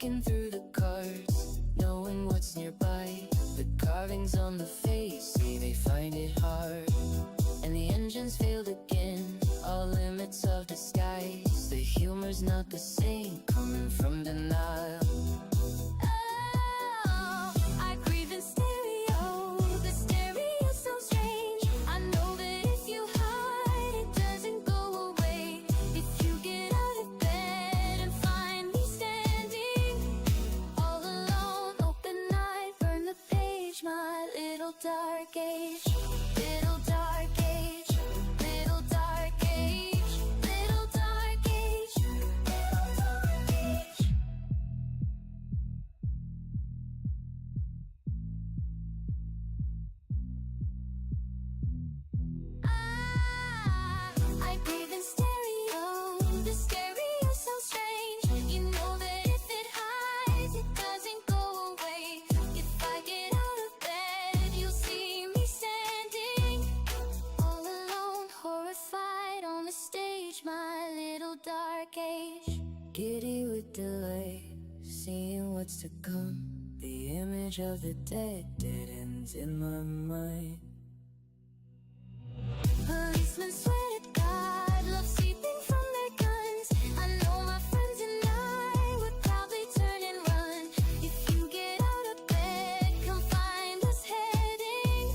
looking through the cards, knowing what's nearby. The carvings on the face say they find it hard. And the engines failed again, all limits of disguise. The humor's not the same, coming from denial. Oh, I breathe in stereo. The stereo sounds strange. I know that if you hide, it doesn't go away. If you get out of bed and find me standing all alone, open night, burn the page, my little dark age. Little dark age, little dark age, little dark age, little dark age. I breathe in stereo. The stereo sounds strange. You know that if it hides, it doesn't go away. If I get out of bed, you'll see me standing all alone, horrified on the stage, my little dark age. Giddy with delight, seeing what's to come. The image of the dead ends in my mind. Policemen swear to God, love sleeping from their guns. I know my friends and I would probably turn and run. If you get out of bed, come find us heading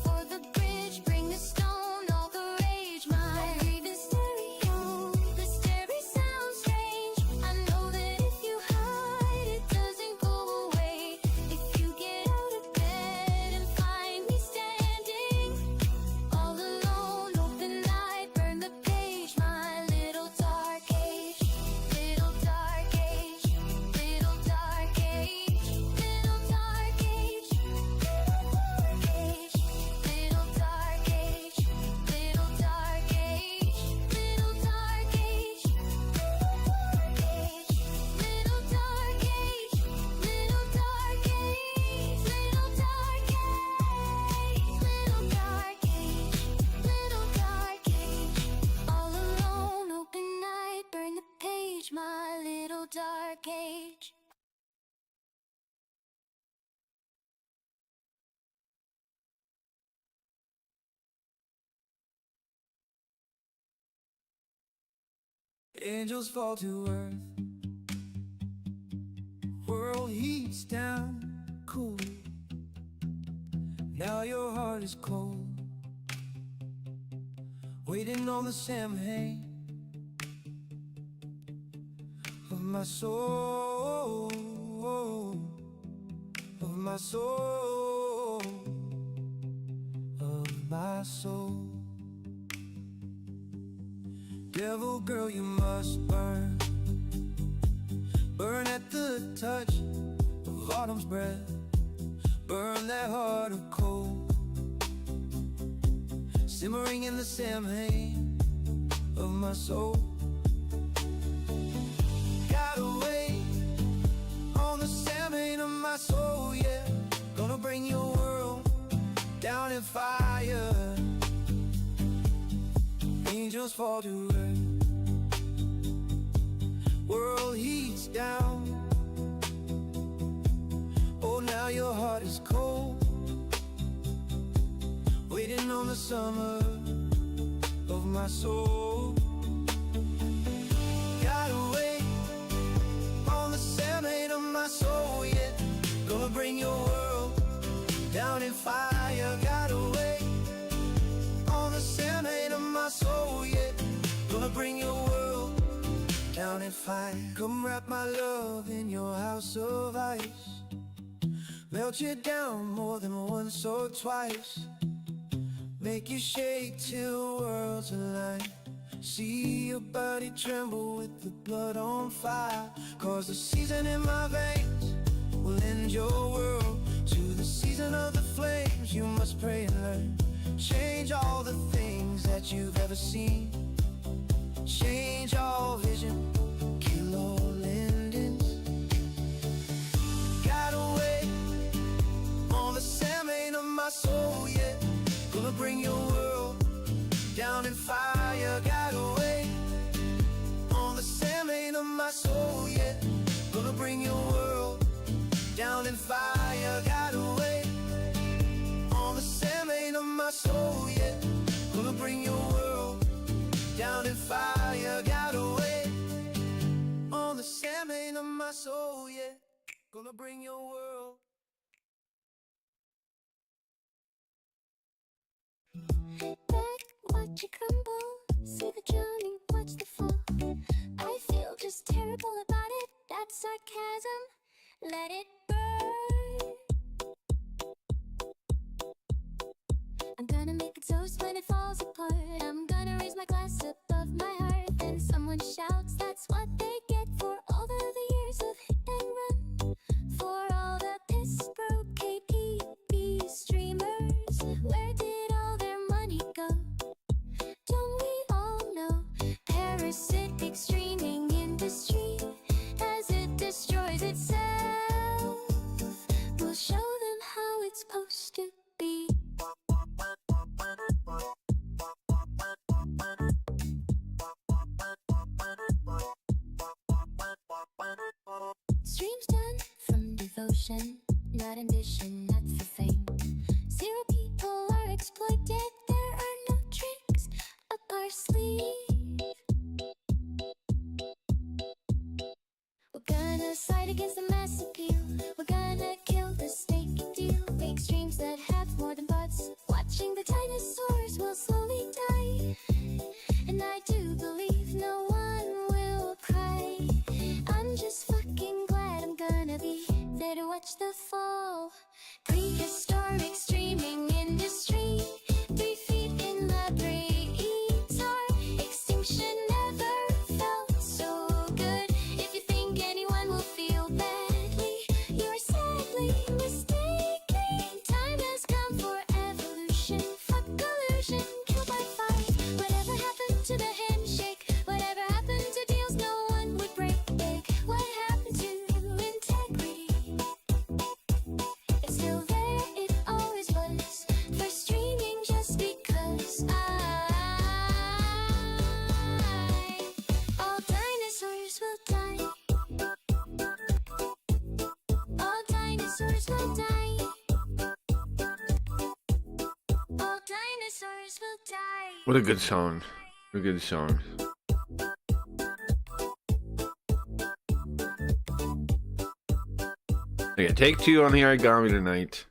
for the bridge. Bring the stone, all the rage. My breathing stereo, the stereo sounds strange. I know that if you hide, it doesn't go away. If you get out of bed and find me standing all alone, open night, burn the page, my little dark age. Little dark age, little dark age, little dark age, little dark age, little dark age, little dark age, little dark age, little dark age, little dark age, little dark age, little dark age, little dark age. All alone, open night, burn the page, my little dark age. Angels fall to earth, world heats down cool. Now your heart is cold, waiting on the Samhain of my soul, of my soul, of my soul. Devil girl, you must burn, burn at the touch of autumn's breath. Burn that heart of coal, simmering in the Samhain of my soul. Gotta wait on the Samhain of my soul, yeah. Gonna bring your world down in fire. Angels fall to earth, world heats down. Oh, now your heart is cold, waiting on the summer of my soul. Gotta wait on the Samhain of my soul, yeah. Gonna bring your world down in fire. Gotta wait on the Samhain of my soul, yeah. Gonna bring your world down in fire. Come wrap my love in your house of ice, melt you down more than once or twice, make you shake till worlds align. See your body tremble with the blood on fire. Cause the season in my veins will end your world. To the season of the flames you must pray and learn. Change all the things that you've ever seen, change all vision, kill all endings. Gotta wait on the Samhain of my soul, yeah. Gonna bring your world down in fire. Gotta wait on the Samhain of my soul, yeah. Gonna bring your fire got away. On the salmon of my soul, yeah. Gonna bring your world. Back, watch it crumble. See the drowning, watch the fall. I feel just terrible about it. That's sarcasm. Let it burn. I'm gonna make a toast when it falls apart. I'm gonna raise my glass above my heart. Then someone shouts, that's what they get for all the years of hit and run. For all the piss broke KTV streamers. Where did all their money go? Don't we all know? Parasitic streaming industry, as it destroys itself. We'll show them how it's supposed to be. Streams done from devotion, not ambition, not for fame. 0 people are exploited, there are no tricks up our sleeve. We're gonna side against the mass appeal. We're gonna kill the snake deal. Make streams that have more than bots. Watching the dinosaurs will slowly die. And I do believe no one will cry. I'm just fucking glad I'm gonna be there to watch the fall. Prehistoric streaming industry, 3 feet in the breeze. Extinction never felt so good. If you think anyone will feel badly, you're sadly mistaken. Time has come for evolution. Fuck collusion, kill by 5. Whatever happened to the handshake? Whatever happened to deals no one would break? What happened to integrity? It's still there, it always was. For streaming just because all dinosaurs will die. All dinosaurs will die. All dinosaurs will die. What a good song. What a good song. Okay, take 2 on the origami tonight.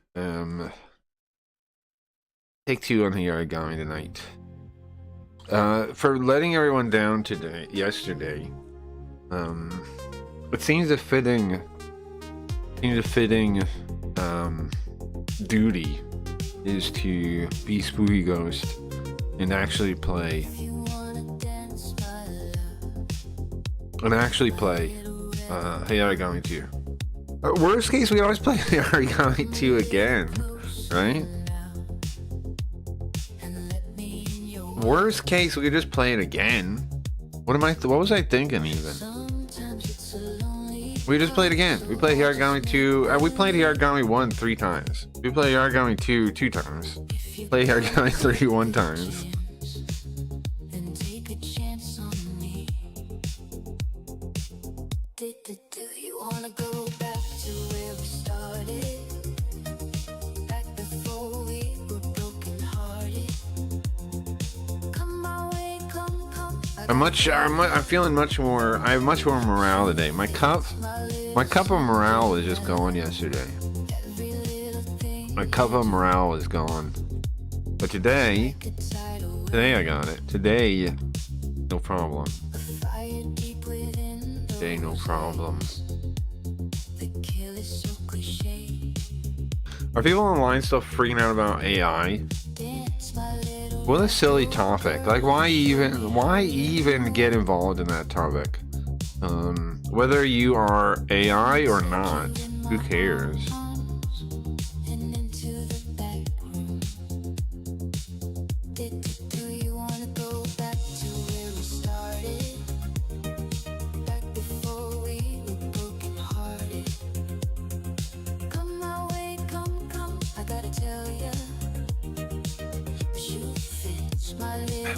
Take 2 on the origami tonight. For letting everyone down yesterday. It seems a fitting duty is to be Spooky Ghost and actually play Hey Origami 2. Worst case, we always play Hey Origami 2 again, right? Worst case, we could just play it again. What was I thinking even? We just played again. We played Hey Origami 2. We played Hey Origami 1 3 times. We played Hey Origami 2 2 times. Played Hey Origami 3 1 times. Do you wanna go back to where we started? Back before we were broken hearted. Come my way, come. I'm feeling much more. I have much more morale today. My cup of morale was just gone yesterday. My cup of morale is gone. But today I got it. Today, no problem. Today, no problem. Are people online still freaking out about AI? What a silly topic. Like, why even get involved in that topic? Whether you are AI or not, who cares?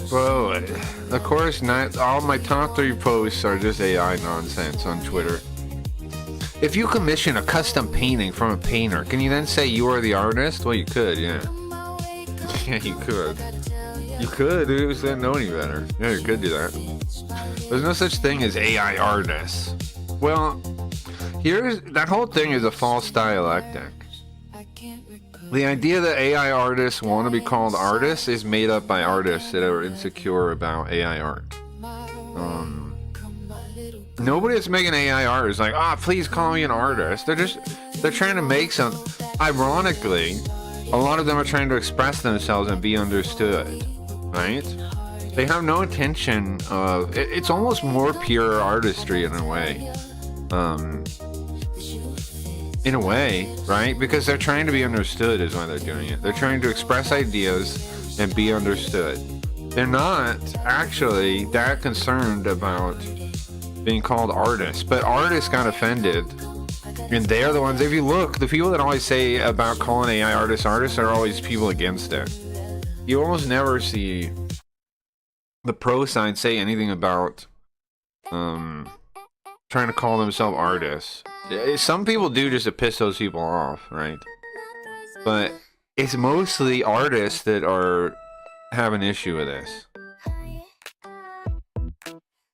Bro, of course not. All my top 3 posts are just AI nonsense on Twitter. If you commission a custom painting from a painter, can you then say you are the artist? Well, you could, yeah. Yeah, you could. You could, dude. We didn't know any better. Yeah, you could do that. There's no such thing as AI artists. Well, that whole thing is a false dialectic. The idea that AI artists want to be called artists is made up by artists that are insecure about AI art. Nobody that's making AI art is like, please call me an artist. They're trying to make some. Ironically, a lot of them are trying to express themselves and be understood, right? They have no intention of. It's almost more pure artistry in a way. In a way, right? Because they're trying to be understood is why they're doing it. They're trying to express ideas and be understood. They're not actually that concerned about being called artists, but artists got offended, and they're the ones. If you look, the people that always say about calling AI artists are always people against it. You almost never see the pro side say anything about trying to call themselves artists. Some people do just to piss those people off, right? But it's mostly artists that have an issue with this.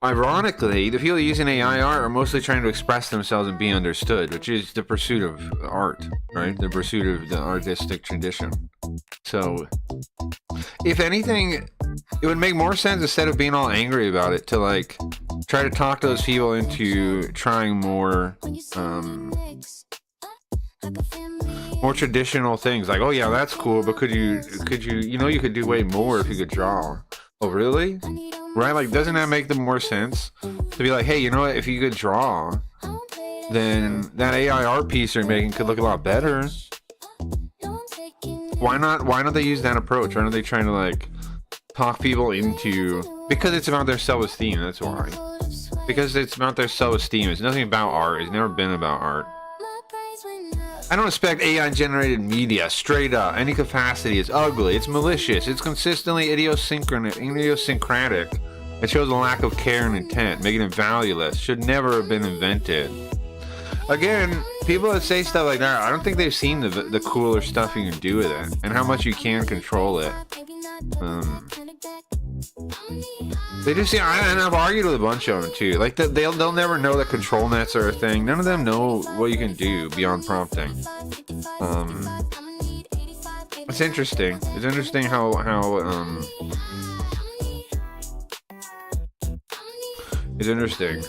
Ironically, the people using AI art are mostly trying to express themselves and be understood, which is the pursuit of art, right? The pursuit of the artistic tradition. So, if anything, it would make more sense, instead of being all angry about it, to like try to talk those people into trying more traditional things. Like, oh yeah, that's cool, but could you you could do way more if you could draw. Oh really? Right? Like, doesn't that make them more sense? To be like, hey, you know what? If you could draw, then that AI art piece you're making could look a lot better. Why not they use that approach? Why aren't they trying to like talk people into, because it's about their self-esteem, that's why. Because it's about their self-esteem. It's nothing about art. It's never been about art. I don't expect AI generated media, straight up. Any capacity is ugly. It's malicious. It's consistently idiosyncratic. It shows a lack of care and intent, making it valueless. Should never have been invented. Again, people that say stuff like that, I don't think they've seen the cooler stuff you can do with it and how much you can control it. They just see, and I've argued with a bunch of them too. Like they'll never know that control nets are a thing. None of them know what you can do beyond prompting. It's interesting. It's interesting how it's interesting.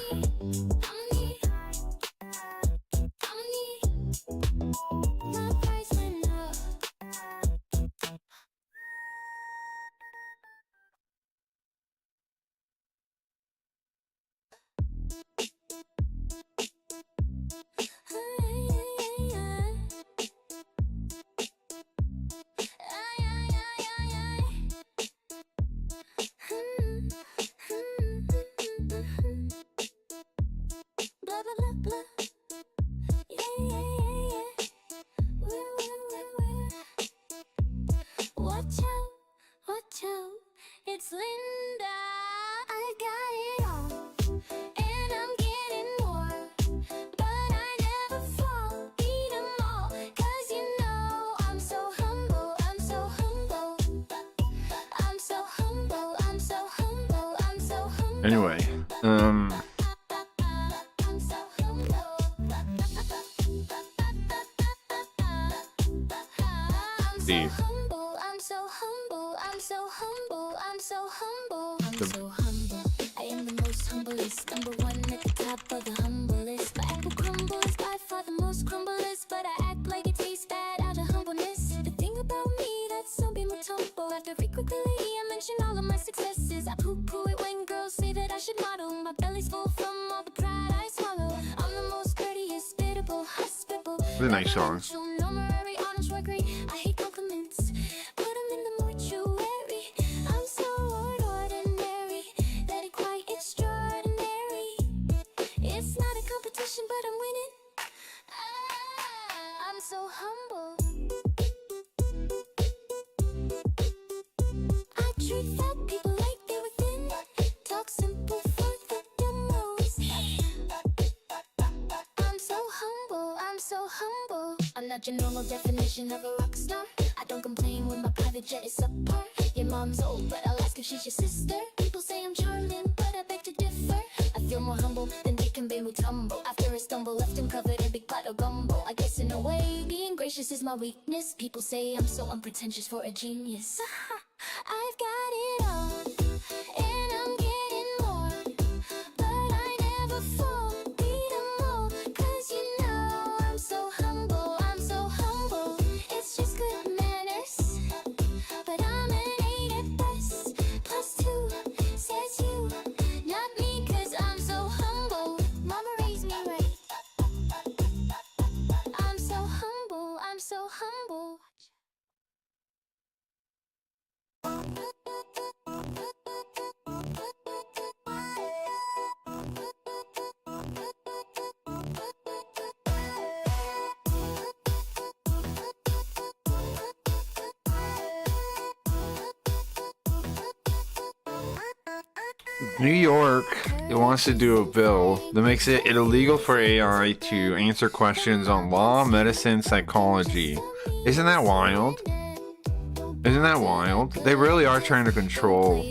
Watch out, it's Linda. I got it all, and I'm getting more, but I never fall, eat 'em all, 'cause you know I'm so humble, I'm so humble, I'm so humble, I'm so humble, I'm so humble. Anyway, Steve. I'm so humble, I'm so humble, I'm so humble, I'm so humble. I am the most humblest, number one at the top of the humblest. My apple crumble is by far the most crumblest, but I act like it tastes bad out of humbleness. The thing about me that's some people tumble. After frequently I mention all of my successes, I poo-poo it when girls say that I should model. My belly's full from all the pride I swallow. I'm the most courteous, biddable, hospitable. It's a nice song. I hate compliments, put them in the mortuary. I'm so ordinary, that ain't quite extraordinary. It's not a competition, but I'm winning. I'm so humble. I treat fat people like they were thin. Talk simple for the demos. I'm so humble, I'm so humble. I'm not your normal definition of a rock star. I don't complain when my private jet is subpar. Your mom's old, but I'll ask if she's your sister. People say I'm charming, but I beg to differ. tumble. After a stumble, left him covered in big pot of gumbo. I guess in a way, being gracious is my weakness. People say I'm so unpretentious for a genius. I've got it all, and I'm getting more, but I never fall, beat 'em all, 'cause you know I'm so humble, I'm so humble. It's just good manners, but I'm an 8 at best. +2 says you, not me, 'cause I'm so humble. Mama raised me right. I'm so humble, I'm so humble. New York, it wants to do a bill that makes it illegal for AI to answer questions on law, medicine, psychology. Isn't that wild? Isn't that wild? They really are trying to control,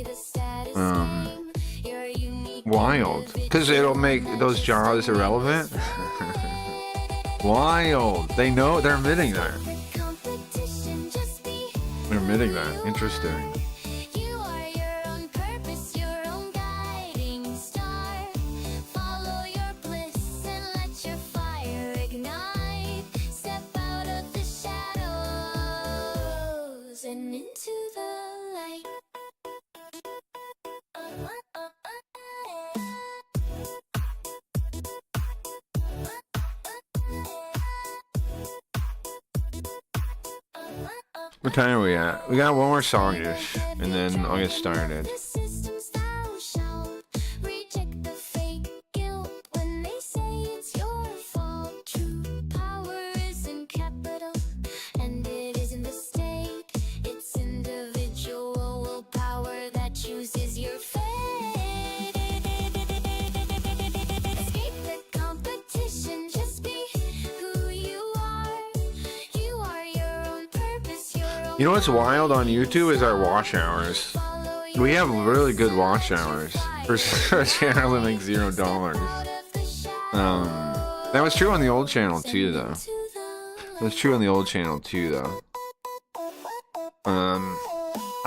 wild. Because it'll make those jobs irrelevant. Wild. They know, they're admitting that. They're admitting that. Interesting. You are your own purpose, your own guiding star. Follow your bliss and let your fire ignite. Step out of the shadows and into the light. What time are we at? We got one more song-ish, and then I'll get started. The systems thou shalt reject the fake guilt when they say it's your fault. True power isn't capital, and it isn't the state. It's individual willpower that chooses your fate. Escape the competition, just be who you are. You are your own purpose, your own. You know what's wild on YouTube is our watch hours. We have really good watch hours for a channel that makes $0. That was true on the old channel too, though. That was true on the old channel too, though.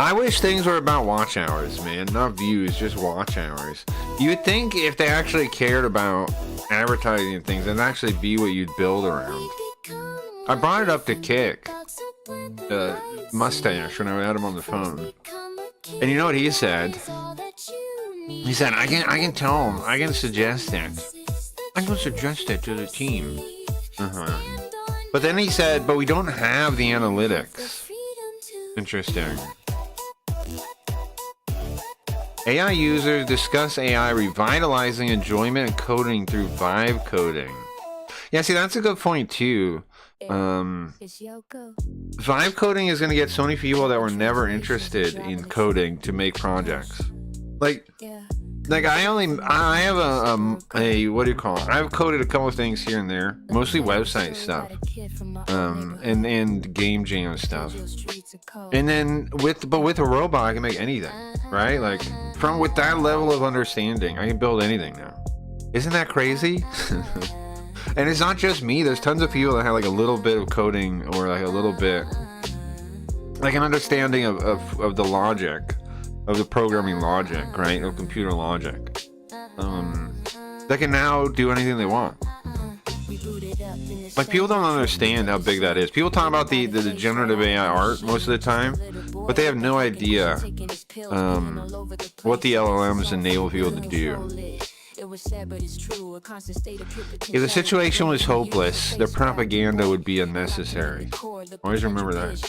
I wish things were about watch hours, man, not views, just watch hours. You would think if they actually cared about advertising and things, that'd actually be what you'd build around. I brought it up to Kick, Mustache, when I had him on the phone. And you know what he said? He said, I can tell him, I can suggest it. I can suggest it to the team. But then he said, but we don't have the analytics. Interesting. AI users discuss AI revitalizing enjoyment and coding through vibe coding. Yeah, see, that's a good point too. Vibe coding is going to get so many people that were never interested in coding to make projects. Like I have a what do you call it? I've coded a couple of things here and there, mostly website stuff, and game jam stuff. And then with a robot, I can make anything, right? Like with that level of understanding, I can build anything now. Isn't that crazy? And it's not just me. There's tons of people that have like a little bit of coding or like a little bit, like an understanding of the logic, of the programming logic, right? Of computer logic. That can now do anything they want. Like, people don't understand how big that is. People talk about the generative AI art most of the time, but they have no idea what the LLMs enable people to do. If the situation was hopeless, the propaganda would be unnecessary. Always remember that.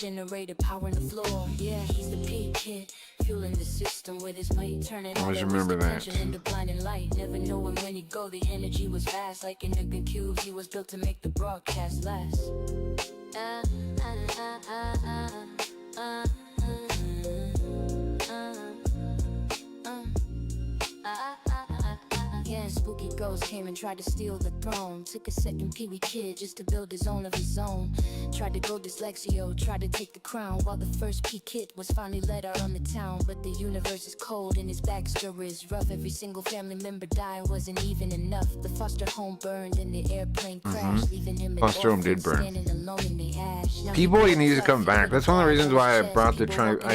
Always remember that. Never knowing when you go, the energy was vast, like in a good cube. He was built to make the broadcast last. again. Spooky ghost came and tried to steal the throne. Took a second Pee Wee kid just to build his own of his own. Tried to go dyslexio, tried to take the crown. While the first P kid was finally let out on the town. But the universe is cold and his backstory is rough. Every single family member dying wasn't even enough. The foster home burned and the airplane crashed, leaving him in Foster home did burn. standing alone in the ash. Now P-Boy needs to come back. That's one of the reasons why I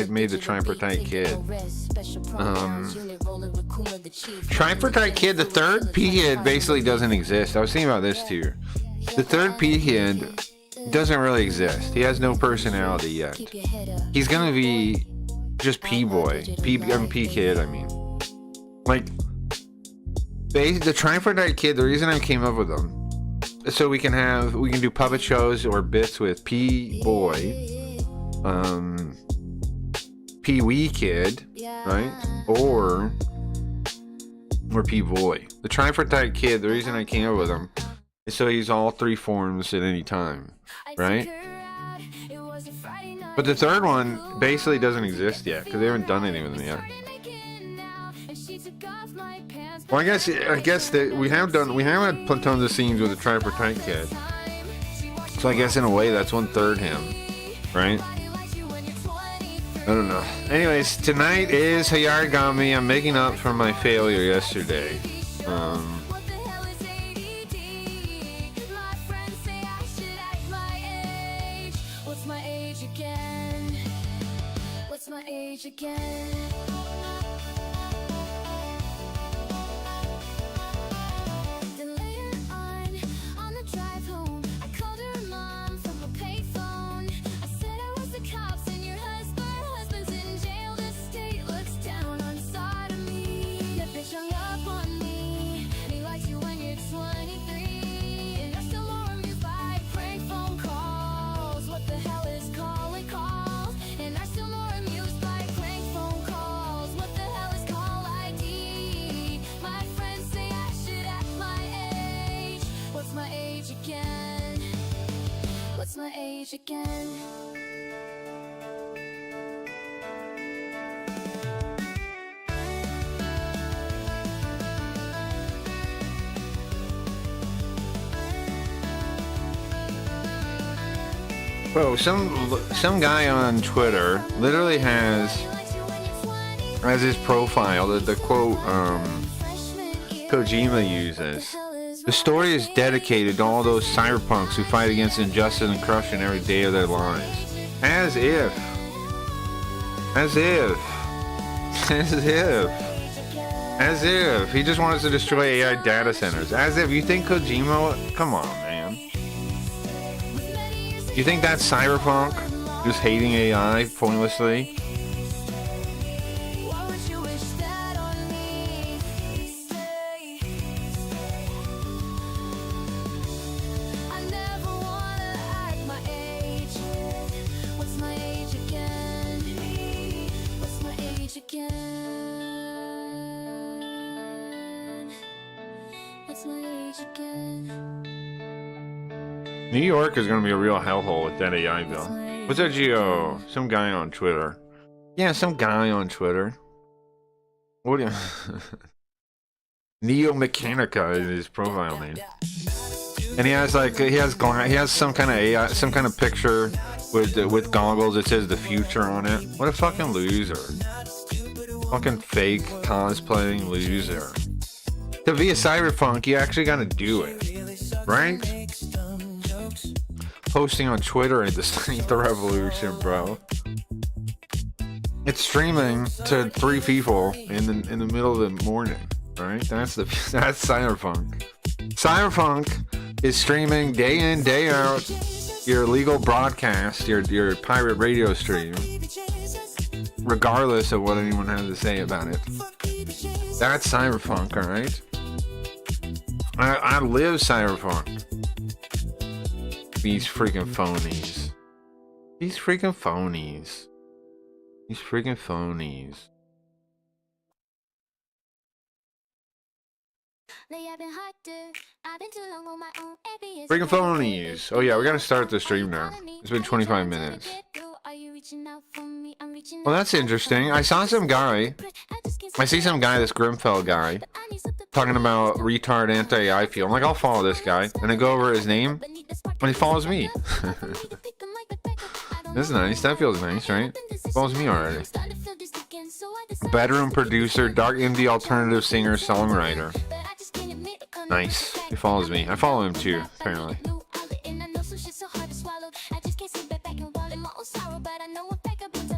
made the Tripartite Kid. Tripartite Kid, the third P Kid basically doesn't exist. I was thinking about this too. The third P Kid doesn't really exist. He has no personality yet. He's gonna be just P-Boy. P Kid, I mean. Like, the Tripartite Kid, the reason I came up with them is so we can do puppet shows or bits with P-Boy, Pee-wee Kid, right? Or P-Boy. The Tripartite Kid, the reason I came up with him is so he's all three forms at any time, right? But the third one basically doesn't exist yet because they haven't done anything with him yet. Well, I guess that we have had tons of scenes with the Tripartite Kid. So I guess in a way that's 1/3 him, right? I don't know. Anyways, tonight is Hayarigami. I'm making up for my failure yesterday. What's my age again? What's my age again? Then later on the drive home, I called her mom from a payphone. I said I was the cops and your husband's in jail. The state looks down on sodomy. That bitch hung up on me. He likes you when you're 23, and you're still more amused by prank phone calls. What the hell is calling calls? And I'm still more amused by prank phone calls. What the hell is call ID? My friends say I should act my age. What's my age again? What's my age again? Bro, some guy on Twitter literally has as his profile the quote Kojima uses. The story is dedicated to all those cyberpunks who fight against injustice and corruption every day of their lives. As if. He just wants to destroy AI data centers. As if. You think Kojima... Come on, man. You think that's cyberpunk? Just hating AI pointlessly? What would you wish that on me? Say, I never wanna act my age. What's my age again? What's my age again? What's my age again? New York is going to be a real hellhole with that AI bill. What's that, Geo? Some guy on Twitter. Yeah, some guy on Twitter. What do you... Neo Mechanica is his profile name. And he has some kind of AI, some kind of picture with goggles that says the future on it. What a fucking loser. Fucking fake cosplaying loser. To be a cyberpunk, you actually gotta do it. Right? Posting on Twitter ain't the revolution, bro. It's streaming to 3 people in the middle of the morning, right? That's cyberpunk. Cyberpunk is streaming day in, day out your illegal broadcast, your pirate radio stream, regardless of what anyone has to say about it. That's cyberpunk, all right? I live cyberpunk. These freaking phonies. These freaking phonies. These freaking phonies. Freaking phonies. Oh yeah, we gotta start the stream now. It's been 25 minutes. Well, that's interesting. I see some guy, this Grimfell guy, talking about retard anti-AI feel. I'm like, I'll follow this guy, and I go over his name, and he follows me. That's nice. That feels nice, right? Follows me already. Bedroom producer, dark indie alternative singer, songwriter. Nice. He follows me. I follow him too, apparently.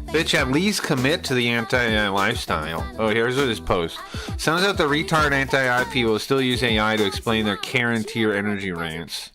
Bitch, at least commit to the anti-AI lifestyle. Oh, here's what his post. Sounds like the retard anti-AI people still use AI to explain their Karen tier energy rants.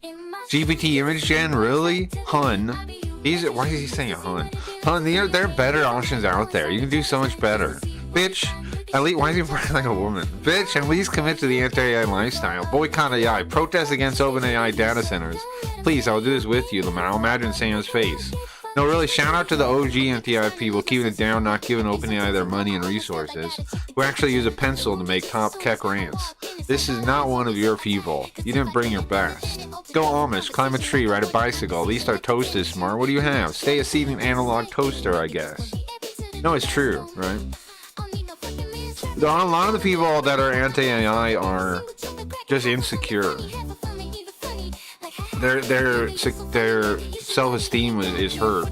GPT image gen, really? Hun. Why is he saying hun? Hun, there are better options out there. You can do so much better. Bitch, at least, why is he wearing like a woman? Bitch, at least commit to the anti-AI lifestyle. Boycott AI. Protest against OpenAI data centers. Please, I'll do this with you, I'll imagine Sam's face. No, really, shout out to the OG anti-AI people keeping it down, not giving OpenAI their money and resources, who actually use a pencil to make top keck rants. This is not one of your people. You didn't bring your best. Go Amish, climb a tree, ride a bicycle. At least our toast is smart. What do you have? Stay a seething analog toaster, I guess. No, it's true, right? A lot of the people that are anti-AI are just insecure. Their self-esteem is hurt.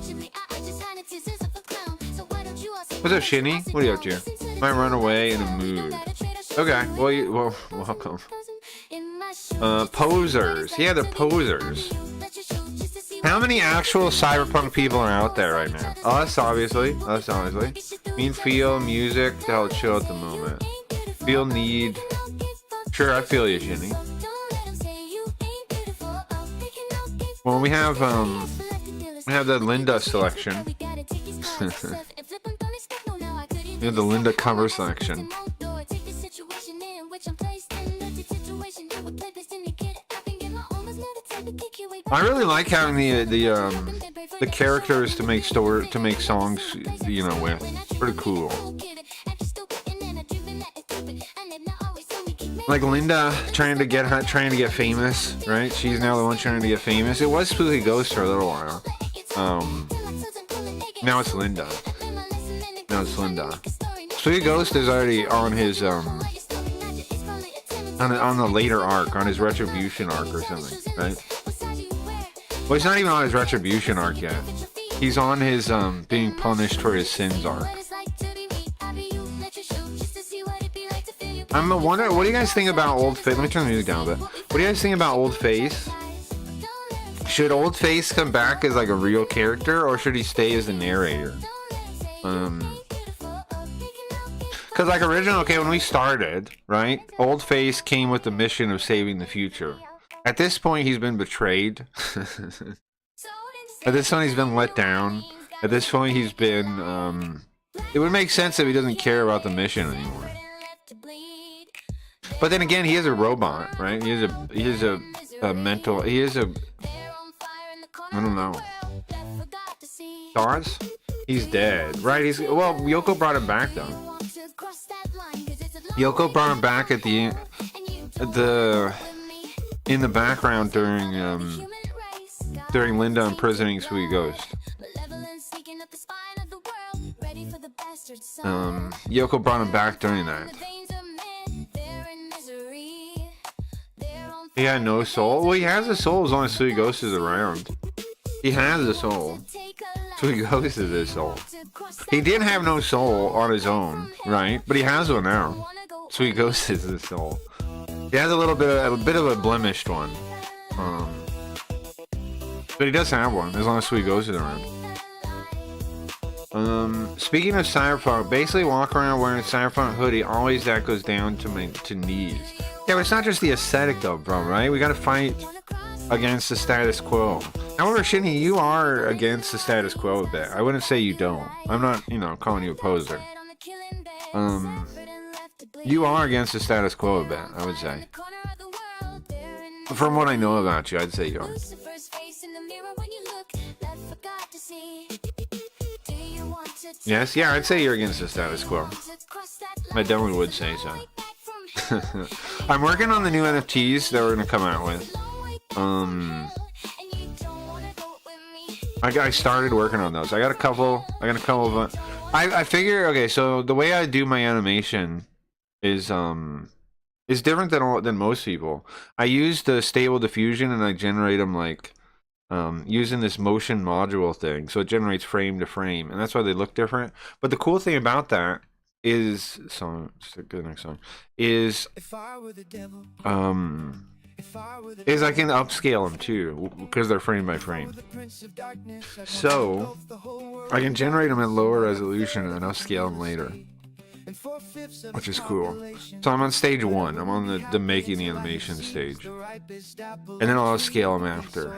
What's up, Shinny? What are you up to? Might run away in a mood. Okay, well, welcome. Posers. Yeah, they're posers. How many actual cyberpunk people are out there right now? Us, obviously. Mean feel, music, to help chill at the moment. Feel need. Sure, I feel you, Shinny. Well, we have the Linda selection. We have the Linda cover selection. I really like having the characters to make songs, you know, with. It's pretty cool. Like Linda trying to get famous, right? She's now the one trying to get famous. It was Spooky Ghost for a little while. Now it's Linda. Spooky Ghost is already on his on the later arc, on his retribution arc or something, right? Well, he's not even on his retribution arc yet. He's on his being punished for his sins arc. I'm wondering, what do you guys think about Old Face? Let me turn the music down a bit. What do you guys think about Old Face? Should Old Face come back as like a real character, or should he stay as the narrator? Cause like okay, when we started, right? Old Face came with the mission of saving the future. At this point, he's been betrayed. At this point, he's been let down. At this point, he's been, it would make sense if he doesn't care about the mission anymore. But then again, he is a robot, right? He is a mental, I don't know. Thoughts? He's dead, right? Well, Yoko brought him back though. Yoko brought him back in the background during Linda imprisoning Sweet Ghost. Yoko brought him back during that. He had no soul. Well, he has a soul as long as Sweet Ghost is around. He has a soul. Sweet Ghost is his soul. He did have no soul on his own, right? But he has one now. Sweet Ghost is his soul. He has a bit of a blemished one. But he does have one as long as Sweet Ghost is around. Speaking of cyberpunk, basically walk around wearing a cyberpunk hoodie. Always that goes down to knees. Yeah, but it's not just the aesthetic though, bro, right? We gotta fight against the status quo. However, Shinny, you are against the status quo a bit. I wouldn't say you don't. I'm not, calling you a poser. You are against the status quo a bit, I would say. From what I know about you, I'd say you are. Yes, yeah, I'd say you're against the status quo. I definitely would say so. I'm working on the new NFTs that we're gonna come out with. I started working on those. I got a couple of them. I figure, okay, so the way I do my animation is It's different than most people. I use the stable diffusion and I generate them like using this motion module thing, so it generates frame to frame, and that's why they look different. But the cool thing about that is just a good next song is is I can upscale them too because they're frame by frame. So I can generate them at lower resolution and then upscale them later, which is cool. So I'm on stage 1. I'm on the making the animation stage, and then I'll scale them after.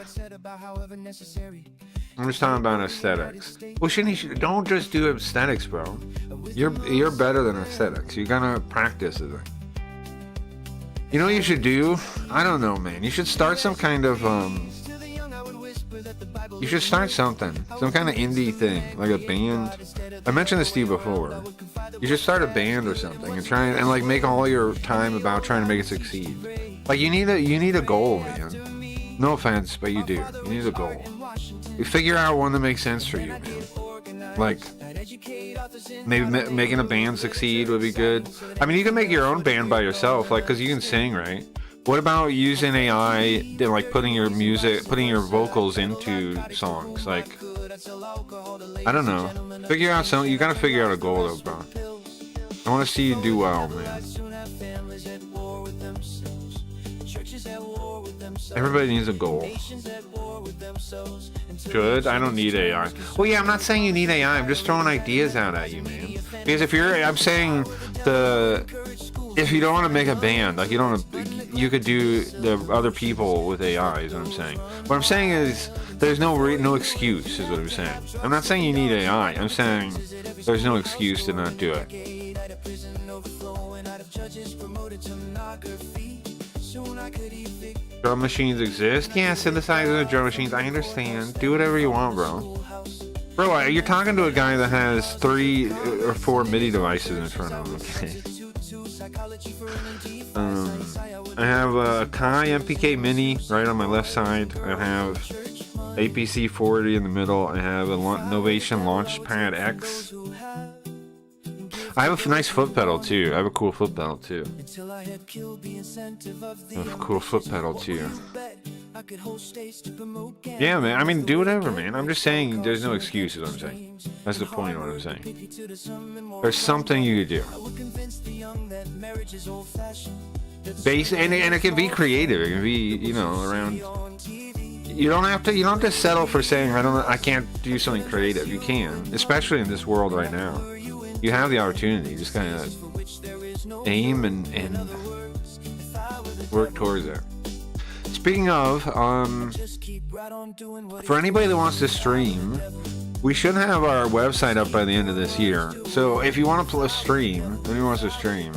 I'm just talking about aesthetics. Well, don't just do aesthetics, bro. You're better than aesthetics. You gotta practice it. You know what you should do? I don't know, man. You should start some kind of you should start something, some kind of indie thing, like a band. I mentioned this to you before. You should start a band or something and try and like make all your time about trying to make it succeed. Like you need a goal, man. No offense, but you do. You need a goal. You figure out one that makes sense for you, man. Like maybe making a band succeed would be good. I mean, you can make your own band by yourself, like, because you can sing, right? What about using AI, like putting your vocals into songs? Like, I don't know. Figure out something. You gotta figure out a goal, though, bro. I want to see you do well, man. Everybody needs a goal. Should? I don't need AI. Well, yeah, I'm not saying you need AI. I'm just throwing ideas out at you, man. Because I'm saying if you don't want to make a band, like you could do the other people with AI, is what I'm saying. What I'm saying is there's no excuse, is what I'm saying. I'm not saying you need AI. I'm saying there's no excuse to not do it. Drum machines exist? Yeah, synthesizers and drum machines. I understand. Do whatever you want, bro. Bro, you're talking to a guy that has 3 or 4 MIDI devices in front of him. Okay. I have a Kai MPK Mini right on my left side. I have APC 40 in the middle. I have a Novation Launchpad X. I have a nice foot pedal too. I have a cool foot pedal too. Yeah, man. I mean, do whatever, man. I'm just saying there's no excuses, I'm saying. That's the point of what I'm saying. There's something you could do. And it can be creative. It can be, around. You don't have to settle for saying I can't do something creative. You can, especially in this world right now. You have the opportunity. Just kind of aim and work towards it. Speaking of, for anybody that wants to stream, we should have our website up by the end of this year. So if you want to stream, anyone wants to stream,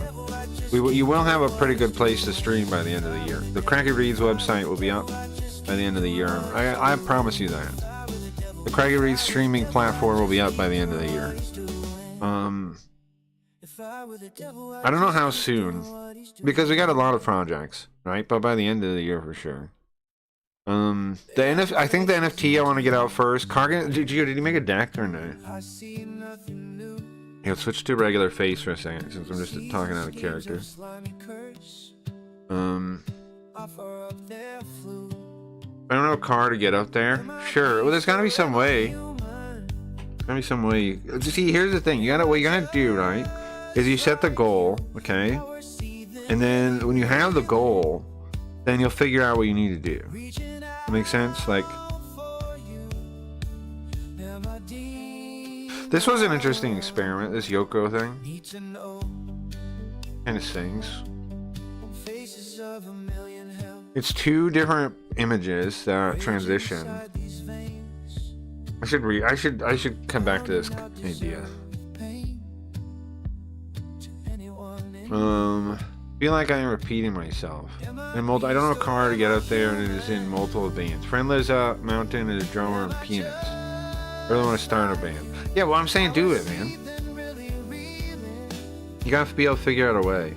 you will have a pretty good place to stream by the end of the year. The Cracky Reads website will be up by the end of the year. I promise you that. The Cracky Reads streaming platform will be up by the end of the year. I don't know how soon, because we got a lot of projects, right? But by the end of the year for sure. I think the NFT I want to get out first. Kargan, did you make a deck or no? Yeah, let's switch to regular face for a second, since I'm just talking out of character. I don't have a car to get up there. Sure. Well, there's gotta be some way. See, here's the thing. What you gotta do, right, is you set the goal, okay? And then when you have the goal, then you'll figure out what you need to do. That makes sense? Like, this was an interesting experiment, this Yoko thing. Kind of sings. It's 2 different images that transition. I should come back to this idea. Feel like I am repeating myself. I don't have a car to get up there, and it is in multiple bands. Friend lives out mountain and is a drummer and pianist. I really want to start a band. Yeah, well, I'm saying do it, man. You gotta be able to figure out a way.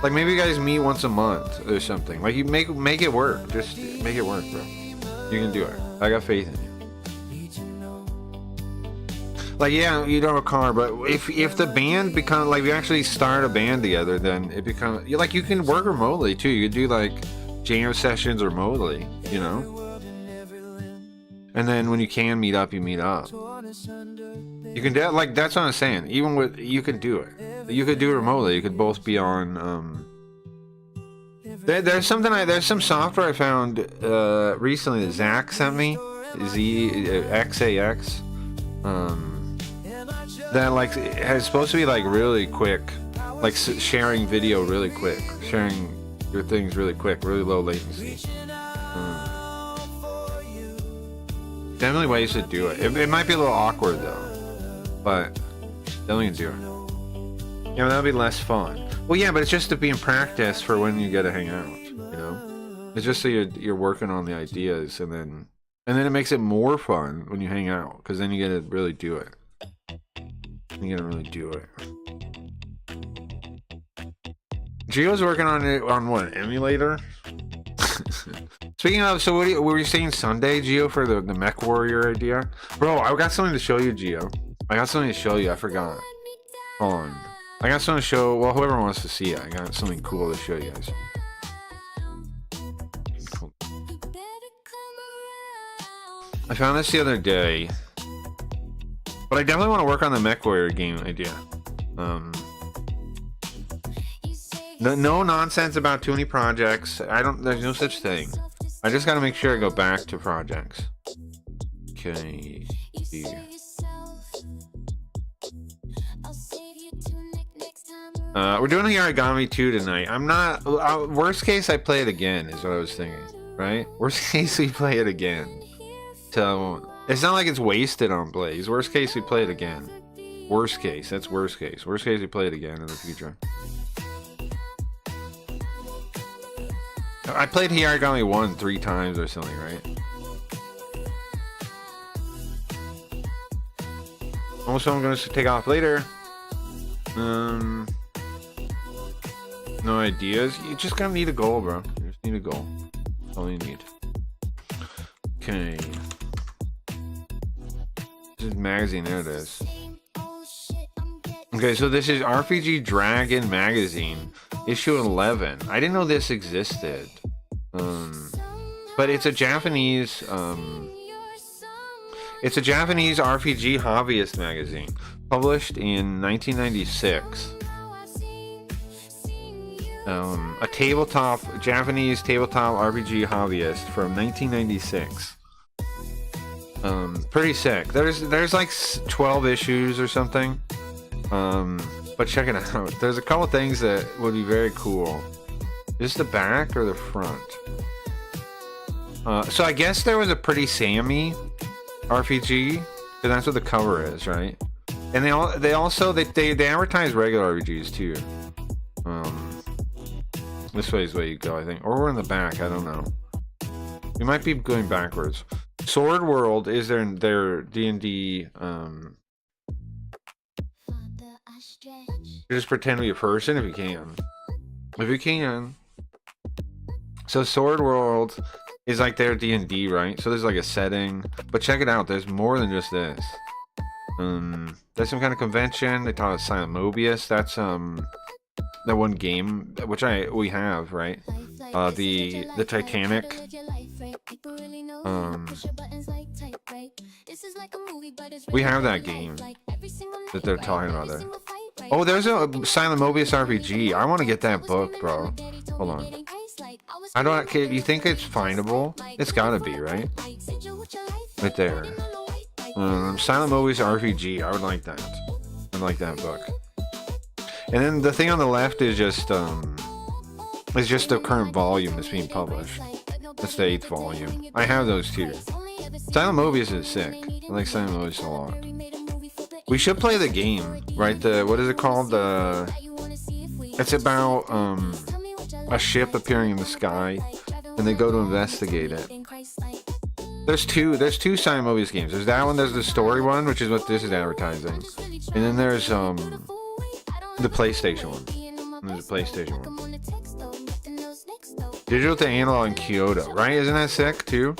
Like maybe you guys meet once a month or something. Like you make it work. Just make it work, bro. You can do it. I got faith in you. Like, yeah, you don't have a car, but if the band becomes like, you actually start a band together, then it becomes like, you can work remotely too. You can do like jam sessions remotely, you know. And then when you can meet up, you meet up. You can do like, that's what I'm saying. Even with, you can do it. You could do it remotely. You could both be on. There's some software I found recently that Zach sent me, XAX, that like is supposed to be like really quick, like sharing video really quick, sharing your things really quick, really low latency. Definitely ways to do it. It might be a little awkward though, but definitely can do it. Yeah, that'll be less fun. Well, yeah, but it's just to be in practice for when you get to hang out, you know? It's just so you're working on the ideas, and then it makes it more fun when you hang out, because then you get to really do it. You get to really do it. Gio's working on it on what, an emulator? Speaking of, so what were you saying Sunday, Gio, for the Mech Warrior idea? Bro, I got something to show you, Gio. I got something to show you. I forgot. Hold on. I got something to show. Well, whoever wants to see it, I got something cool to show you guys. Cool. I found this the other day, but I definitely want to work on the Mech Warrior game idea. No nonsense about too many projects. There's no such thing. I just got to make sure I go back to projects. Okay. Here. We're doing流行り神 2 tonight. I'm not. Worst case, I play it again, is what I was thinking. Right? Worst case, we play it again. So it's not like it's wasted on plays. Worst case, we play it again. Worst case. That's worst case. Worst case, we play it again in the future. I played流行り神 1 3 times or something, right? Also, I'm going to take off later. No ideas. You just gotta need a goal, bro. You just need a goal. That's all you need. Okay. This is magazine. There it is. Okay, so this is RPG Dragon Magazine, issue 11. I didn't know this existed. But it's a Japanese RPG hobbyist magazine, published in 1996. A Japanese tabletop RPG hobbyist from 1996. Pretty sick. There's like 12 issues or something. But check it out. There's a couple things that would be very cool. Is this the back or the front? So I guess there was a Pretty Sammy RPG, because that's what the cover is, right? And they also advertise regular RPGs too. This way is the way you go, I think. Or we're in the back, I don't know. We might be going backwards. Sword World is their D&D, just pretend to be a person if you can. If you can. So Sword World is like their D&D, right? So there's like a setting. But check it out, there's more than just this. There's some kind of convention. They talk about Silent Mobius. That's that one game which we have, right? The Titanic. We have that game that they're talking about there. Oh, there's a Silent Mobius RPG. I want to get that book, bro. Hold on. I don't. You think it's findable? It's gotta be, right? Right there. Silent Mobius RPG. I would like that. I'd like that book. And then the thing on the left is just the current volume that's being published. That's the 8th volume. I have those too. Silent Mobius is sick. I like Silent Mobius a lot. We should play the game, right? What is it called? It's about a ship appearing in the sky, and they go to investigate it. There's two Silent Mobius games. There's that one. There's the story one, which is what this is advertising, and then there's the PlayStation one. And there's a PlayStation one. Digital to analog in Kyoto, right? Isn't that sick too?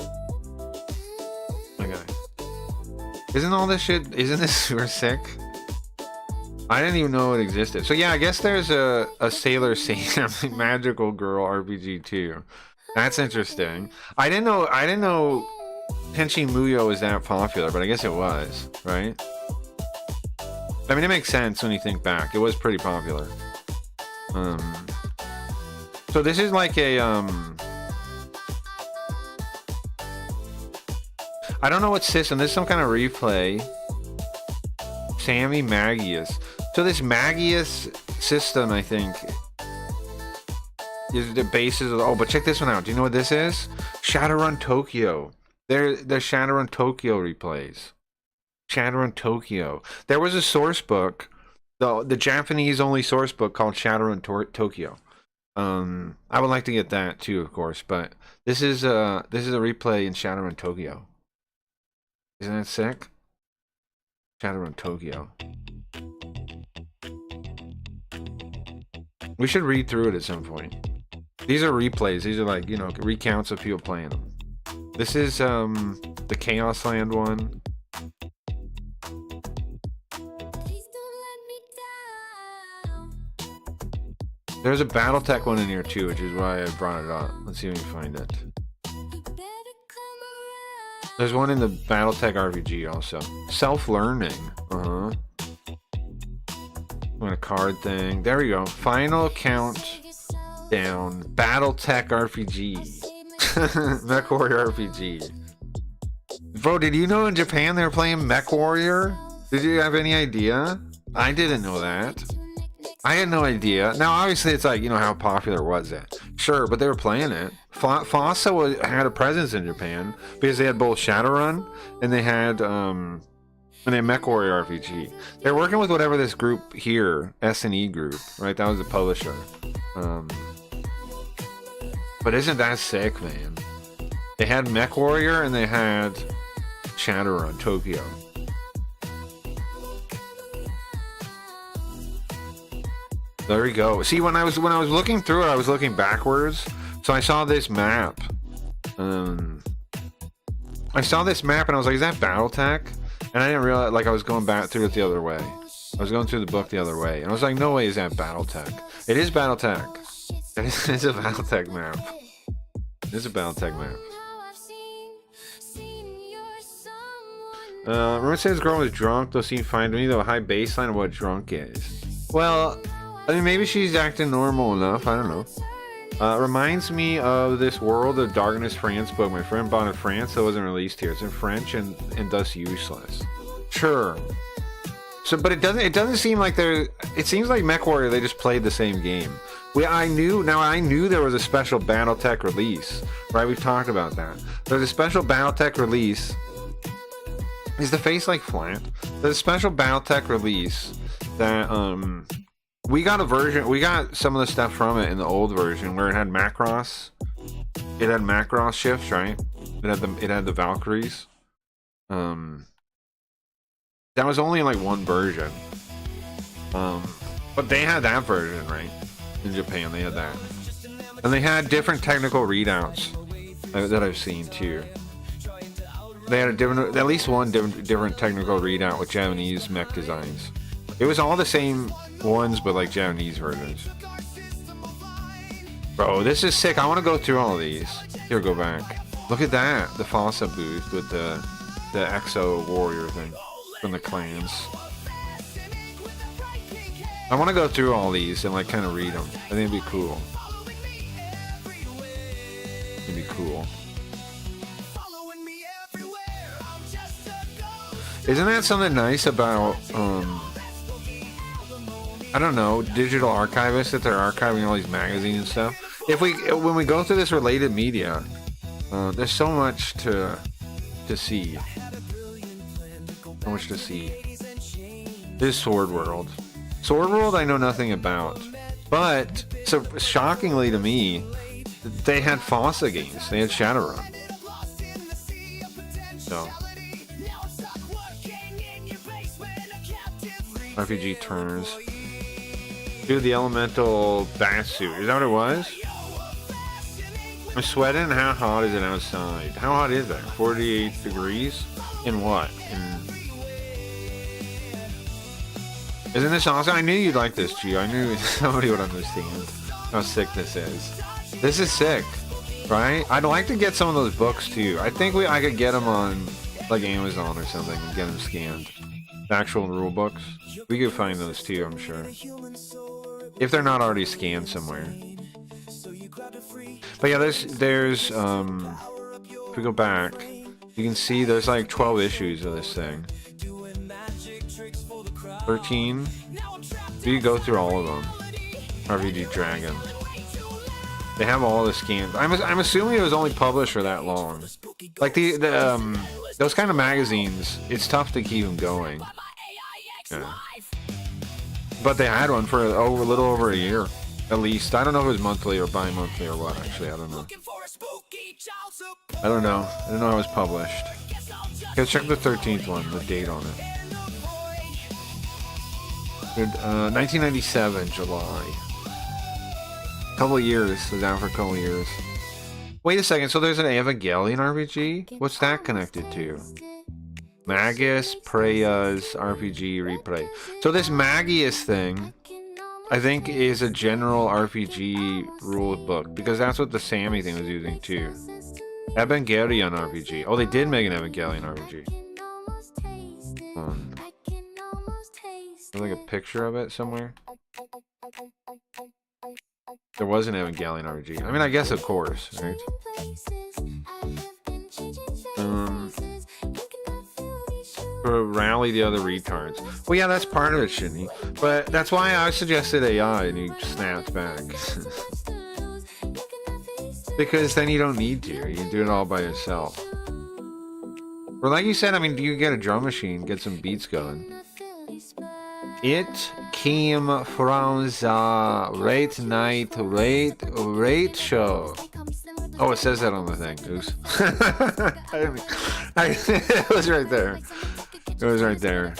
Okay. Isn't all this shit? Isn't this super sick? I didn't even know it existed. So yeah, I guess there's a Sailor Sam Magical Girl RPG too. That's interesting. I didn't know Tenchi Muyo is that popular, but I guess it was, right? I mean, it makes sense when you think back. It was pretty popular. So this is like a I don't know what system. This is some kind of replay. Sammy Magius. So this Magius system, I think, is the basis of. Oh, but check this one out. Do you know what this is? Shadowrun Tokyo. They're Shadowrun Tokyo replays. Shadowrun Tokyo. There was a source book, the Japanese only source book called Shadowrun Tokyo. I would like to get that too, of course. But this is a replay in Shadowrun Tokyo. Isn't that sick? Shadowrun Tokyo. We should read through it at some point. These are replays. These are like, you know, recounts of people playing them. This is the Chaos Land one. Please don't let me down. There's a BattleTech one in here too, which is why I brought it up. Let's see if we can find it. You better come around. There's one in the BattleTech RPG also. Self-learning. On a card thing. There we go. Final countdown. BattleTech RPG. MechWarrior RPG. Bro, did you know in Japan they were playing MechWarrior? Did you have any idea? I didn't know that. I had no idea. Now, obviously, it's like, you know, how popular was it? Sure, but they were playing it. FASA had a presence in Japan because they had both Shadowrun and they had MechWarrior RPG. They're working with whatever this group here, S&E Group, right? That was the publisher. But isn't that sick, man? They had MechWarrior and they had Shadowrun Tokyo. There we go. See, when I was looking through it, I was looking backwards. So I saw this map. I saw this map and I was like, is that BattleTech? And I didn't realize, like, I was going back through it the other way. I was going through the book the other way. And I was like, no way is that BattleTech. It is BattleTech. It's a BattleTech map. It's a BattleTech map. Now I've seen you're someone. Remember saying this girl was drunk, though seemed fine to me, though a high baseline of what drunk is. Well, I mean, maybe she's acting normal enough. I don't know. Reminds me of this World of Darkness France book my friend bought in France that wasn't released here. It's in French and thus useless. Sure. So, but it doesn't seem like it seems like MechWarrior, they just played the same game. I knew there was a special BattleTech release, right? We've talked about that. There's a special BattleTech release. Is the face like flat? There's a special BattleTech release that, we got some of the stuff from it in the old version where it had Macross. It had Macross shifts, right? It had the Valkyries. That was only in like one version. But they had that version, right? In Japan, they had that. And they had different technical readouts that I've seen too. They had at least one different technical readout with Japanese mech designs. It was all the same ones, but like Japanese versions. Bro, this is sick. I want to go through all of these. Here, go back. Look at that. The FASA booth with the Exo Warrior thing from the clans. I want to go through all these and like kind of read them. I think it'd be cool. It'd be cool. Isn't that something nice about I don't know, digital archivists, that they're archiving all these magazines and stuff? When we go through this related media, there's so much to see. So much to see. This Sword World. Sword World I know nothing about. But, so shockingly to me, they had FASA games. They had Shadowrun. So. RPG turns. Dude, the elemental bat suit. Is that what it was? I'm sweating. How hot is it outside? How hot is that? 48 degrees? In what? Isn't this awesome? I knew you'd like this, Gio. I knew somebody would understand how sick this is. This is sick, right? I'd like to get some of those books too. I think I could get them on like Amazon or something and get them scanned. The actual rule books. We could find those too, I'm sure. If they're not already scanned somewhere. But yeah, there's if we go back, you can see there's like 12 issues of this thing. 13. You go through all of them. RPG Dragon. They have all the scans. I'm assuming it was only published for that long. Like those kind of magazines, it's tough to keep them going. Yeah. But they had one for a little over a year, at least. I don't know if it was monthly or bi-monthly or what. Actually, I don't know. I don't know how it was published. Okay, check the 13th one, the date on it. 1997, July. Couple of years. It was out for a couple of years. Wait a second, so there's an Evangelion RPG? What's that connected to? Magus, Preya's RPG replay. So this Magius thing, I think, is a general RPG rule book, because that's what the Sammy thing was using too. Evangelion RPG. Oh, they did make an Evangelion RPG. There's like a picture of it somewhere. There was an Evangelion RPG. I mean, I guess of course, right? Rally the other retards. Well, yeah, that's part of it, Shinny. But that's why I suggested AI, and you snapped back. Because then you don't need to. You can do it all by yourself. Or like you said, I mean, you get a drum machine, get some beats going. It came from the late night rate show. Oh, it says that on the thing. Oops. It was right there. It was right there.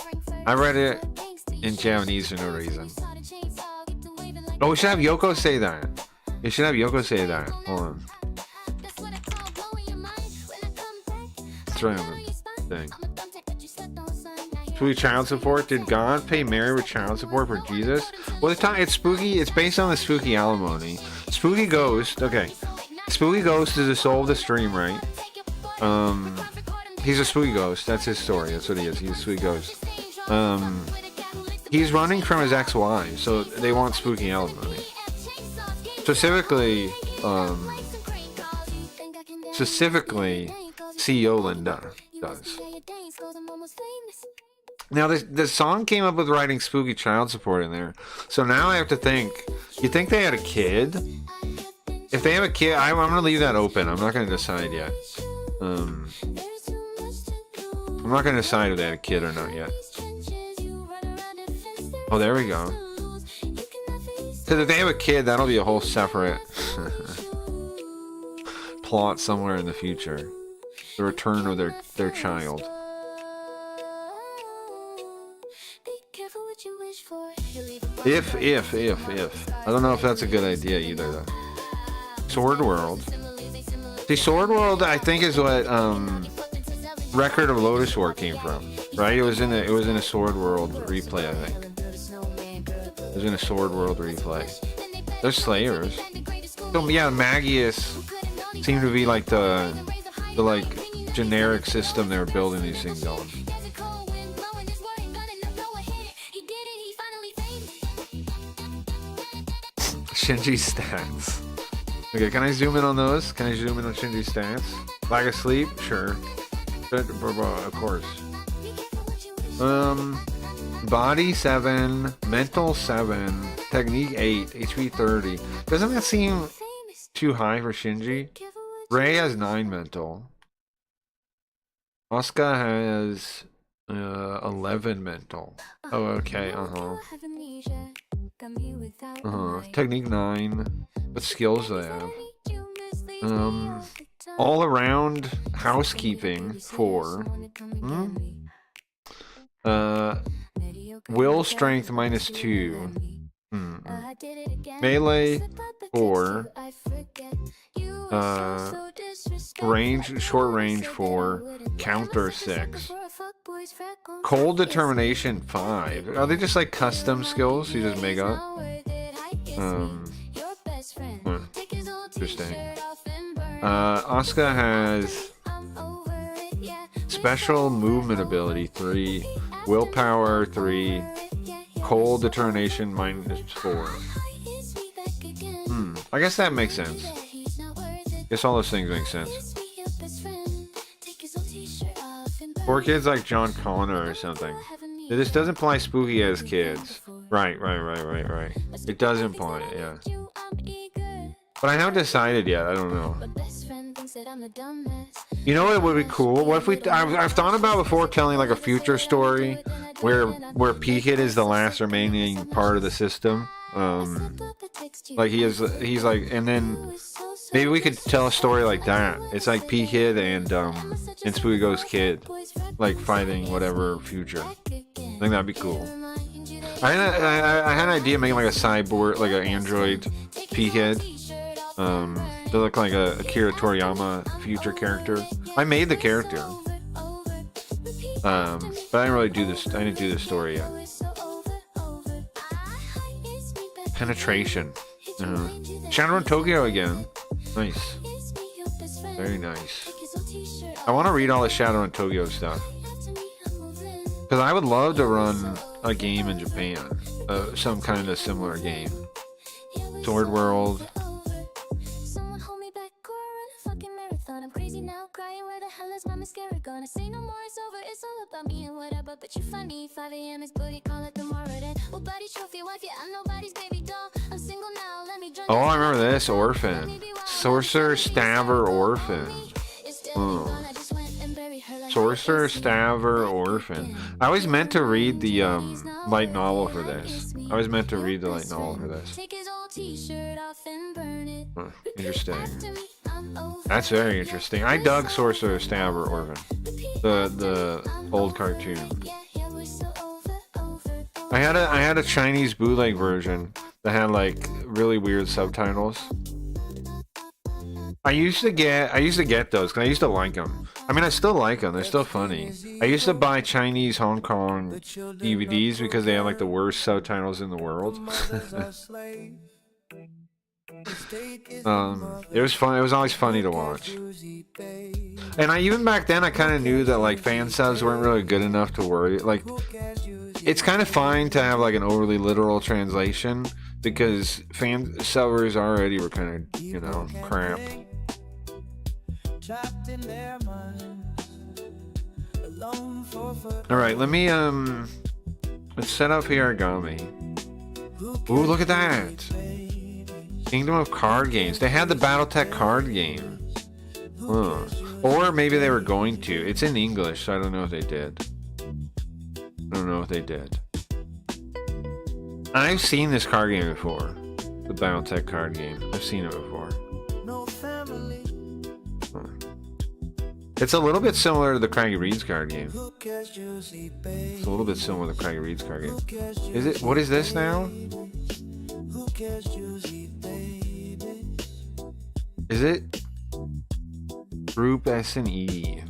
I read it in Japanese for no reason. Oh, we should have Yoko say that. You should have Yoko say that. Hold on. It's right on the thing. Spooky child support. Did God pay Mary with child support for Jesus? Well, it's spooky. It's based on the spooky alimony. Spooky Ghost. Okay. Spooky Ghost is the soul of the stream, right? He's a spooky ghost. That's his story. That's what he is. He's a spooky ghost. He's running from his ex-wife, so they want spooky alimony. Specifically, CEO Linda does. Now, the song came up with writing spooky child support in there. So now I have to think. You think they had a kid? If they have a kid, I'm going to leave that open. I'm not going to decide yet. I'm not going to decide if they had a kid or not yet. Oh, there we go. Because if they have a kid, that'll be a whole separate plot somewhere in the future. The return of their child. If. I don't know if that's a good idea either, though. Sword World. See, Sword World, I think, is what Record of Lotus War came from, right? It was in a Sword World replay, I think. It was in a Sword World replay. They're Slayers. So yeah, Magius seemed to be like the like generic system they were building these things on. Shinji's stats. Okay, can I zoom in on those? Can I zoom in on Shinji's stats? Lack of sleep? Sure. Of course. Body 7, mental 7, technique 8, HP 30. Doesn't that seem too high for Shinji? Rei has 9 mental. Asuka has 11 mental. Oh, okay. Technique 9. What skills do they have? All around housekeeping 4. Will strength -2. Melee 4. Short range 4. Counter 6. Cold Determination 5. Are they just like custom skills you just make up? Interesting. Asuka has special movement ability 3, willpower 3, cold determination -4. I guess that makes sense. Guess all those things make sense. For kids like John Connor or something. This does imply spooky as kids. Right. It does imply it, yeah. But I haven't decided yet. I don't know. You know what would be cool? What if we? I've thought about before telling like a future story where P-Kid is the last remaining part of the system. Like he's like, and then maybe we could tell a story like that. It's like P-Kid and Spooky Ghost Kid, like fighting whatever future. I think that'd be cool. I had an idea of making like a cyborg, like an android P-Kid. They look like a Akira Toriyama future character. I made the character. But I didn't really do this. I didn't do the story yet. Penetration. Shadow in Tokyo again. Nice. Very nice. I want to read all the Shadow in Tokyo stuff. Because I would love to run a game in Japan. Some kind of similar game. Sword World. I'm crazy now, crying where the hell is my mascara gonna say no more, it's over, it's all about me and whatever, but you're funny, 5 a.m. is booty call it tomorrow then, well buddy trophy wife, yeah, I'm nobody's baby doll, I'm single now, let me drunk. Oh, I remember this, Orphan. Sorcerer, Stabber, Orphan. Sorcerer, Stabber, Orphan. I always meant to read the light novel for this. Interesting. That's very interesting. I dug Sorcerer, Stabber, Orphan. The old cartoon. I had a Chinese bootleg version that had like really weird subtitles. I used to get those because I used to like them. I mean, I still like them. They're still funny. I used to buy Chinese Hong Kong DVDs because they have like the worst subtitles in the world. It was fun. It was always funny to watch. And even back then, I kind of knew that like fan subs weren't really good enough to worry. Like, it's kind of fine to have like an overly literal translation because fan subbers already were kind of, you know, crap. All right, let's set up Hiragami. Ooh, look at that. Kingdom of Card Games. They had the Battletech card game. Or maybe they were going to. It's in English, so I don't know if they did. I've seen this card game before. The Battletech card game. I've seen it before. It's a little bit similar to the Craggy Reeds card game. It's a little bit similar to the Craggy Reeds card game. Is it? What is this now? Is it Group S&E?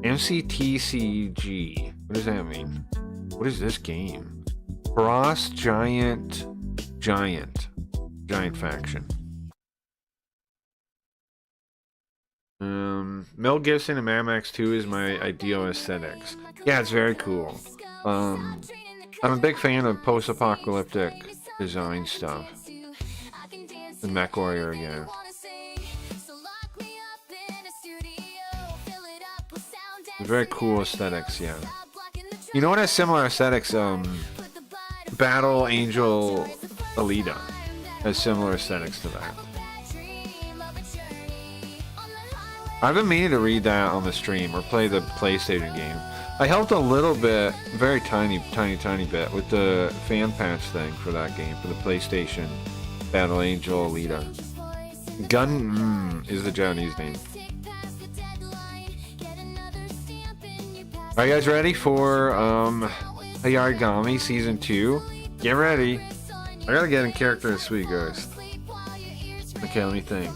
MCTCG. What does that mean? What is this game? Frost Giant Faction. Mel Gibson and Mad Max 2 is my ideal aesthetics. Yeah, it's very cool. I'm a big fan of post-apocalyptic design stuff. The MechWarrior again. Very cool aesthetics, yeah. You know what has similar aesthetics? Battle Angel Alita has similar aesthetics to that. I've been meaning to read that on the stream or play the PlayStation game. I helped a little bit, very tiny bit, with the fan patch thing for that game, for the PlayStation Battle Angel Alita. Gun is the Japanese name. Are you guys ready for Hiragami Season 2? Get ready. I gotta get in character this week, guys. Okay, let me think.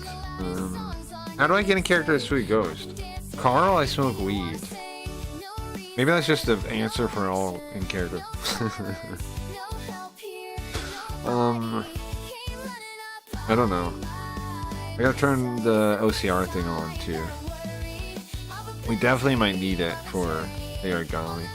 How do I get in character as Sweet Ghost? Carl, I smoke weed. Maybe that's just the answer for all in character. I don't know. I gotta turn the OCR thing on too. We definitely might need it for the origami.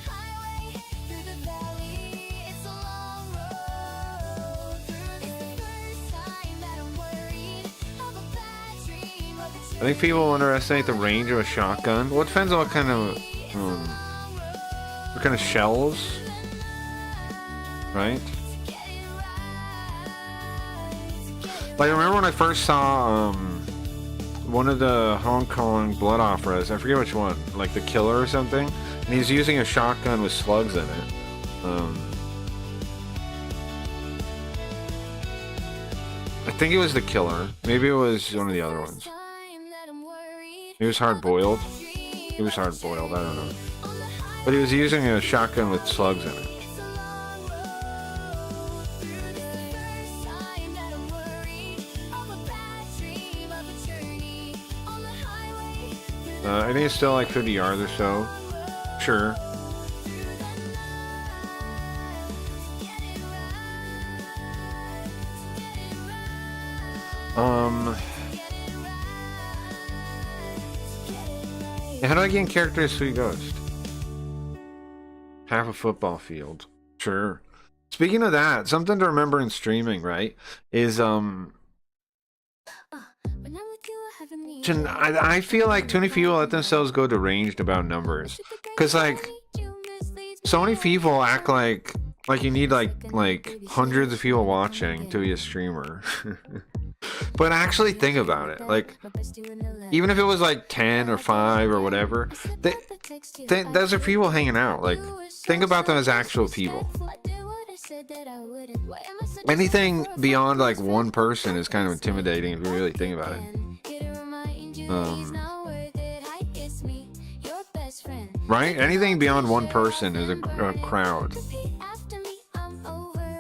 I think people underestimate the range of a shotgun. Well, it depends on what kind of shells, right? Like, I remember when I first saw one of the Hong Kong blood operas, I forget which one, like The Killer or something, and he's using a shotgun with slugs in it. I think it was The Killer. Maybe it was one of the other ones. He was hard-boiled. He was hard-boiled, I don't know. But he was using a shotgun with slugs in it. I think it's still like 50 yards or so. Sure. How do I get in character as Sweet Ghost? Half a football field. Sure. Speaking of that, something to remember in streaming, right? Is I feel like too many people let themselves go deranged about numbers, because like so many people act like you need like hundreds of people watching to be a streamer. But actually think about it, like even if it was like 10 or 5 or whatever, those are people hanging out. Like, think about them as actual people. Anything beyond like one person is kind of intimidating if you really think about it. Right? Anything beyond one person is a crowd.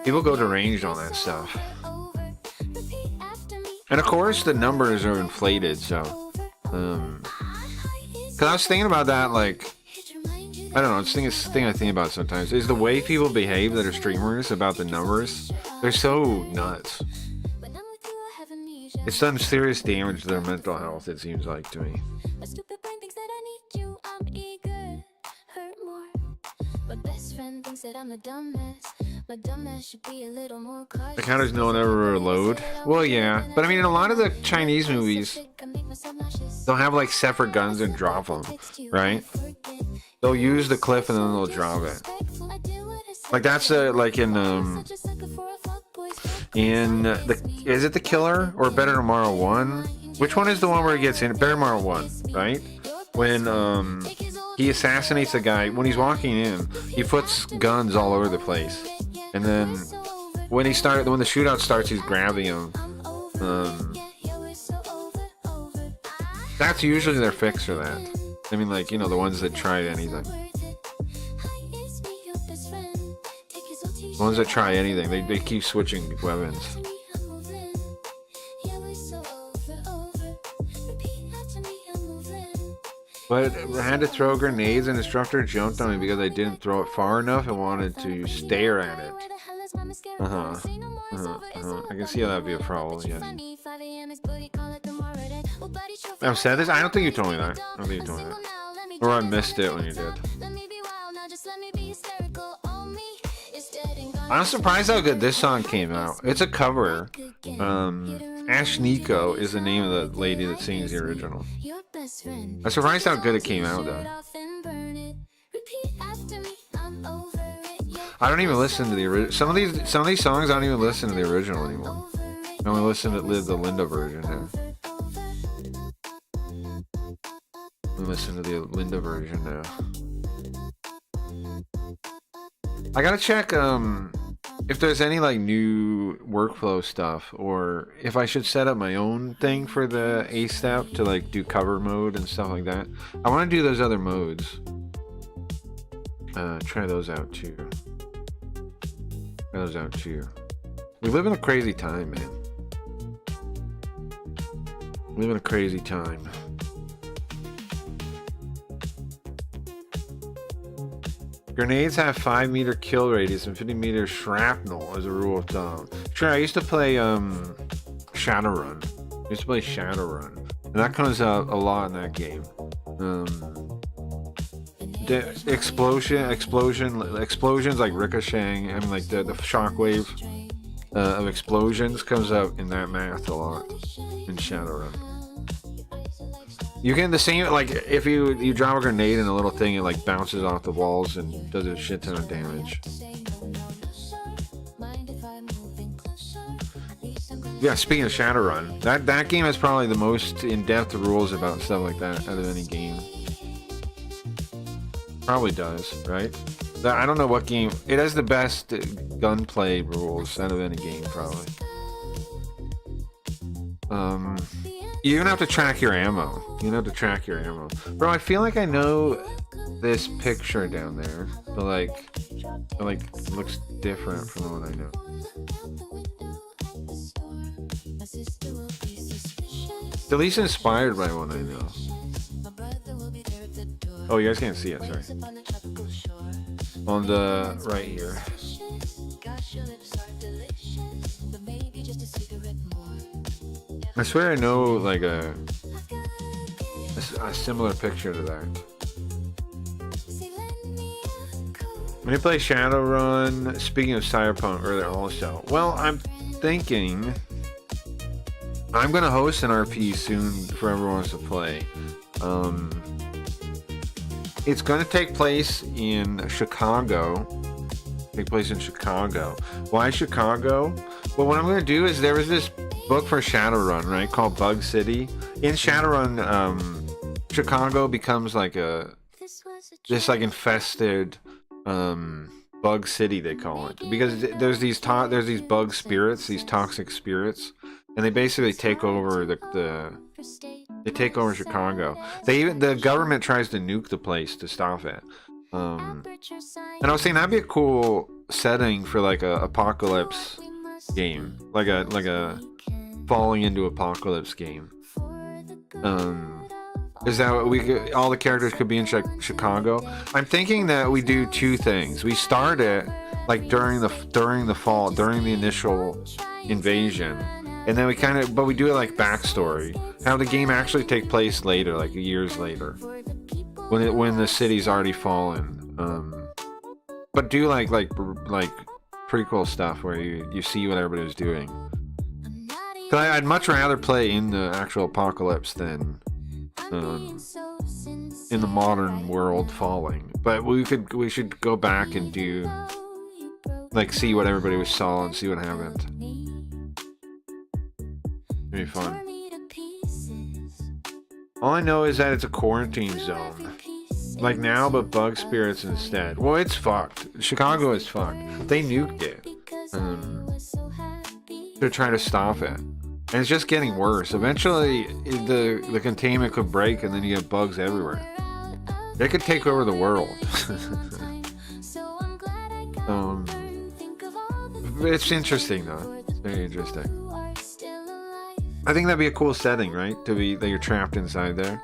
People go deranged on that stuff. And of course the numbers are inflated, so because I was thinking about that, like, I don't know, it's the thing I think about sometimes is the way people behave that are streamers about the numbers. They're so nuts. It's done serious damage to their mental health, it seems like to me. Like, how does no one ever reload? Well, yeah, but I mean, in a lot of the Chinese movies, they'll have like separate guns and drop them, right? They'll use the clip and then they'll drop it. Like that's like in is it The Killer or Better Tomorrow 1? Which one is the one where he gets in? Better Tomorrow 1, right? When he assassinates a guy, when he's walking in, he puts guns all over the place. And then when the shootout starts, he's grabbing him. That's usually their fix for that. I mean, like, you know, the ones that try anything. The ones that try anything, they keep switching weapons. But I had to throw grenades, and the instructor jumped on me because I didn't throw it far enough and wanted to stare at it. I can see how that'd be a problem, yeah. I've said this? I don't think you told me that. I don't think you told me that. Or I missed it when you did. I'm surprised how good this song came out. It's a cover. Ash Nico is the name of the lady that sings the original. I'm surprised how good it came out, though. I don't even listen to the original. Some of these songs I don't even listen to the original anymore. I only listen to the Linda version now. I listen to the Linda version now. I gotta check if there's any like new workflow stuff, or if I should set up my own thing for the A step to like do cover mode and stuff like that. I want to do those other modes. Try those out too. Try those out too. We live in a crazy time, man. We live in a crazy time. Grenades have 5-meter kill radius and 50-meter shrapnel as a rule of thumb. Sure, I used to play Shadowrun. I used to play Shadowrun, and that comes out a lot in that game. The explosions like ricocheting, I mean like the shockwave of explosions comes out in that math a lot in Shadowrun. You get the same, like if you drop a grenade in a little thing, it like bounces off the walls and does a shit ton of damage. Yeah, speaking of Shadowrun, that game has probably the most in-depth rules about stuff like that out of any game. Probably does, right? I don't know what game. It has the best gunplay rules out of any game, probably. You even have to track your ammo. You have to track your ammo. Bro, I feel like I know this picture down there, but like it looks different from the one I know. At least inspired by one I know. Oh, you guys can't see it, sorry. On the right here. I swear I know like a similar picture to that. When you play Shadowrun, speaking of Cyberpunk earlier also, well, I'm thinking I'm gonna host an RP soon for everyone who wants to play. It's gonna take place in Chicago. Why Chicago? Well, what I'm gonna do is there was this book for Shadowrun, right, called Bug City. In Shadowrun, Chicago becomes like this like infested bug city, they call it, because there's these bug spirits, these toxic spirits, and they basically take over they take over Chicago. The government tries to nuke the place to stop it. And I was saying that'd be a cool setting for like a apocalypse game, like a falling into apocalypse game. Is that all the characters could be in Chicago? I'm thinking that we do two things. We start it like during the fall, during the initial invasion, and then we do it like backstory. Have the game actually take place later, like years later, when the city's already fallen. But do like pretty cool stuff where you see what everybody was doing. Cause I'd much rather play in the actual apocalypse than in the modern world falling. But we should go back and do like see what everybody saw and see what happened. It'd be fun. All I know is that it's a quarantine zone. Like now, but bug spirits instead. Well, it's fucked. Chicago is fucked. They nuked it. They're trying to stop it. And it's just getting worse. Eventually, the containment could break and then you have bugs everywhere. They could take over the world. It's interesting though. It's very interesting. I think that'd be a cool setting, right? That you're trapped inside there.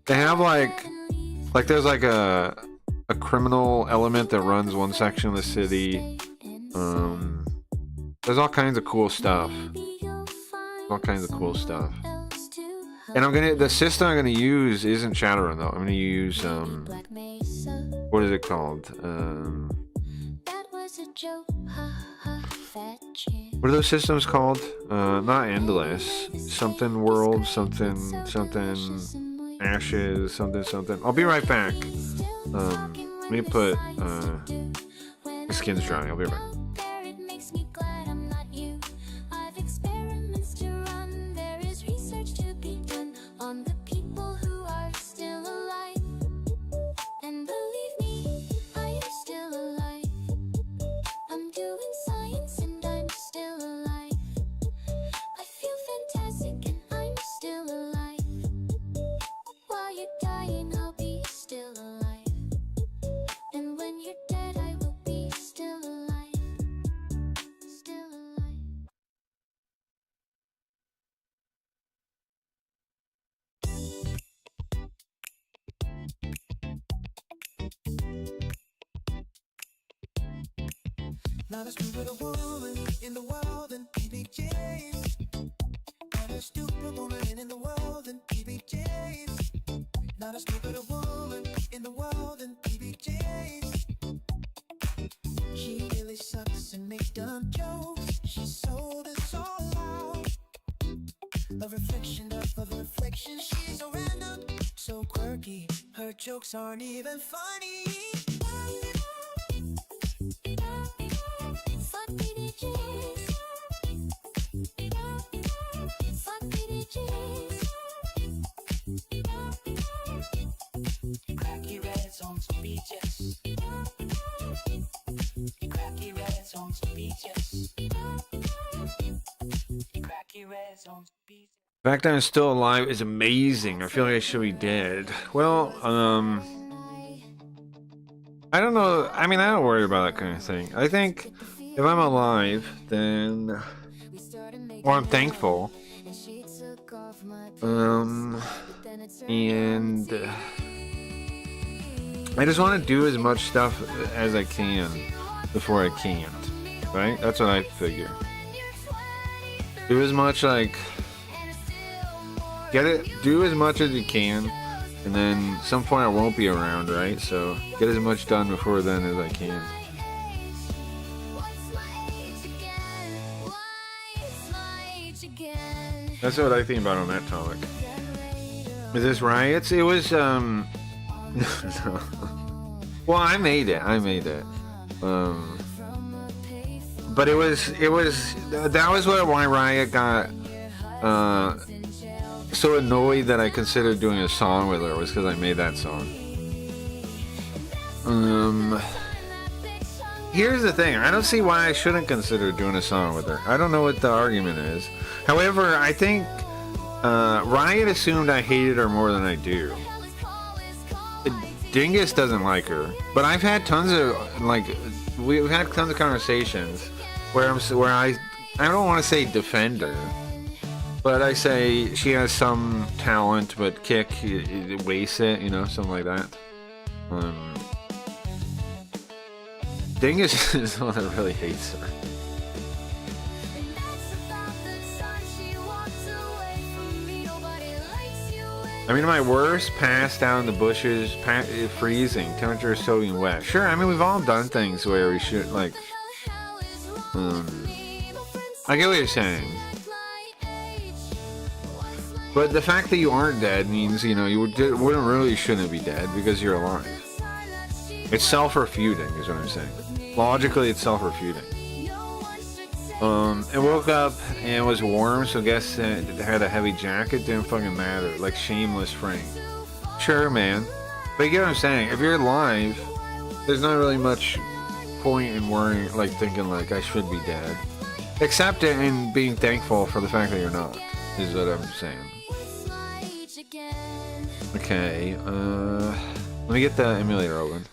They have like there's like a criminal element that runs one section of the city. There's all kinds of cool stuff. And the system I'm gonna use isn't Shadowrun though. I'm gonna use what is it called? What are those systems called? Not Endless. Something World, something Ashes, something. I'll be right back. Let me put the skin's drying. I'll be right back. And when you're dead, I will be still alive. Not a stupider woman in the world than PBJs. Not a stupider woman in the world than PBJs. Not a stupider woman in the world than PBJs. She really sucks and makes dumb jokes. She sold us all out. A reflection of a reflection. She's so random, so quirky. Her jokes aren't even funny. Fuck PDGs. Fuck PDGs. Cracky red songs, beaches. Cracky red songs, beaches. Cracky red songs, beaches. The fact that I'm still alive is amazing. I feel like I should be dead. Well, I don't know. I mean, I don't worry about that kind of thing. I think if I'm alive, then, or I'm thankful, and I just want to do as much stuff as I can before I can't, right? That's what I figure. Do as much, like, do as much as you can, and then some point I won't be around, right? So get as much done before then as I can. That's what I think about on that topic. Is this riots? It was no. Well, I made it. But it was that was why Riot got so annoyed that I considered doing a song with her, was because I made that song. Here's the thing, I don't see why I shouldn't consider doing a song with her. I don't know what the argument is. However, I think Riot assumed I hated her more than I do. Dingus doesn't like her, but I've had tons of, like, we've had tons of conversations where I don't want to say defend her, but I say she has some talent, but Kick wastes it, you know, something like that. Dingus is the one that really hates her. I mean, my worst pass down the bushes, freezing, temperature soaking wet. Sure, I mean, we've all done things where we should, like, I get what you're saying. But the fact that you aren't dead means, you know, you shouldn't be dead because you're alive. It's self-refuting, is what I'm saying. Logically, it's self-refuting. It woke up and it was warm, so I guess it had a heavy jacket. Didn't fucking matter. Like Shameless Frank. Sure, man. But you get what I'm saying. If you're alive, there's not really much point in worrying, like thinking like I should be dead. Accept it and being thankful for the fact that you're not, is what I'm saying. Okay, let me get the emulator open.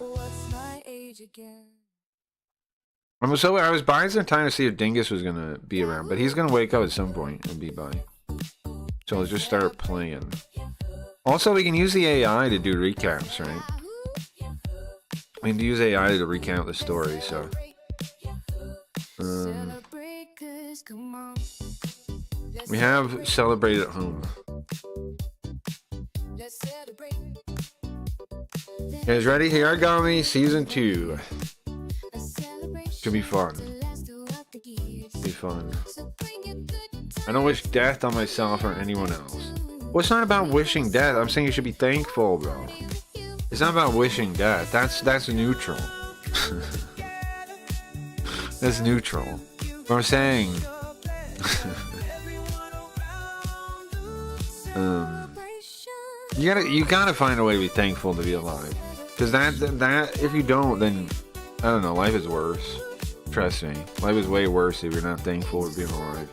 I was buying some time to see if Dingus was gonna be around, but he's gonna wake up at some point and be by. So let's just start playing. Also, we can use the AI to do recaps, right? We can use AI to recount the story, so. We have Celebrate at Home. You guys ready? Here I go, me, Season 2. Should be fun. Be fun. I don't wish death on myself or anyone else. Well, it's not about wishing death. I'm saying you should be thankful, bro. It's not about wishing death. That's neutral. That's neutral. What I'm saying. You gotta find a way to be thankful to be alive. Because that if you don't, then I don't know. Life is worse. Trust me. Life is way worse if you're not thankful for being alive.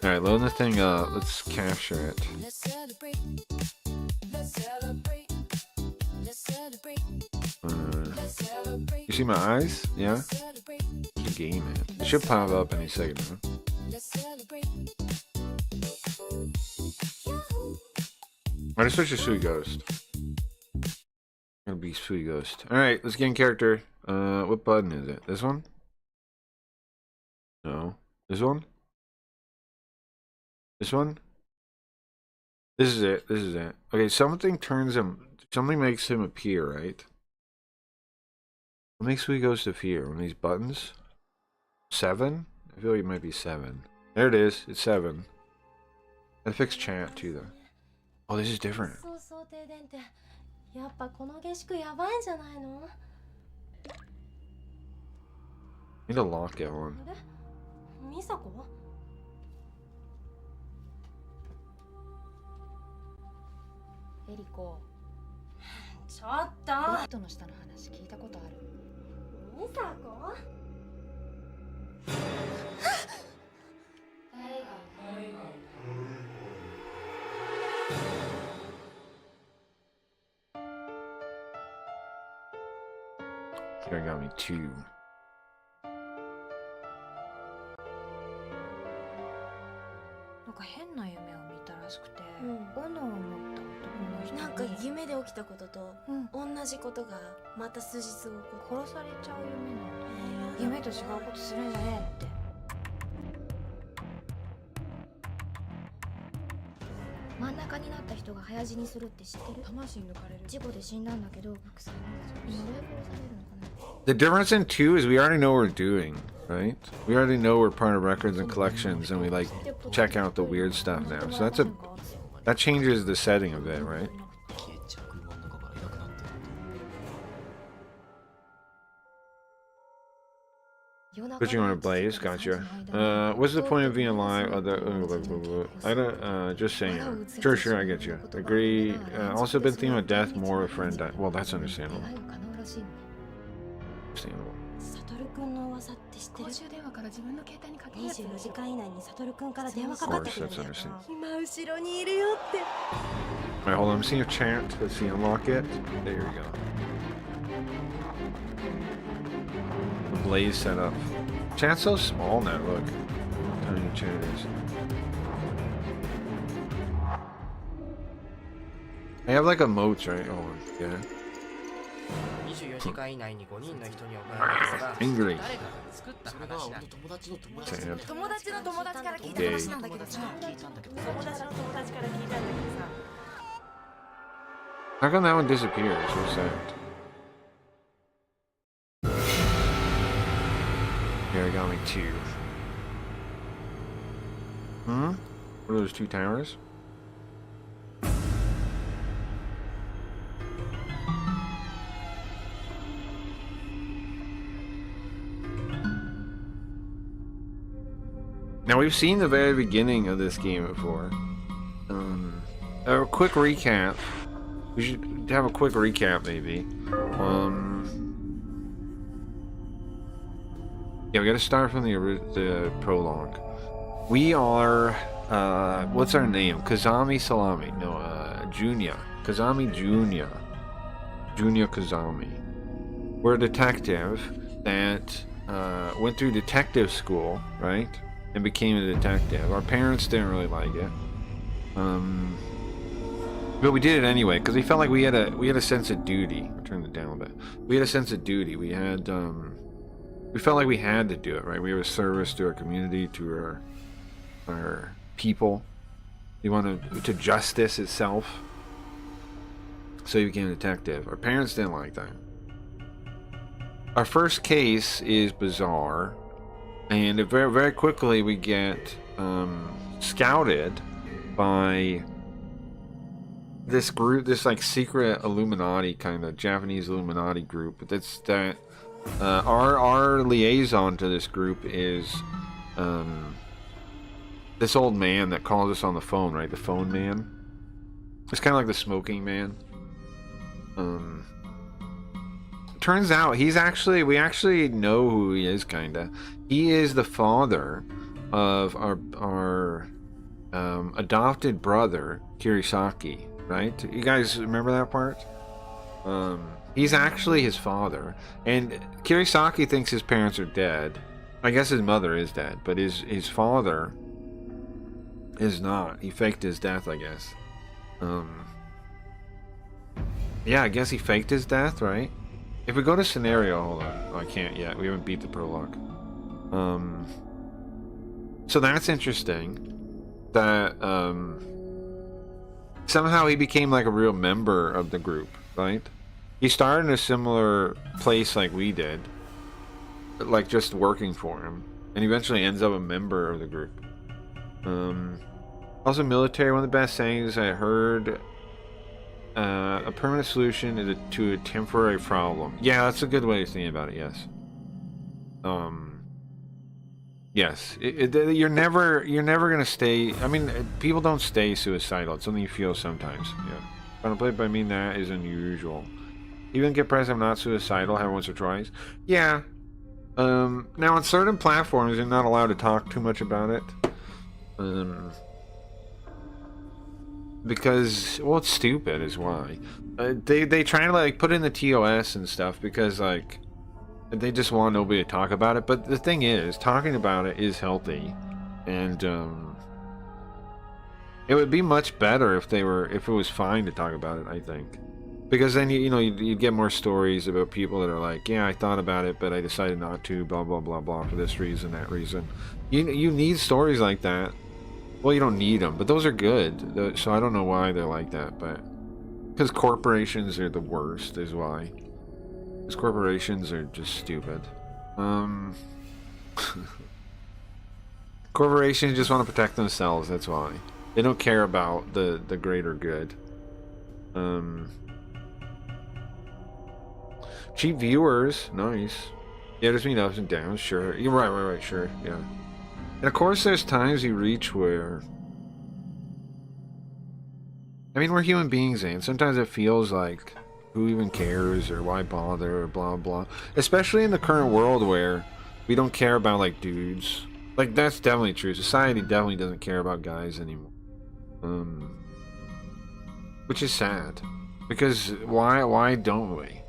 Alright, load the thing up. Let's capture it. You see my eyes? Yeah? The game, man. It should pop up any second now. I just switched to Sweet Ghost. Gonna be Spooky Ghost. Alright, let's get in character. What button is it? This one? No. This one? This one? This is it. This is it. Okay, something turns him... Something makes him appear, right? What makes Spooky Ghost appear? One of these buttons? 7? I feel like it might be 7. There it is. It's 7. And fix chat too, though. Oh, this is different. そうそう停電ってやっぱこの下宿やばいんじゃないの？ Need to lock it on. あれ？美佐子？エリコ。ちょっと。ロフトの下の話聞いたことある？美佐子？Here got me 2. なんか変な夢を見たらしくて、うん斧を持った男の人になんか夢で起きたこととうん同じことがまた数日後起こ殺されちゃう夢なんだ。って夢と違うことするんじゃねえって。真ん中になった人が早死にするって知ってる？魂抜かれる事故で死んだんだけど、呪い殺されるのかな。 The difference in 2 is we already know what we're doing, right? We already know we're part of records and collections, and we like check out the weird stuff now. So that changes the setting a bit, right? Put you on a blaze, gotcha. What's the point of being alive? I don't, just saying. Sure, I get you. Agree. Also been thinking about death, more of a friend died. Well, that's understandable. Understandable. サトルくんの噂って知ってる？公衆電話から自分の携帯にかけるやつ。24時間以内にサトルくんから電話か Of かって course, くるん that's だよ。 understandable. 今後ろにいるよって。 Alright, hold on. I'm seeing a chant. Let's see, unlock it. There you go. The blaze set up. Chant's so small now, look. Tiny chant is. I have like emotes, right? Oh, yeah. 24時間以内に5人の人に送られますが、 Angry. 誰かが作った話だ。友達の友達 Chant. 友達の友達から聞いた話なんだけどさ。聞いたんだけど、友達の友達から聞いたんだけどさ。 How come that one disappears? What's that? Here, I got me 2. Hmm? What are those 2 towers? Now we've seen the very beginning of this game before. A quick recap. We should have a quick recap, maybe. Yeah, we gotta start from the prologue. We are, what's our name? Kazami Salami. No, Junya. Kazami Junya. Junya Kazami. We're a detective that, went through detective school, right? And became a detective. Our parents didn't really like it. But we did it anyway because we felt like we had a sense of duty. I'll turn it down a bit. We had a sense of duty. We had we felt like we had to do it, right? We were a service to our community, to our people. We wanted to justice itself. So we became a detective. Our parents didn't like that. Our first case is bizarre, and very very quickly we get scouted by this group, this like secret Illuminati kind of Japanese Illuminati group. Our liaison to this group is this old man that calls us on the phone, right? The phone man. It's kind of like the smoking man. Turns out we actually know who he is, kinda. He is the father of our adopted brother Kirisaki, right? You guys remember that part? He's actually his father, and Kirisaki thinks his parents are dead. I guess his mother is dead, but his father is not. He faked his death, I guess. Yeah, I guess he faked his death, right? If we go to scenario, hold on. Oh, I can't yet. We haven't beat the prologue. So that's interesting. That somehow he became like a real member of the group, right? He started in a similar place like we did, like just working for him, and eventually ends up a member of the group. Also, military. One of the best sayings I heard: "A permanent solution is to a temporary problem." Yeah, that's a good way of thinking about it. Yes. Yes. You're never gonna stay. I mean, people don't stay suicidal. It's something you feel sometimes. Yeah. Contemplate, but I mean that is unusual. Even get pressed, I'm not suicidal. Have once or twice. Yeah. Now on certain platforms, you're not allowed to talk too much about it. Because, well, it's stupid is why. They try to like put in the TOS and stuff because like they just want nobody to talk about it. But the thing is, talking about it is healthy, and it would be much better if it was fine to talk about it. I think, because then you'd get more stories about people that are like, yeah, I thought about it, but I decided not to. Blah blah blah blah for this reason, that reason. You need stories like that. Well, you don't need them, but those are good. So I don't know why they're like that, but because corporations are the worst is why. Because corporations are just stupid. Corporations just want to protect themselves. That's why they don't care about the greater good. Cheap viewers, nice. Yeah, there's been ups and downs. Sure, you're right. Sure, yeah. And of course, there's times you reach where, I mean, we're human beings, and sometimes it feels like, who even cares, or why bother, or blah blah. Especially in the current world where we don't care about like dudes. Like that's definitely true. Society definitely doesn't care about guys anymore. Which is sad, because why don't we?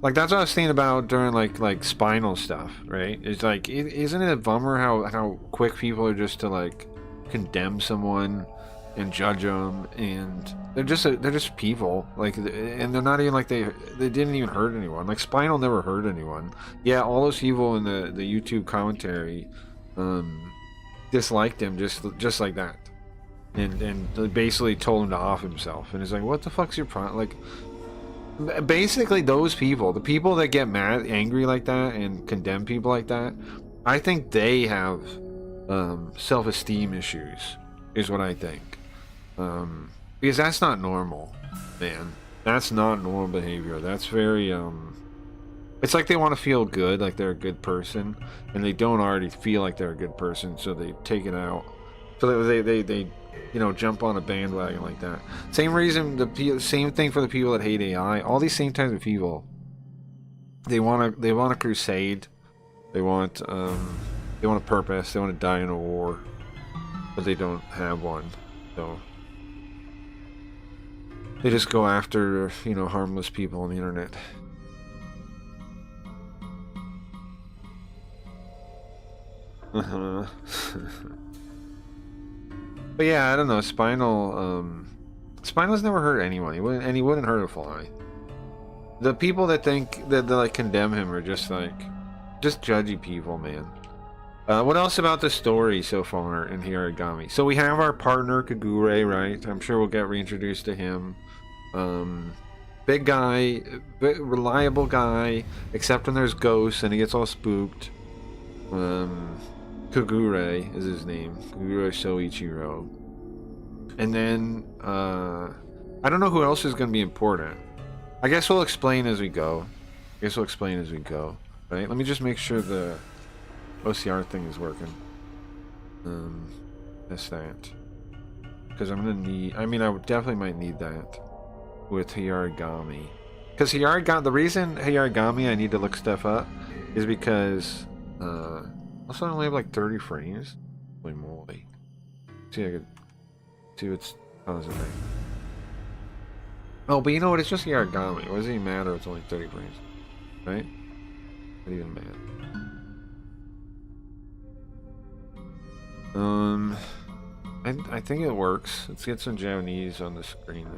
Like that's what I was thinking about during like spinal stuff, right? It's like, isn't it a bummer how quick people are just to like condemn someone and judge them, and they're just people, like, and they're not even like they didn't even hurt anyone. Like Spinal never hurt anyone. Yeah, all those people in the YouTube commentary disliked him just like that, and basically told him to off himself. And it's like, what the fuck's your problem? Like, basically those people, the people that get mad, angry like that and condemn people like that, I think they have self-esteem issues, is what I think. Because that's not normal, man. That's not normal behavior. That's very it's like they want to feel good, like they're a good person, and they don't already feel like they're a good person, so they take it out. So they jump on a bandwagon like that. Same reason, same thing for the people that hate AI. All these same types of people. They want a crusade. They want a purpose. They want to die in a war, but they don't have one. So they just go after harmless people on the internet. But yeah, I don't know. Spinal's never hurt anyone. He wouldn't hurt a fly. The people that think that like condemn him are just judgy people, man. What else about the story so far in Hiragami? So we have our partner Kagure, right? I'm sure we'll get reintroduced to him. Big guy, reliable guy, except when there's ghosts and he gets all spooked. Kagure is his name. Kagure Soichiro. And then, I don't know who else is going to be important. I guess we'll explain as we go. Right? Let me just make sure the OCR thing is working. That's that. Because I'm going to need... I mean, I definitely might need that with Hiragami. Because the reason Hiragami I need to look stuff up is because... also, I only have like 30 frames. Holy moly. See, I could see what's positive. Oh, but you know what? It's just Hiragami. What does it even matter if it's only 30 frames? Right? Not even matter. I think it works. Let's get some Japanese on the screen.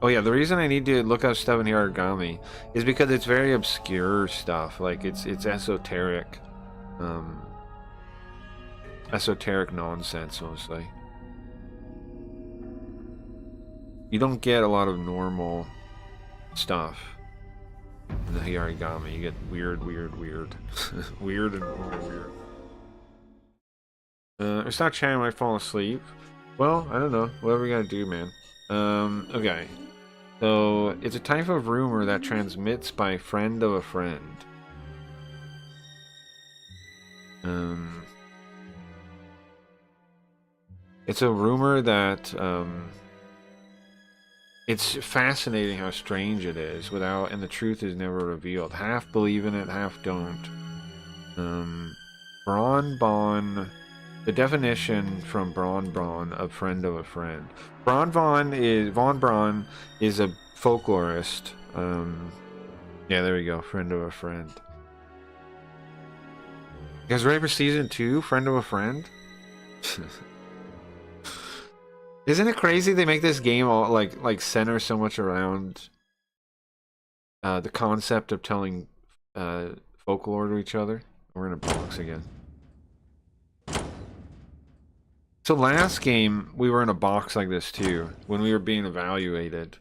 Oh yeah, the reason I need to look up stuff in Hiragami is because it's very obscure stuff. Like it's esoteric, esoteric nonsense mostly. You don't get a lot of normal stuff in the Hiragami. You get weird, weird, weird, weird and more weird. It's not chatting when I fall asleep. Well, I don't know. Whatever we gotta do, man. Okay. So, it's a type of rumor that transmits by friend of a friend. It's a rumor that, it's fascinating how strange it is and the truth is never revealed. Half believe in it, half don't. Bon, the definition from Bon, a friend of a friend. Von Braun is a folklorist. Yeah, there we go. Friend of a friend. You guys ready for season 2? Friend of a friend? Isn't it crazy they make this game all like center so much around the concept of telling folklore to each other? We're in a box again. So last game we were in a box like this too when we were being evaluated,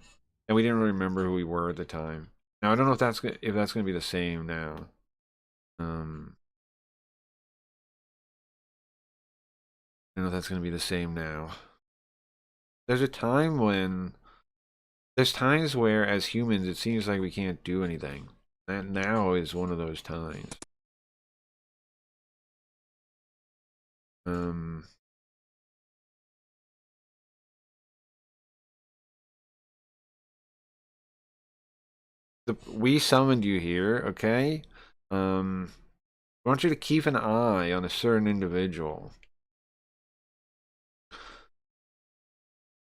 and we didn't really remember who we were at the time. Now I don't know if that's going to be the same now. I don't know if that's going to be the same now. There's times where as humans it seems like we can't do anything. And now is one of those times. We summoned you here, okay? I want you to keep an eye on a certain individual.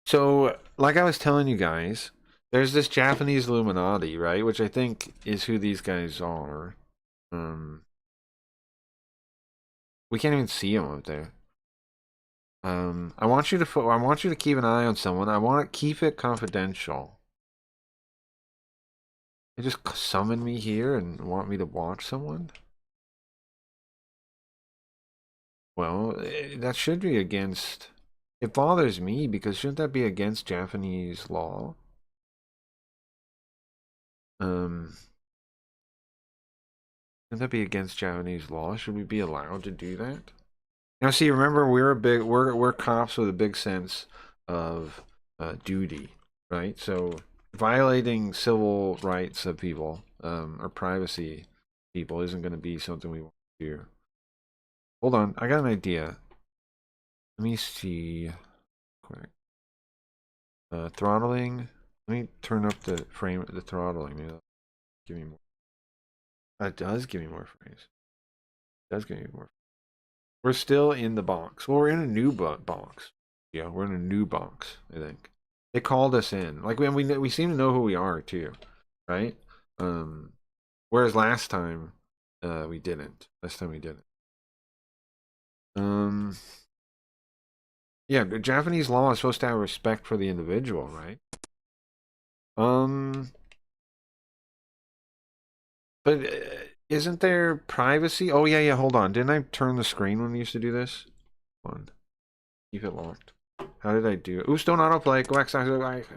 So, like I was telling you guys, there's this Japanese Illuminati, right? Which I think is who these guys are. We can't even see them up there. I want you to keep an eye on someone. I want to keep it confidential. They just summon me here and want me to watch someone? Well, that should be against... It bothers me because shouldn't that be against Japanese law? Shouldn't that be against Japanese law? Should we be allowed to do that? Now, see, remember, we're cops with a big sense of duty, right? So violating civil rights of people or privacy people isn't going to be something we want to do. Hold on, I got an idea. Let me see. Quick. Throttling. Let me turn up the throttling. Maybe that'll give me more. That does give me more frames. It does give me more. We're still in the box. Well, we're in a new box. Yeah, we're in a new box, I think. They called us in. Like, we seem to know who we are, too. Right? Whereas last time, we didn't. Last time we didn't. Yeah, Japanese law is supposed to have respect for the individual, right? But isn't there privacy? Oh, yeah, hold on. Didn't I turn the screen when we used to do this? Hold on. Keep it locked. How did I do it? Oops, don't autoplay. Go back.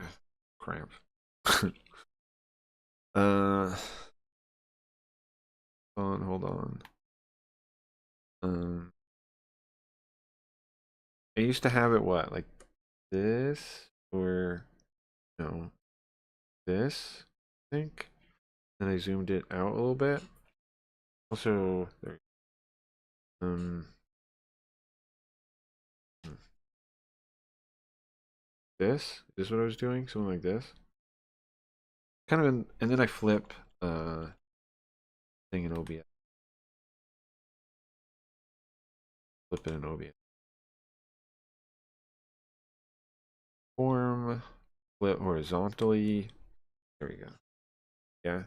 Crap. Hold on. I used to have it what? Like this? Or no. This, I think. Then I zoomed it out a little bit. Also, there. This is what I was doing, something like this. Kind of, and then I flip thing in OBS. Flip it in OBS. Form, flip horizontally. There we go. Yeah.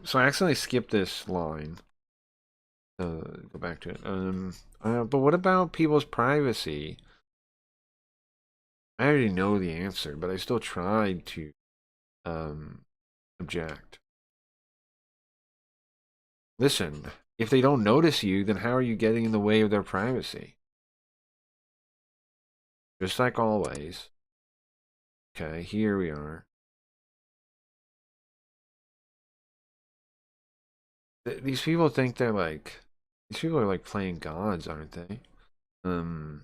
So I accidentally skipped this line. Go back to it. But what about people's privacy? I already know the answer, but I still tried to object. Listen, if they don't notice you, then how are you getting in the way of their privacy? Just like always. Okay, here we are. These people think they're like, these people are like playing gods, aren't they? The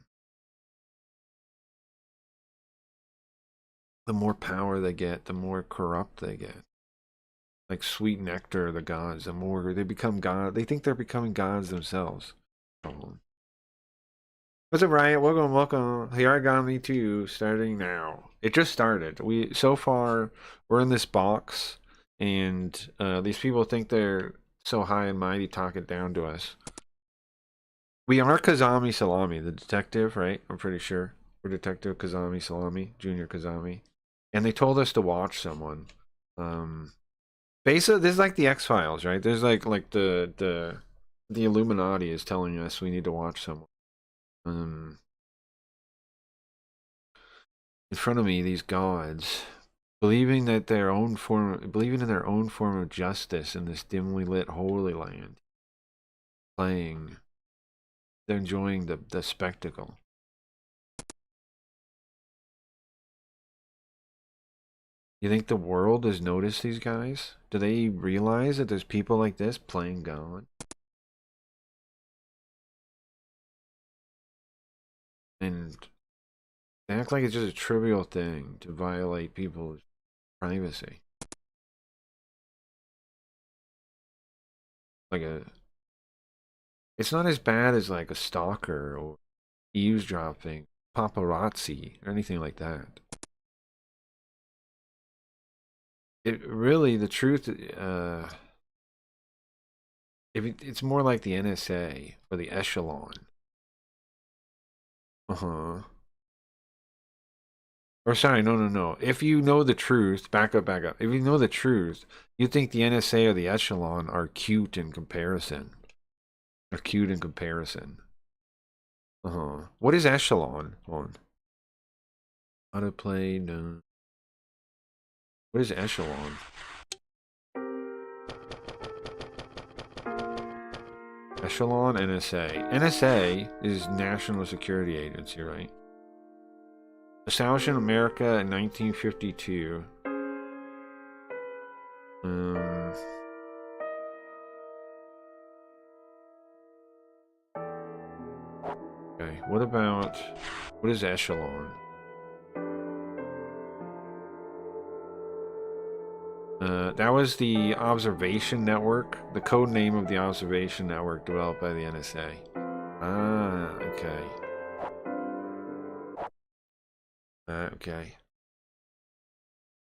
more power they get, the more corrupt they get. Like sweet nectar, the gods, the more they become god. They think they're becoming gods themselves. What's up, Riot? Welcome, welcome. Here I got me too. Starting now. It just started. So far we're in this box, and these people think they're so high and mighty, talking down to us. We are Kazami Salami, the detective, right? I'm pretty sure we're Detective Kazami Salami, Junior Kazami, and they told us to watch someone. Basically, this is like the X-Files, right? There's like the Illuminati is telling us we need to watch someone. In front of me, these gods, believing in their own form of justice in this dimly lit holy land, playing. They're enjoying the spectacle. You think the world has noticed these guys? Do they realize that there's people like this playing God? And they act like it's just a trivial thing to violate people's privacy. It's not as bad as like a stalker or eavesdropping, paparazzi, or anything like that. It really, the truth, it's more like the NSA or the echelon. Or sorry, no. If you know the truth, back up. If you know the truth, you think the NSA or the echelon are cute in comparison. Are cute in comparison. What is echelon on? How to play? No. What is echelon? Echelon NSA. NSA is National Security Agency, right? Established in America in 1952. Okay, what is echelon? That was the observation network, the code name of the observation network developed by the NSA. Ah, okay. Okay.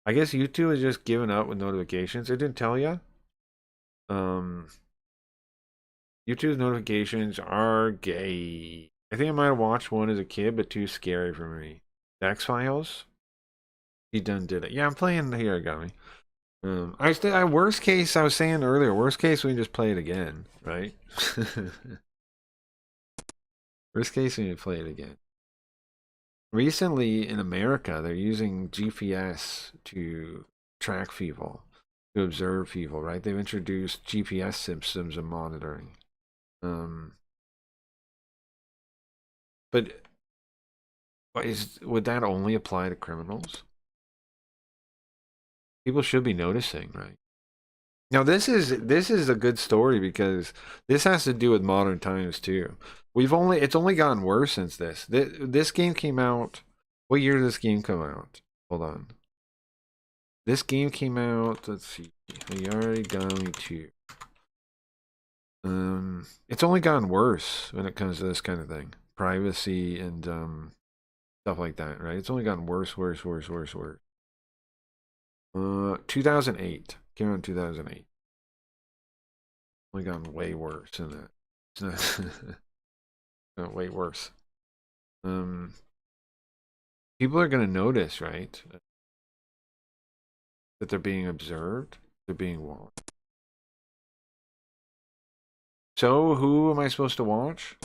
I guess YouTube has just given up with notifications. It didn't tell you. YouTube's notifications are gay. I think I might have watched one as a kid, but too scary for me. The X-Files? He done did it. Yeah, I'm playing here, got me. Worst case, I was saying earlier, worst case, we can just play it again, right? Worst case, we can play it again. Recently, in America, they're using GPS to track people, to observe people, right? They've introduced GPS systems and monitoring. But would that only apply to criminals? People should be noticing, right? Now this is a good story because this has to do with modern times too. It's only gotten worse since this. This game came out. What year did this game come out? Hold on. This game came out. Let's see. We already got me too. It's only gotten worse when it comes to this kind of thing, privacy and stuff like that, right? It's only gotten worse. 2008 came out in 2008. Only gotten way worse than that. It's not way worse. People are gonna notice, right? That they're being observed, they're being watched. So who am I supposed to watch?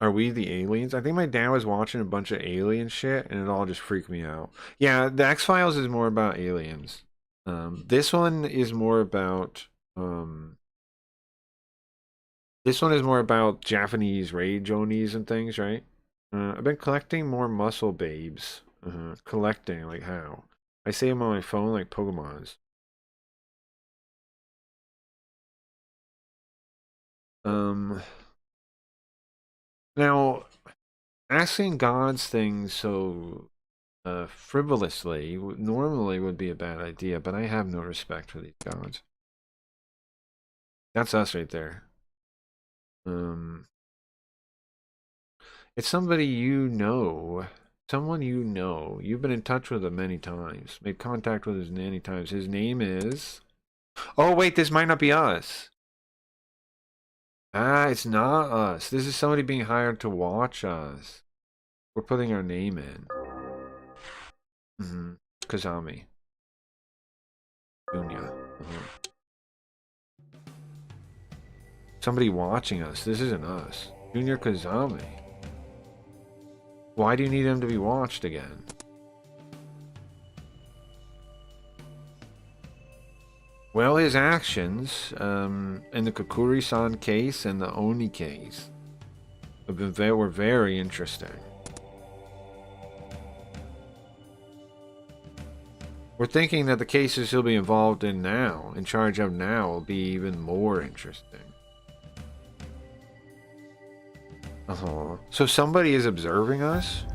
Are we the aliens? I think my dad was watching a bunch of alien shit and it all just freaked me out. Yeah, the X-Files is more about aliens. This one is more about Japanese rage onis and things, right? I've been collecting more muscle babes. Collecting, like how? I save them on my phone like Pokemons. Now, asking gods things so frivolously normally would be a bad idea, but I have no respect for these gods. That's us right there. It's somebody you know. Someone you know. You've been in touch with him many times. Made contact with him many times. His name is... Oh, wait, this might not be us. Ah, it's not us. This is somebody being hired to watch us. We're putting our name in. Kazami. Junya. Somebody watching us. This isn't us. Junior Kazami. Why do you need him to be watched again? Well, his actions in the Kokuri-san case and the Oni case were very interesting. We're thinking that the cases he'll be involved in now, in charge of now, will be even more interesting. So somebody is observing us?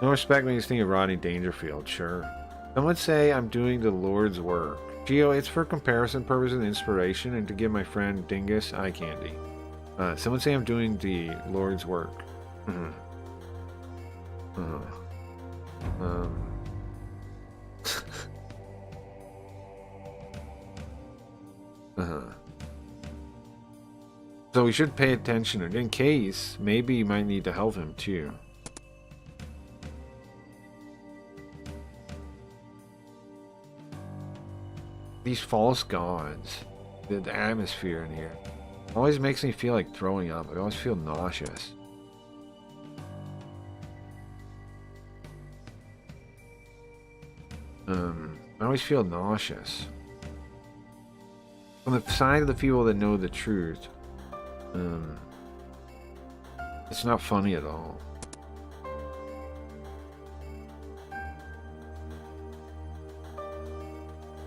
No respect makes me think of Rodney Dangerfield, sure. Some would say I'm doing the Lord's work. Geo, it's for comparison purposes and inspiration, and to give my friend Dingus eye candy. Some would say I'm doing the Lord's work. So we should pay attention, and in case, maybe you might need to help him too. These false gods, the atmosphere in here, always makes me feel like throwing up. I always feel nauseous. I always feel nauseous. On the side of the people that know the truth, it's not funny at all.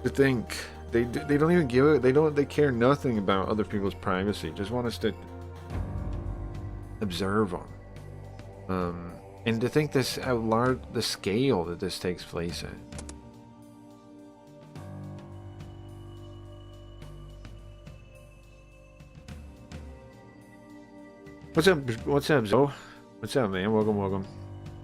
To think they don't even give it. They care nothing about other people's privacy. Just want us to observe them. And to think this out large, the scale that this takes place in. What's up? What's up, Zoe? What's up, man? Welcome.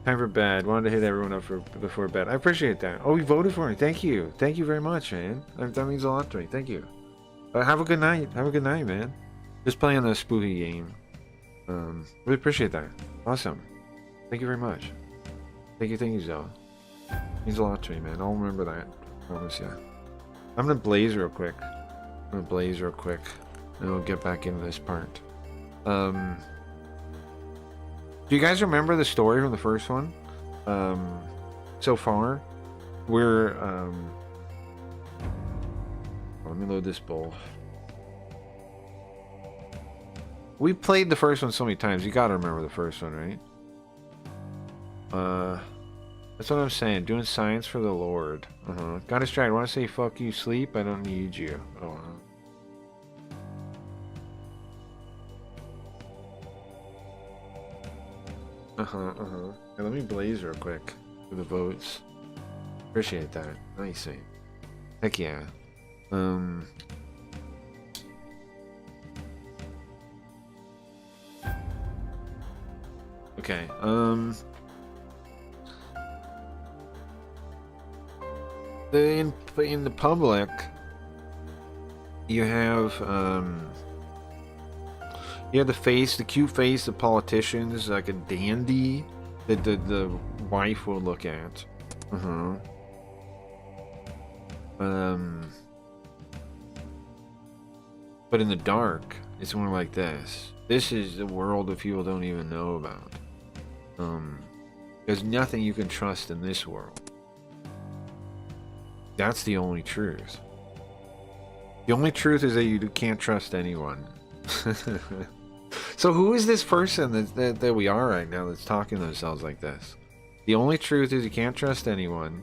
Time for bed. Wanted to hit everyone up before bed. I appreciate that. Oh, you voted for me. Thank you. Thank you very much, man. That means a lot to me. Thank you. Have a good night. Have a good night, man. Just playing a spooky game. Really appreciate that. Awesome. Thank you very much. Thank you, Zoe. Means a lot to me, man. I'll remember that. I promise you. I'm gonna blaze real quick. And we'll get back into this part. Do you guys remember the story from the first one? So far, we're let me load this bowl. We played the first one so many times. You gotta remember the first one, right? That's what I'm saying. Doing science for the Lord. Got distracted. Want to say fuck you, sleep? I don't need you. Oh. Hey, let me blaze real quick for the votes. Appreciate that. Nice. Heck yeah. Okay. In the public, you have the cute face of politicians, like a dandy that the wife will look at. But in the dark, It's more like this. This is the world that people don't even know about. There's nothing you can trust in this world. That's the only truth. The only truth is that you can't trust anyone. So who is this person that we are right now that's talking to themselves like this? The only truth is you can't trust anyone.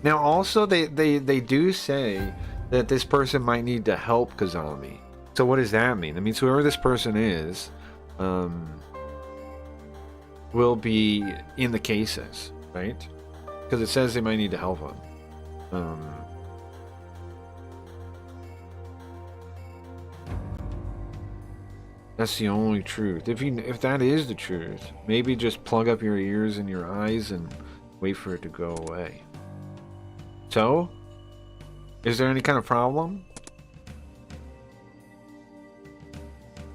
Now also they do say that this person might need to help Kazami. So what does that mean? That means whoever this person is will be in the cases, right? Because it says they might need to help him. That's the only truth. If that is the truth, maybe just plug up your ears and your eyes and wait for it to go away. So, is there any kind of problem?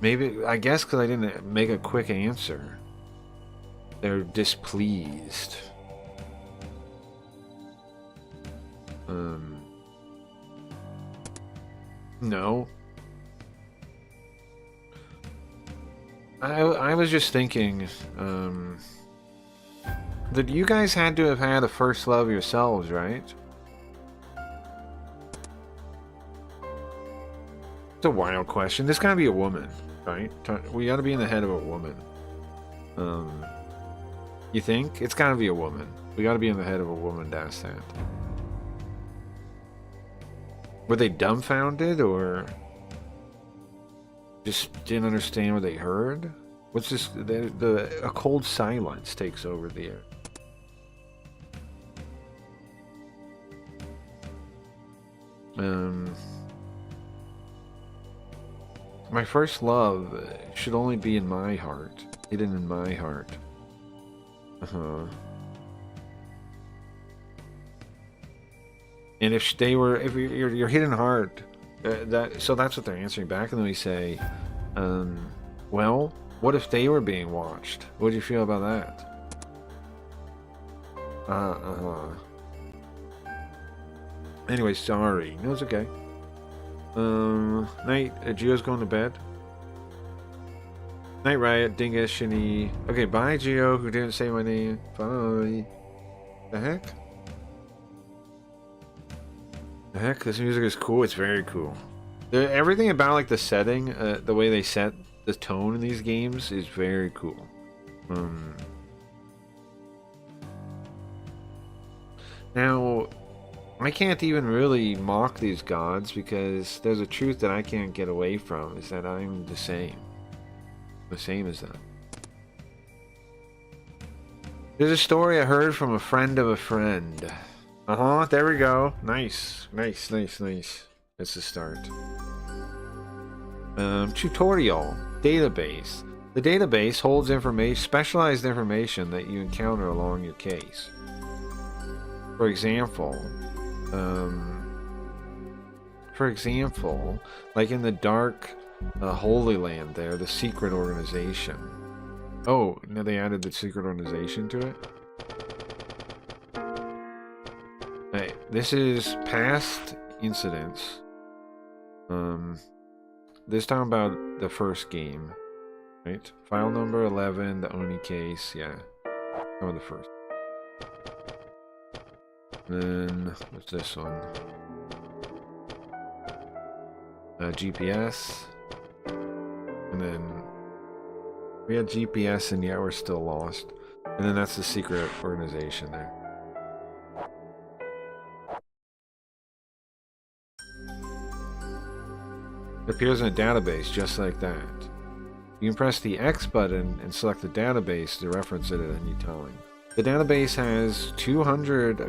Maybe, I guess because I didn't make a quick answer. They're displeased. No. I was just thinking, that you guys had to have had a first love yourselves, right? It's a wild question. This gotta be a woman, right? We gotta be in the head of a woman. You think? It's gotta be a woman. We gotta be in the head of a woman to ask that. Were they dumbfounded or just didn't understand what they heard? What's this? A cold silence takes over the air. My first love should only be in my heart, hidden in my heart. And if your hidden heart, so that's what they're answering back, and then we say, well, what if they were being watched? What do you feel about that? Anyway, sorry. No, it's okay. Night. Gio's going to bed. Night Riot, Dingus, Shini. Okay, bye, Gio, who didn't say my name. Bye. The heck? The heck? This music is cool. It's very cool. Everything about like the setting, the way they set the tone in these games is very cool. Now, I can't even really mock these gods because there's a truth that I can't get away from, is that I'm the same. The same as them. There's a story I heard from a friend of a friend. There we go. Nice. Nice, nice, nice. That's the start. Tutorial. Database. The database holds specialized information that you encounter along your case. For example, like in the Dark Holy Land there, the secret organization. Oh, now they added the secret organization to it? Hey, this is past incidents. This time about the first game, right? File number 11, the Oni case, yeah. Oh, the first. Then, what's this one? GPS. And then, we had GPS and yet we're still lost. And then that's the secret organization there. It appears in a database just like that. You can press the X button and select the database to reference it at any time. The database has 200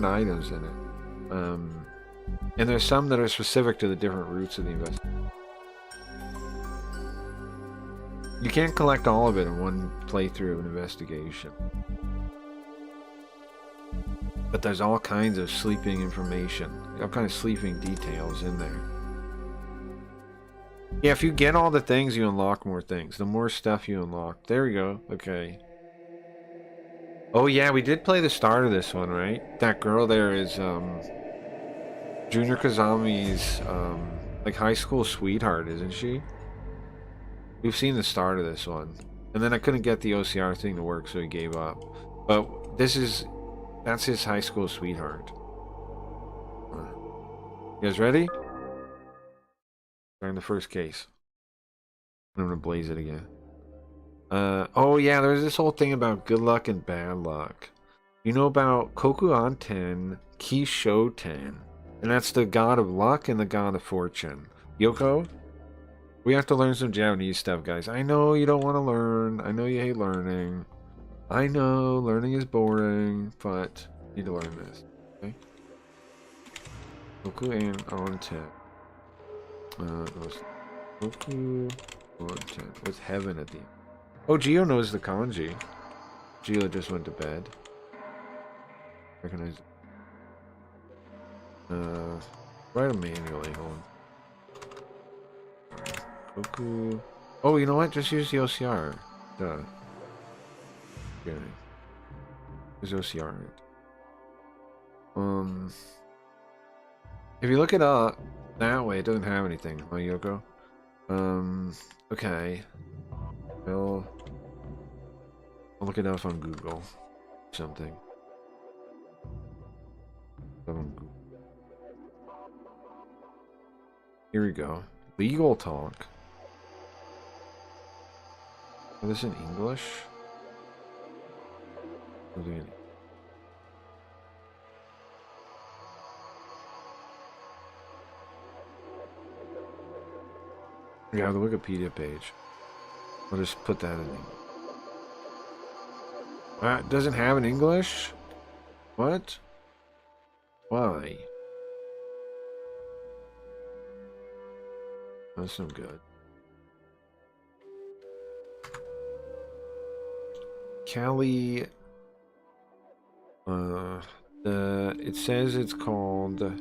items in it. And there's some that are specific to the different routes of the investigation. You can't collect all of it in one playthrough of an investigation. But there's all kinds of sleeping information, all kinds of sleeping details in there. Yeah, if you get all the things, you unlock more things. The more stuff you unlock. There we go. Okay. Oh yeah, we did play the start of this one, right? That girl there is, Junior Kazami's, like high school sweetheart, isn't she? We've seen the start of this one. And then I couldn't get the OCR thing to work, so he gave up. But that's his high school sweetheart. You guys ready? Starting the first case. I'm gonna blaze it again. Oh yeah, there's this whole thing about good luck and bad luck. You know about Koku-an-ten, Kisho-ten. And that's the god of luck and the god of fortune. Yoko? We have to learn some Japanese stuff, guys. I know you don't want to learn. I know you hate learning. I know learning is boring, but you need to learn this. Okay? Koku-an-ten. Koku-an-ten. With heaven at the end. Oh, Gio knows the kanji. Gio just went to bed. Recognize. Write them manually. Hold on. Koku. Oh, you know what? Just use the OCR. Duh. Okay. Use OCR. If you look it up that way, it doesn't have anything. Oh, Yoko. Okay. Well, I'll look it up on Google. Something. Here we go. Legal talk. Is this in English? Yeah, the Wikipedia page. I'll just put that in. It doesn't have an English? What? Why? That's no good. Cali. It says it's called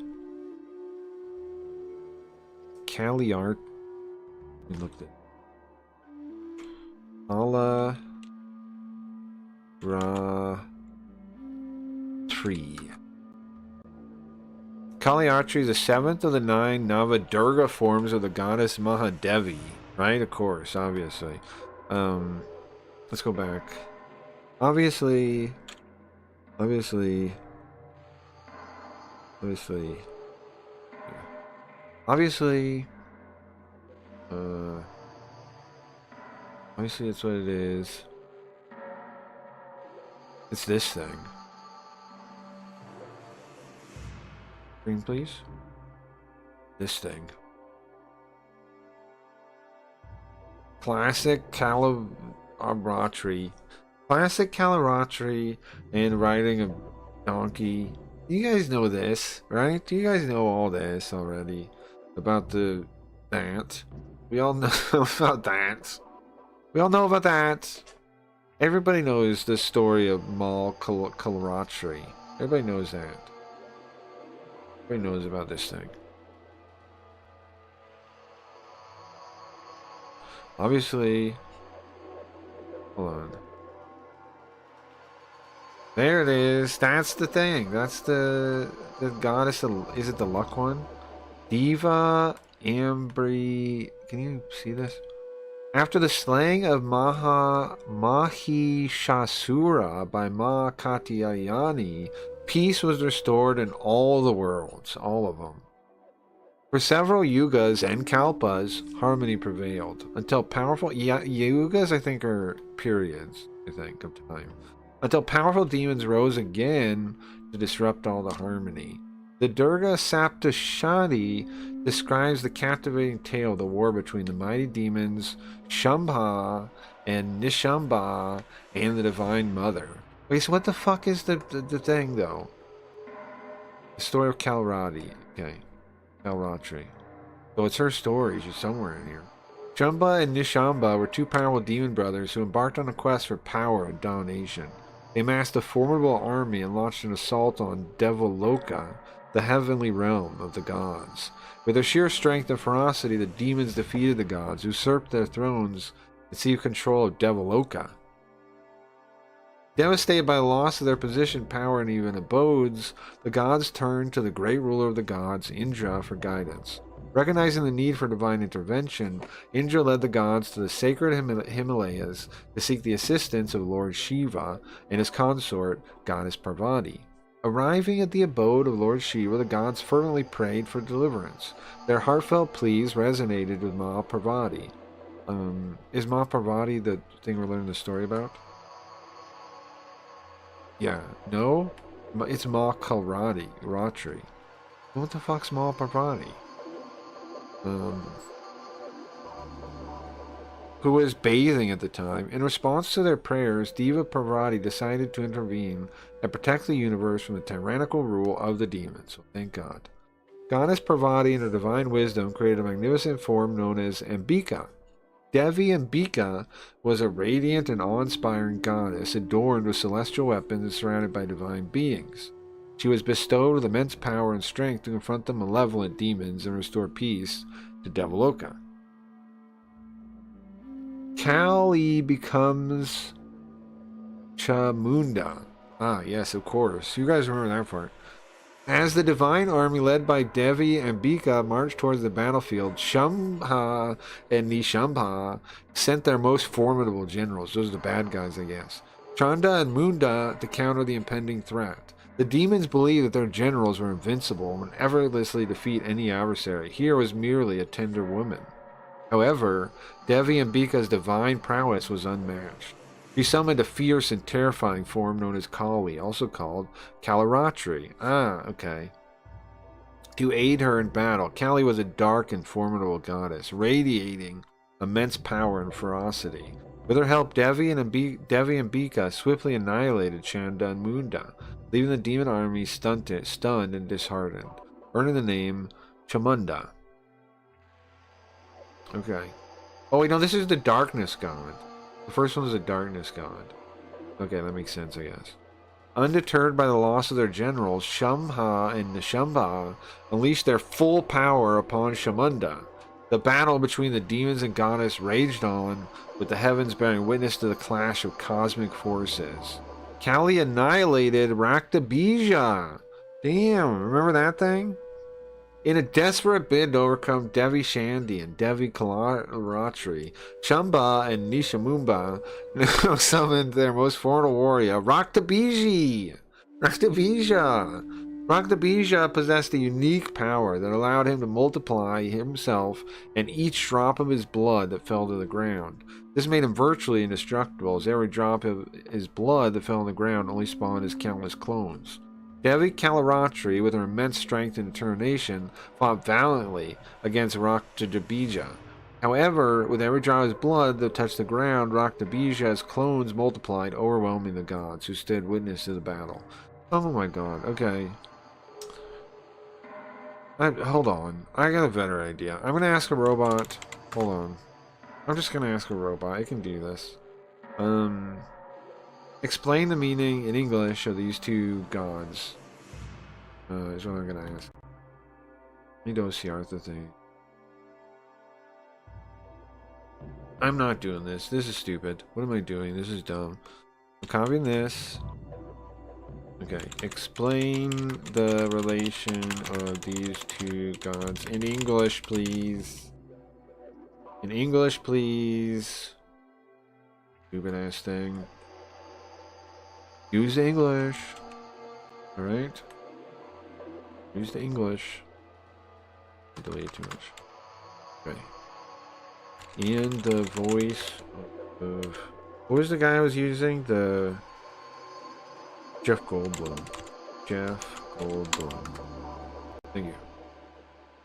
Cali Art. We looked at Ala Ra Tree. Kaliatri is the seventh of the 9 Navadurga forms of the goddess Mahadevi. Right? Of course, obviously. Let's go back. Obviously. Obviously, that's what it is. It's this thing. Screen, please. This thing. Classic Calaratri. Classic Calaratri and riding a donkey. You guys know this, right? You guys know all this already. About that. We all know about that. We all know about that. Everybody knows the story of Mal Calaratri. Everybody knows that. Everybody knows about this thing. Obviously. Hold on. There it is. That's the thing. That's the goddess. Is it the luck one? Diva Ambri. Can you see this? After the slaying of Mahishasura by Ma Katyayani, peace was restored in all the worlds, all of them. For several yugas and kalpas, harmony prevailed until powerful yugas, I think, are periods. I think of time. Until powerful demons rose again to disrupt all the harmony. The Durga Saptashati describes the captivating tale of the war between the mighty demons Shambha and Nishamba and the Divine Mother. Wait, so what the fuck is the thing, though? The story of Kalrati. Okay. Kalratri. So it's her story. She's somewhere in here. Shamba and Nishamba were two powerful demon brothers who embarked on a quest for power and domination. They amassed a formidable army and launched an assault on Devaloka, the heavenly realm of the gods. With their sheer strength and ferocity, the demons defeated the gods, usurped their thrones, and seized control of Devaloka. Devastated by the loss of their position, power, and even abodes, the gods turned to the great ruler of the gods, Indra, for guidance. Recognizing the need for divine intervention, Indra led the gods to the sacred Himalayas to seek the assistance of Lord Shiva and his consort, Goddess Parvati. Arriving at the abode of Lord Shiva, the gods fervently prayed for deliverance. Their heartfelt pleas resonated with Ma Parvati. Is Ma Parvati the thing we're learning the story about? Yeah. No? It's Ma Ratri. What the fuck's Ma Parvati? Who was bathing at the time. In response to their prayers, Deva Parvati decided to intervene and protect the universe from the tyrannical rule of the demons. So thank God. Goddess Parvati, in her divine wisdom, created a magnificent form known as Ambika. Devi Ambika was a radiant and awe-inspiring goddess adorned with celestial weapons and surrounded by divine beings. She was bestowed with immense power and strength to confront the malevolent demons and restore peace to Devaloka. Kali becomes Chamunda. Ah, yes, of course. You guys remember that part. As the divine army led by Devi and Ambika marched towards the battlefield, Shambha and Nishambha sent their most formidable generals. Those are the bad guys, I guess. Chanda and Munda to counter the impending threat. The demons believed that their generals were invincible and would effortlessly defeat any adversary. Here was merely a tender woman. However, Devi Ambika's divine prowess was unmatched. She summoned a fierce and terrifying form known as Kali, also called Kalaratri. Ah, okay. To aid her in battle, Kali was a dark and formidable goddess, radiating immense power and ferocity. With her help, Devi and Ambika swiftly annihilated Chanda and Munda, leaving the demon army stunned and disheartened, earning the name Chamunda. Okay. Oh, wait, no, this is the darkness god. The first one is a darkness god. Okay, that makes sense, I guess. Undeterred by the loss of their generals, Shambha and Nishambha unleashed their full power upon Chamunda. The battle between the demons and goddess raged on, with the heavens bearing witness to the clash of cosmic forces. Kali annihilated Raktabija. Damn, remember that thing? In a desperate bid to overcome Devi Shandi and Devi Kalaratri, Shamba and Nishamumba summoned their most formidable warrior, Raktabija. Raktabija possessed a unique power that allowed him to multiply himself and each drop of his blood that fell to the ground. This made him virtually indestructible, as every drop of his blood that fell on the ground only spawned his countless clones. Devi Kalaratri, with her immense strength and determination, fought valiantly against Raktabija. However, with every drop of his blood that touched the ground, Raktabija's clones multiplied, overwhelming the gods, who stood witness to the battle. Oh my god, okay. Hold on. I got a better idea. I'm gonna ask a robot. Hold on. I'm just gonna ask a robot. I can do this. Explain the meaning in English of these two gods. Is what I'm gonna ask. Let me do the Arthur thing. I'm not doing this. This is stupid. What am I doing? This is dumb. I'm copying this. Okay. Explain the relation of these two gods in English, please. In English, please. Stupid ass thing. Use the English. Alright. Use the English. I delayed too much. Okay. In the voice of... What was the guy I was using? The... Jeff Goldblum. Jeff Goldblum. Thank you.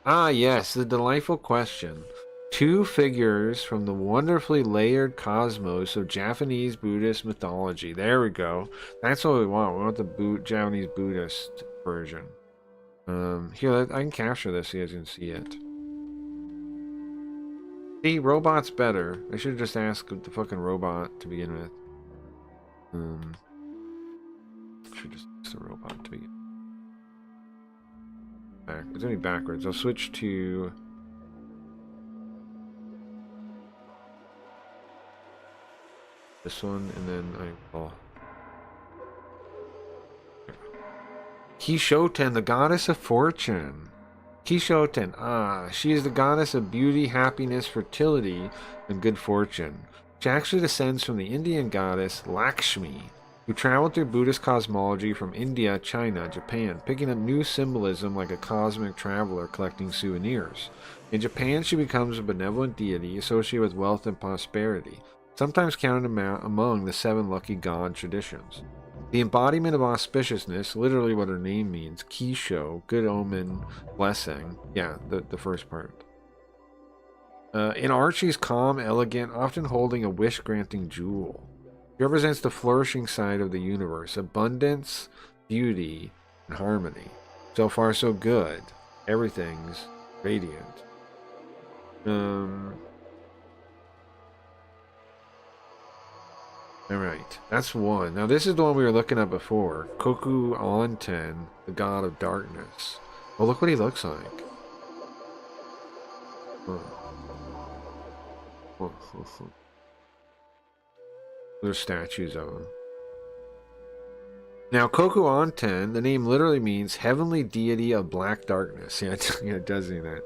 Ah, yes. The delightful question. Two figures from the wonderfully layered cosmos of Japanese Buddhist mythology. There we go. That's what we want. We want the Japanese Buddhist version. Here, I can capture this so you guys can see it. See, robot's better. I should have just asked the fucking robot to begin with. Should just ask the robot to begin. It's gonna be backwards. I'll switch to... this one, and then I will... Hishoten, the goddess of fortune. Kishoten. Ah, she is the goddess of beauty, happiness, fertility, and good fortune. She actually descends from the Indian goddess Lakshmi, who traveled through Buddhist cosmology from India, China, Japan, picking up new symbolism like a cosmic traveler collecting souvenirs. In Japan, she becomes a benevolent deity associated with wealth and prosperity, sometimes counted among the 7 lucky god traditions. The embodiment of auspiciousness, literally what her name means, Kisho, good omen, blessing. Yeah, the first part. In art, she's calm, elegant, often holding a wish-granting jewel. She represents the flourishing side of the universe, abundance, beauty, and harmony. So far, so good. Everything's radiant. Alright, that's one. Now, this is the one we were looking at before. Koku Onten, the god of darkness. Oh, look what he looks like. There's statues of him. Now, Koku Onten, the name literally means heavenly deity of black darkness. Yeah, it does mean that.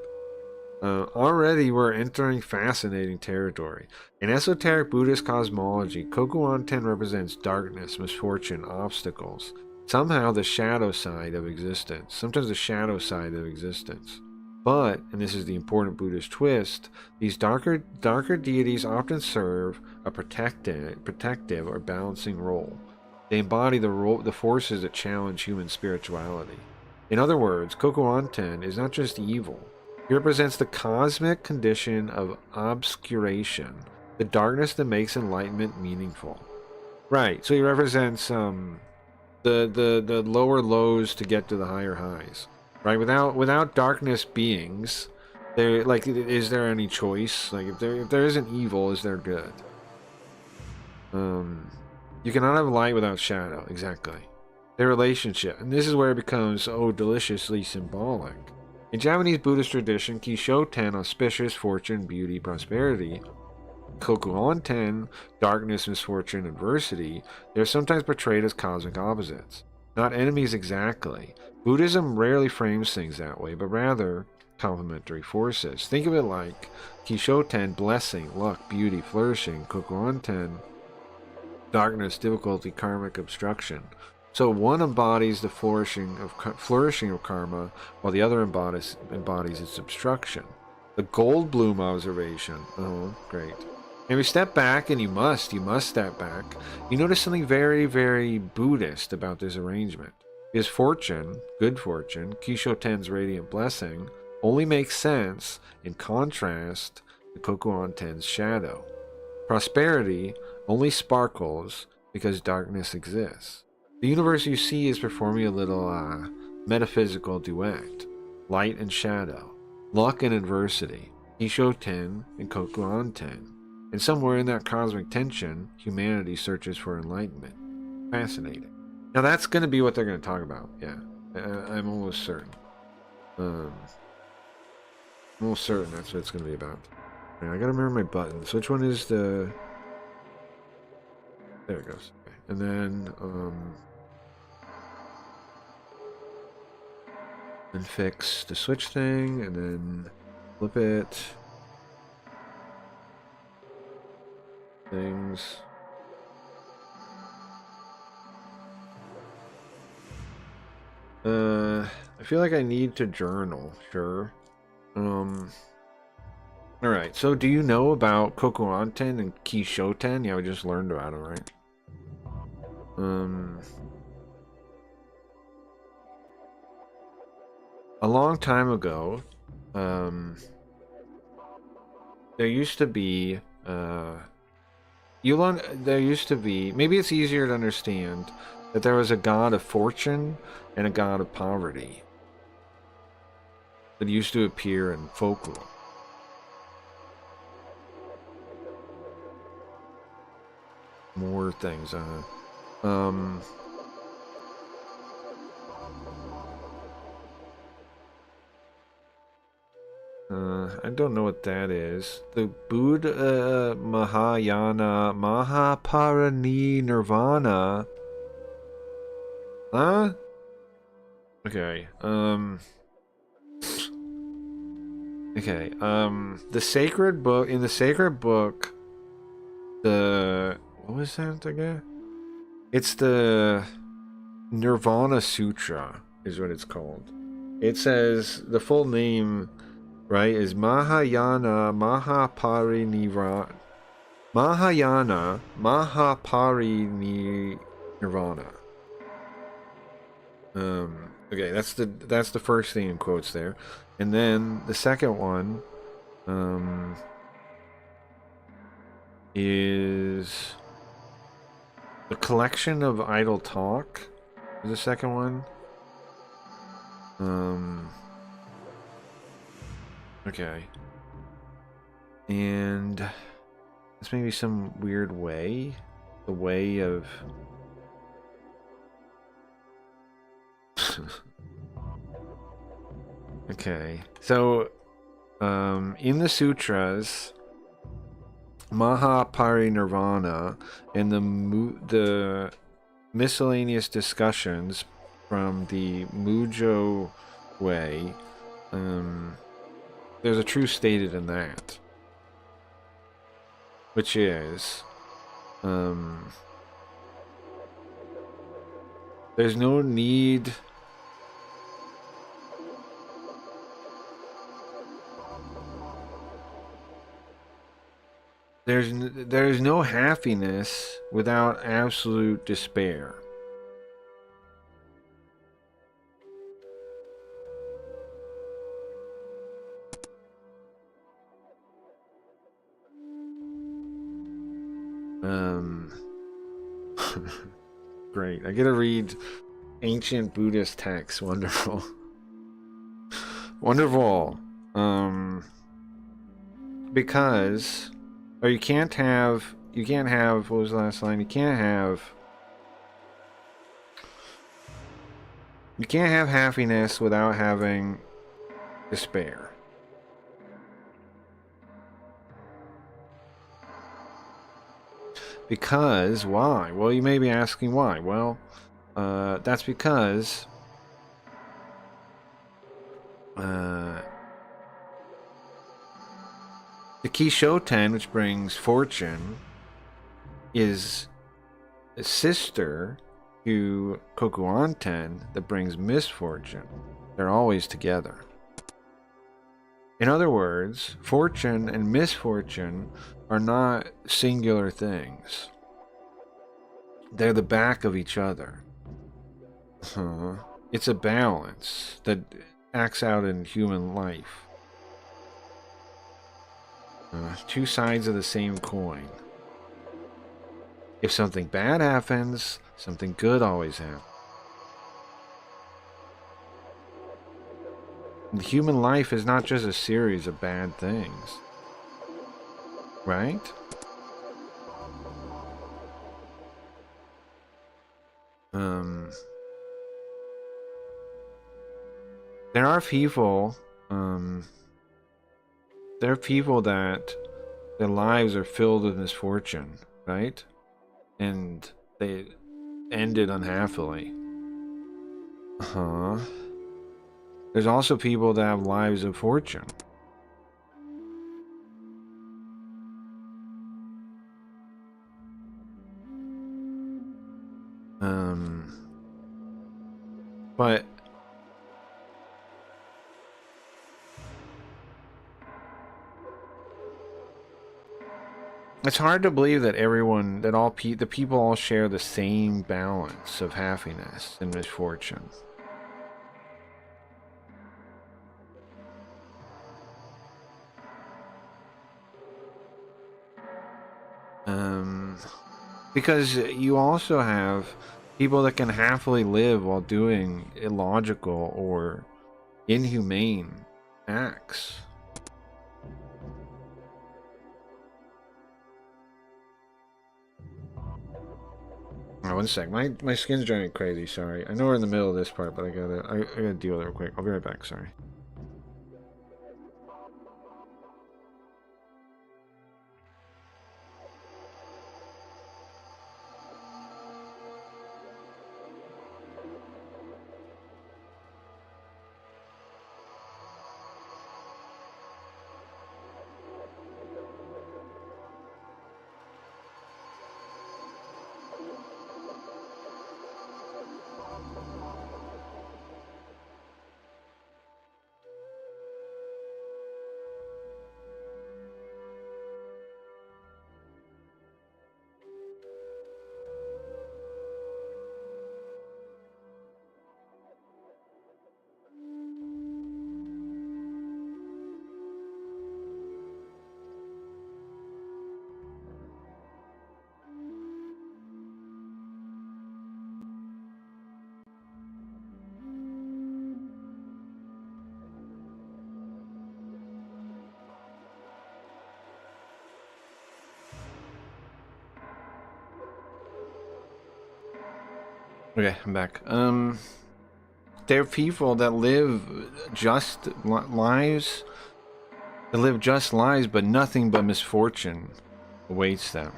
Already we're entering fascinating territory. In esoteric Buddhist cosmology, Koku Onten represents darkness, misfortune, obstacles. Somehow the shadow side of existence. Sometimes the shadow side of existence. But, and this is the important Buddhist twist, these darker deities often serve a protective or balancing role. They embody the forces that challenge human spirituality. In other words, Koku Onten is not just evil. He represents the cosmic condition of obscuration, the darkness that makes enlightenment meaningful. Right, so he represents the lower lows to get to the higher highs. Right, without darkness beings, is there any choice? Like, if there isn't evil, is there good? You cannot have light without shadow. Exactly. Their relationship, and this is where it becomes deliciously symbolic. In Japanese Buddhist tradition, Kishoten, auspicious, fortune, beauty, prosperity. Koku Onten, darkness, misfortune, adversity. They are sometimes portrayed as cosmic opposites. Not enemies exactly. Buddhism rarely frames things that way, but rather complementary forces. Think of it like Kishoten, blessing, luck, beauty, flourishing. Koku Onten, darkness, difficulty, karmic obstruction. So one embodies the flourishing of karma, while the other embodies its obstruction. The Goldblum observation. Oh, great. And we step back, and you must step back. You notice something very, very Buddhist about this arrangement. His fortune, good fortune, Kishoten's radiant blessing, only makes sense in contrast to Koku Onten's shadow. Prosperity only sparkles because darkness exists. The universe you see is performing a little metaphysical duet. Light and shadow. Luck and adversity. Kishoten and Koku Onten. And somewhere in that cosmic tension, humanity searches for enlightenment. Fascinating. Now that's going to be what they're going to talk about. Yeah, I'm almost certain. I'm almost certain that's what it's going to be about. Right, I got to remember my buttons. Which one is the... There it goes. Okay. And then, and fix the switch thing, and then flip it. Things. I feel like I need to journal. Sure. Alright, so do you know about Koku Onten and Kishoten? Yeah, we just learned about them, right? A long time ago, there used to be, maybe it's easier to understand that there was a god of fortune and a god of poverty that used to appear in folklore. More things, I don't know what that is. The Buddha Mahayana Mahaparinirvana. Huh? Okay. Okay. The sacred book, in the sacred book, what was that again? It's the Nirvana Sutra is what it's called. It says the full name, right, is Mahayana Mahaparinirvana. Mahayana Mahaparinirvana. Okay, that's the first thing in quotes there. And then the second one is the collection of idle talk. Is the second one. Okay. And that's maybe some weird way. The way of okay. So in the sutras, Mahaparinirvana and the miscellaneous discussions from the Mujo way, there's a truth stated in that, which is there's no need there's no happiness without absolute despair. Great. I get to read ancient Buddhist texts. Wonderful. Wonderful. Because or you can't have what was the last line? You can't have happiness without having despair. Because why? Well, you may be asking why. Well, that's because the Kishoten, which brings fortune, is a sister to Kokuanten that brings misfortune. They're always together. In other words, fortune and misfortune are not singular things. They're the back of each other. It's a balance that acts out in human life. Two sides of the same coin. If something bad happens, something good always happens. The human life is not just a series of bad things. Right? There are people, that their lives are filled with misfortune, right? And they ended unhappily. There's also people that have lives of fortune. But it's hard to believe that the people all share the same balance of happiness and misfortune. Because you also have people that can happily live while doing illogical or inhumane acts. Oh, one sec. My skin's driving me crazy. Sorry. I know we're in the middle of this part, but I gotta deal with it real quick. I'll be right back. Sorry. Okay, I'm back. They're people that live just lives. They live just lives, but nothing but misfortune awaits them.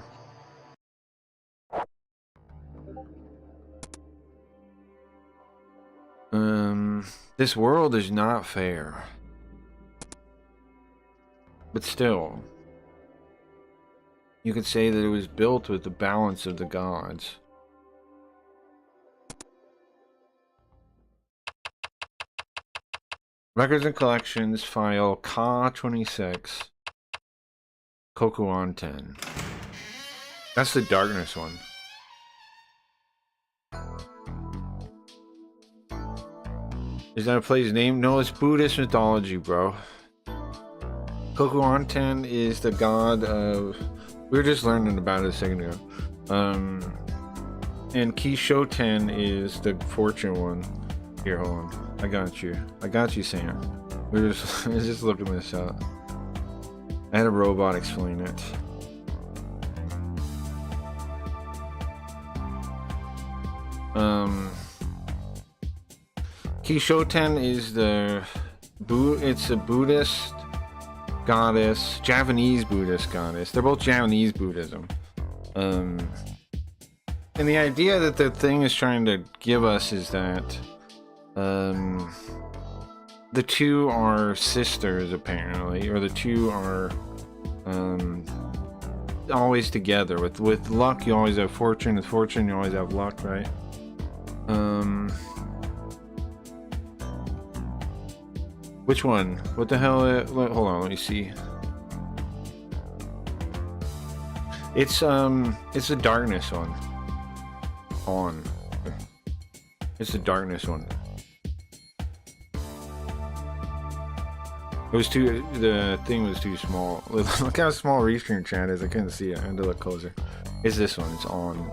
This world is not fair. But still, you could say that it was built with the balance of the gods. Records and collections, file Ka-26, Kokuon 10. That's the darkness one. Is that a place name? No, it's Buddhist mythology, bro. Kokuon 10 is the god of... We were just learning about it a second ago. And Kishoten is the fortune one. Here, hold on. I got you, Sam. We're just looking this up. I had a robot explain it. Kishoten is it's a Buddhist goddess, Japanese Buddhist goddess. They're both Japanese Buddhism. And the idea that the thing is trying to give us is that the two are sisters apparently, or the two are always together. With luck you always have fortune, with fortune you always have luck, right? Which one? What the hell? Hold on, let me see. It's the darkness one. It's the darkness one. It was the thing was too small. Look how small Restream chat is. I couldn't see it. I had to look closer. It's this one. It's on.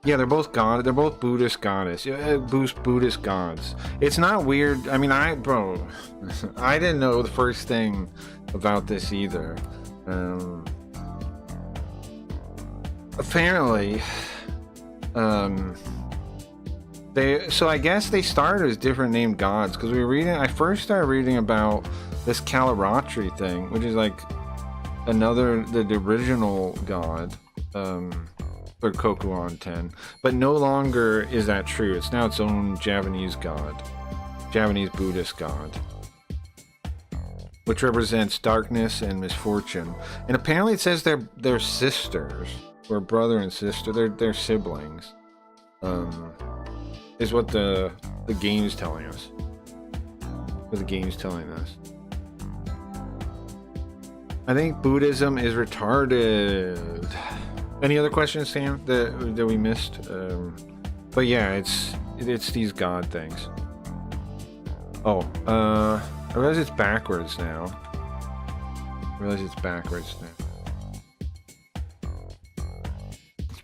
Yeah, they're both god. They're both Buddhist goddess. Buddhist gods. It's not weird. I mean, I didn't know the first thing about this either. Apparently, so I guess they started as different named gods, because I first started reading about this Kalaratri thing, which is like the original god for Kokuon 10, but no longer is that true. It's now its own Japanese god, Japanese Buddhist god, which represents darkness and misfortune. And apparently it says they're sisters, or brother and sister. They're siblings. Is what the game's telling us. What the game's telling us. I think Buddhism is retarded. Any other questions, Sam, that we missed? But yeah, it's these god things. Oh, I realize it's backwards now. It's backwards.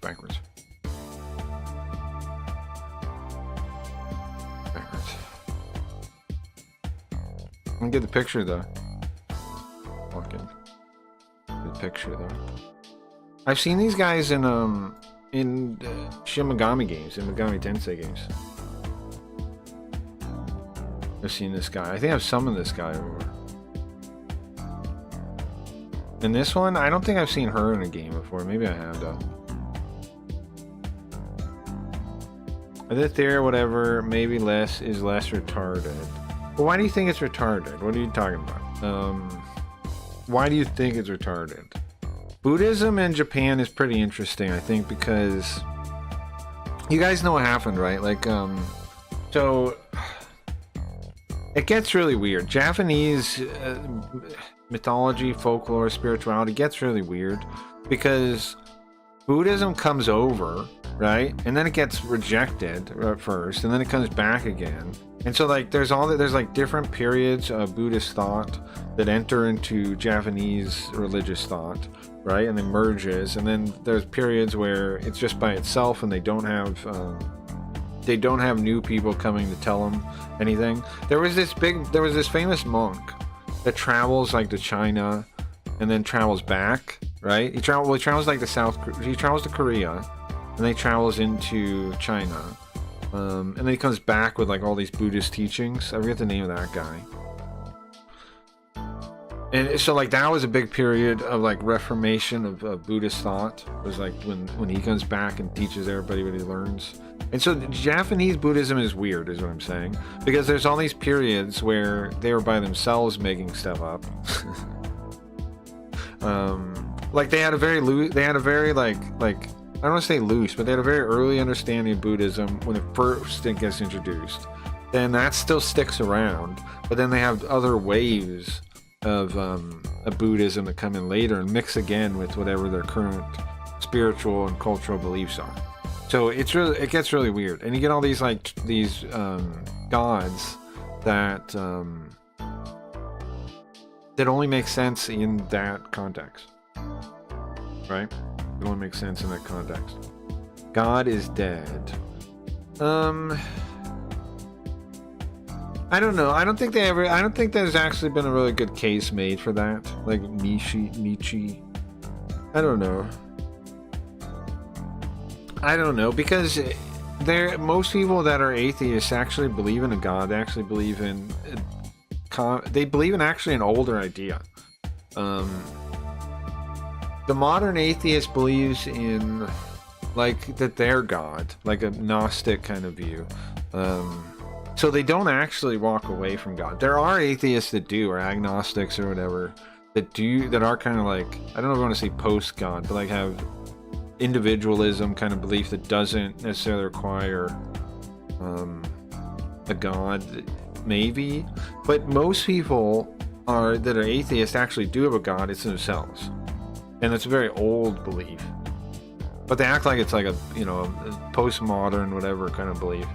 Backwards. I'm gonna get the picture though. Fucking get the picture though. I've seen these guys in Shin Megami games, in Megami Tensei games. I've seen this guy. I think I've summoned this guy before. In this one, I don't think I've seen her in a game before. Maybe I have though. That there, whatever, maybe less is less retarded. Well, why do you think it's retarded? What are you talking about? Why do you think it's retarded? Buddhism in Japan is pretty interesting, I think, because you guys know what happened, right? Like, so it gets really weird. Japanese mythology, folklore, spirituality gets really weird because Buddhism comes over, right? And then it gets rejected at first, and then it comes back again. And so like there's like different periods of Buddhist thought that enter into Japanese religious thought, right? And then merges, and then there's periods where it's just by itself and they don't have new people coming to tell them anything. There was this famous monk that travels like to China and then travels back, right? He travels like he travels to Korea, and then he travels into China, and then he comes back with like all these Buddhist teachings. I forget the name of that guy. And so like that was a big period of like reformation of Buddhist thought. It was like when he comes back and teaches everybody what he learns. And so Japanese Buddhism is weird, is what I'm saying, because there's all these periods where they were by themselves making stuff up. Like they had a very like I don't want to say loose, but they had a very early understanding of Buddhism when it first gets introduced. Then that still sticks around, but then they have other waves of Buddhism that come in later and mix again with whatever their current spiritual and cultural beliefs are. So it gets really weird, and you get all these gods that that only make sense in that context, right? It only makes sense in that context. God is dead. I don't know. I don't think there's actually been a really good case made for that. Like Nietzsche. I don't know. Because most people that are atheists actually believe in a God. They actually believe in actually an older idea. The modern atheist believes in like that they're God, like a Gnostic kind of view. So they don't actually walk away from God. There are atheists that do, or agnostics or whatever, that are kind of like, I don't know if I want to say post-God, but like have individualism kind of belief that doesn't necessarily require a God, maybe. But most people that are atheists actually do have a God. It's themselves. And it's a very old belief. But they act like it's like a postmodern, whatever kind of belief.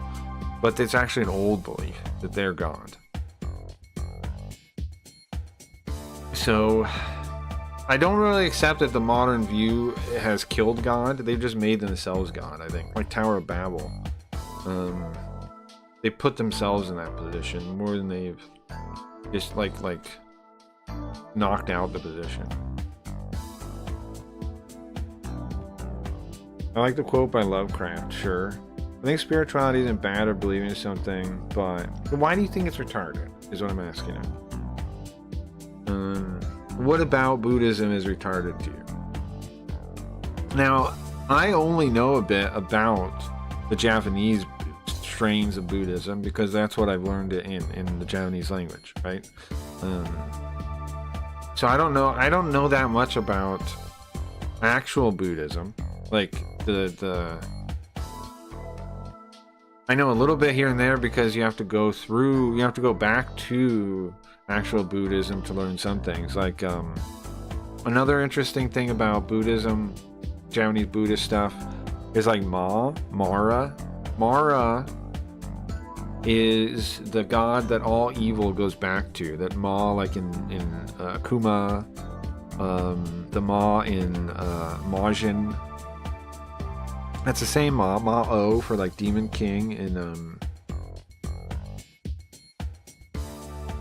But it's actually an old belief that they're God. So I don't really accept that the modern view has killed God. They've just made themselves God, I think. Like Tower of Babel. They put themselves in that position more than they've just like knocked out the position. I like the quote by Lovecraft, sure. I think spirituality isn't bad or believing in something, but why do you think it's retarded, is what I'm asking you. What about Buddhism is retarded to you? Now, I only know a bit about the Japanese strains of Buddhism because that's what I've learned in the Japanese language, right? So I don't know that much about actual Buddhism, like I know a little bit here and there because you have to go back to actual Buddhism to learn some things. Like another interesting thing about Buddhism, Japanese Buddhist stuff, is like Mara. Mara is the god that all evil goes back to. That Ma, like in Akuma, the Ma in Majin. That's the same Ma-O for like Demon King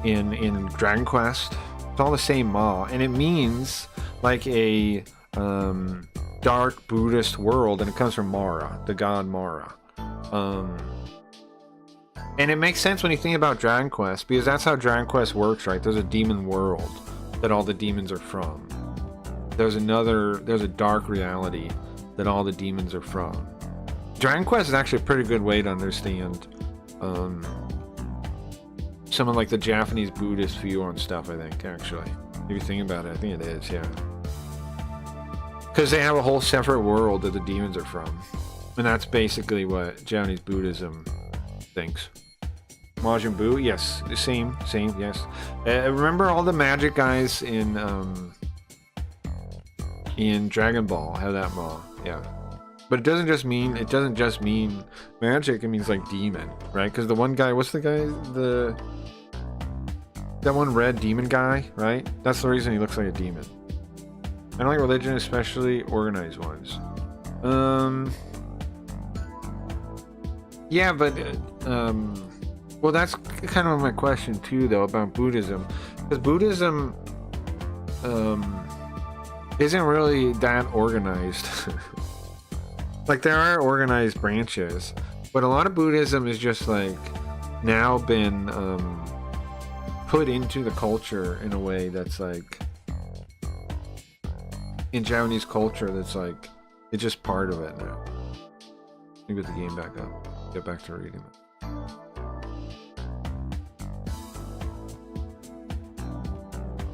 in Dragon Quest. It's all the same Ma, and it means like a dark Buddhist world, and it comes from Mara, the god Mara. And it makes sense when you think about Dragon Quest, because that's how Dragon Quest works, right? There's a demon world that all the demons are from. There's a dark reality that all the demons are from. Dragon Quest is actually a pretty good way to understand some of like the Japanese Buddhist view on stuff, I think, actually. If you think about it, I think it is, yeah. Because they have a whole separate world that the demons are from. And that's basically what Japanese Buddhism thinks. Majin Buu, yes. Same, yes. Remember all the magic guys in Dragon Ball have that Ma, yeah. But it doesn't just mean magic, it means like demon, right? Because the one guy, what's the guy? That one red demon guy, right? That's the reason he looks like a demon. I don't like religion, especially organized ones. Yeah, but well, that's kind of my question too, though, about Buddhism. Because Buddhism, isn't really that organized. Like, there are organized branches, but a lot of Buddhism is just like now been put into the culture in a way that's like, in Japanese culture, that's like, it's just part of it now. Let me get the game back up. Get back to reading it.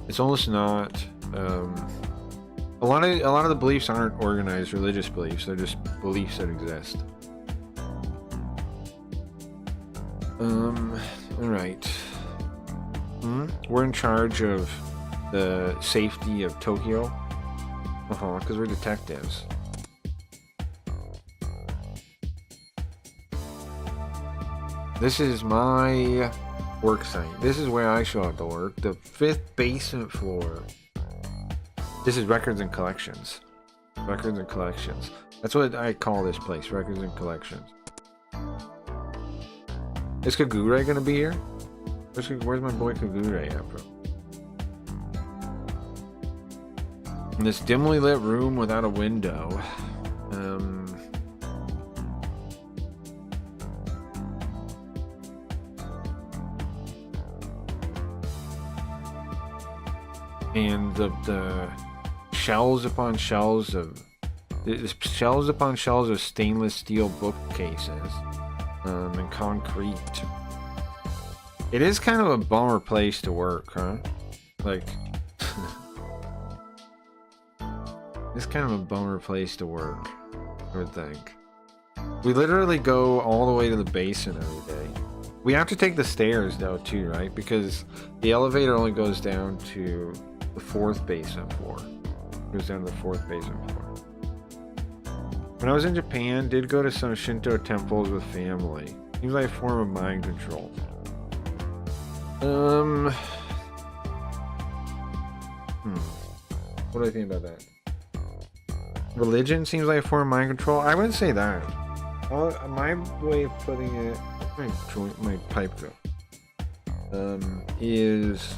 It's almost not. A lot of the beliefs aren't organized religious beliefs. They're just beliefs that exist. All right. We're in charge of the safety of Tokyo. Because we're detectives. This is my work site. This is where I show up to work. The 5th basement floor. This is Records and Collections. Records and Collections. That's what I call this place. Records and Collections. Is Kagure gonna be here? Where's my boy Kagure at, bro? In this dimly lit room without a window. And the shelves upon shelves of stainless steel bookcases and concrete. It is kind of a bummer place to work, huh? Like, it's kind of a bummer place to work, I would think. We literally go all the way to the basement every day. We have to take the stairs though too, right? Because the elevator only goes down to the 4th basement floor. It goes down to the 4th basement floor. When I was in Japan, did go to some Shinto temples with family. Seems like a form of mind control. What do I think about that? Religion seems like a form of mind control. I wouldn't say that. My way of putting it, my pipe go, is,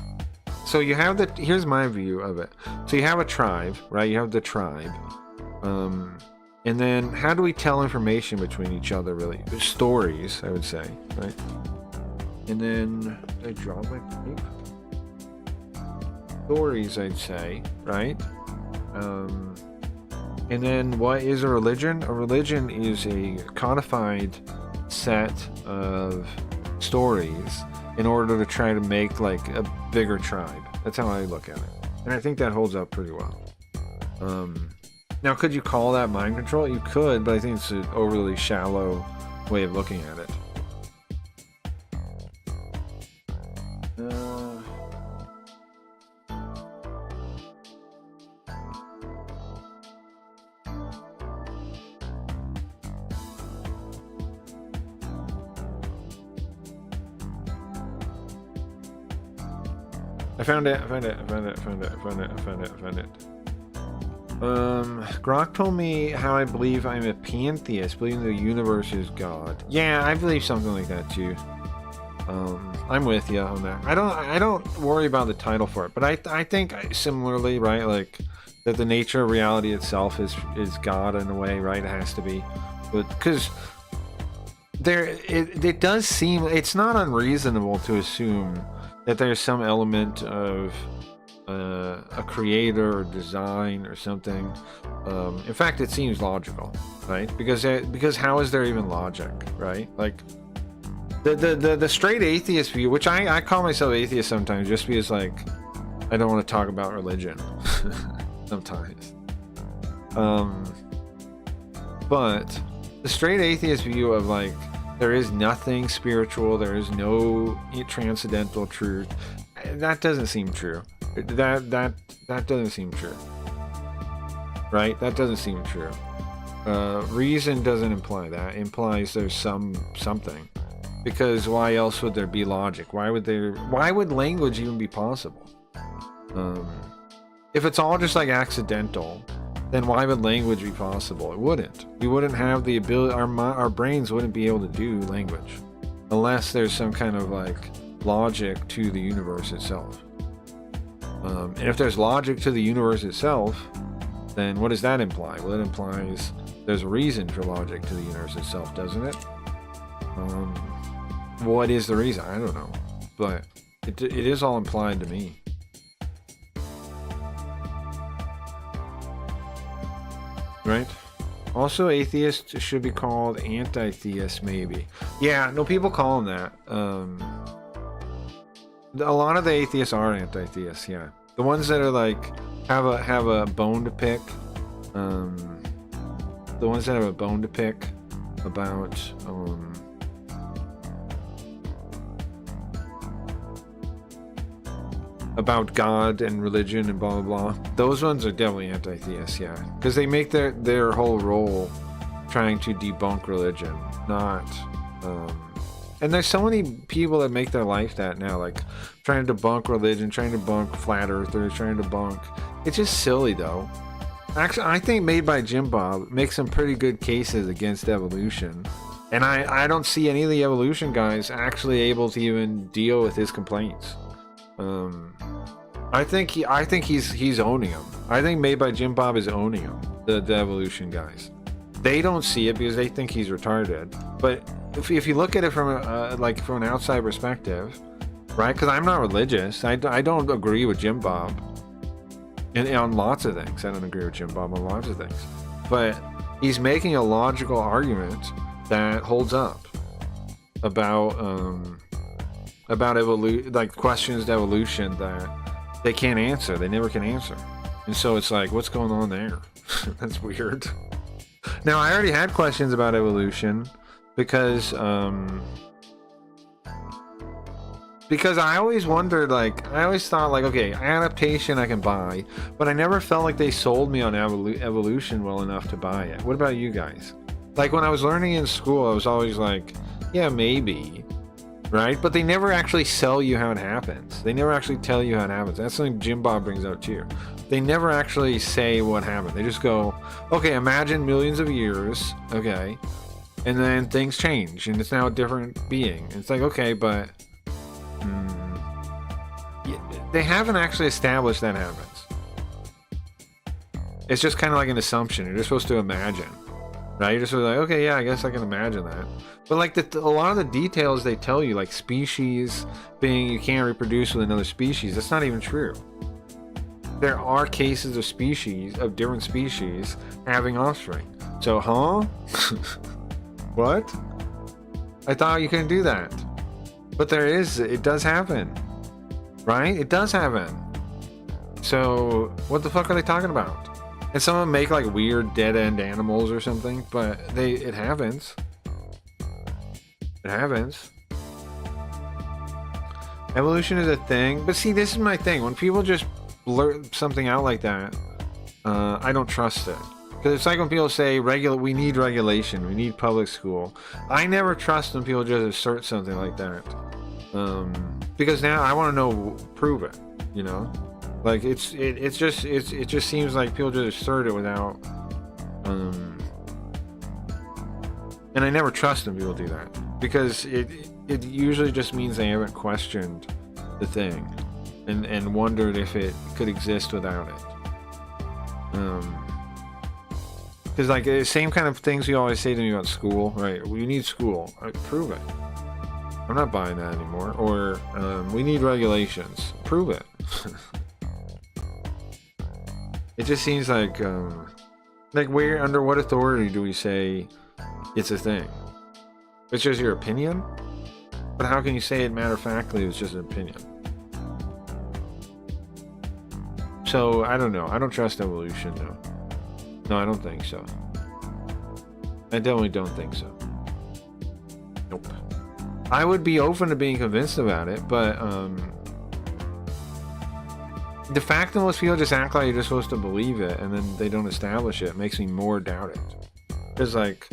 so you have the, here's my view of it. So you have a tribe, right? You have the tribe. And then how do we tell information between each other, really? Stories, I would say, right? And then, did I draw my pipe? Stories, I'd say, right? And then what is a religion? A religion is a codified set of stories in order to try to make like a bigger tribe. That's how I look at it. And I think that holds up pretty well. Now, could you call that mind control? You could, but I think it's an overly shallow way of looking at it. I found it. Grok told me how I believe I'm a pantheist, believing the universe is God. Yeah, I believe something like that too. I'm with you on that. I don't worry about the title for it, but I think similarly, right? Like that the nature of reality itself is God in a way, right? It has to be, but because it does seem, it's not unreasonable to assume that there's some element of a creator or design or something. In fact, it seems logical, right? Because how is there even logic, right? Like the straight atheist view, which I call myself atheist sometimes, just because like I don't want to talk about religion sometimes. But the straight atheist view of like there is nothing spiritual, there is no transcendental truth, that doesn't seem true. That doesn't seem true, right? That doesn't seem true. Reason doesn't imply that. It implies there's something, because why else would there be logic? Why would language even be possible? If it's all just like accidental, then why would language be possible? It wouldn't. We wouldn't have the ability, our brains wouldn't be able to do language unless there's some kind of like logic to the universe itself. And if there's logic to the universe itself, then what does that imply? Well, it implies there's a reason for logic to the universe itself, doesn't it? What is the reason? I don't know, but it is all implied to me. Right? Also, atheists should be called anti-theists, maybe. Yeah, no, people call them that. A lot of the atheists are anti-theists, yeah. The ones that are like have a bone to pick. The ones that have a bone to pick about God and religion and blah blah blah. Those ones are definitely anti-theists, yeah, because they make their whole role trying to debunk religion, not. And there's so many people that make their life that now, like trying to debunk religion, trying to debunk flat earthers, trying to debunk. It's just silly though. Actually, I think Made by Jim Bob makes some pretty good cases against evolution, and I don't see any of the evolution guys actually able to even deal with his complaints. I think he's owning them. I think Made by Jim Bob is owning them. The evolution guys, they don't see it because they think he's retarded. But if you look at it from from an outside perspective, right? Because I'm not religious. I don't agree with Jim Bob. And on lots of things, I don't agree with Jim Bob on lots of things, but he's making a logical argument that holds up about like questions to evolution that they can't answer. They never can answer, and so it's like, what's going on there? That's weird. Now, I already had questions about evolution because I always wondered, like, I always thought, like, okay, adaptation I can buy, but I never felt like they sold me on evolution well enough to buy it. What about you guys? Like, when I was learning in school, I was always like, yeah, maybe, right? But they never actually sell you how it happens. They never actually tell you how it happens. That's something Jim Bob brings out too. They never actually say what happened. They just go, okay, imagine millions of years, okay, and then things change, and it's now a different being. It's like, okay, but they haven't actually established that happens. It's just kind of like an assumption. You're just supposed to imagine, right? You're just sort of like, okay, yeah, I guess I can imagine that. But like a lot of the details they tell you, like species being, you can't reproduce with another species, that's not even true. There are cases of species, of different species having offspring. So, huh? What? I thought you couldn't do that. But there is, it does happen. Right? It does happen. So, what the fuck are they talking about? And some of them make like weird dead-end animals or something, but it happens. It happens. Evolution is a thing. But see, this is my thing. When people just blurt something out like that, I don't trust it. Because it's like when people say, we need regulation, we need public school. I never trust when people just assert something like that. Because now I want to know, prove it, you know? Like, it just seems like people just assert it without, and I never trust when people do that. Because it usually just means they haven't questioned the thing and wondered if it could exist without it. Because like the same kind of things you always say to me about school, right? We need school. Prove it. I'm not buying that anymore. Or we need regulations. Prove it. It just seems like where, under what authority do we say it's a thing? It's just your opinion? But how can you say it matter-of-factly it's just an opinion? So, I don't know. I don't trust evolution, no. No, I don't think so. I definitely don't think so. Nope. I would be open to being convinced about it, but the fact that most people just act like you're just supposed to believe it and then they don't establish it makes me more doubt it. Because, like,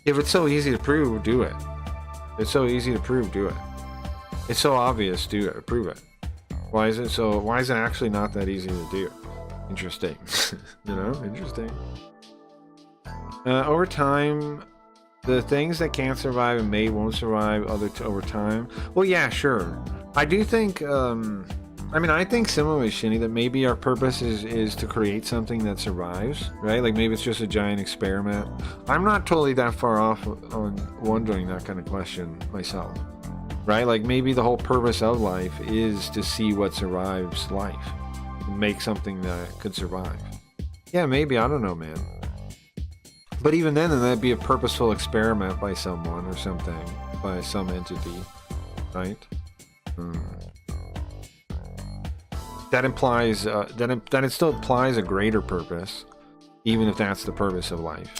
if it's so easy to prove, do it. It's so easy to prove, do it. It's so obvious, do it. Prove it. Why is it actually not that easy to do? Interesting. You know, interesting. Over time, the things that can't survive and may won't survive over time. Well, yeah, sure. I do think I mean, I think similarly, Shinny, that maybe our purpose is to create something that survives, right? Like maybe it's just a giant experiment. I'm not totally that far off on wondering that kind of question myself, right? Like maybe the whole purpose of life is to see what survives life, make something that could survive. Yeah, maybe, I don't know, man. But even then that'd be a purposeful experiment by someone or something, by some entity, right? That implies that it still implies a greater purpose, even if that's the purpose of life.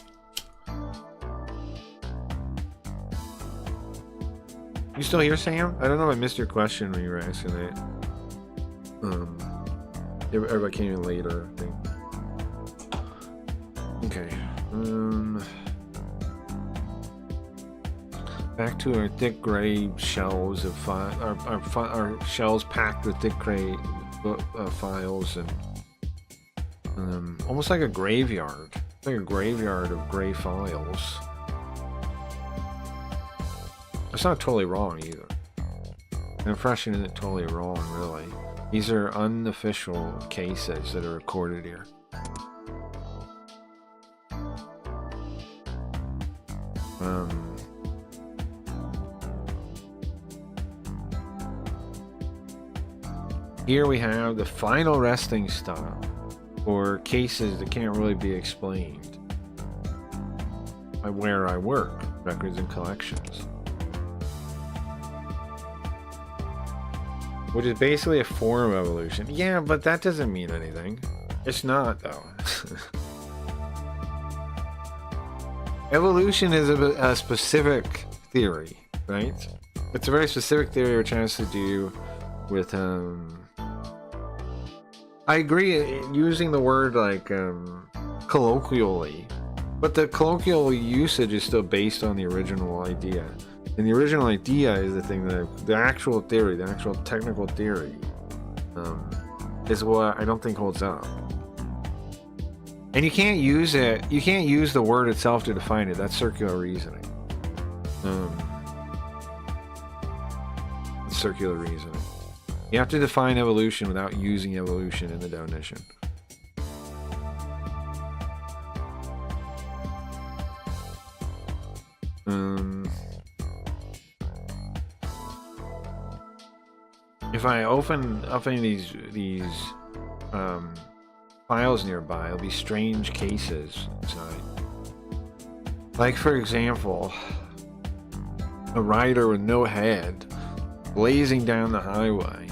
You still here, Sam? I don't know if I missed your question when you were asking it. Everybody came in later, I think. Okay. Back to our thick gray shelves of our shells packed with thick gray files and almost like a graveyard, like a graveyard of gray files. It's not totally wrong either. The impression isn't totally wrong, really. These are unofficial cases that are recorded here. Here we have the final resting stop for cases that can't really be explained by where I work, records and collections. Which is basically a form of evolution. Yeah, but that doesn't mean anything. It's not, though. Evolution is a specific theory, right? It's a very specific theory which has to do with, I agree using the word like colloquially, but the colloquial usage is still based on the original idea. And the original idea is the thing that the actual theory, the actual technical theory, is what I don't think holds up. And you can't use it. You can't use the word itself to define it. That's circular reasoning. It's circular reasoning. You have to define evolution without using evolution in the definition. If I open up any of these files nearby, there'll be strange cases inside. Like, for example, a rider with no head blazing down the highway.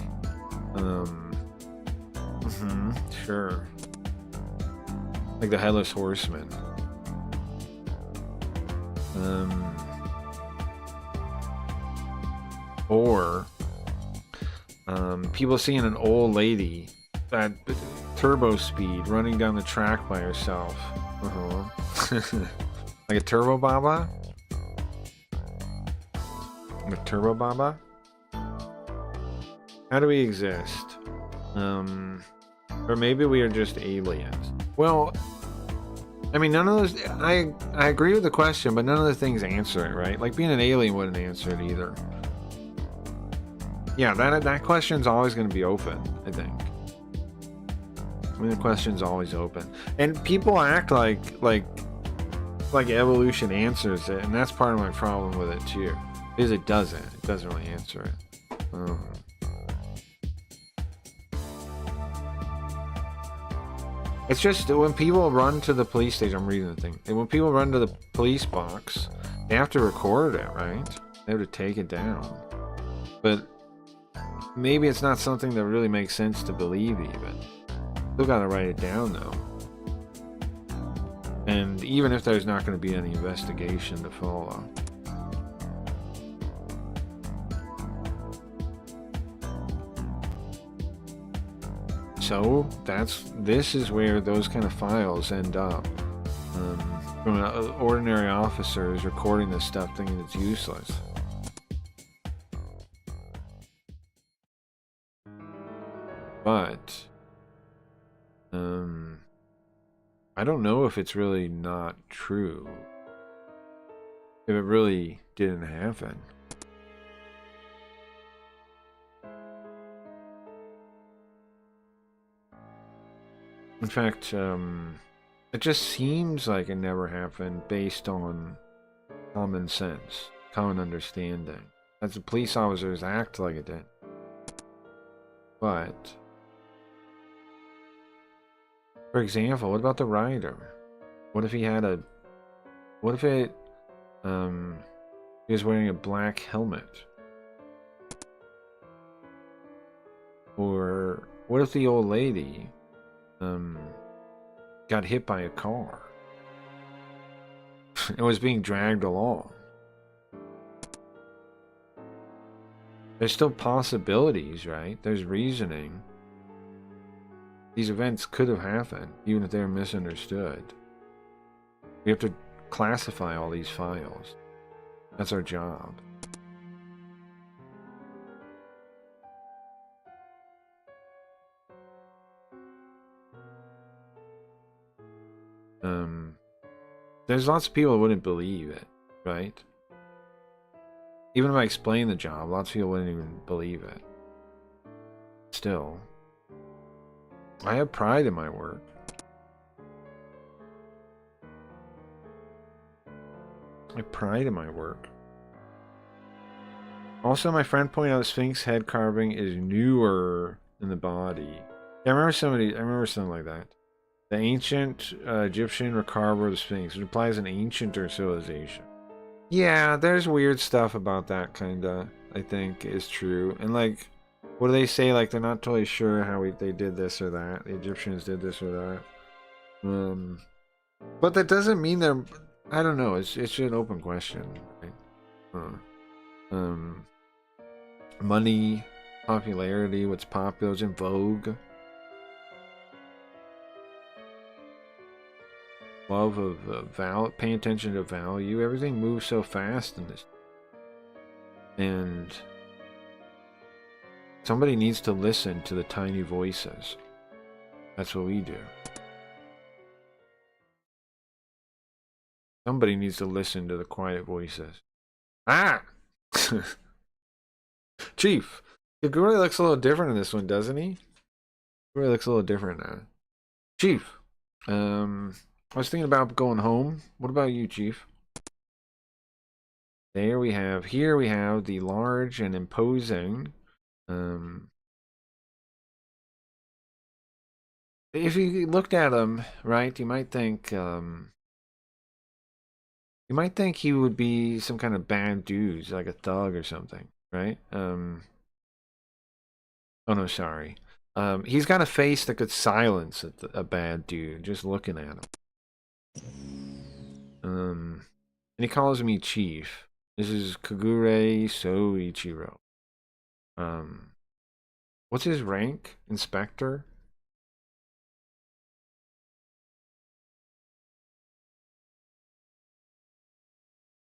Sure. Like the Headless Horseman. Or people seeing an old lady at turbo speed running down the track by herself. Like a turbo baba? A turbo baba? How do we exist? Or maybe we are just aliens. Well, I mean, none of those... I agree with the question, but none of the things answer it, right? Like, being an alien wouldn't answer it either. Yeah, that question's always going to be open, I think. I mean, the question's always open. And people act like evolution answers it, and that's part of my problem with it, too. Because it doesn't. It doesn't really answer it. It's just that when people run to the police station, I'm reading the thing, and when people run to the police box, they have to record it, right? They have to take it down. But maybe it's not something that really makes sense to believe even. Still gotta write it down though. And even if there's not going to be any investigation to follow. So this is where those kind of files end up. From an ordinary officer is recording this stuff thinking it's useless. But I don't know if it's really not true. If it really didn't happen. In fact, it just seems like it never happened based on common sense, common understanding. As the police officers act like it did. But, for example, what about the rider? What if he had a... What if he was wearing a black helmet? Or what if the old lady got hit by a car and was being dragged along? There's still possibilities, right? There's reasoning. These events could have happened, even if they're misunderstood. We have to classify all these files. That's our job. There's lots of people that wouldn't believe it, right? Even if I explain the job, lots of people wouldn't even believe it. Still, I have pride in my work. I have pride in my work. Also, my friend pointed out the Sphinx head carving is newer than the body. Yeah, I remember something like that. The ancient Egyptian carver of the Sphinx, which implies an ancienter civilization. Yeah, there's weird stuff about that, kinda, I think, is true. And, like, what do they say? Like, they're not totally sure how they did this or that. The Egyptians did this or that. But that doesn't mean they're... I don't know. It's an open question. Right? Money, popularity, what's popular, what's in vogue. Love of value, paying attention to value. Everything moves so fast in this. And somebody needs to listen to the tiny voices. That's what we do. Somebody needs to listen to the quiet voices. Ah! Chief, Kagura looks a little different in this one, doesn't he? Kagura looks a little different now. Chief, I was thinking about going home. What about you, Chief? Here we have the large and imposing. If you looked at him, right, you might think he would be some kind of bad dude, like a thug or something, right? Oh no, sorry. He's got a face that could silence a bad dude just looking at him. And he calls me Chief. This is Kagure Soichiro. What's his rank? Inspector?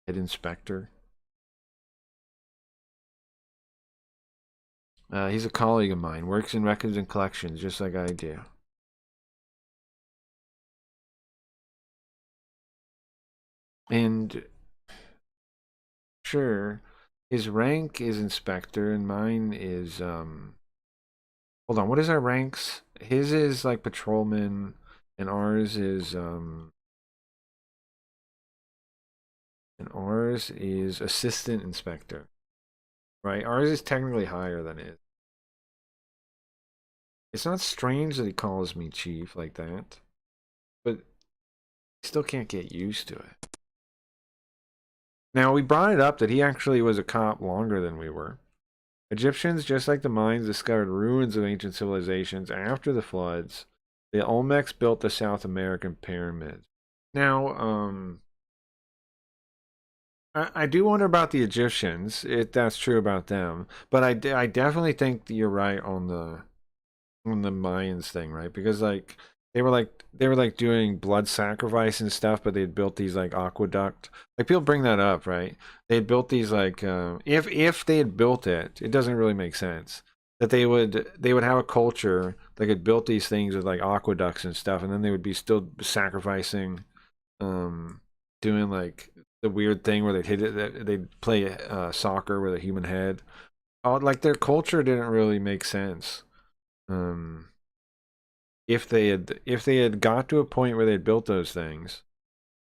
Head inspector? He's a colleague of mine. Works in records and collections, just like I do. And sure, his rank is inspector and mine is hold on, what is our ranks? His is like patrolman and ours is assistant inspector. Right? Ours is technically higher than his. It's not strange that he calls me Chief like that, but I still can't get used to it. Now, we brought it up that he actually was a cop longer than we were. Egyptians, just like the Mayans, discovered ruins of ancient civilizations after the floods. The Olmecs built the South American pyramids. Now, I do wonder about the Egyptians, if that's true about them. But I definitely think that you're right on the Mayans thing, right? Because like they were like doing blood sacrifice and stuff, but they'd built these like aqueduct. Like people bring that up, right? They'd built these like if they had built it, it doesn't really make sense that they would have a culture that could built these things with like aqueducts and stuff, and then they would be still sacrificing, doing like the weird thing where they'd hit it, they'd play soccer with a human head. Oh, like their culture didn't really make sense. if they had got to a point where they'd built those things,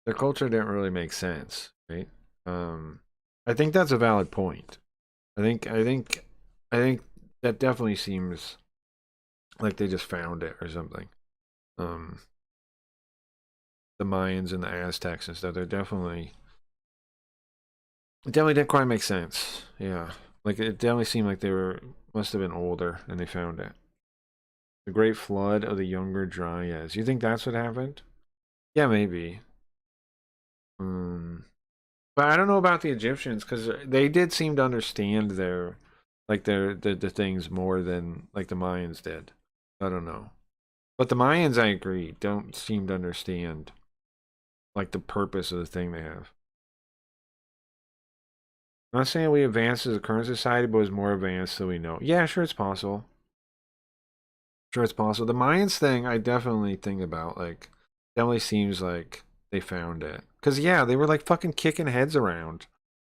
their culture didn't really make sense, right? I think that's a valid point. I think that definitely seems like they just found it or something. Um, the Mayans and the Aztecs and stuff, they're definitely it definitely didn't quite make sense. Yeah, like it definitely seemed like they must have been older and they found it. The Great Flood of the Younger Dryads. You think that's what happened? Yeah, maybe. But I don't know about the Egyptians because they did seem to understand the things more than like the Mayans did. I don't know. But the Mayans, I agree, don't seem to understand like the purpose of the thing they have. I'm not saying we advanced as a current society, but was more advanced than we know. Yeah, sure, it's possible. Sure, it's possible. The Mayans thing, I definitely think about. Like, definitely seems like they found it. Cause yeah, they were like fucking kicking heads around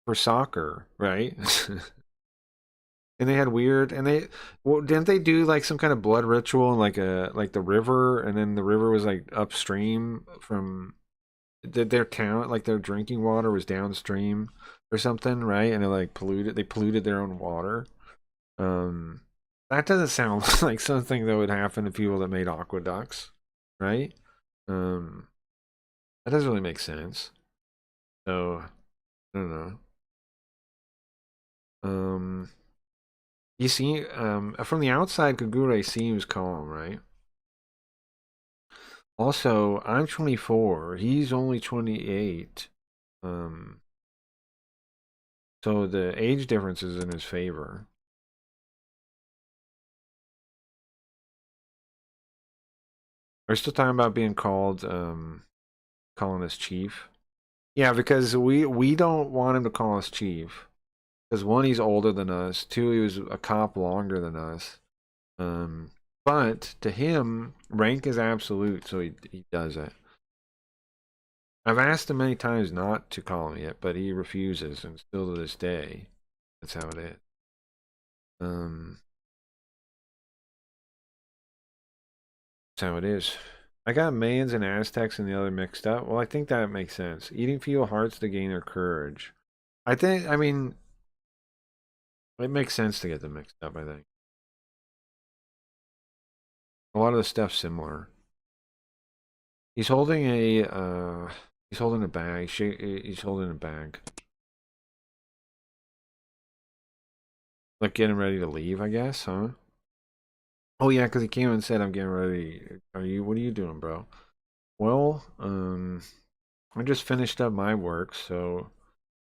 for soccer, right? And they had weird, and they, well, didn't they do like some kind of blood ritual in like the river, and then the river was like upstream from their town, like their drinking water was downstream or something, right? And it like they polluted their own water. Um, that doesn't sound like something that would happen to people that made aqueducts, right? Um, that doesn't really make sense. So I don't know. Um, you see, from the outside, Kagure seems calm, right? Also, I'm 24. He's only 28. Um, so the age difference is in his favor. We're still talking about being called, calling us chief. Yeah, because we don't want him to call us chief. Because one, he's older than us. Two, he was a cop longer than us. Um, but to him, rank is absolute, so he does it. I've asked him many times not to call me it, but he refuses, and still to this day, that's how it is. Um, that's how it is. I got Mayans and Aztecs and the other mixed up. Well, I think that makes sense. Eating few hearts to gain their courage. I mean, it makes sense to get them mixed up, I think. A lot of the stuff's similar. He's holding he's holding a bag. He's holding a bag. Like getting ready to leave, I guess, huh? Oh yeah, because he came and said, "I'm getting ready." What are you doing, bro? Well, I just finished up my work, so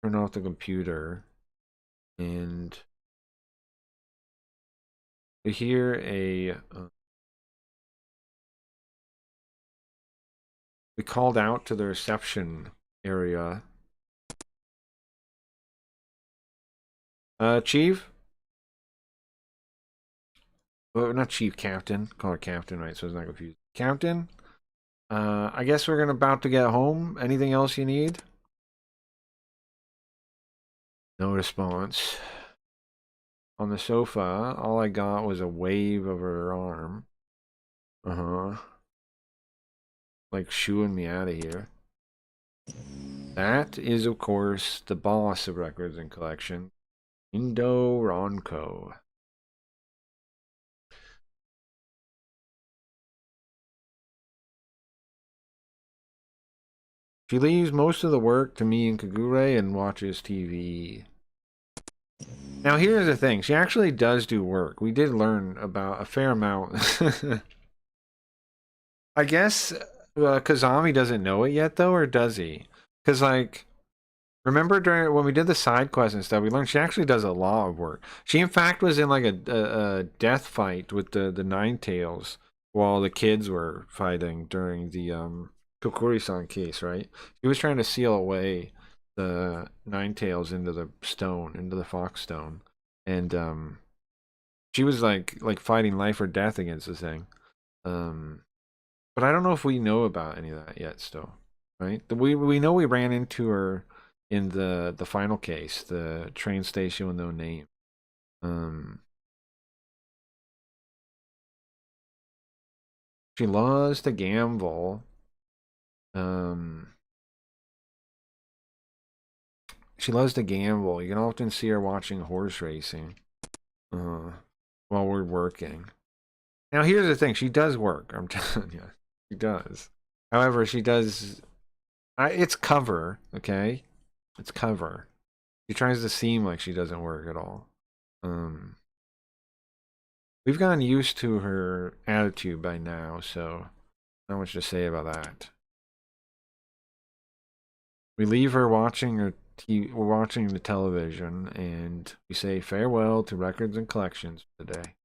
turn off the computer and we hear we called out to the reception area. Chief? Well, not chief, captain. Call her captain, right? So it's not confused. Captain? I guess we're about to get home. Anything else you need? No response. On the sofa, all I got was a wave of her arm. Uh-huh. Like shooing me out of here. That is, of course, the boss of Records and Collection, Indo Ronco. She leaves most of the work to me and Kagure and watches TV. Now, here's the thing. She actually does do work. We did learn about a fair amount. I guess Kazami doesn't know it yet, though, or does he? Because, like, remember during when we did the side quests and stuff, we learned she actually does a lot of work. She, in fact, was in, like, a death fight with the Nine Tails while the kids were fighting during the Kokuri-san case, right? He was trying to seal away the Nine Tails into the stone, into the Fox Stone, and she was like fighting life or death against the thing. Um, but I don't know if we know about any of that yet. Still, right? We know we ran into her in the final case, the train station with no name. Um, She loves to gamble. She loves to gamble. You can often see her watching horse racing while we're working. Now, here's the thing. She does work. I'm telling you. She does. However, she does... it's cover, okay? It's cover. She tries to seem like she doesn't work at all. We've gotten used to her attitude by now, so not much to say about that. We leave her watching we're watching the television, and we say farewell to records and collections for the day.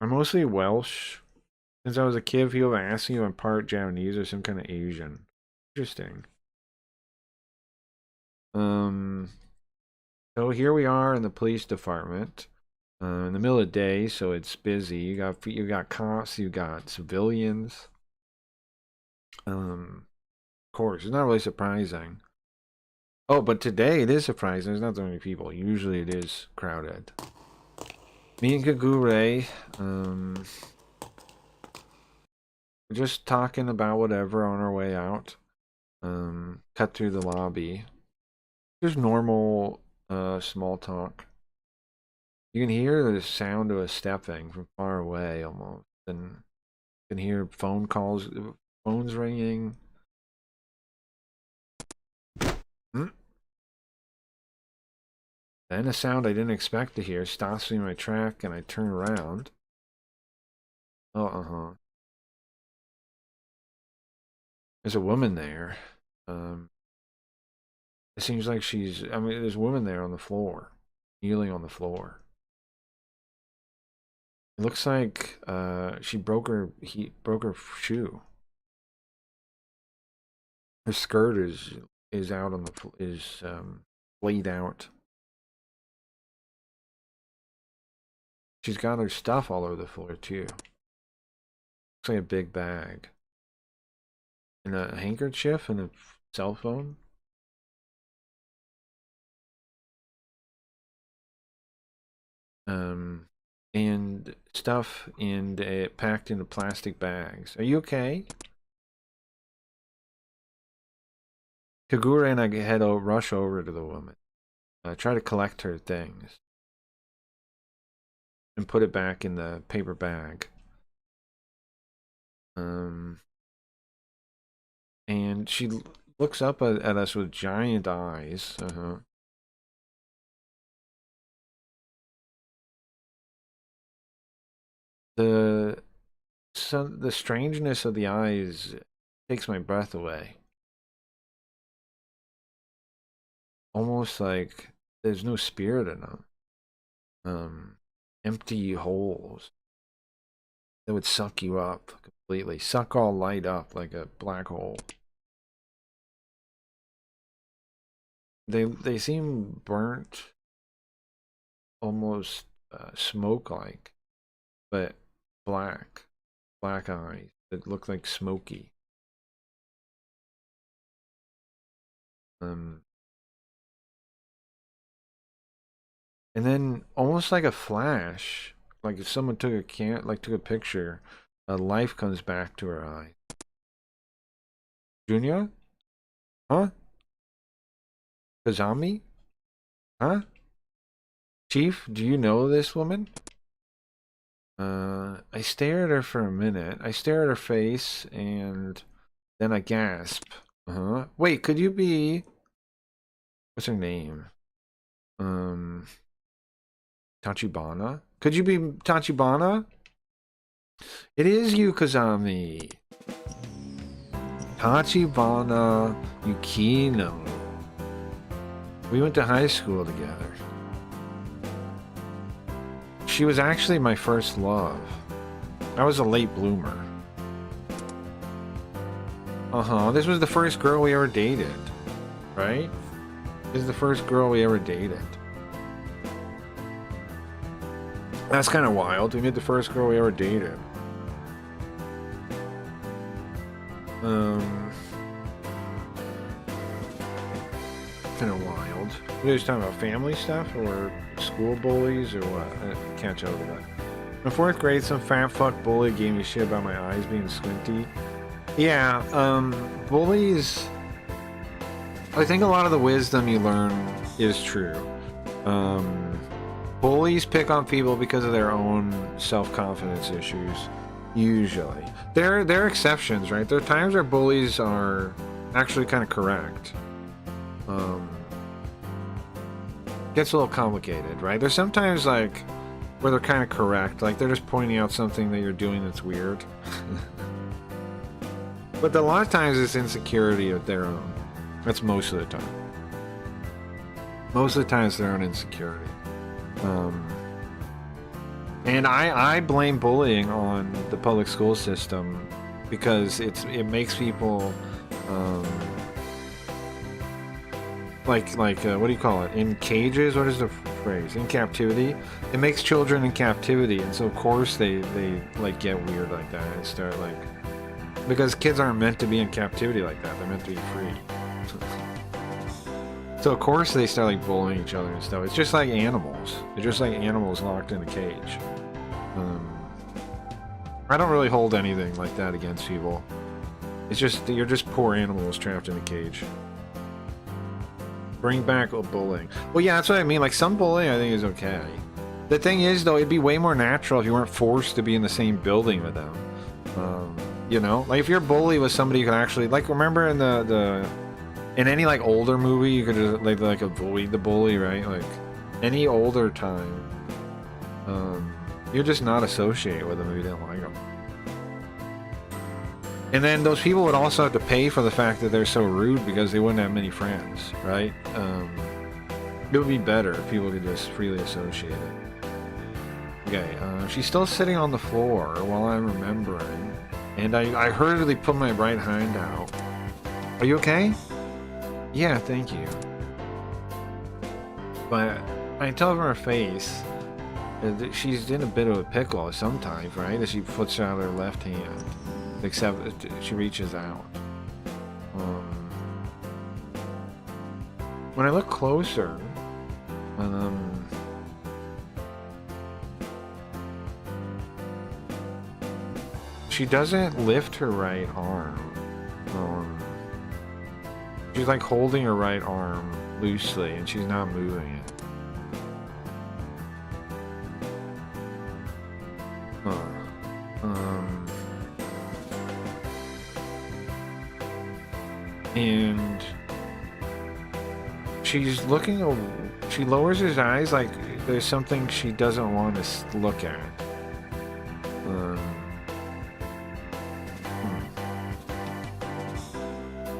I'm mostly Welsh. Since I was a kid, people have asked me if I'm part Japanese or some kind of Asian. Interesting. So here we are in the police department, in the middle of the day, so it's busy. You got cops, you got civilians. Of course, it's not really surprising. Oh, but today it is surprising. There's not so many people. Usually it is crowded. Me and Kagure, we're just talking about whatever on our way out. Cut through the lobby. There's normal small talk. You can hear the sound of a stepping from far away almost, and you can hear phone calls, phones ringing. Then a sound I didn't expect to hear stops me in my track, and I turn around. Oh, there's a woman there. It seems like there's a woman there on the floor, kneeling on the floor. It looks like she broke her shoe. Her skirt is out on the laid out. She's got her stuff all over the floor too. Looks like a big bag. And a handkerchief and a cell phone. And stuff packed into plastic bags. Are you okay? Kagura and I rush over to the woman. Try to collect her things. And put it back in the paper bag. And she looks up at us with giant eyes. The strangeness of the eyes takes my breath away. Almost like there's no spirit in them. Empty holes that would suck you up completely. Suck all light up like a black hole. They seem burnt, almost smoke-like, but black eyes that look like smoky. And then almost like a flash, like if someone took a picture, life comes back to her eye. Junior? Huh? Kazami? Huh? Chief, do you know this woman? I stare at her for a minute. I stare at her face and then I gasp. Wait, could you be... What's her name? Tachibana? Could you be Tachibana? It is you, Kazami. Tachibana Yukino. We went to high school together. She was actually my first love. I was a late bloomer. This was the first girl we ever dated. Right? This is the first girl we ever dated. That's kind of wild. We met the first girl we ever dated. Kind of wild. Are you guys talking about family stuff or school bullies or what? I can't tell you that. In 4th grade, some fat fuck bully gave me shit about my eyes being squinty. Yeah, bullies... I think a lot of the wisdom you learn is true. Bullies pick on people because of their own self-confidence issues. Usually. There are exceptions, right? There are times where bullies are actually kind of correct. Gets a little complicated, right? There's sometimes like where they're kind of correct, like they're just pointing out something that you're doing that's weird. But a lot of times it's insecurity of their own. That's most of the time. Most of the time it's their own insecurity. And I blame bullying on the public school system because it makes people like what do you call it? In cages? What is the phrase? In captivity. It makes children in captivity, and so of course they like get weird like that and start like, because kids aren't meant to be in captivity like that. They're meant to be free. So of course they start like bullying each other and stuff. It's just like animals. They're just like animals locked in a cage. I don't really hold anything like that against people. It's just you're just poor animals trapped in a cage. Bring back bullying. Well, yeah, that's what I mean. Like some bullying, I think is okay. The thing is, though, it'd be way more natural if you weren't forced to be in the same building with them. You know, like if your bully was somebody you could actually like. Remember in the in any like older movie, you could just like avoid the bully, right? Like any older time, you're just not associate with them if you didn't like them. And then those people would also have to pay for the fact that they're so rude because they wouldn't have many friends, right? It would be better if people could just freely associate it. Okay, she's still sitting on the floor while I'm remembering, and I hurriedly put my right hand out. Are you okay? Yeah, thank you. But I can tell from her face that she's in a bit of a pickle sometimes, right? As she puts out her left hand. Except she reaches out. When I look closer, she doesn't lift her right arm. She's like holding her right arm loosely and she's not moving it. And she's looking, she lowers her eyes like there's something she doesn't want to look at.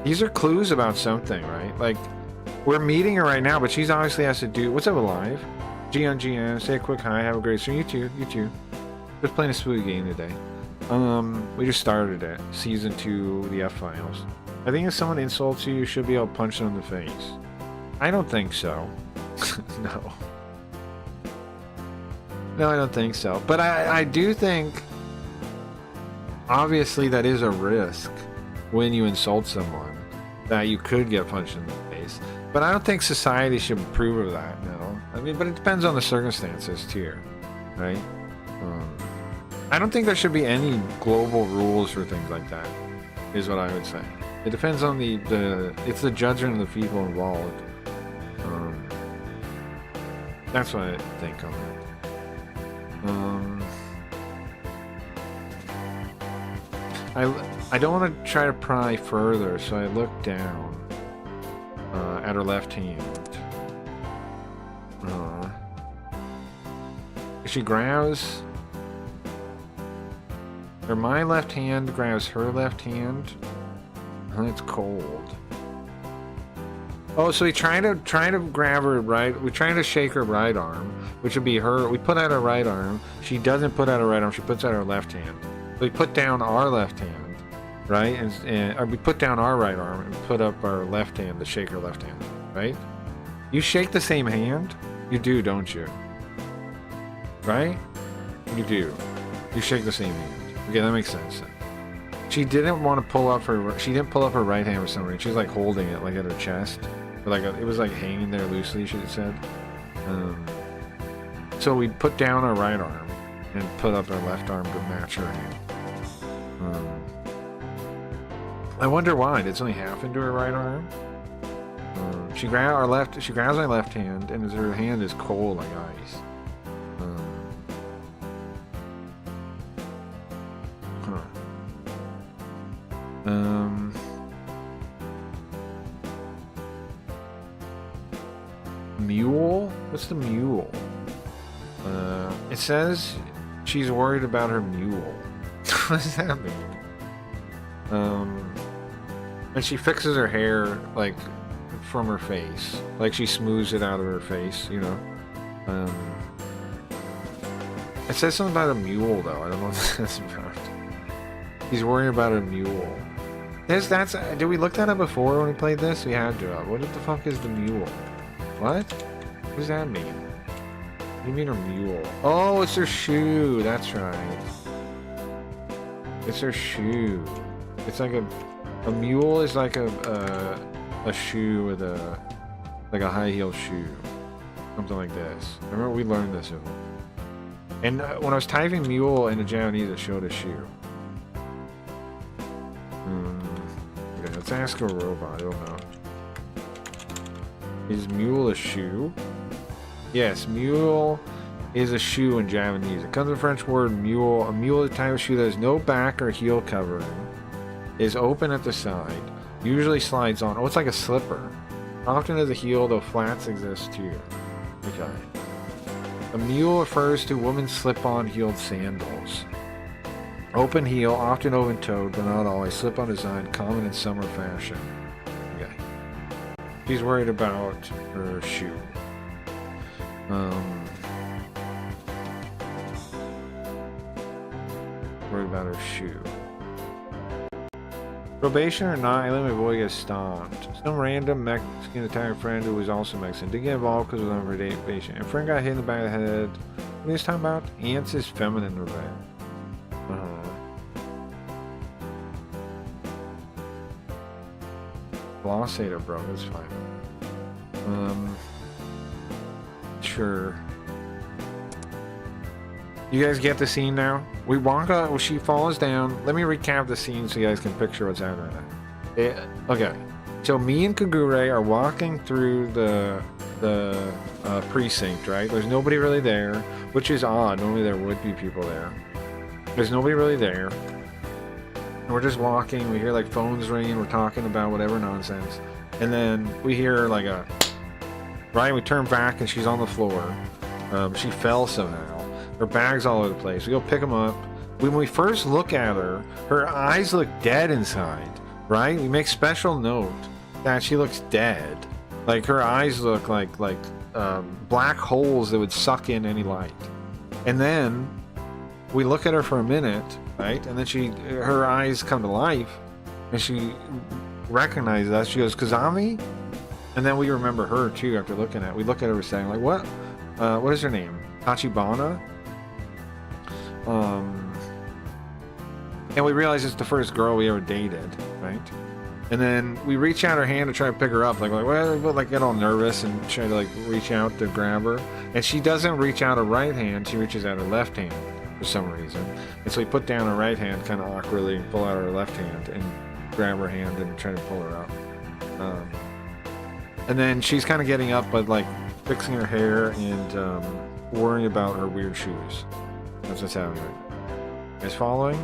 These are clues about something, right? Like, we're meeting her right now, but she's obviously has to do... What's up, Alive? Gian, say a quick hi, have a great stream. You too. Just playing a spooky game today. We just started it. Season 2, the F-Files. I think if someone insults you, you should be able to punch them in the face. I don't think so. No. No, I don't think so. But I do think... Obviously, that is a risk when you insult someone. That you could get punched in the face. But I don't think society should approve of that, no. I mean, but it depends on the circumstances, too. Right? I don't think there should be any global rules for things like that, is what I would say. It depends on it's the judgment of the people involved. That's what I think on that. I don't want to try to pry further, so I look down at her left hand. She grabs... Or my left hand grabs her left hand. It's cold. Oh, so we trying to grab her right. We're trying to shake her right arm, which would be her. We put out her right arm. She doesn't put out her right arm. She puts out her left hand. So we put down our left hand, right? Or we put down our right arm and put up our left hand to shake her left hand, right? You shake the same hand? You do, don't you? Right? You do. You shake the same hand. Okay, that makes sense. She didn't want to pull up her. She didn't pull up her right hand for some reason. She was like holding it, like at her chest, or like it was like hanging there loosely. She said. So we put down our right arm and put up our left arm to match her hand. I wonder why. It's only half into her right arm. She grabs my left hand, and her hand is cold like ice. Mule? What's the mule? It says she's worried about her mule. What does that mean? And she fixes her hair, like, from her face. Like, she smooths it out of her face, you know? It says something about a mule, though. I don't know what that's about. He's worried about a mule. Did we look that up before when we played this? We had to. What the fuck is the mule? What? What does that mean? What do you mean her mule? Oh, it's her shoe. That's right. It's her shoe. It's like a mule is like a shoe with like a high heel shoe, something like this. I remember we learned this. And when I was typing mule into Japanese, it showed a shoe. Okay, let's ask a robot. I don't know. Is mule a shoe? Yes, mule is a shoe in Japanese. It comes from the French word mule. A mule is a type of shoe that has no back or heel covering, is open at the side, usually slides on. Oh, it's like a slipper. Often has a heel, though flats exist too. Okay. A mule refers to women's slip-on heeled sandals. Open heel, often open-toed, but not always. Slip-on design, common in summer fashion. Okay. She's worried about her shoe. Worried about her shoe. Probation or not, I let my boy get stomped. Some random Mexican Italian friend who was also Mexican did get involved because of on probation. A friend got hit in the back of the head. What are you talking about? Ants is feminine revenge. Glossator, bro, that's fine. Sure. You guys get the scene now? We walk out, well, she falls down. Let me recap the scene so you guys can picture what's happening. Okay. So me and Kagure are walking through the precinct, right? There's nobody really there, which is odd. Normally there would be people there. There's nobody really there. And we're just walking. We hear like phones ringing. We're talking about whatever nonsense. And then we hear like a... Right? We turn back and she's on the floor. She fell somehow. Her bag's all over the place. We go pick them up. When we first look at her, her eyes look dead inside, right? We make special note that she looks dead. Like her eyes look like black holes that would suck in any light. And then we look at her for a minute, right? And then her eyes come to life, and she recognizes us. She goes, "Kazami?" And then we remember her too after looking at. We look at her saying like, "What? What is her name? Tachibana?" And we realize it's the first girl we ever dated, right? And then we reach out our hand to try to pick her up, like get all nervous and try to like reach out to grab her. And she doesn't reach out her right hand; she reaches out her left hand for some reason. And so we put down her right hand kind of awkwardly and pull out her left hand and grab her hand and try to pull her up. And then she's kind of getting up, but like fixing her hair and worrying about her weird shoes. That's what's happening right now. You guys following?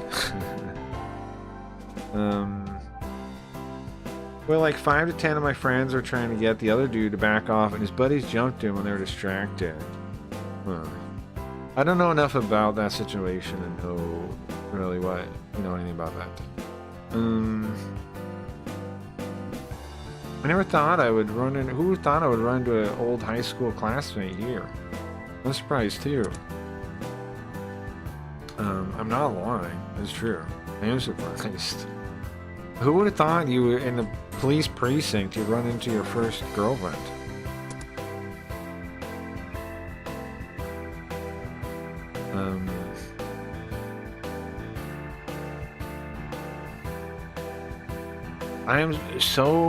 Well, like 5 to 10 of my friends are trying to get the other dude to back off, and his buddies jumped him when they were distracted. I don't know enough about that situation and know really anything about that. I never thought I would run into... Who thought I would run into an old high school classmate here? I'm surprised too. I'm not lying. It's true. I am surprised. Who would have thought you were in the police precinct you'd run into your first girlfriend?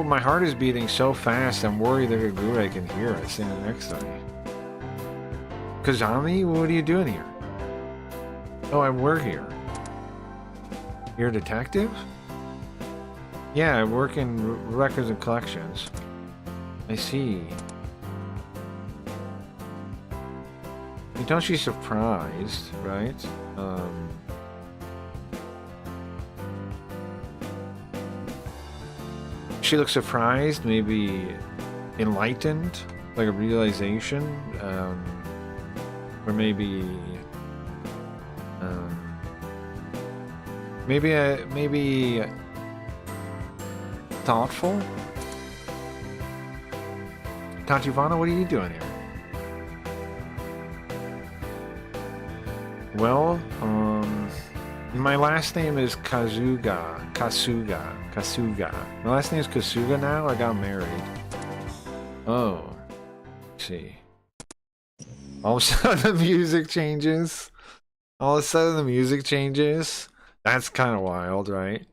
My heart is beating so fast, I'm worried that Kagure can hear it standing next to me. Kazami, what are you doing here? Oh, I work here. You're a detective? Yeah, I work in records and collections. I see. Don't she surprised, right? She looks surprised, maybe enlightened, like a realization, or maybe, maybe thoughtful. Tachibana, what are you doing here? Well, my last name is Kasuga. My last name is Kasuga now. I got married. Oh. Let's see. All of a sudden the music changes. All of a sudden the music changes. That's kind of wild, right?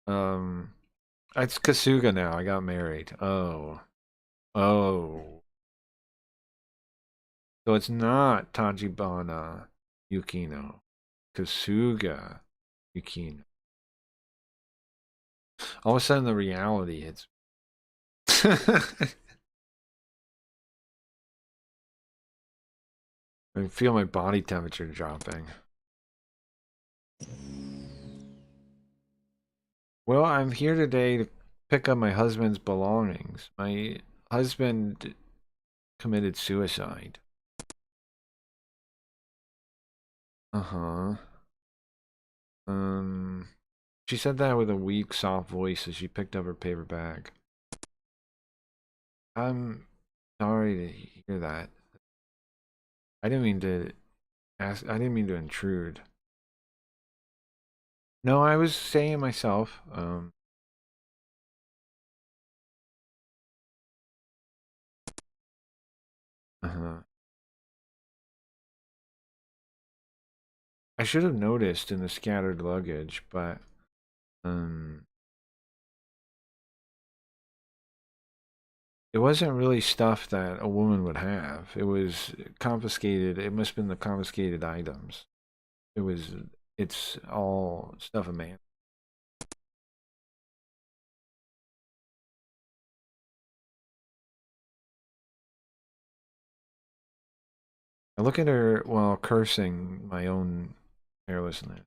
It's Kasuga now. I got married. Oh. Oh. So it's not Tachibana Yukino. Kasuga Yukino. All of a sudden the reality hits. I feel my body temperature dropping. Well, I'm here today to pick up my husband's belongings. My husband committed suicide. Uh-huh. She said that with a weak, soft voice as she picked up her paper bag. I'm sorry to hear that. I didn't mean to ask, I didn't mean to intrude. No, I was saying myself, uh-huh. I should have noticed in the scattered luggage, but it wasn't really stuff that a woman would have. It was confiscated. It must have been the confiscated items. It's all stuff a man. I look at her while cursing my own carelessness.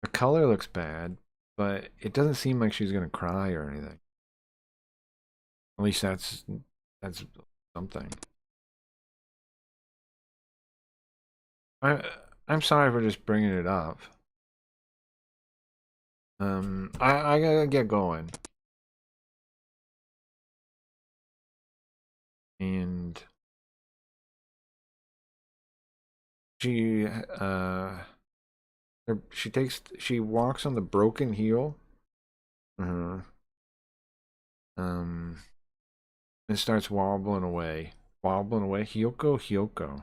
The color looks bad, but it doesn't seem like she's gonna cry or anything. At least that's something. I'm sorry for just bringing it up. I gotta get going. And she she walks on the broken heel. And starts wobbling away. Hyoko.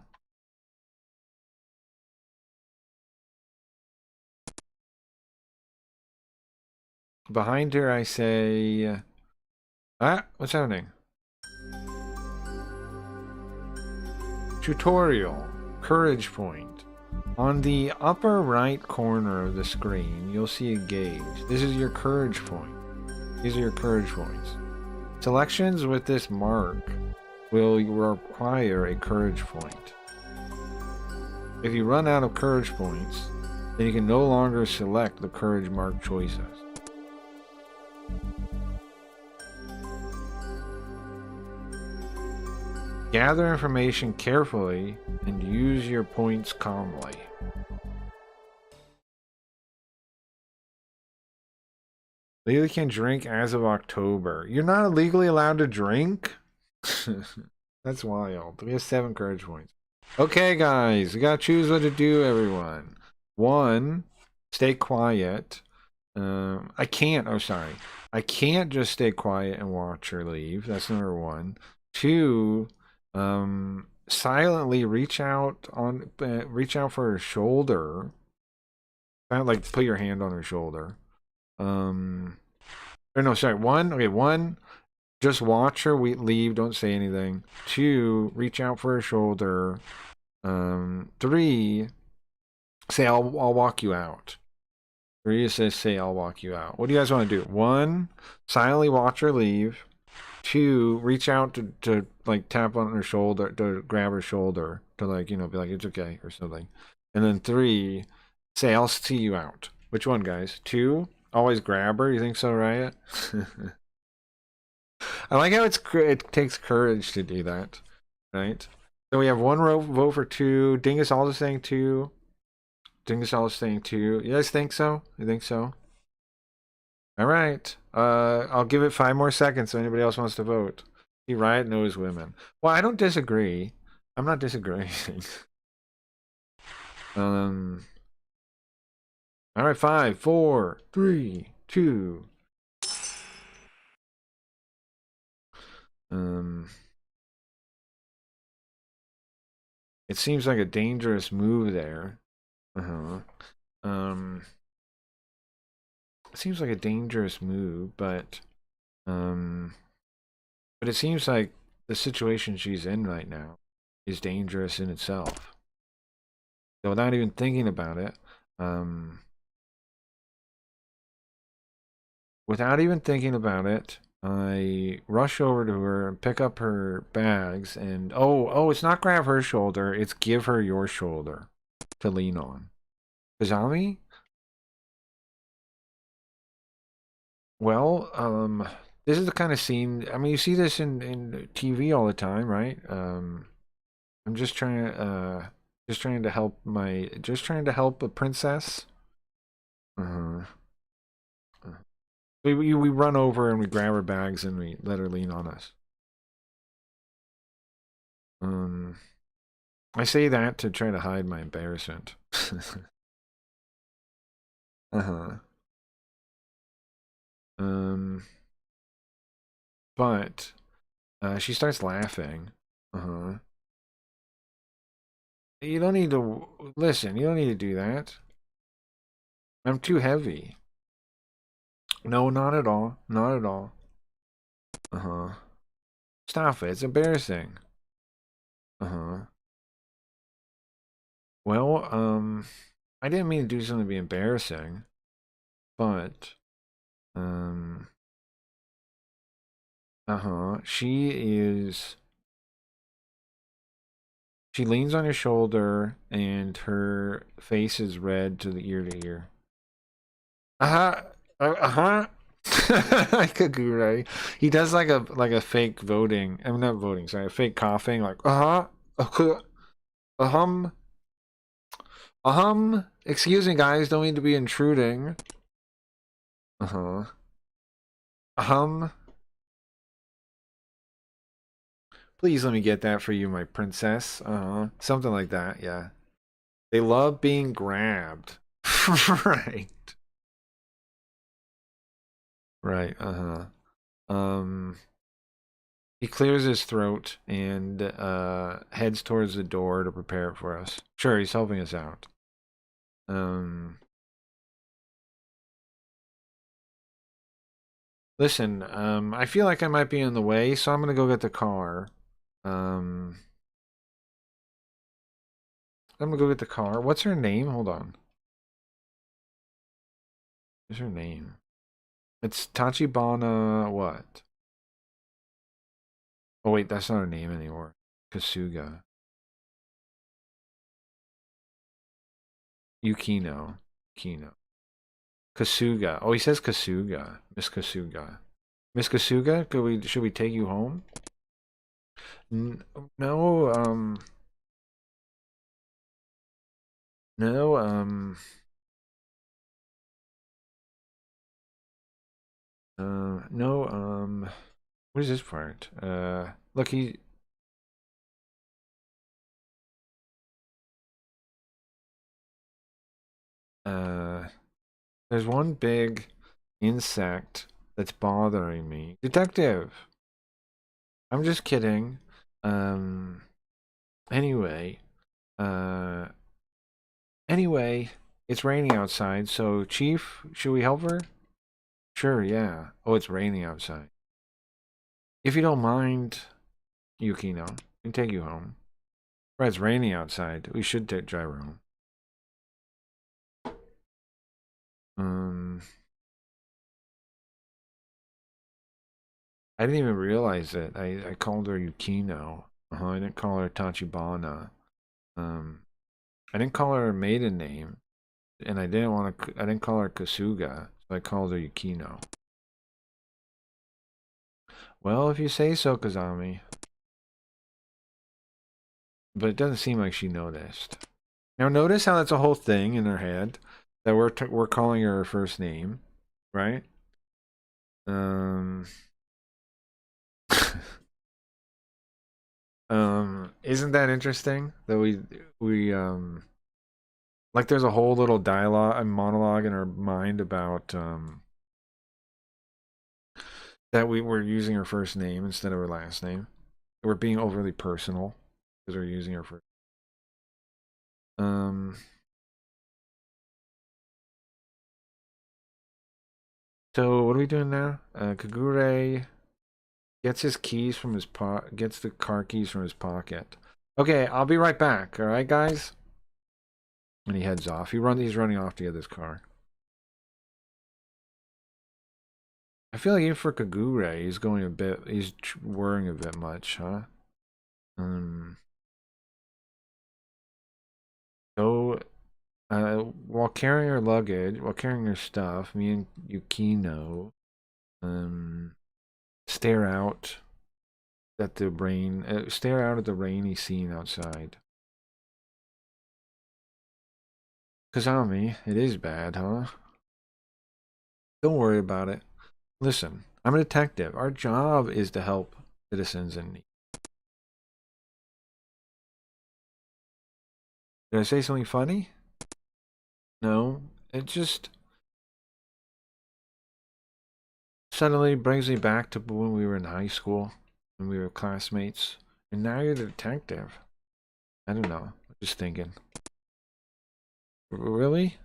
Behind her, I say, what's happening? Tutorial, courage point. On the upper right corner of the screen, you'll see a gauge. This is your courage point. These are your courage points. Selections with this mark will require a courage point. If you run out of courage points, then you can no longer select the courage mark choices. Gather information carefully and use your points calmly. Legally can drink as of October. You're not legally allowed to drink? That's wild. We have 7 courage points. Okay, guys. We gotta choose what to do, everyone. 1, stay quiet. I can't. Oh, sorry. I can't just stay quiet and watch her leave. That's number 1. 2, silently reach out for her shoulder. Kind of like put your hand on her shoulder. Or no, sorry. 1. Okay, 1. Just watch her leave. Don't say anything. 2, reach out for her shoulder. 3, say I'll walk you out. 3 says say I'll walk you out. What do you guys want to do? 1, silently watch her leave. 2, reach out to like tap on her shoulder, to grab her shoulder, to like, you know, be like it's okay or something. And then 3, say I'll see you out. Which one, guys? 2, always grab her. You think so, Riot? I like how it takes courage to do that, right? So we have 1 vote for 2. Dingus also saying 2. Dingus also saying 2. You guys think so? You think so? All right. I'll give it 5 more seconds so anybody else wants to vote. See, Riot knows women. Well, I don't disagree. I'm not disagreeing. All right, 5, 4, 3, 2. It seems like a dangerous move there. It seems like a dangerous move, but it seems like the situation she's in right now is dangerous in itself. So without even thinking about it, I rush over to her and pick up her bags and oh, it's not grab her shoulder, it's give her your shoulder to lean on. Kazami? Well, this is the kind of scene, I mean, you see this in TV all the time, right? I'm just trying to help a princess. We run over and we grab her bags and we let her lean on us. I say that to try to hide my embarrassment. But she starts laughing. You don't need to listen. You don't need to do that. I'm too heavy. No, not at all. Not at all. Stop it. It's embarrassing. Well, I didn't mean to do something to be embarrassing, but she leans on your shoulder and her face is red to the ear to ear. Kagure. He does like a fake voting. I'm not voting, sorry, a fake coughing, like excuse me guys, don't mean to be intruding. Please let me get that for you, my princess. Something like that, yeah. They love being grabbed. Right. Right, he clears his throat and heads towards the door to prepare it for us. Sure, he's helping us out. Listen, I feel like I might be in the way, so I'm gonna go get the car. I'm gonna go get the car. What's her name? Hold on. What's her name? It's Tachibana what? Oh wait, that's not her name anymore. Kasuga. Yukino. Kino. Kasuga. Oh, he says Kasuga. Miss Kasuga. Miss Kasuga, should we take you home? No, no, no, what is this part? Look, there's one big insect that's bothering me. Detective! I'm just kidding. Anyway, it's raining outside, so Chief, should we help her? Sure, yeah. Oh, it's raining outside. If you don't mind, Yukino, we can take you home. Right, it's raining outside. We should drive her home. I didn't even realize it. I called her Yukino. I didn't call her Tachibana. I didn't call her maiden name, and I didn't call her Kasuga, so I called her Yukino. Well, if you say so, Kazami. But it doesn't seem like she noticed. Now notice how that's a whole thing in her head that we're calling her first name, right? Isn't that interesting that we like there's a whole little dialogue and monologue in our mind about that we were using her first name instead of her last name. We're being overly personal because we're using her first. So what are we doing now? Kagure gets his keys from his gets the car keys from his pocket. Okay, I'll be right back. All right, guys. And he heads off. He's running off to get his car. I feel like even for Kagure, he's worrying a bit much, huh? So, while carrying her luggage, while carrying her stuff, me and Yukino, stare out at the rainy scene outside. Kazami, it is bad, huh? Don't worry about it. Listen, I'm a detective. Our job is to help citizens in need. Did I say something funny? No, it just suddenly brings me back to when we were in high school, when we were classmates, and now you're the detective. I don't know, I'm just thinking. Really?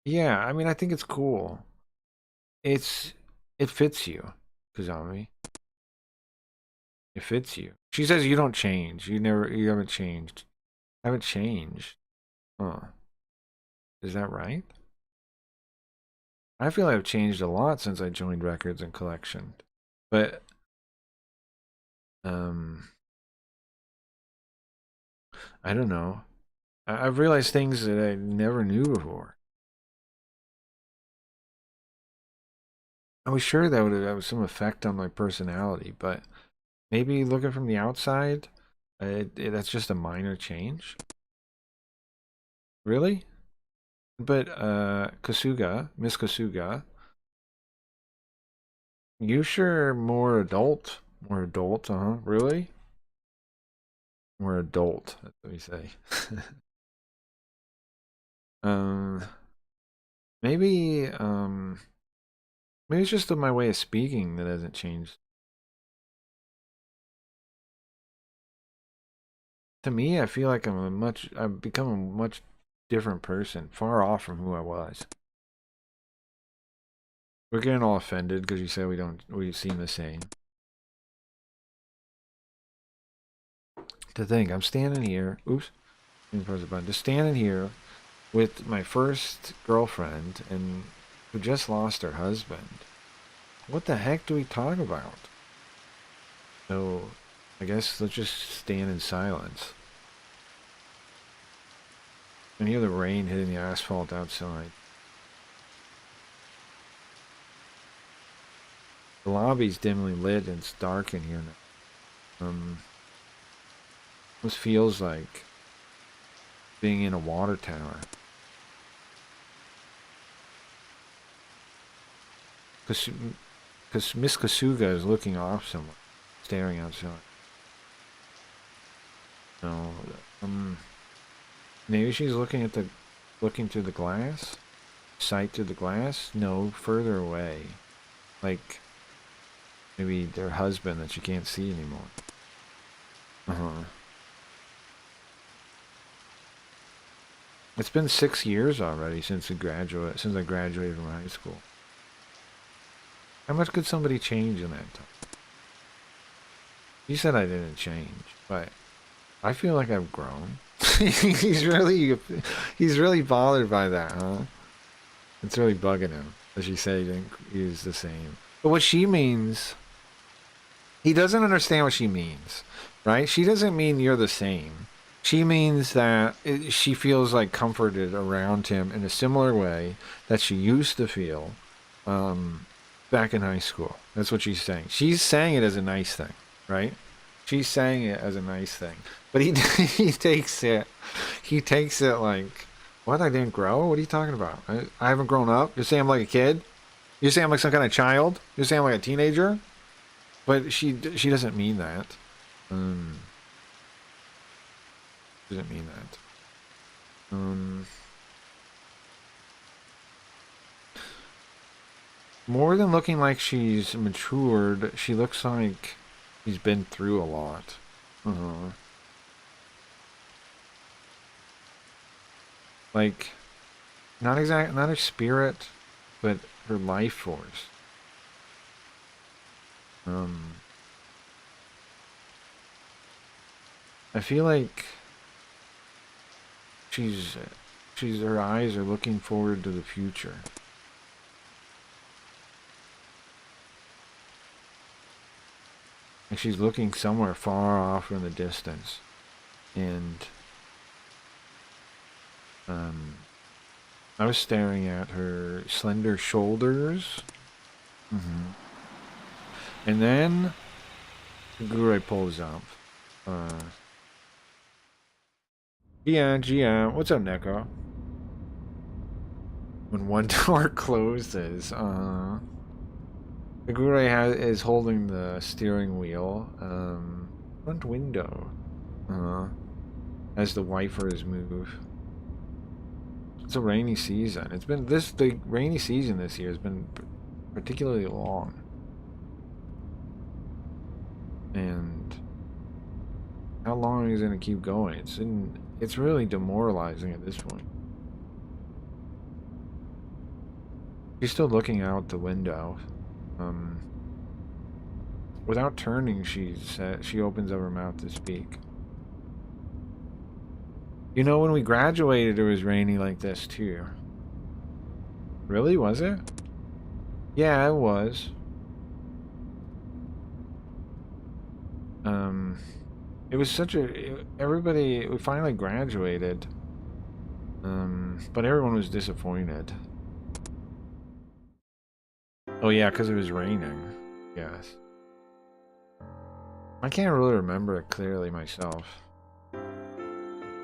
Yeah, I mean, I think it's cool. It fits you, Kazami. It fits you. She says you don't change. You haven't changed. Haven't changed. Huh. Is that right? I feel I've changed a lot since I joined Records and Collection. But, I don't know. I've realized things that I never knew before. I was sure that would have some effect on my personality, but maybe looking from the outside, that's just a minor change. Really? But, Miss Kasuga, you sure more adult? More adult, really? More adult, that's what we say. um, maybe, maybe it's just my way of speaking that hasn't changed. To me, I feel like I've become a much different person, far off from who I was. We're getting all offended because you said we seem the same. To think, I'm standing here, oops, didn't press the button, just standing here with my first girlfriend and who just lost her husband. What the heck do we talk about? So, I guess let's just stand in silence. I can hear the rain hitting the asphalt outside. The lobby's dimly lit and it's dark in here now. This feels like being in a water tower. Because Miss Kasuga is looking off somewhere, staring outside. No, maybe she's looking through the glass? Sight through the glass? No, further away. Like, maybe their husband that she can't see anymore. It's been 6 years already since I graduated from high school. How much could somebody change in that time? You said I didn't change, but I feel like I've grown. he's really bothered by that, huh? It's really bugging him that she said he's the same. But what she means, he doesn't understand what she means, right? She doesn't mean you're the same. She means that she feels like comforted around him in a similar way that she used to feel back in high school. That's what she's saying. She's saying it as a nice thing, right? She's saying it as a nice thing. But he takes it like, what? I didn't grow? What are you talking about? I haven't grown up? You're saying I'm like a kid? You're saying I'm like some kind of child? You're saying I'm like a teenager? But she doesn't mean that. Doesn't mean that. More than looking like she's matured, she looks like she's been through a lot. Like, not her spirit, but her life force. I feel like her eyes are looking forward to the future. And she's looking somewhere far off in the distance. And I was staring at her slender shoulders. And then Gure pulls up. Yeah, what's up, Neko? When one door closes, Gure is holding the steering wheel, front window, as the wipers move. It's a rainy season. The rainy season this year has been particularly long. And how long is it gonna keep going? It's really demoralizing at this point. She's still looking out the window. Without turning, she opens up her mouth to speak. You know, when we graduated, it was rainy like this too. Really? Was it? Yeah, it was. It was we finally graduated. But everyone was disappointed. Oh yeah, because it was raining. Yes. I can't really remember it clearly myself.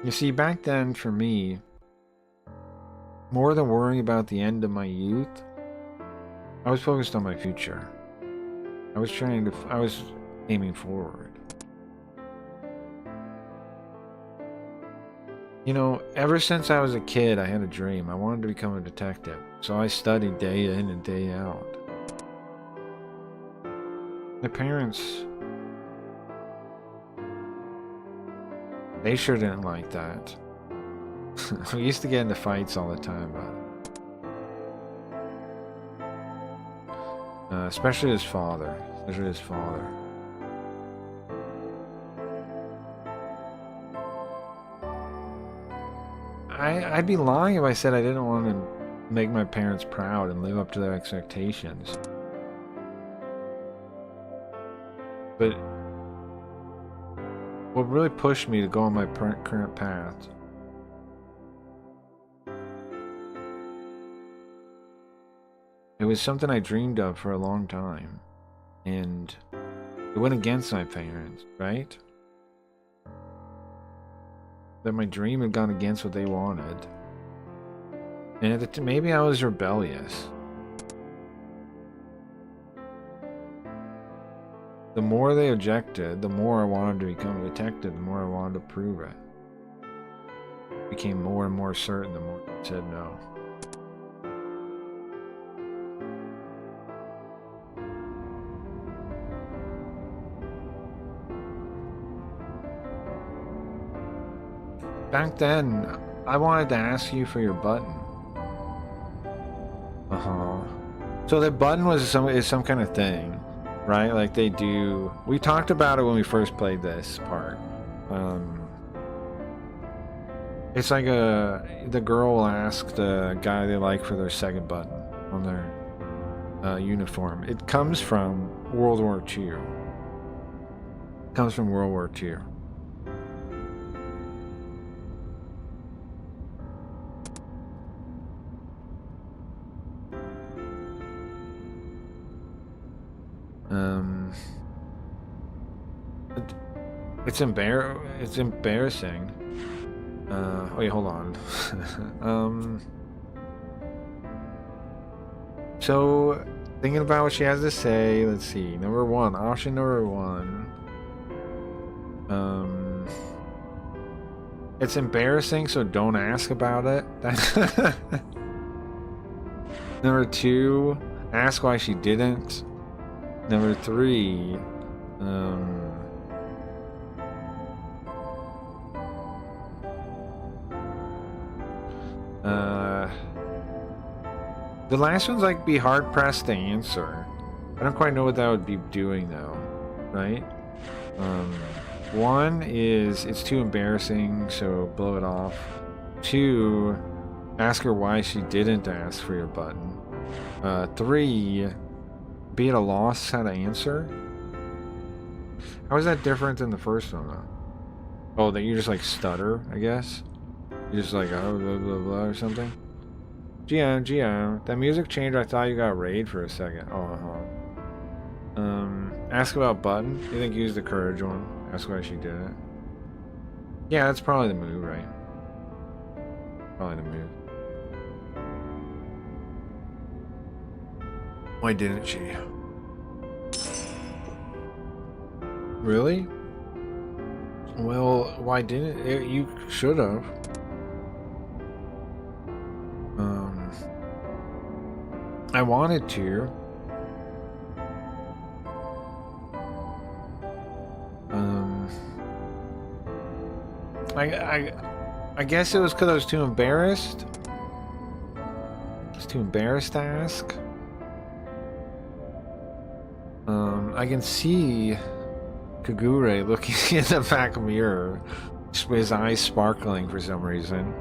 You see, back then, for me, more than worrying about the end of my youth, I was focused on my future. I was aiming forward. You know, ever since I was a kid, I had a dream. I wanted to become a detective. So I studied day in and day out. My parents, they sure didn't like that. We used to get into fights all the time about it. Especially his father. I'd be lying if I said I didn't want to make my parents proud and live up to their expectations. But what really pushed me to go on my current path it was something I dreamed of for a long time, and it went against my parents, right? That my dream had gone against what they wanted, and maybe I was rebellious. The more they objected, the more I wanted to become a detective, the more I wanted to prove it. I became more and more certain the more I said no. Back then, I wanted to ask you for your button. So the button is some kind of thing, right? Like they do. We talked about it when we first played this part. It's like the girl will ask the guy they like for their second button on their uniform. It comes from World War II. It comes from World War II. It's embarrassing. Wait, hold on. So thinking about what she has to say, let's see. Number one, option number one. It's embarrassing, so don't ask about it. Number two, ask why she didn't. Number three, the last one's like be hard pressed to answer. I don't quite know what that would be doing though, right? One is it's too embarrassing, so blow it off. Two, ask her why she didn't ask for your button. Three, be at a loss how to answer. How is that different than the first one though? Oh, that you just like stutter, I guess. You just like oh blah blah blah or something. GM, that music changed. I thought you got raid for a second. Oh, ask about button. You think use the courage one? Ask why she did it. Yeah, that's probably the move, right? Probably the move. Why didn't she? Really? Well, why didn't it? You should have. I wanted to. I guess it was because I was too embarrassed. I was too embarrassed to ask. I can see Kagure looking in the back mirror, just with his eyes sparkling for some reason.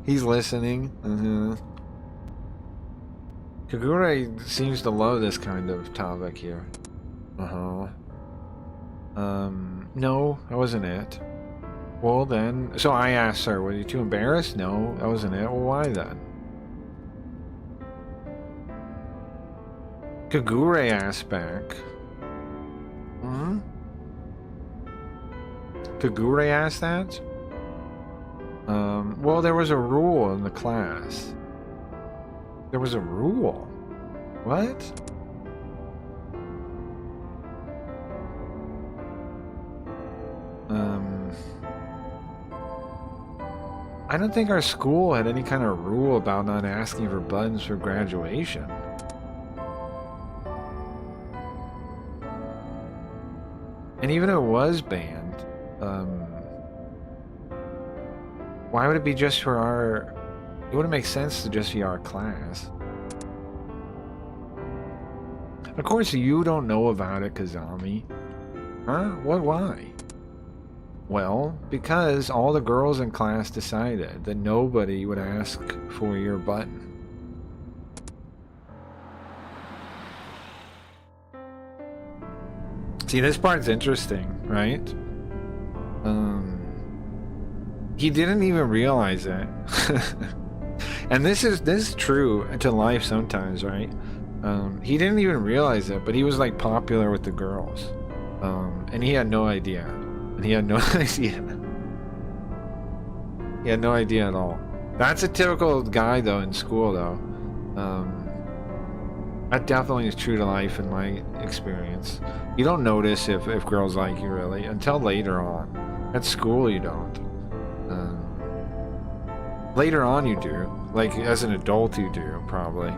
He's listening. Kagure seems to love this kind of topic here. No, that wasn't it. Well then, so I asked her, were you too embarrassed? No, that wasn't it. Well, why then? Kagure asked back. Kagure asked that? Well, there was a rule in the class. There was a rule? What? I don't think our school had any kind of rule about not asking for buttons for graduation. And even if it was banned, why would it be just for our... It wouldn't make sense to just be our class. Of course, you don't know about it, Kazami. Huh? What? Why? Well, because all the girls in class decided that nobody would ask for your button. See, this part's interesting, right? He didn't even realize it. And this is true to life sometimes, right? He didn't even realize it, but he was like popular with the girls. And he had no idea. And he had no idea. He had no idea at all. That's a typical guy though in school though. That definitely is true to life in my experience. You don't notice if girls like you really until later on. At school you don't. Later on you do. Like as an adult you do probably.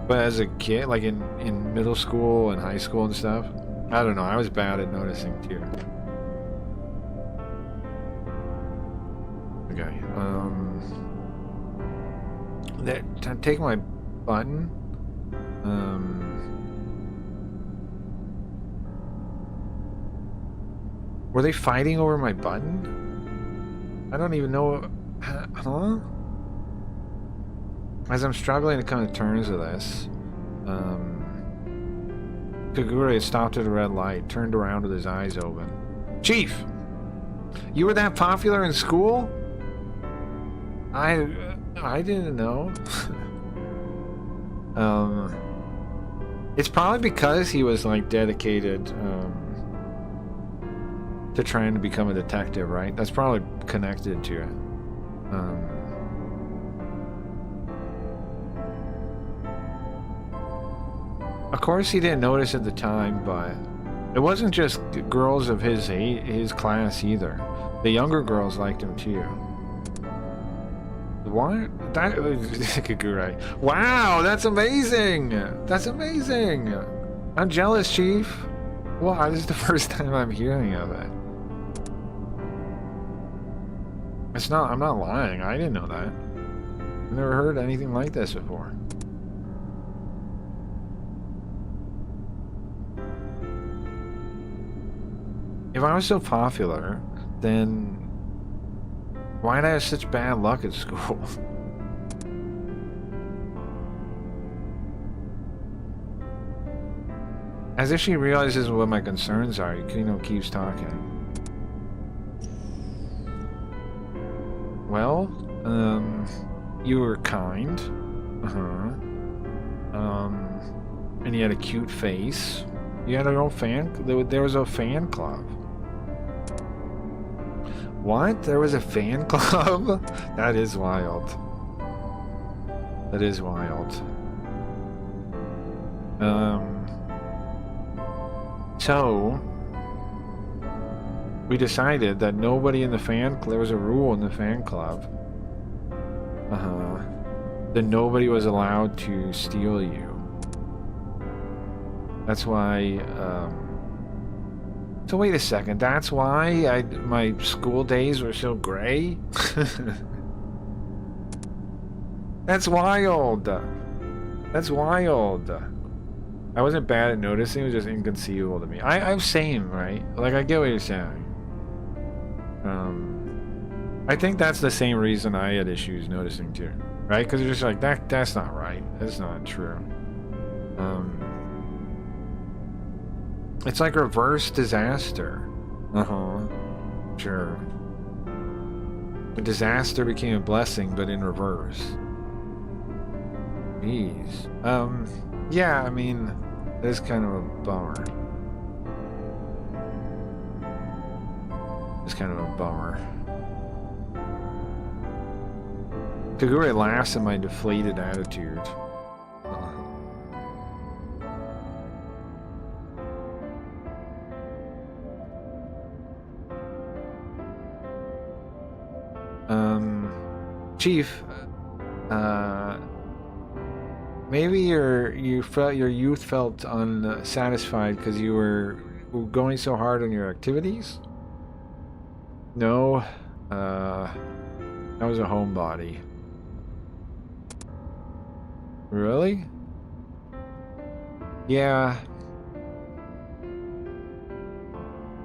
But as a kid, like in middle school and high school and stuff, I don't know, I was bad at noticing too. Okay, Take my button. Were they fighting over my button? I don't even know. Huh? As I'm struggling to come to terms with this, Kagure stopped at a red light, turned around with his eyes open. Chief! You were that popular in school? I didn't know. It's probably because he was like dedicated to trying to become a detective, right? That's probably connected to it. Of course, he didn't notice at the time, but it wasn't just girls of his class either. The younger girls liked him too. What? That Kagure. Wow, that's amazing! That's amazing! I'm jealous, Chief. Wow, this is the first time I'm hearing of it. I'm not lying. I didn't know that. I've never heard anything like this before. If I was so popular, then why did I have such bad luck at school? As if she realizes what my concerns are, Yukino keeps talking. Well, you were kind. And you had a cute face. You had your own fan. There was a fan club. What? There was a fan club? That is wild. That is wild. So we decided that nobody in the there was a rule in the fan club. That nobody was allowed to steal you. That's why, so wait a second, that's why my school days were so gray? That's wild. That's wild. I wasn't bad at noticing, it was just inconceivable to me. I'm same, right? Like, I get what you're saying. I think that's the same reason I had issues noticing too, right? Because you're just like, that's not right. That's not true. It's like reverse disaster. Sure. A disaster became a blessing, but in reverse. Jeez. Yeah, I mean, it's kind of a bummer. It's kind of a bummer. Kagure laughs at my deflated attitude. Chief, maybe your youth felt unsatisfied because you were going so hard on your activities? No, I was a homebody. Really? Yeah.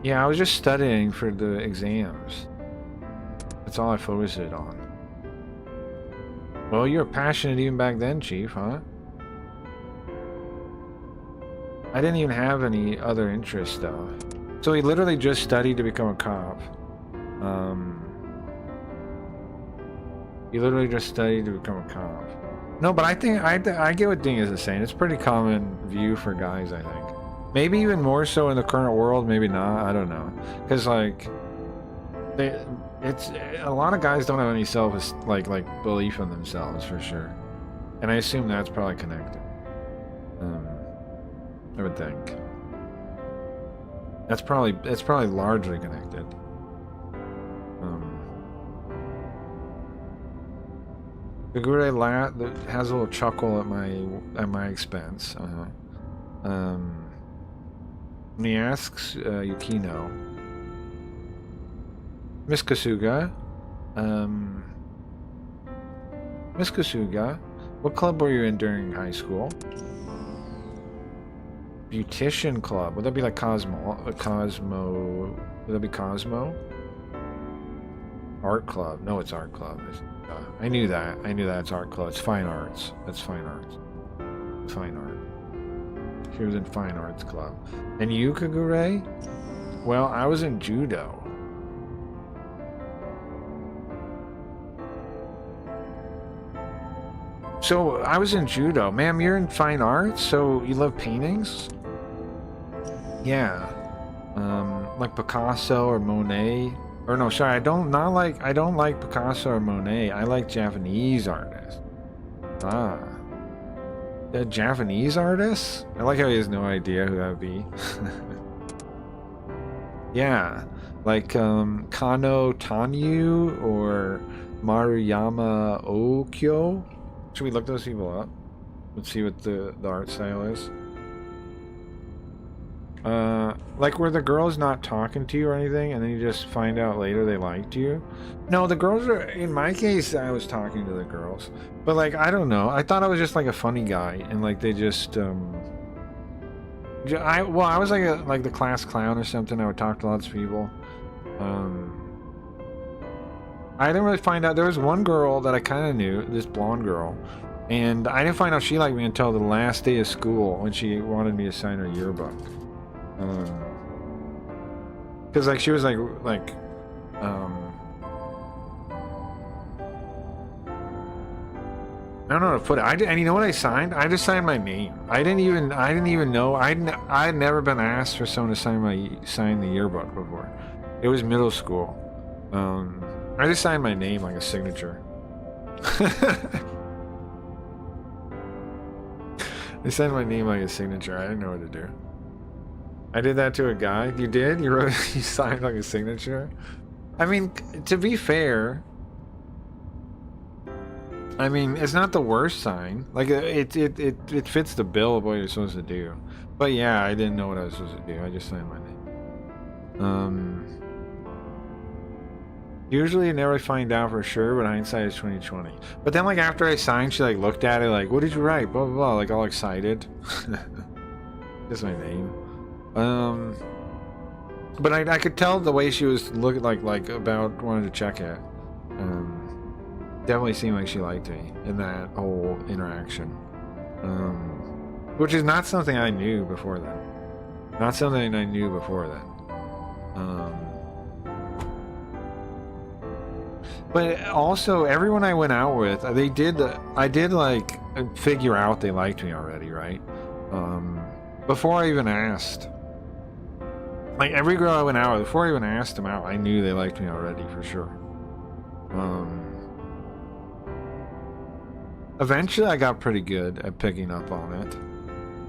Yeah, I was just studying for the exams. That's all I focused it on. Well, you were passionate even back then, Chief, huh? I didn't even have any other interests, though. So he literally just studied to become a cop. He literally just studied to become a cop. No, but I think I get what Ding is saying. It's a pretty common view for guys, I think. Maybe even more so in the current world, maybe not. I don't know. Because, like, it's a lot of guys don't have any belief in themselves for sure, and I assume that's probably connected. I would think that's probably largely connected. Kagure has a little chuckle at my expense. And he asks Yukino, Miss Kasuga, Miss Kasuga, what club were you in during high school? Beautician club. Would that be like Cosmo? Would that be Cosmo? Art club. No, it's art club. I knew that. I knew that it's art club. It's fine arts. That's fine arts. Fine art. She was in fine arts club. And you, Kagure? Well, I was in judo. So I was in judo. Ma'am, you're in fine arts, so you love paintings? Yeah. Like Picasso or Monet. Or no, sorry, I don't like Picasso or Monet. I like Japanese artists. Ah. The Japanese artists? I like how he has no idea who that would be. Yeah. Like Kano Tanyu or Maruyama Okyo. Should we look those people up? Let's see what the art style is. Like where the girl's not talking to you or anything, and then you just find out later they liked you. No, the girls are, in my case, I was talking to the girls. But like, I don't know. I thought I was just like a funny guy, and like they just, I was like the class clown or something. I would talk to lots of people. I didn't really find out. There was one girl that I kind of knew, this blonde girl, and I didn't find out she liked me until the last day of school when she wanted me to sign her yearbook. Because like she was like I don't know how to put it. And you know what I signed? I just signed my name. I didn't even know. I'd never been asked for someone to sign the yearbook before. It was middle school. I just signed my name like a signature. I signed my name like a signature. I didn't know what to do. I did that to a guy. You did? You wrote? You signed like a signature? I mean, to be fair, I mean, it's not the worst sign. Like it fits the bill of what you're supposed to do. But yeah, I didn't know what I was supposed to do. I just signed my name. Usually you never find out for sure, but hindsight is 2020. But then like after I signed, she like looked at it like, what did you write? Blah blah blah, like all excited. Just my name. But I could tell the way she was looking like about wanted to check it. Definitely seemed like she liked me in that whole interaction. Which is not something I knew before then. Not something I knew before then. But also, everyone I went out with, I did like figure out they liked me already, right? Before I even asked. Like every girl I went out with, before I even asked them out, I knew they liked me already for sure. Eventually I got pretty good at picking up on it.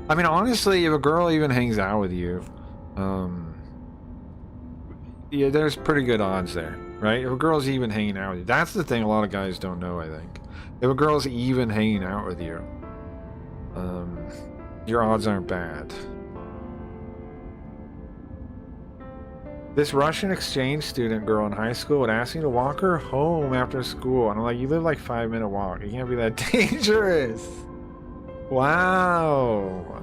I mean, honestly, if a girl even hangs out with you, yeah, there's pretty good odds there, right? If a girl's even hanging out with you, that's the thing a lot of guys don't know, I think. If a girl's even hanging out with you, your odds aren't bad. This Russian exchange student girl in high school would ask me to walk her home after school. And I'm like, you live like 5-minute walk. You can't be that dangerous. Wow.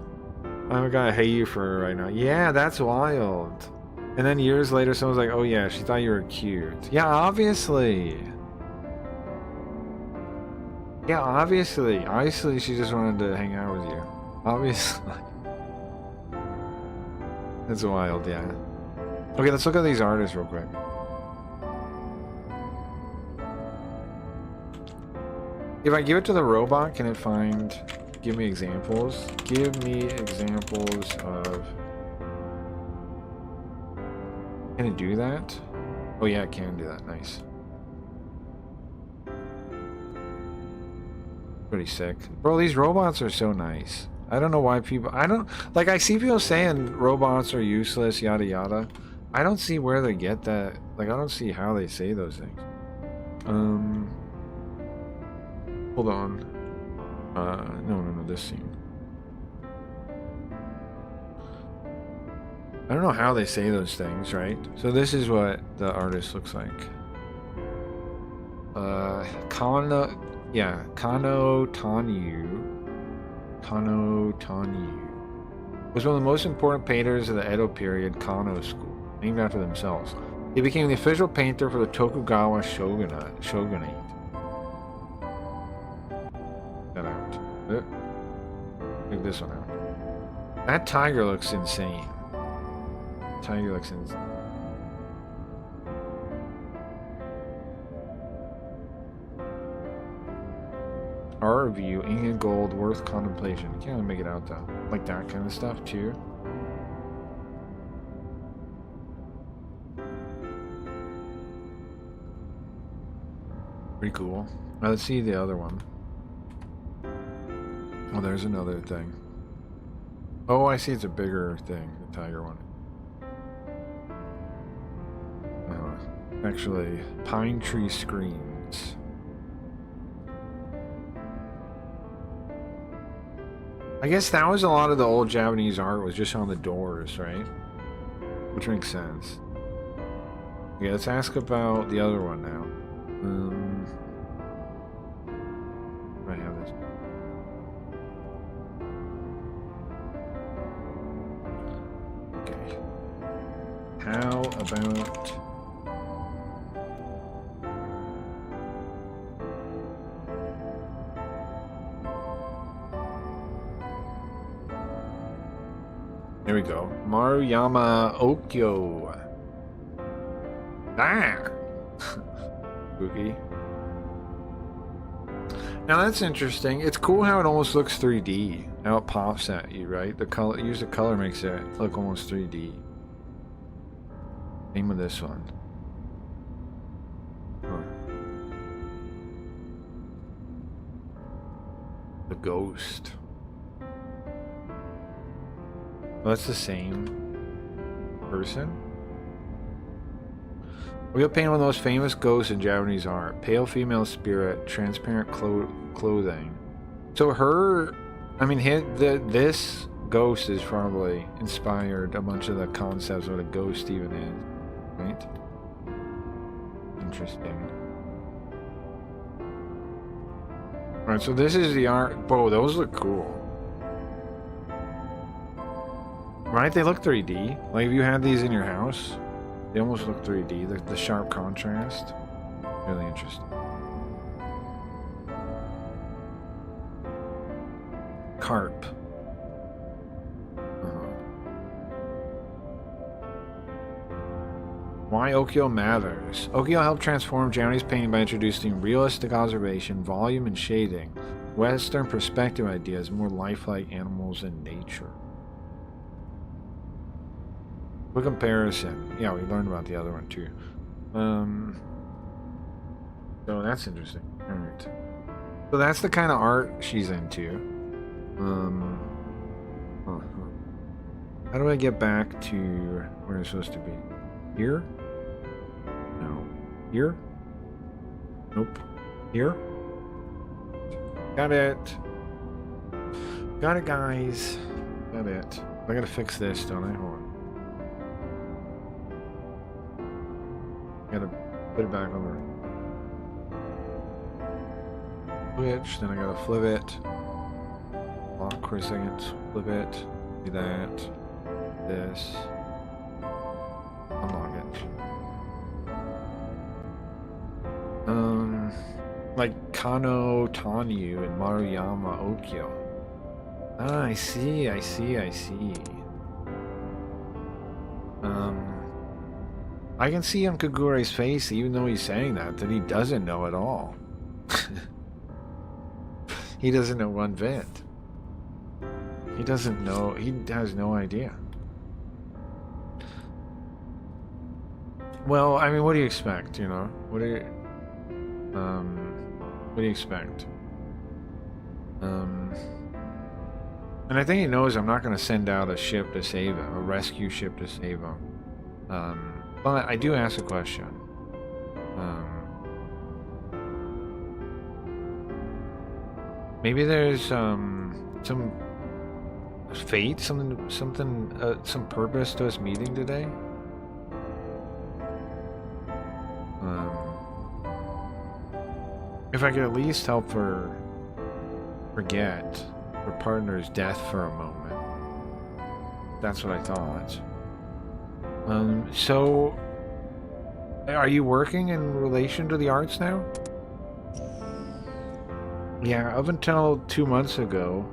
I'm gonna hate you for right now. Yeah, that's wild. And then years later, someone's like, oh yeah, she thought you were cute. Yeah, obviously. Yeah, obviously. Obviously, she just wanted to hang out with you. Obviously. That's wild, yeah. Okay, let's look at these artists real quick. If I give it to the robot, can it give me examples? Give me examples of... Can it do that? Oh yeah, it can do that, nice. Pretty sick. Bro, these robots are so nice. I don't know why people... I see people saying robots are useless, yada yada. I don't see where they get that. Like, I don't see how they say those things. Hold on. No, this scene. I don't know how they say those things, right? So this is what the artist looks like. Yeah, Kano Tanyu. Kano Tanyu was one of the most important painters of the Edo period Kano school, named after themselves. He became the official painter for the Tokugawa shogunate. That out. Check this one out. That tiger looks insane. Tiger looks insane. Art review, ink and gold, worth contemplation. Can't really make it out though. Like that kind of stuff too. Pretty cool. Now let's see the other one. Oh, there's another thing. Oh, I see it's a bigger thing, the tiger one. Actually, pine tree screens. I guess that was a lot of the old Japanese art was just on the doors, right? Which makes sense. Okay, let's ask about the other one now. I have this. Okay. How about... There we go. Maruyama Okyo. Ah! Spooky. Now that's interesting. It's cool how it almost looks 3D. How it pops at you, right? The color, use of color makes it look almost 3D. Name of this one. Huh. The Ghost. Oh, that's the same person? We got painted one of the most famous ghosts in Japanese art. Pale female spirit, transparent clothing. So her, I mean, this ghost is probably inspired a bunch of the concepts of what a ghost even is, right? Interesting. Alright, so this is the art. Whoa, those look cool. Right? They look 3D. Like if you had these in your house, they almost look 3D. The sharp contrast. Really interesting. Carp. Why Okyo matters. Okyo helped transform Japanese painting by introducing realistic observation, volume, and shading. Western perspective ideas, more lifelike animals and nature. For comparison, yeah, we learned about the other one too. So that's interesting. All right. So that's the kind of art she's into. How do I get back to where it's supposed to be? Here? No. Here? Nope. Here? Got it. Got it, guys. Got it. I gotta fix this, don't I? Hold on. Gotta put it back on the switch, then I gotta flip it. Lock for a second, flip it, do that, this, unlock it. Like Kano Tanyu and Maruyama Okyo. Ah, I see. I can see on Kagure's face, even though he's saying that he doesn't know at all. He doesn't know one bit. He doesn't know, he has no idea. Well, I mean, what do you expect, you know? What do you expect? And I think he knows I'm not going to send out a ship to save him, a rescue ship to save him. But I do ask a question. Maybe there's some fate, some purpose to us meeting today. if I could at least help her forget her partner's death for a moment. That's what I thought. So are you working in relation to the arts now? Yeah, up until 2 months ago,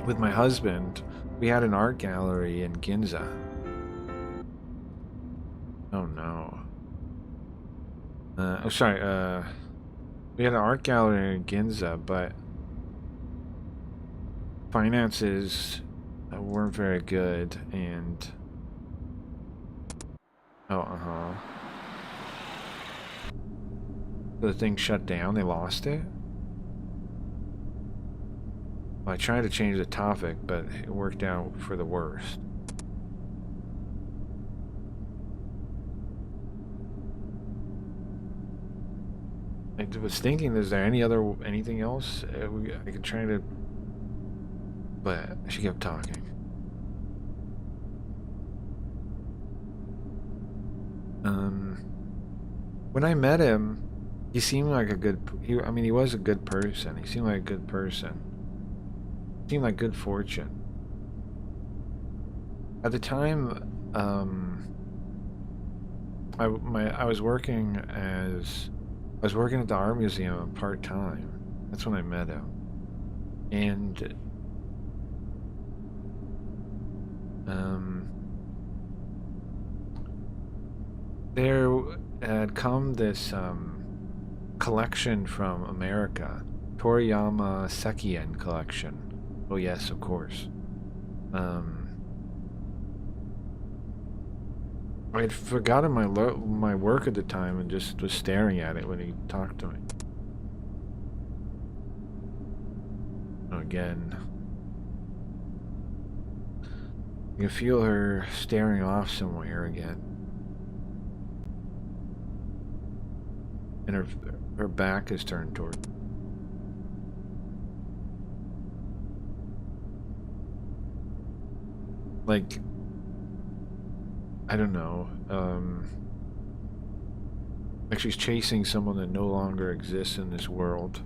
with my husband, we had an art gallery in Ginza. Oh no. We had an art gallery in Ginza, but finances weren't very good, and the thing shut down. They lost it. Well, I tried to change the topic, but it worked out for the worst. I was thinking, is there anything else I could try to... But she kept talking. When I met him, he seemed like a good... I mean, he was a good person. He seemed like a good person. Seemed like good fortune. At the time, I was working at the art museum part-time. That's when I met him. And there had come this collection from America, Toriyama Sekien collection. Oh yes, of course. I had forgotten my work at the time and just was staring at it when he talked to me. Again, you can feel her staring off somewhere again. And her back is turned toward. Like, I don't know, like she's chasing someone that no longer exists in this world.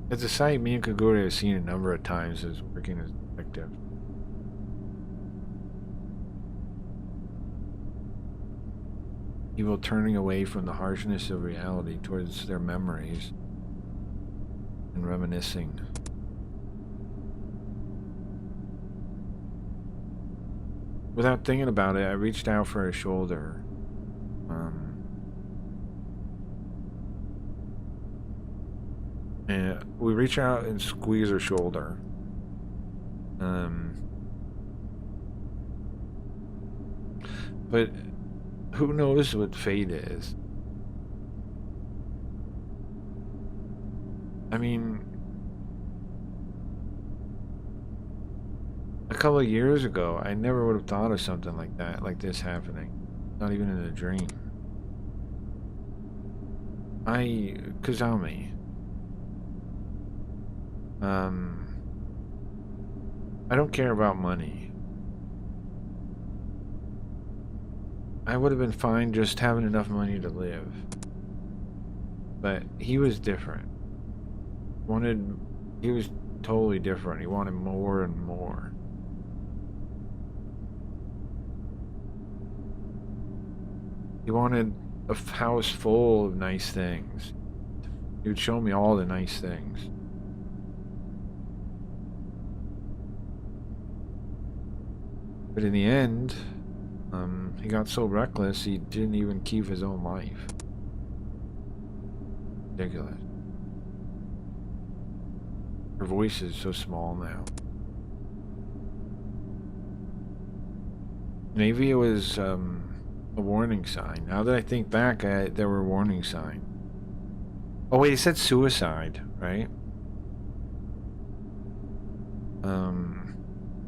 It's a sight me and Kagure have seen a number of times as working as detectives. People turning away from the harshness of reality towards their memories and reminiscing. Without thinking about it, I reached out for her shoulder. And we reach out and squeeze her shoulder. But who knows what fate is? I mean, a couple of years ago, I never would have thought of something like that, like this happening. Not even in a dream. Kazami. I don't care about money. I would have been fine just having enough money to live. But he was different. He was totally different. He wanted more and more. He wanted a house full of nice things. He would show me all the nice things. But in the end, he got so reckless he didn't even keep his own life. Ridiculous. Her voice is so small now. Maybe it was a warning sign. Now that I think back, there were warning signs. Oh wait, it said suicide, right?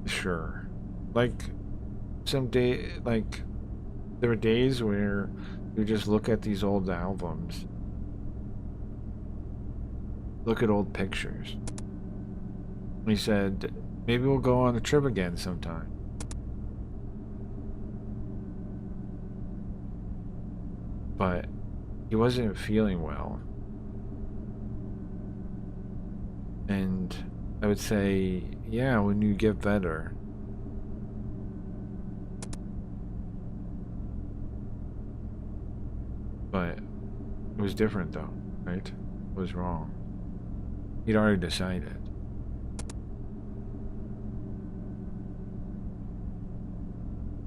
Sure. Like, there were days where you just look at these old albums. Look at old pictures. He said, maybe we'll go on a trip again sometime. but he wasn't feeling well. And I would say, yeah, when you get better. But it was different though, right? It was wrong. He'd already decided.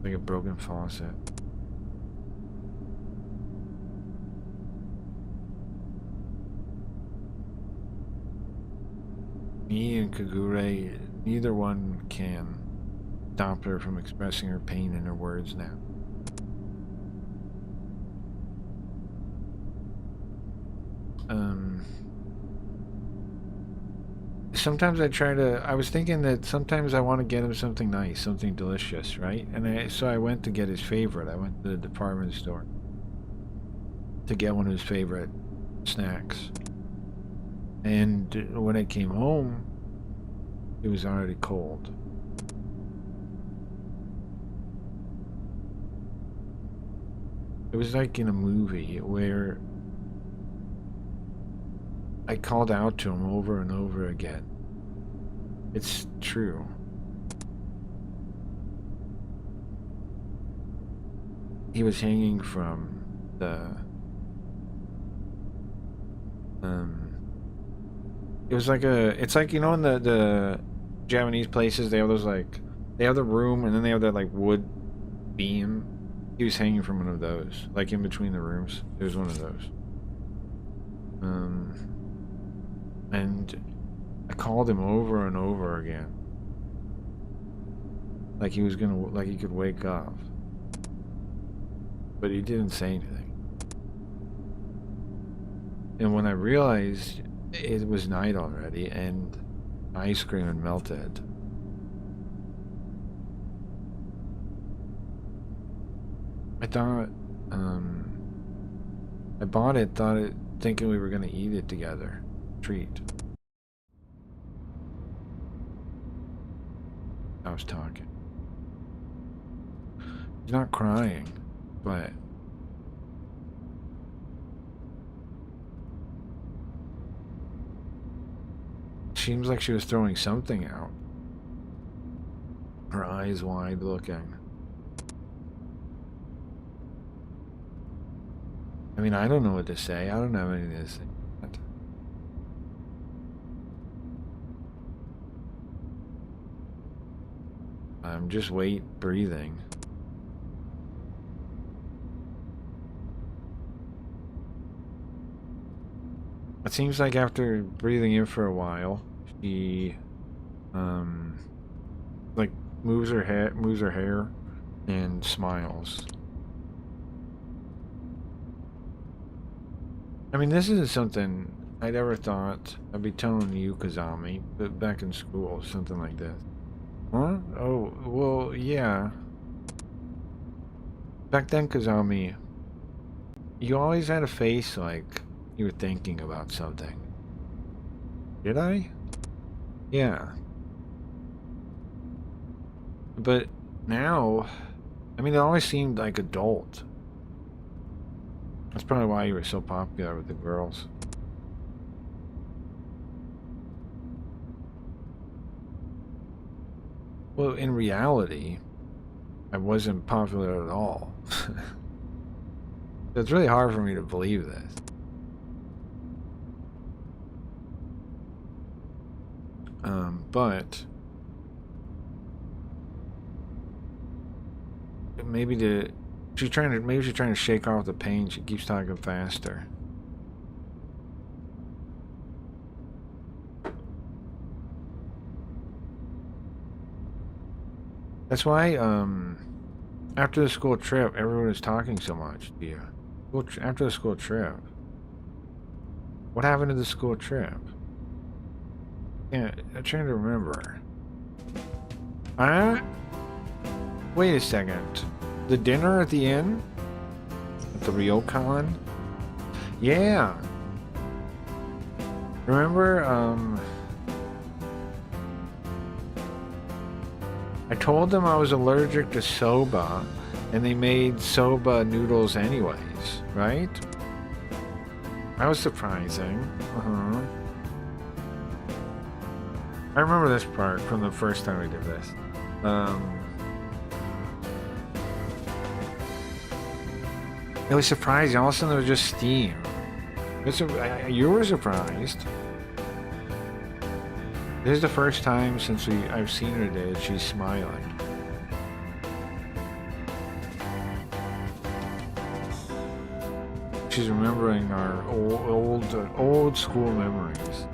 Like a broken faucet. Me and Kagure, neither one can stop her from expressing her pain in her words now. Sometimes I was thinking that sometimes I want to get him something nice, something delicious, right? And so I went to get his favorite. I went to the department store to get one of his favorite snacks. And when I came home, it was already cold. It was like in a movie where I called out to him over and over again. It's true. He was hanging from the it was like it's like, you know, in the Japanese places, they have those, like, they have the room and then they have that like wood beam. He was hanging from one of those, like in between the rooms. There was one of those. And I called him over and over again. Like he was gonna, like he could wake up. But he didn't say anything. And when I realized it was night already and ice cream had melted, I thought, I bought it, thinking we were gonna eat it together. Treat. I was talking. She's not crying, but seems like she was throwing something out. Her eyes wide looking. I mean, I don't know what to say. I don't have anything to say. I'm just breathing. It seems like after breathing in for a while, she like moves her hair and smiles. I mean, this isn't something I'd ever thought I'd be telling you, Kazami, but back in school, something like this. Huh? Oh, well, yeah. Back then, Kazami, you always had a face like you were thinking about something. Did I? Yeah. But now, I mean, it always seemed like adult. That's probably why you were so popular with the girls. Well, in reality, I wasn't popular at all. So it's really hard for me to believe this. But maybe she's trying to shake off the pain. She keeps talking faster. That's why, after the school trip, everyone was talking so much to you. After the school trip. What happened to the school trip? Yeah, I'm trying to remember. Wait a second. The dinner at the inn? At the Ryokan? Yeah. Remember, I told them I was allergic to soba, And they made soba noodles anyways, right? That was surprising. I remember this part from the first time we did this. It was surprising. All of a sudden, there was just steam. You were surprised. This is the first time since I've seen her today that she's smiling. She's remembering our old school memories.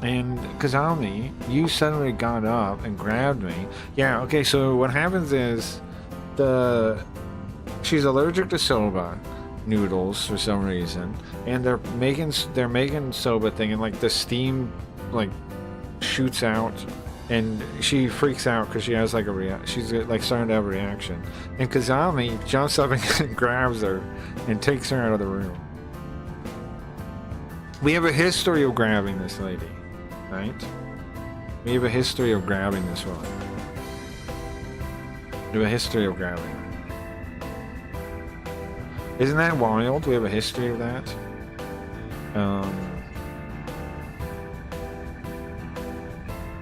And Kazami, you suddenly got up and grabbed me. Yeah, okay, so what happens is she's allergic to soba noodles for some reason, and they're making soba thing, and like the steam like shoots out, and she freaks out because she has like she's like starting to have a reaction, and Kazami jumps up and grabs her and takes her out of the room. We have a history of grabbing this lady, right? We have a history of grabbing this woman. We have a history of grabbing her. Isn't that wild? We have a history of that.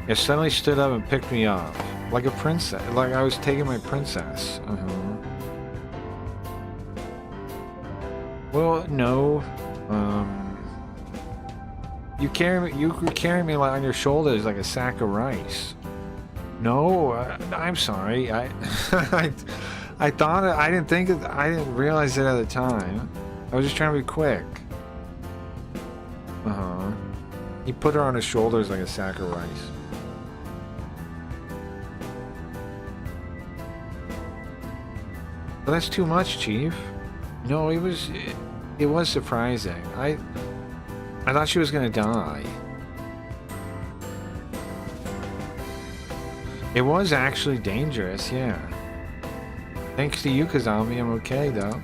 It suddenly stood up and picked me up like a princess, like I was taking my princess. Well, no. You could carry me like on your shoulders like a sack of rice. No, I'm sorry. I thought I didn't realize it at the time. I was just trying to be quick. He put her on his shoulders like a sack of rice. Well, that's too much, Chief. No, it was surprising. I thought she was gonna die. It was actually dangerous, yeah. Thanks to you, Kazami, I'm okay though.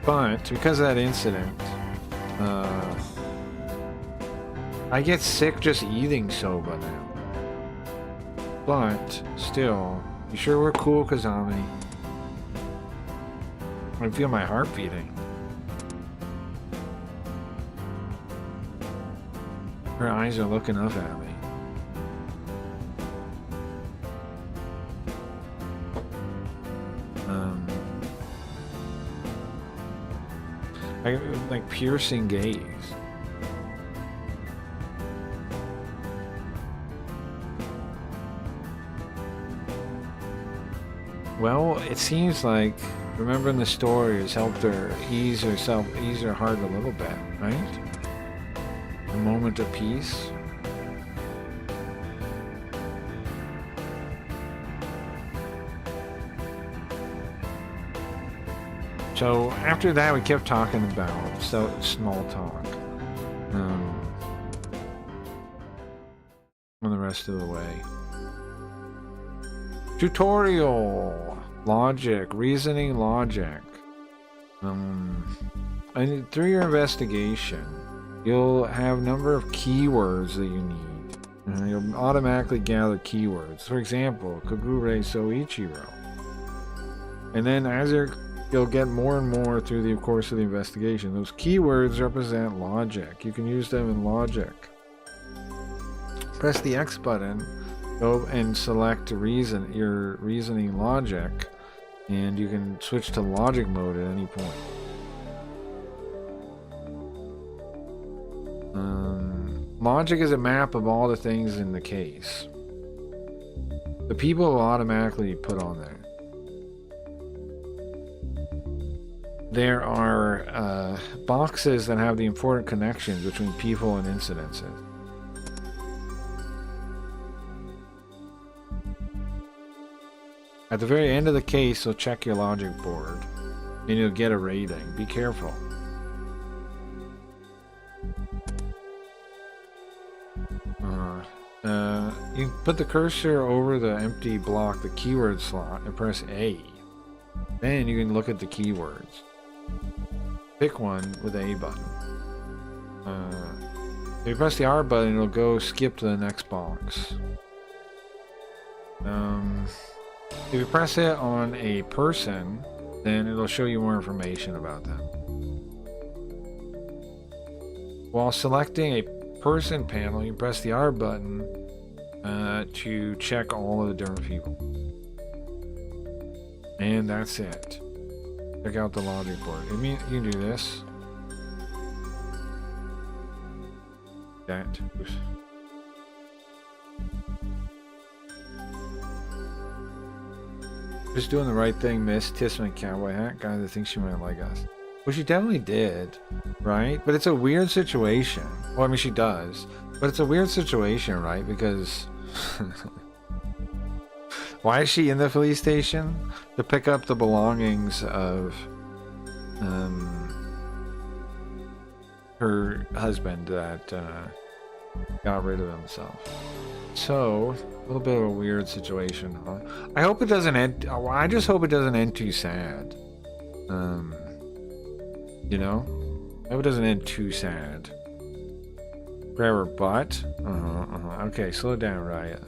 But because of that incident, I get sick just eating soba now. But still, you sure we're cool, Kazami? I feel my heart beating. Her eyes are looking up at me. I like piercing gaze. Well, it seems like remembering the story has helped her ease her heart a little bit, right? A moment of peace. So after that, we kept talking about small talk on the rest of the way. Tutorial logic, reasoning logic. And through your investigation, you'll have a number of keywords that you need. You'll automatically gather keywords. For example, Kagure Soichiro. And then as you'll get more and more through the course of the investigation. Those keywords represent logic. You can use them in logic. Press the X button, go and select your reasoning logic, and you can switch to logic mode at any point. Logic is a map of all the things in the case. The people will automatically be put on there. There are boxes that have the important connections between people and incidences. At the very end of the case, you'll check your logic board, and you'll get a rating. Be careful. You put the cursor over the empty block, the keyword slot, and press A. Then you can look at the keywords. Pick one with the A button. If you press the R button, it'll go skip to the next box. If you press it on a person, then it'll show you more information about them. While selecting a person panel, you press the R button to check all of the different people. And that's it. Check out the log report. I mean, you can do this. That. Oops. Just doing the right thing, Miss Tissman Cowboy Hat. Guy that thinks she might like us. Well, she definitely did, right? But it's a weird situation. Well, I mean, she does. But it's a weird situation, right? Because... why is she in the police station? To pick up the belongings of... her husband that got rid of himself. So, a little bit of a weird situation, huh? I hope it doesn't end... I just hope it doesn't end too sad. You know? I hope it doesn't end too sad. Grab her butt? Okay, slow down, Riot.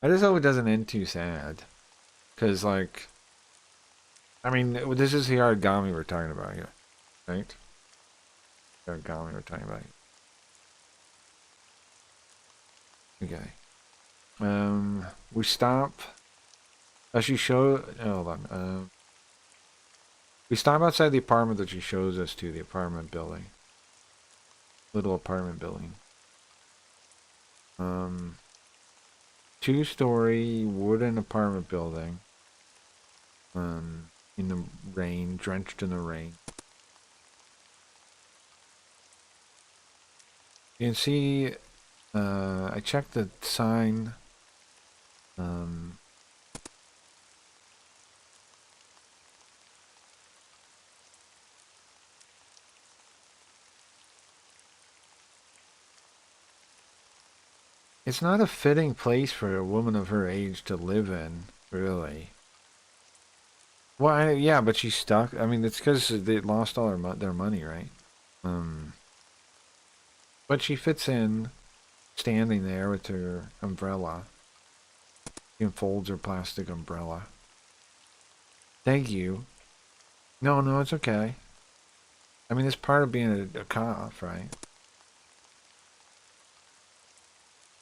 I just hope it doesn't end too sad. Because, like... I mean, this is the origami we're talking about here. Right? The origami we're talking about here. Okay. We stop... she show... hold on. We stop outside the apartment that she shows us to, the apartment building. Little apartment building. 2-story wooden apartment building. In the rain, drenched in the rain. You can see, I checked the sign. It's not a fitting place for a woman of her age to live in, really. Well, yeah, but she's stuck. I mean, it's because they lost all their money, right? But she fits in, standing there with her umbrella. She unfolds her plastic umbrella. Thank you. No, it's okay. I mean, it's part of being a cop, right?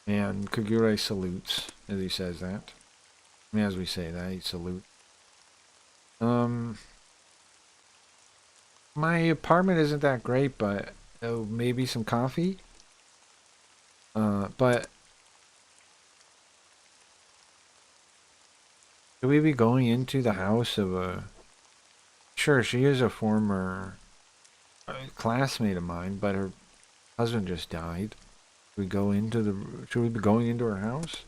And Kagure salutes as he says that. I mean, as we say that, he salutes. My apartment isn't that great, but maybe some coffee? But should we be going into the house of a... Sure, she is a former classmate of mine, but her husband just died. Should we go into the... Should we be going into her house?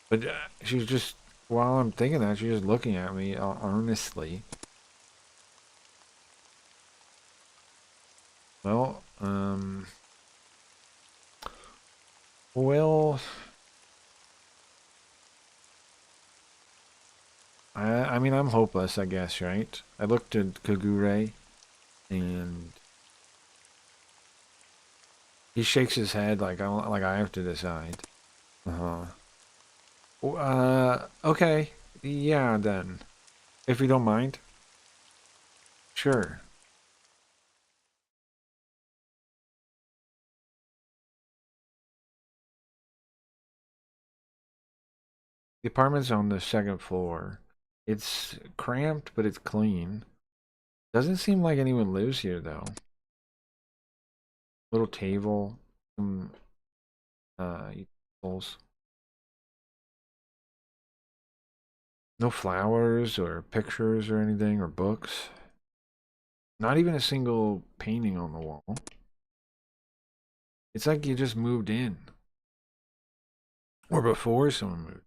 But she's just... While I'm thinking that, she's just looking at me earnestly. Well, well... I mean, I'm hopeless, I guess, right? I looked at Kagure, and he shakes his head like I have to decide. Okay, yeah, then, if you don't mind, sure. The apartment's on the 2nd floor. It's cramped, but it's clean. Doesn't seem like anyone lives here, though. Little table, some utensils. No flowers or pictures or anything or books. Not even a single painting on the wall. It's like you just moved in. Or before someone moved.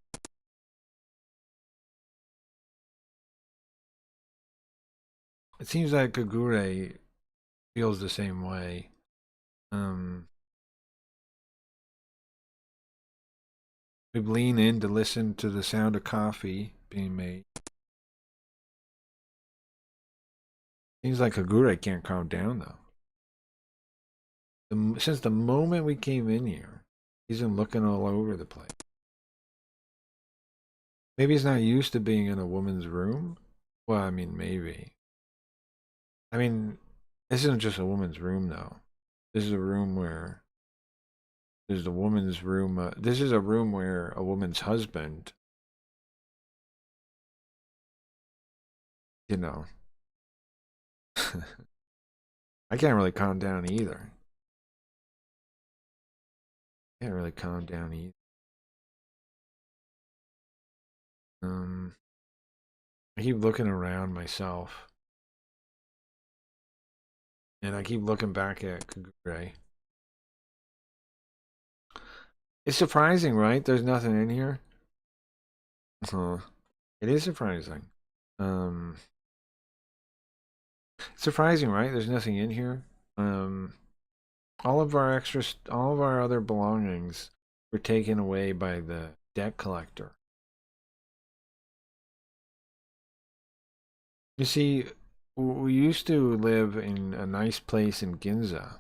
It seems like Kagure feels the same way. We lean in to listen to the sound of coffee being made. Seems like Kagure can't calm down though. Since the moment we came in here, he's been looking all over the place. Maybe he's not used to being in a woman's room. Well, I mean, maybe. I mean, this isn't just a woman's room though. This is a room where there's the woman's room. This is a room where a woman's husband, you know. I can't really calm down either. Can't really calm down either. I keep looking around myself. And I keep looking back at Kagure. It's surprising, right? There's nothing in here. It is surprising. It's surprising, right? There's nothing in here. All of our other belongings were taken away by the debt collector. You see, we used to live in a nice place in Ginza.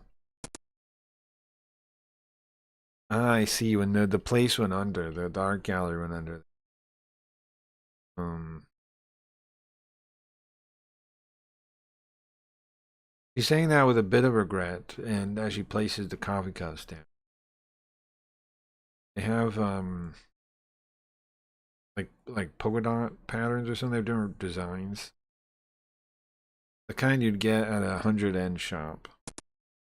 Ah, I see. When the place went under, the art gallery went under. She's saying that with a bit of regret, and as she places the coffee cups down. They have like polka dot patterns or something. They have different designs. The kind you'd get at a 100 yen shop.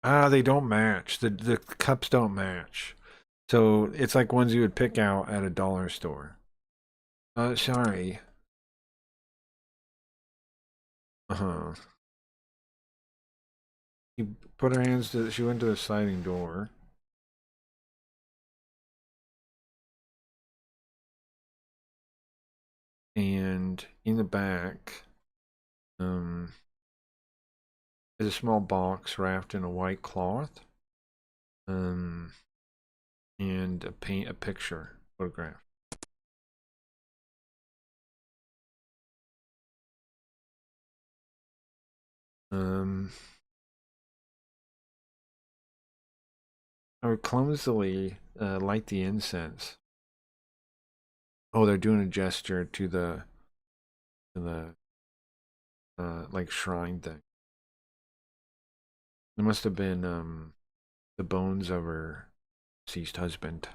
Ah, they don't match. The cups don't match. So it's like ones you would pick out at a dollar store. Sorry. She put her hands to. She went to the sliding door. And in the back, there's a small box wrapped in a white cloth. And a picture photograph. I would clumsily light the incense. Oh, they're doing a gesture to the like shrine thing. It must have been the bones of her deceased husband.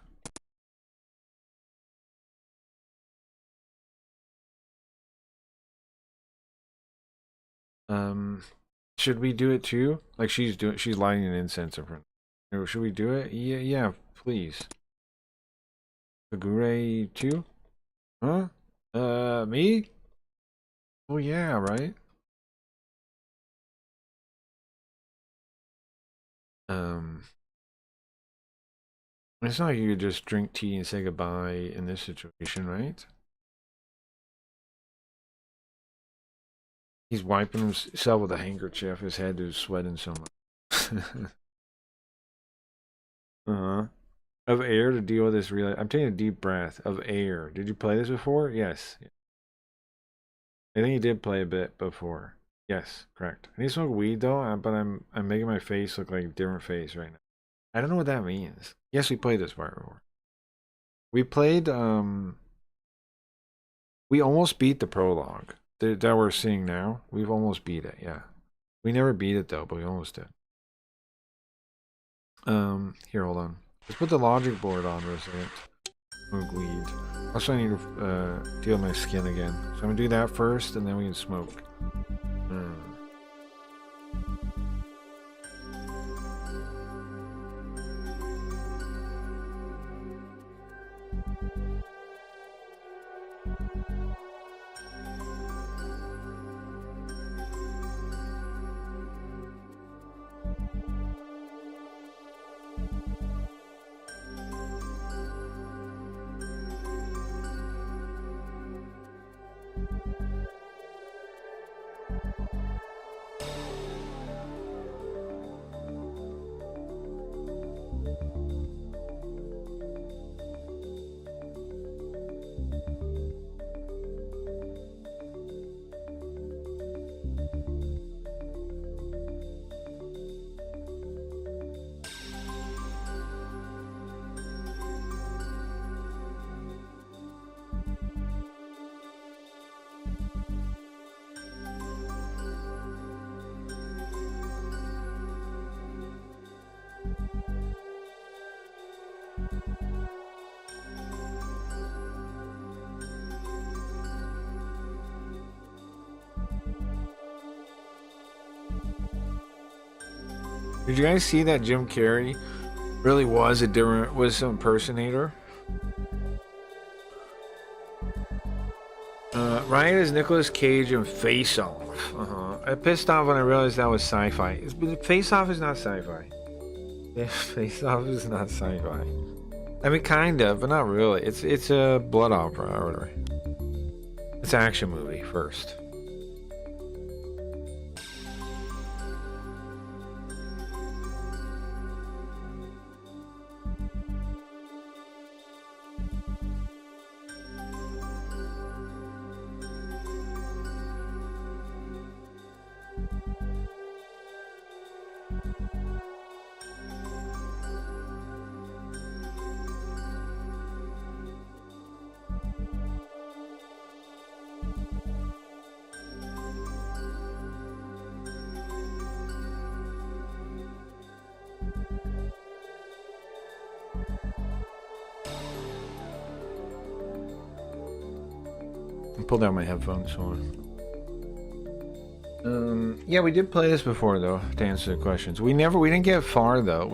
Should we do it too? Like she's lighting an incense in front. Should we do it? Yeah, please. Kagure too? Huh? Me? Oh yeah, right? It's not like you could just drink tea and say goodbye in this situation, right? He's wiping himself with a handkerchief. His head is sweating so much. Of air to deal with this real. I'm taking a deep breath of air. Did you play this before? Yes. I think you did play a bit before. Yes, correct. I need to smoke weed though, but I'm making my face look like a different face right now. I don't know what that means. Yes, we played this part before. We played we almost beat the prologue that we're seeing now. We've almost beat it, yeah. We never beat it though, but we almost did. Here, hold on. Let's put the logic board on for a second. Smoke weed. Also, I need to deal with my skin again. So I'm gonna do that first, and then we can smoke. Did you guys see that Jim Carrey really was an impersonator? Ryan is Nicolas Cage in Face Off. I pissed off when I realized that was sci-fi. Face Off is not sci-fi. Face Off is not sci-fi. I mean, kind of, but not really. It's a blood opera or whatever. It's an action movie first. Pulled out my headphones. Yeah, we did play this before though. To answer the questions, we didn't get far though.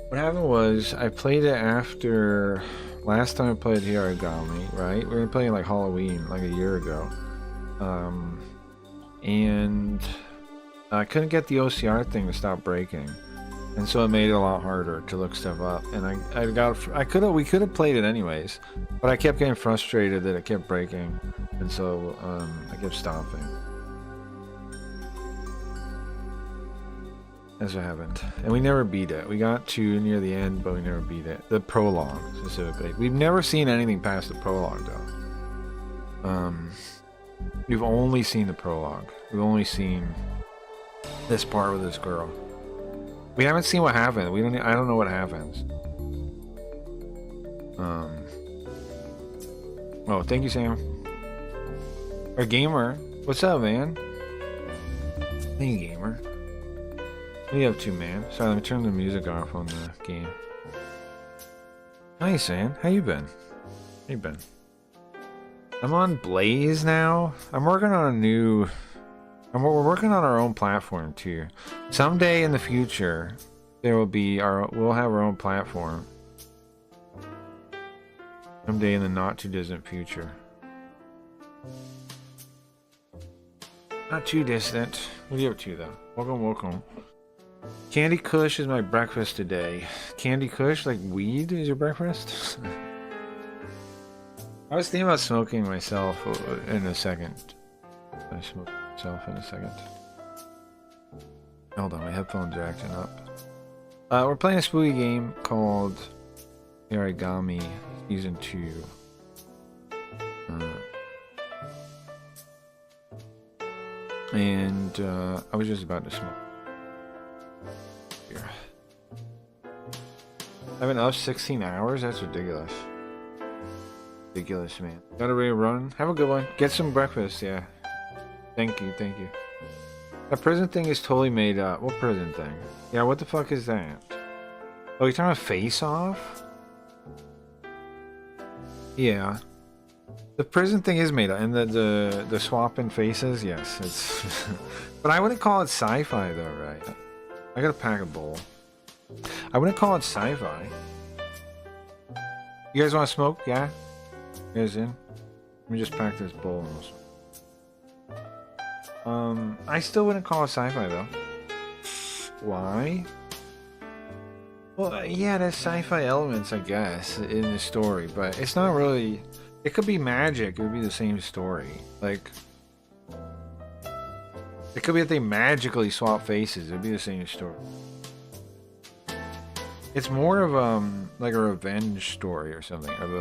What happened was I played it after last time I played Hiragami, right? We were playing like Halloween like a year ago, and I couldn't get the OCR thing to stop breaking. And so it made it a lot harder to look stuff up. And we could have played it anyways, but I kept getting frustrated that it kept breaking, and so I kept stopping. That's what happened. And we never beat it. We got to near the end, but we never beat it. The prologue specifically. We've never seen anything past the prologue though. We've only seen the prologue. We've only seen this part with this girl. We haven't seen what happened. I don't know what happens. Oh, thank you, Sam. Our gamer. What's up, man? Thank you, gamer. What are you up to, man? Sorry, let me turn the music off on the game. Hi, Sam. How you been? How you been? I'm on Blaze now. I'm working on a new... We're working on our own platform too. Someday in the future, we'll have our own platform. Someday in the not too distant future. Not too distant. What are you up to though? Welcome. Candy Kush is my breakfast today. Candy Kush, like weed, is your breakfast? I was thinking about smoking myself in a second. I smoke myself in a second. Hold on, my headphones are acting up. We're playing a spooky game called Hiragami Season 2. I was just about to smoke. Here. I've been up 16 hours? That's ridiculous. Ridiculous, man. Got a ready to run? Have a good one. Get some breakfast, yeah. Thank you. That prison thing is totally made up. What prison thing? Yeah, what the fuck is that? Oh, you're talking about Face Off? Yeah. The prison thing is made up, and the swapping faces, yes, it's... But I wouldn't call it sci-fi though, right? I gotta pack a bowl. I wouldn't call it sci-fi. You guys want to smoke? Yeah? You guys in? Let me just pack this bowl and we'll smoke. I still wouldn't call it sci-fi though. Why? Well, yeah, there's sci-fi elements, I guess, in the story, but it's not really... It could be magic, it would be the same story. Like... It could be that they magically swap faces, it would be the same story. It's more of, like a revenge story or something, of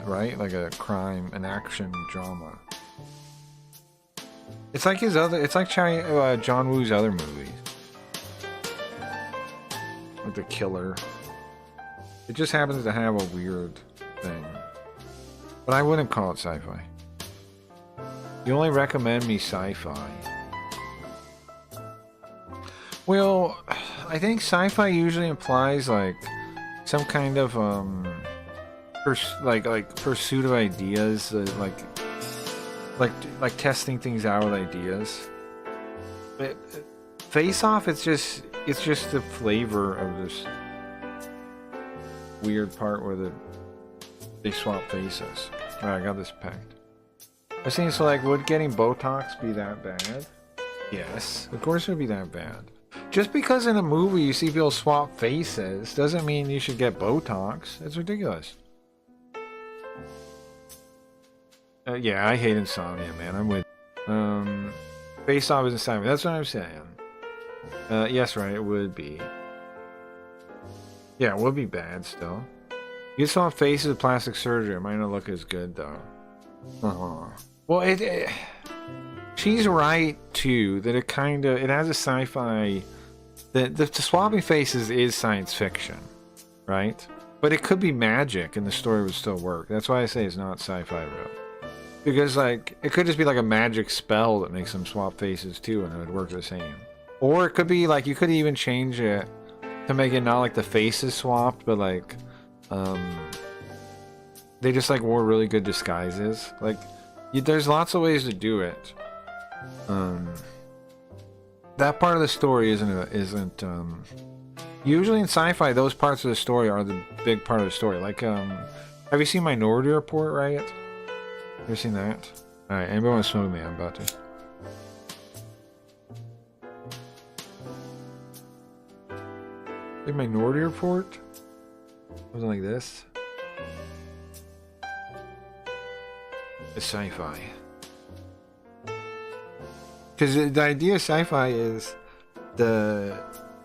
right? Like a crime, an action drama. It's like it's like John Woo's other movies. Like The Killer. It just happens to have a weird thing. But I wouldn't call it sci-fi. You only recommend me sci-fi. Well, I think sci-fi usually implies like some kind of pursuit of ideas, like testing things out with ideas. Face Off, it's just the flavor of this weird part where they swap faces. Alright, I got this packed. I was thinking, so like, would getting Botox be that bad? Yes, of course it would be that bad. Just because in a movie you see people swap faces doesn't mean you should get Botox. It's ridiculous. Yeah, I hate insomnia, man. I'm with. Face Off is insomnia. That's what I'm saying. Yes, right. It would be. Yeah, it would be bad still. You saw faces of plastic surgery. It might not look as good though. Well, she's right too that it has a sci-fi. The swapping faces is science fiction, right? But it could be magic, and the story would still work. That's why I say it's not sci-fi real. Because like it could just be like a magic spell that makes them swap faces too, and it would work the same. Or it could be like you could even change it to make it not like the faces swapped, but like they just like wore really good disguises. Like there's lots of ways to do it. That part of the story isn't usually in sci-fi. Those parts of the story are the big part of the story. Like have you seen Minority Report, right? You seen that? Alright, anybody want to smoke me? I'm about to. Like Minority Report? Something like this. It's sci-fi. Because the idea of sci-fi is the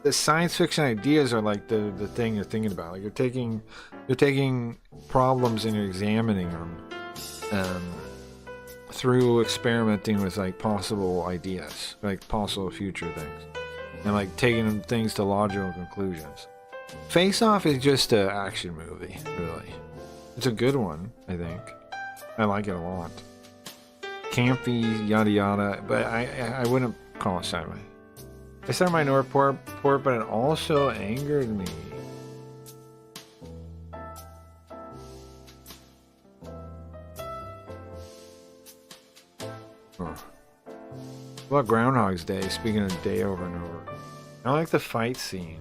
science fiction ideas are like the thing you're thinking about. Like you're taking problems and you're examining them through experimenting with like possible ideas, like possible future things, and like taking things to logical conclusions. Face Off is just an action movie, really. It's a good one, I think. I like it a lot. Campy, yada yada, but I wouldn't call it sci-fi. I said Minority Report, but it also angered me. What about Groundhog's Day? Speaking of day over and over, I like the fight scene.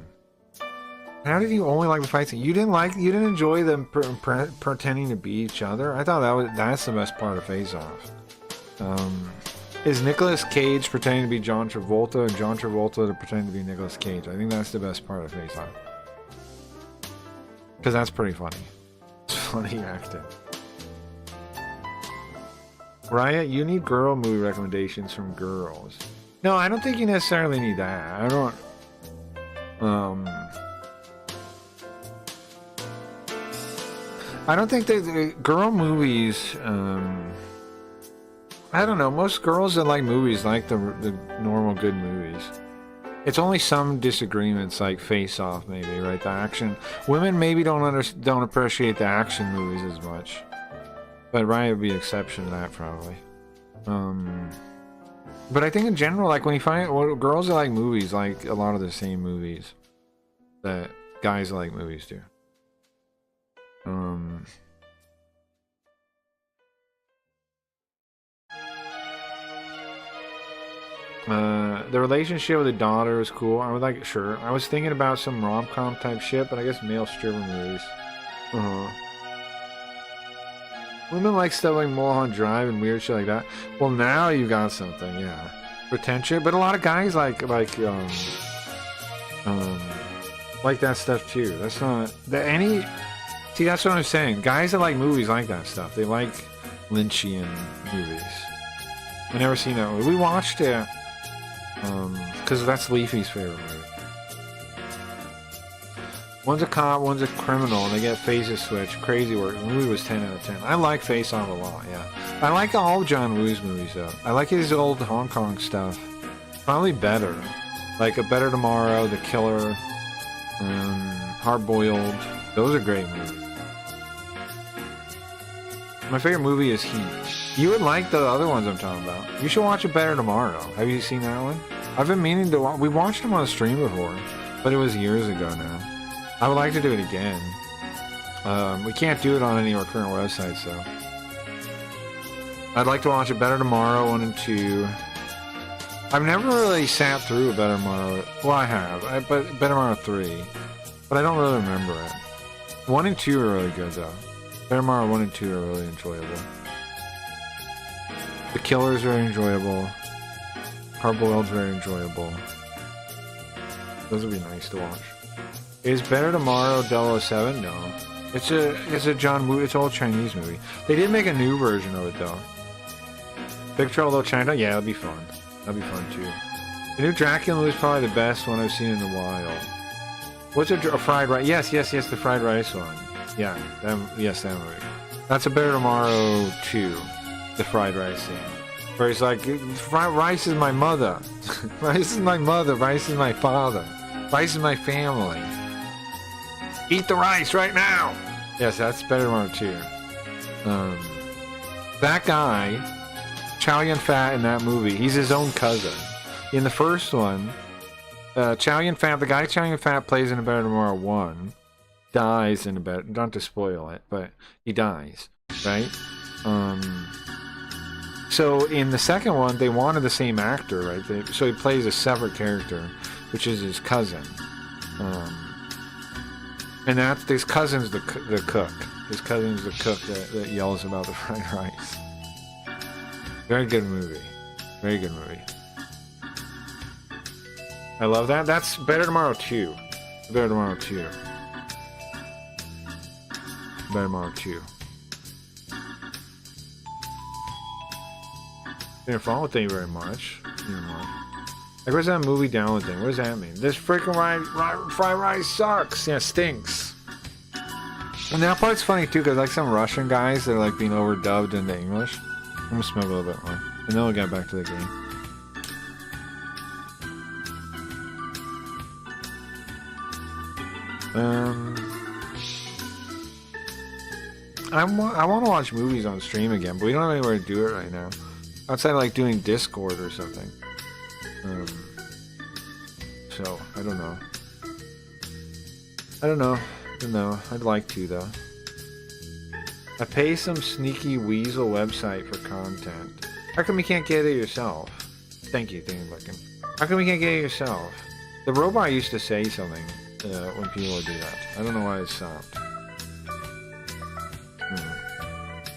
How did you only like the fight scene? You didn't enjoy them pretending to be each other? I thought that's the best part of Face Off. Is Nicolas Cage pretending to be John Travolta and John Travolta to pretend to be Nicolas Cage? I think that's the best part of Face Off. Because that's pretty funny. It's funny acting. Riot, you need girl movie recommendations from girls. No, I don't think you necessarily need that. I don't... I don't think that girl movies... I don't know. Most girls that like movies like the normal good movies. It's only some disagreements like Face Off, maybe, right? The action. Women maybe don't appreciate the action movies as much. But Ryan would be an exception to that, probably. But I think in general, like when you find girls that like movies, like a lot of the same movies that guys that like movies do. The relationship with the daughter is cool. I would like, sure. I was thinking about some rom-com type shit, but I guess male stripper movies. Women like stuff like Mulholland Drive and weird shit like that. Well, now you got something, yeah. Pretentious, but a lot of guys like that stuff too. That's not any. See, that's what I'm saying. Guys that like movies like that stuff. They like Lynchian movies. I never seen that movie. We watched it because that's Leafy's favorite movie. One's a cop, one's a criminal, and they get faces switched. Crazy work. The movie was 10 out of 10. I like Face Off a lot, yeah. I like all John Woo's movies, though. I like his old Hong Kong stuff. Probably better. Like A Better Tomorrow, The Killer, Hard Boiled. Those are great movies. My favorite movie is Heat. You would like the other ones I'm talking about. You should watch A Better Tomorrow. Have you seen that one? I've been meaning to watch. We watched them on the stream before, but it was years ago now. I would like to do it again. We can't do it on any of our current websites, so. I'd like to watch A Better Tomorrow 1 and 2. I've never really sat through a Better Tomorrow. Well, I have, but Better Tomorrow 3, but I don't really remember it. 1 and 2 are really good though. Better Tomorrow 1 and 2 are really enjoyable. The Killer's very enjoyable. Hardboiled's very enjoyable. Those would be nice to watch. Is Better Tomorrow 007? No. It's a John Woo. It's an old Chinese movie. They did make a new version of it though. Big Trouble in Little China? Yeah, that'd be fun. That'd be fun too. The new Dracula movie is probably the best one I've seen in a while. What's a fried rice? Yes, the fried rice one. Yeah, that movie. That's a Better Tomorrow 2. The fried rice scene. Where he's like, rice is my mother. Rice is my mother. Rice is my father. Rice is my family. Eat the rice right now! Yes, that's Better Tomorrow 2. That guy, Chow Yun-fat in that movie, he's his own cousin. In the first one, Chow Yun-fat, the guy Chow Yun-fat plays in A Better Tomorrow 1, dies in a better, not to spoil it, but he dies, right? So in the second one, they wanted the same actor, right? So he plays a separate character, which is his cousin. And that's his cousin's the cook. His cousin's the cook that yells about the fried rice. Very good movie. Very good movie. I love that. That's Better Tomorrow 2. Better Tomorrow 2. Better Tomorrow 2. Didn't follow. Thank you very much. Like, where's that movie download thing? What does that mean? This freaking fried rice sucks. Yeah, stinks. And that part's funny too, because like some Russian guys that are like being overdubbed into English. I'm gonna smoke a little bit more, and then we'll get back to the game. I want to watch movies on stream again, but we don't have anywhere to do it right now. Outside of like doing Discord or something. So, I don't know. I'd like to, though. I pay some sneaky weasel website for content. How come you can't get it yourself? Thank you, Looking. How come you can't get it yourself? The robot used to say something when people would do that. I don't know why it stopped.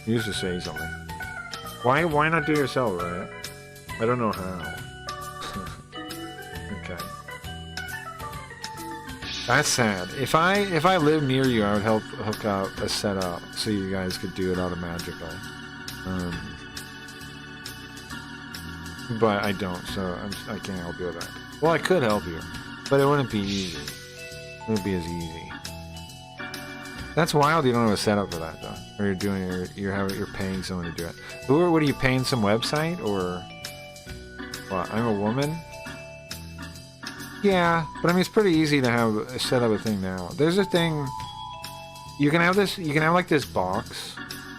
He used to say something. Why not do it yourself, right? I don't know how. Okay. That's sad. If I lived near you, I would help hook up a setup so you guys could do it automatically. But I don't, so I can't help you with that. Well, I could help you, but it wouldn't be easy. It wouldn't be as easy. That's wild. You don't have a setup for that though, or you're paying someone to do it. What are you paying? Some website or what? I'm a woman. Yeah, but I mean it's pretty easy to have set up a thing now. There's a thing. You can have this. You can have like this box,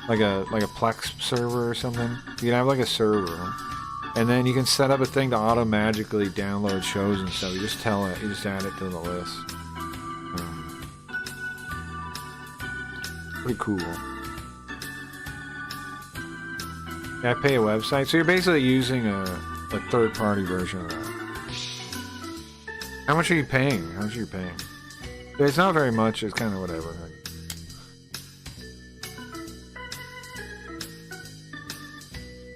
like a Plex server or something. You can have like a server, and then you can set up a thing to auto-magically download shows and stuff. You just tell it. You just add it to the list. Pretty cool. Yeah, I pay a website, so you're basically using a third-party version of that. How much are you paying? How much are you paying? It's not very much. It's kind of whatever.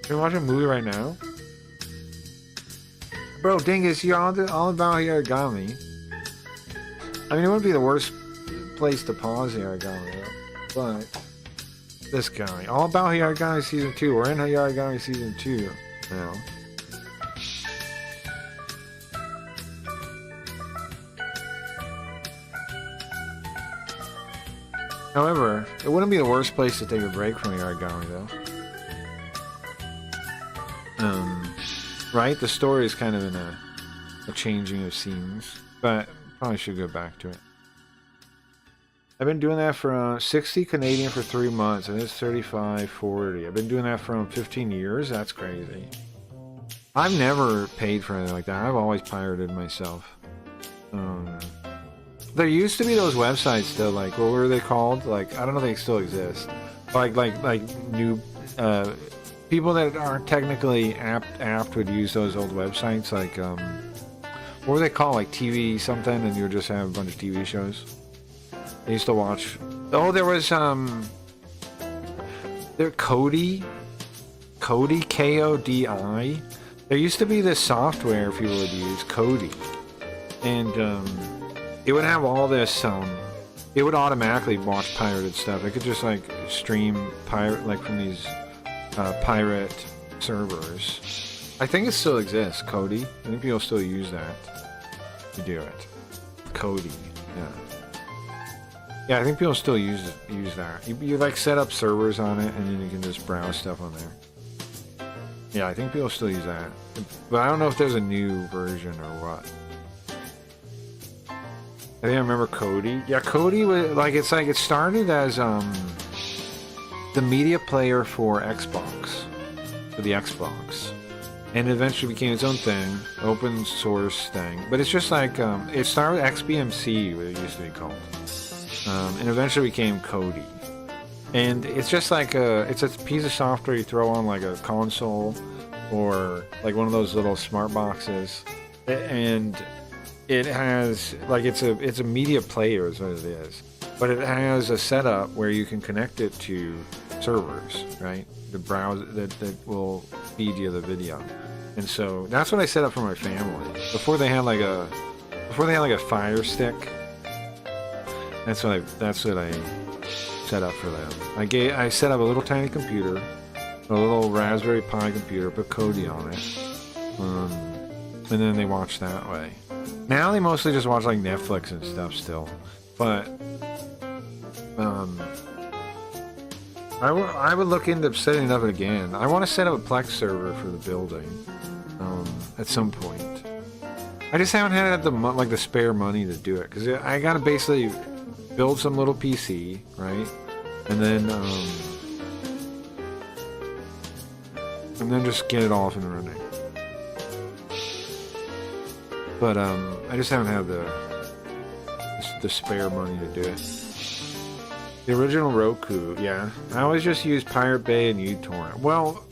You're watching a movie right now? Bro, Dingus, you're all about Yarigami. I mean, it wouldn't be the worst place to pause Yarigami, though. But this guy, all about Yarigami Season 2. We're in Yarigami Season 2 now. However, it wouldn't be the worst place to take a break from Yarigami, though. Right? The story is kind of in a changing of scenes, but probably should go back to it. I've been doing that for 60 Canadian for 3 months, and it's 35.40. I've been doing that for 15 years. That's crazy. I've never paid for anything like that. I've always pirated myself. There used to be those websites though, like what were they called? Like I don't know if they still exist. Like new people that aren't technically apt would use those old websites, like what were they called, like TV something, and you would just have a bunch of TV shows. I used to watch. Oh, there was there Kodi, Kodi. There used to be this software people would use, Kodi, and it would have all this. It would automatically watch pirated stuff. It could just like stream pirate, like from these pirate servers. I think it still exists, Kodi. I think people still use that to do it. Kodi, yeah. Yeah, I think people still use that. You like set up servers on it, and then you can just browse stuff on there. Yeah, I think people still use that, but I don't know if there's a new version or what. I think I remember Kodi. Yeah, Kodi was like it started as the media player for Xbox, for the Xbox, and eventually became its own thing, open source thing. But it's just like it started with XBMC, what it used to be called, and eventually became Kodi. And it's just like it's a piece of software you throw on like a console or like one of those little smart boxes, and it has like it's a media player is what it is, but it has a setup where you can connect it to servers, right? The browser that will feed you the video, and so that's what I set up for my family before they had like a Fire Stick. That's what I set up for them. I set up a little tiny computer, a little Raspberry Pi computer, put Kodi on it, and then they watch that way. Now they mostly just watch like Netflix and stuff still, but I would look into setting it up again. I want to set up a Plex server for the building at some point. I just haven't had the spare money to do it, because I gotta basically build some little PC, right, and then just get it off and running. But I just haven't had the spare money to do it. The original Roku, yeah. I always just use Pirate Bay and uTorrent. Well,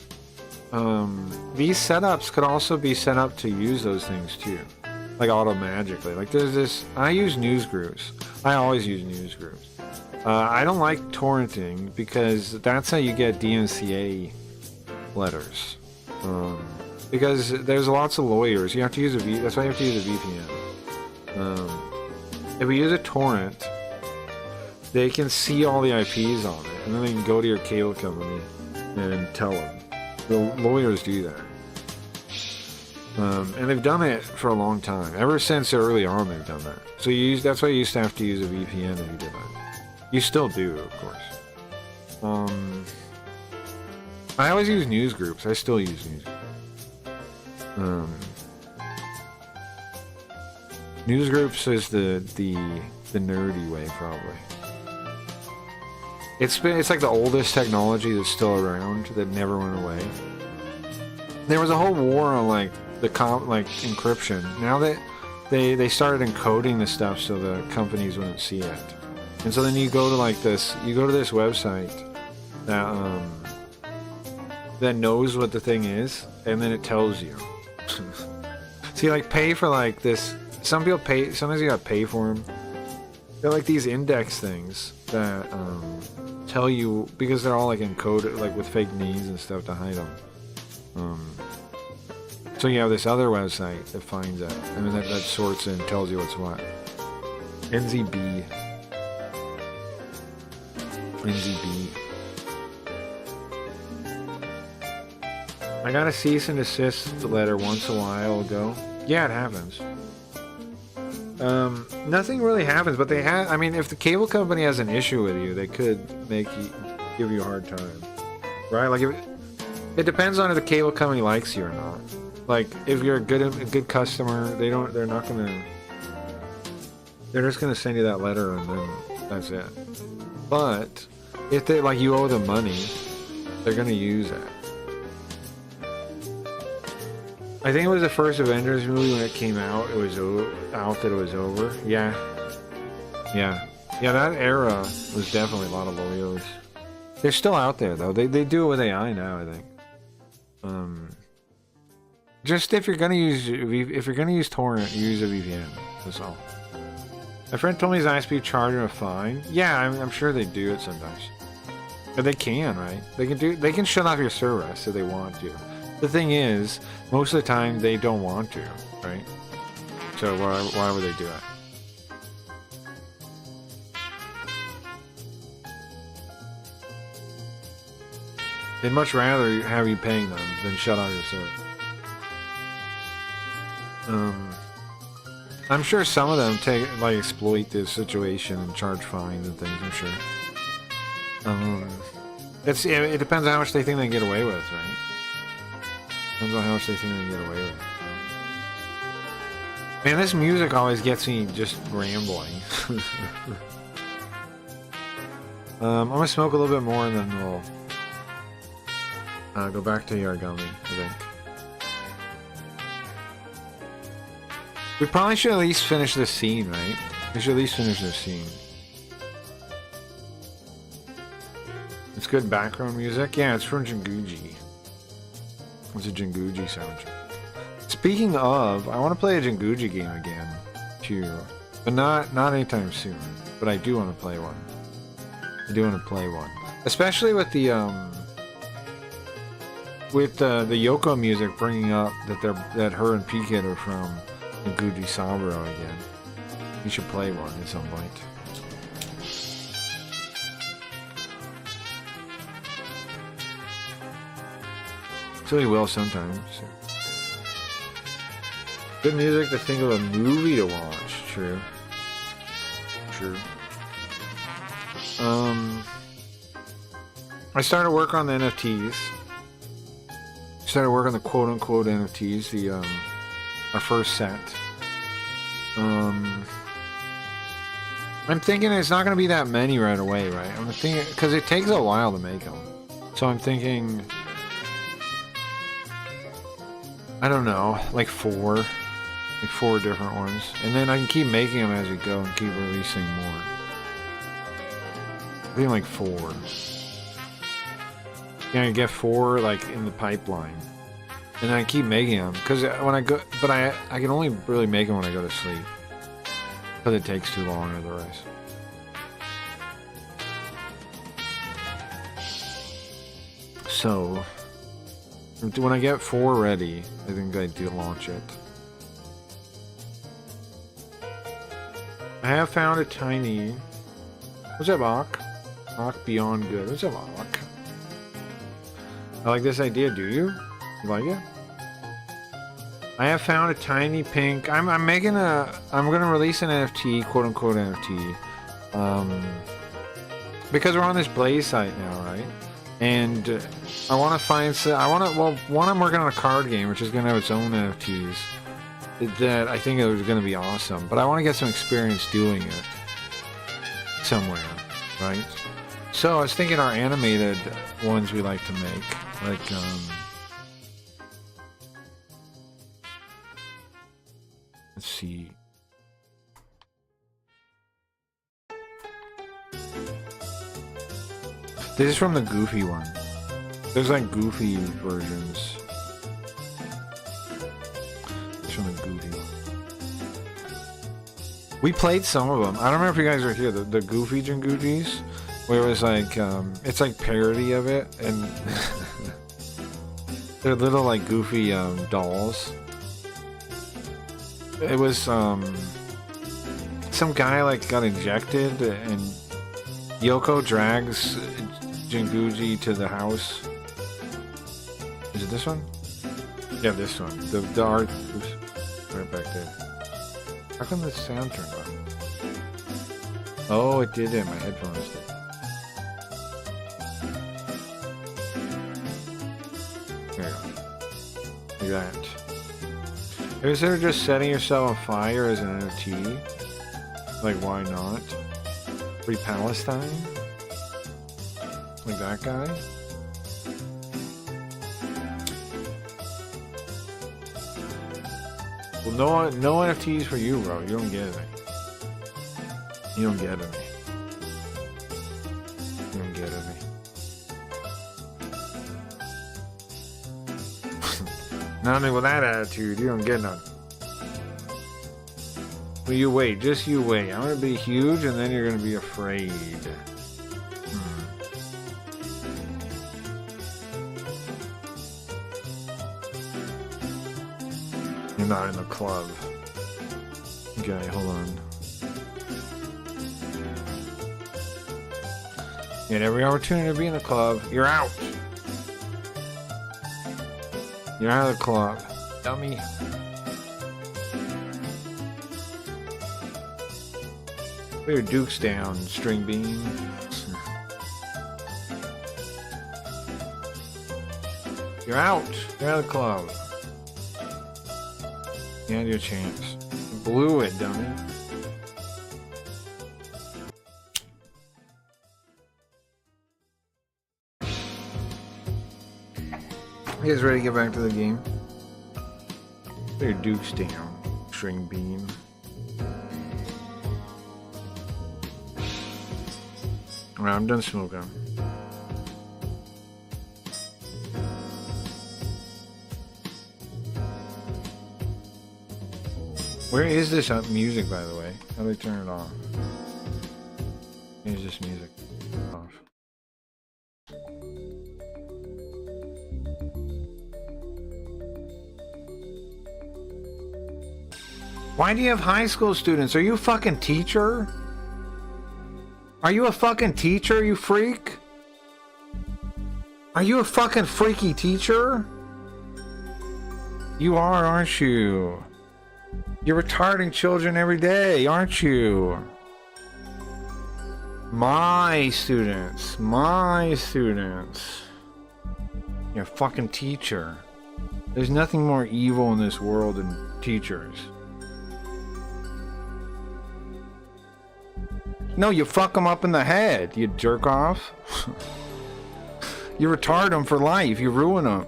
these setups could also be set up to use those things too, like auto-magically. Like there's this. I use Newsgroups. I always use Newsgroups. I don't like torrenting because that's how you get DMCA letters. Because there's lots of lawyers. You have to use that's why you have to use a VPN. If we use a torrent, they can see all the IPs on it, and then they can go to your cable company and tell them. The lawyers do that. And they've done it for a long time. Ever since early on, they've done that. So that's why you used to have to use a VPN if you did that. You still do, of course. I always use Newsgroups. I still use Newsgroups. Newsgroups is the nerdy way, probably. It's like the oldest technology that's still around that never went away. There was a whole war on like encryption. Now that they started encoding the stuff so the companies wouldn't see it, and so then you go to this website that knows what the thing is, and then it tells you. So you like pay for like this. Some people pay. Sometimes you gotta pay for them. They're like these index things that tell you, because they're all like encoded, like with fake names and stuff to hide them. So you have this other website that finds that, and then that sorts and tells you what's what. NZB. I got a cease and desist letter once a while ago. Yeah, it happens. Nothing really happens, but I mean, if the cable company has an issue with you, they could give you a hard time, right? Like it depends on if the cable company likes you or not. Like if you're a good customer, they're just gonna send you that letter and then that's it. But if they you owe them money, they're gonna use it. I think it was the first Avengers movie when it came out. It was out that it was over. Yeah. That era was definitely a lot of lawyers. They're still out there though. They do it with AI now, I think. Just if you're gonna use torrent, use a VPN. That's all. My friend told me his ISP charger are fine. Yeah, I'm sure they do it sometimes. But they can, right? They can shut off your service if they want to. The thing is, most of the time they don't want to, right? So why would they do it? They'd much rather have you paying them than shut off your service. I'm sure some of them exploit this situation and charge fines and things. I'm sure. It depends on how much they think they can get away with, right? Depends on how much they think they can get away with. Man, this music always gets me just rambling. I'm gonna smoke a little bit more and then we'll go back to Yargami, I think. We probably should at least finish this scene, right? We should at least finish this scene. It's good background music. Yeah, it's from Jinguji. It's a Jinguji soundtrack. Speaking of, I want to play a Jinguji game again, too. But not anytime soon. But I do want to play one. I do want to play one. Especially with the Yoko music bringing up that her and P-Kid are from Jinguji Saburo again. You should play one at some point. So he will sometimes. Good music to think of a movie to watch. True. True. I started work on the NFTs. Started work on the quote-unquote NFTs. Our first set. I'm thinking it's not going to be that many right away, right? I'm thinking because it takes a while to make them. So I'm thinking, I don't know, like four different ones, and then I can keep making them as we go and keep releasing more. I think like 4. Yeah, I get 4 like in the pipeline, and then I keep making them because when I go, but I can only really make them when I go to sleep because it takes too long otherwise. So when I get 4 ready, I think I do launch it. I have found a tiny... What's up, Bach? Bach Beyond Good. What's up, Bach? I like this idea, do you? You like it? I have found a tiny pink... I'm gonna release an NFT, quote-unquote NFT. Because we're on this Blaze site now, right? And I want to find... one, I'm working on a card game, which is gonna have its own NFTs. That I think it was going to be awesome, but I want to get some experience doing it somewhere, right? So I was thinking our animated ones we like to make, like let's see. This is from the Goofy one. There's like Goofy versions. From the Goofy one. We played some of them. I don't remember if you guys were here. The Goofy Jingujis, where it was like it's like parody of it, and they're little like goofy dolls. It was some guy like got injected, and Yoko drags Jinguji to the house. Is it this one? Yeah, this one. The art. Oops. Right back there. How come the sound turned on? Oh, it did it. My headphones did. There you go. Like that. Instead of just setting yourself on fire as an NFT, like why not? Free Palestine? Like that guy? Well, no NFTs for you, bro. You don't get any. You don't get any. You don't get any. Nothing with that attitude. You don't get none. Well, you wait. Just you wait. I'm gonna be huge, and then you're gonna be afraid. You're not in the club. Okay, hold on. You had every opportunity to be in the club. You're out. You're out of the club. Dummy. Put your dukes down, string bean. You're out. You're out of the club. You had your chance. You blew it, dummy. You guys ready to get back to the game? Put your dukes down, string bean. Alright, I'm done smoking. Where is this music, by the way? How do I turn it off? Here's this music off. Why do you have high school students? Are you a fucking teacher? Are you a fucking teacher, you freak? Are you a fucking freaky teacher? You are, aren't you? You're retarding children every day, aren't you? My students. My students. You're a fucking teacher. There's nothing more evil in this world than teachers. No, you fuck them up in the head, you jerk off. You retard them for life, you ruin them.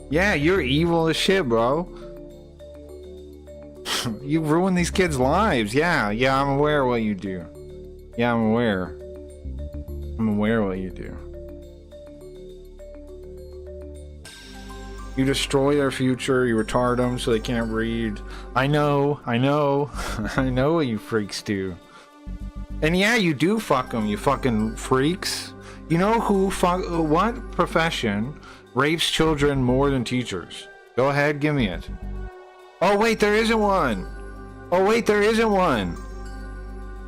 Yeah, you're evil as shit, bro. You ruin these kids' lives. Yeah, I'm aware of what you do. Yeah, I'm aware. I'm aware of what you do. You destroy their future, you retard them so they can't read. I know. I know what you freaks do. And yeah, you do fuck them, you fucking freaks. You know what profession rapes children more than teachers? Go ahead, give me it. Oh wait, there isn't one. Oh wait, there isn't one.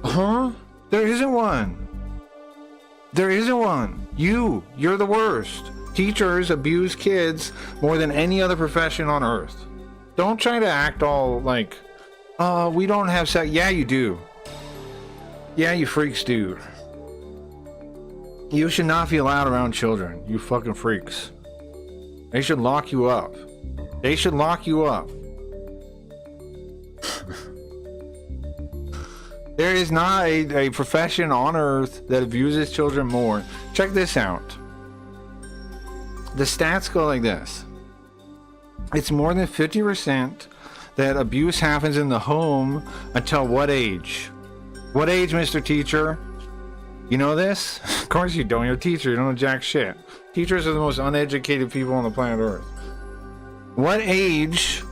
Huh? There isn't one. There isn't one. You're the worst. Teachers abuse kids more than any other profession on earth. Don't try to act all like, we don't have sex. Yeah, you do. Yeah, you freaks do. You should not be allowed around children, you fucking freaks. They should lock you up. They should lock you up. There is not a profession on earth that abuses children more. Check this out. The stats go like this. It's more than 50% that abuse happens in the home until what age? What age, Mr. Teacher? You know this? Of course you don't. You're a teacher. You don't know jack shit. Teachers are the most uneducated people on the planet Earth. What age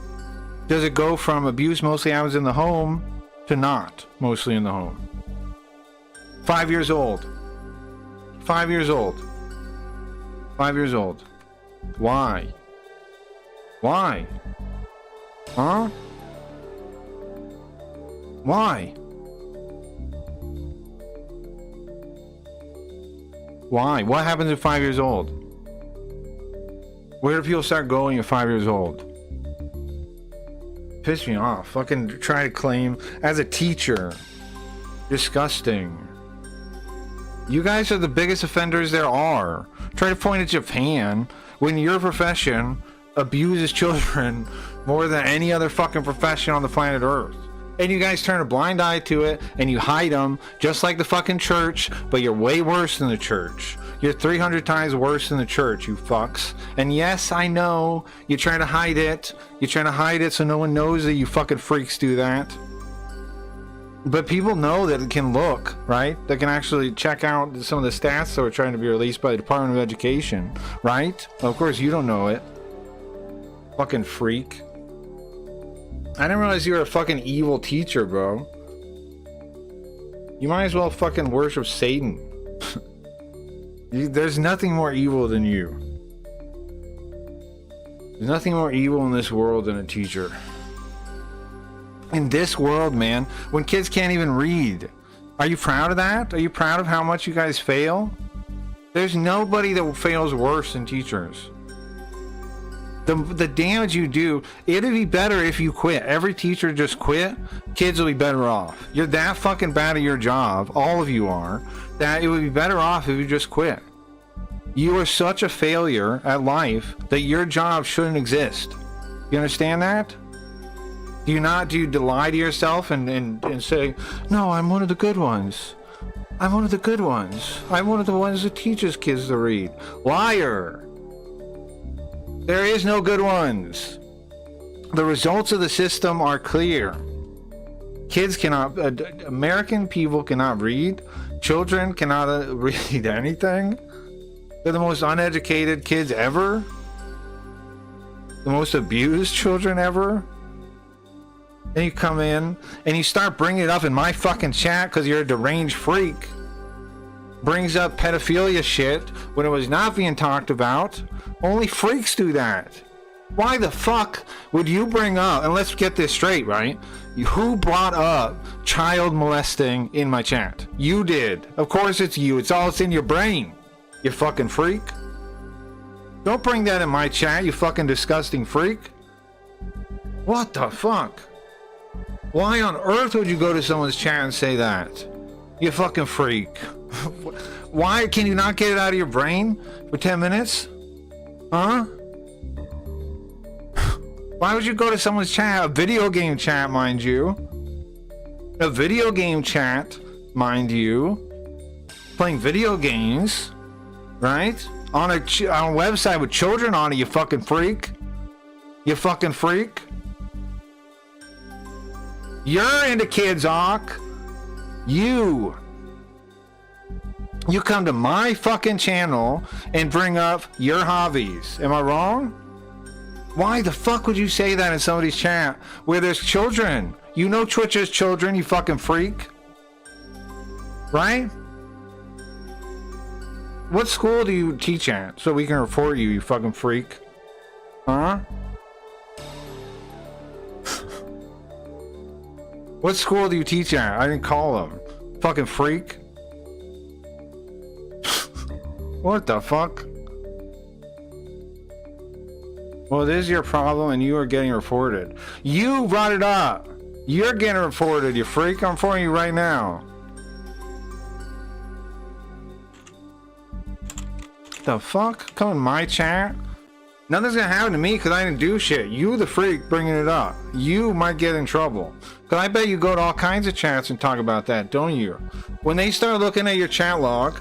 does it go from abuse mostly happens in the home to not mostly in the home? 5 years old. 5 years old. 5 years old. Why? Why? Huh? Why? Why? What happens at 5 years old? Where do people start going at 5 years old? Piss me off. Fucking try to claim as a teacher. Disgusting. You guys are the biggest offenders there are. Try to point at Japan when your profession abuses children more than any other fucking profession on the planet Earth. And you guys turn a blind eye to it and you hide them just like the fucking church, but you're way worse than the church. You're 300 times worse than the church, you fucks. And yes, I know, you try to hide it. You try to hide it so no one knows that you fucking freaks do that. But people know that it can look, right? They can actually check out some of the stats that are trying to be released by the Department of Education, right? Of course, you don't know it. Fucking freak. I didn't realize you were a fucking evil teacher, bro. You might as well fucking worship Satan. There's nothing more evil than you. There's nothing more evil in this world than a teacher. In this world, man, when kids can't even read. Are you proud of that? Are you proud of how much you guys fail? There's nobody that fails worse than teachers. The damage you do, it'd be better if you quit. Every teacher just quit, kids will be better off. You're that fucking bad at your job, all of you are, that it would be better off if you just quit. You are such a failure at life that your job shouldn't exist. You understand that? Do you lie to yourself and say, no, I'm one of the good ones. I'm one of the good ones. I'm one of the ones that teaches kids to read. Liar! There is no good ones. The results of the system are clear. Kids cannot, American people cannot read. Children cannot read anything. They're the most uneducated kids ever. The most abused children ever. Then you come in and you start bringing it up in my fucking chat because you're a deranged freak. Brings up pedophilia shit when it was not being talked about. Only freaks do that. Why the fuck would you bring up, and let's get this straight, right? Who brought up child molesting in my chat? You did. Of course it's you. It's in your brain. You fucking freak. Don't bring that in my chat, you fucking disgusting freak. What the fuck? Why on earth would you go to someone's chat and say that? You fucking freak. Why can you not get it out of your brain for 10 minutes? Huh? Why would you go to someone's chat? A video game chat, mind you. A video game chat, mind you. Playing video games, right? On a website with children on it, you fucking freak. You fucking freak. You're into kids, Ock. You come to my fucking channel and bring up your hobbies. Am I wrong? Why the fuck would you say that in somebody's chat where there's children? You know Twitch is children, you fucking freak. Right? What school do you teach at so we can report you, you fucking freak? Huh? What school do you teach at? I didn't call them. Fucking freak. What the fuck? Well, it is your problem and you are getting reported. You brought it up. You're getting reported, you freak. I'm reporting you right now. The fuck? Come in my chat? Nothing's gonna happen to me because I didn't do shit. You the freak bringing it up. You might get in trouble. Because I bet you go to all kinds of chats and talk about that, don't you? When they start looking at your chat log,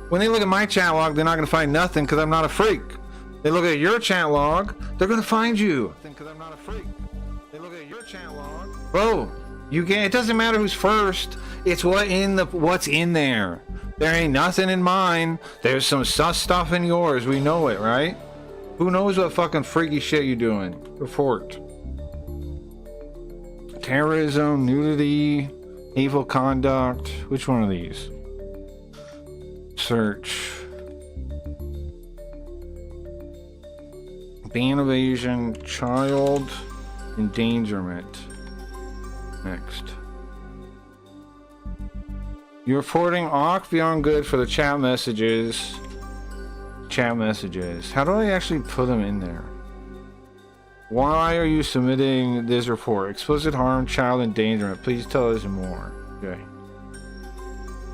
when they look at my chat log, they're not gonna find nothing because I'm not a freak. They look at your chat log, they're gonna find you. Because I'm not a freak. They look at your chat log. Bro, you can't. It doesn't matter who's first. It's what's in there. There ain't nothing in mine. There's some sus stuff in yours. We know it, right? Who knows what fucking freaky shit you doing? Report. Terrorism, nudity, evil conduct. Which one of these? Search. Ban evasion, child endangerment. Next. You're reporting Ock beyond good for the chat messages. Chat messages. How do I actually put them in there? Why are you submitting this report? Explicit harm, child endangerment. Please tell us more. Okay.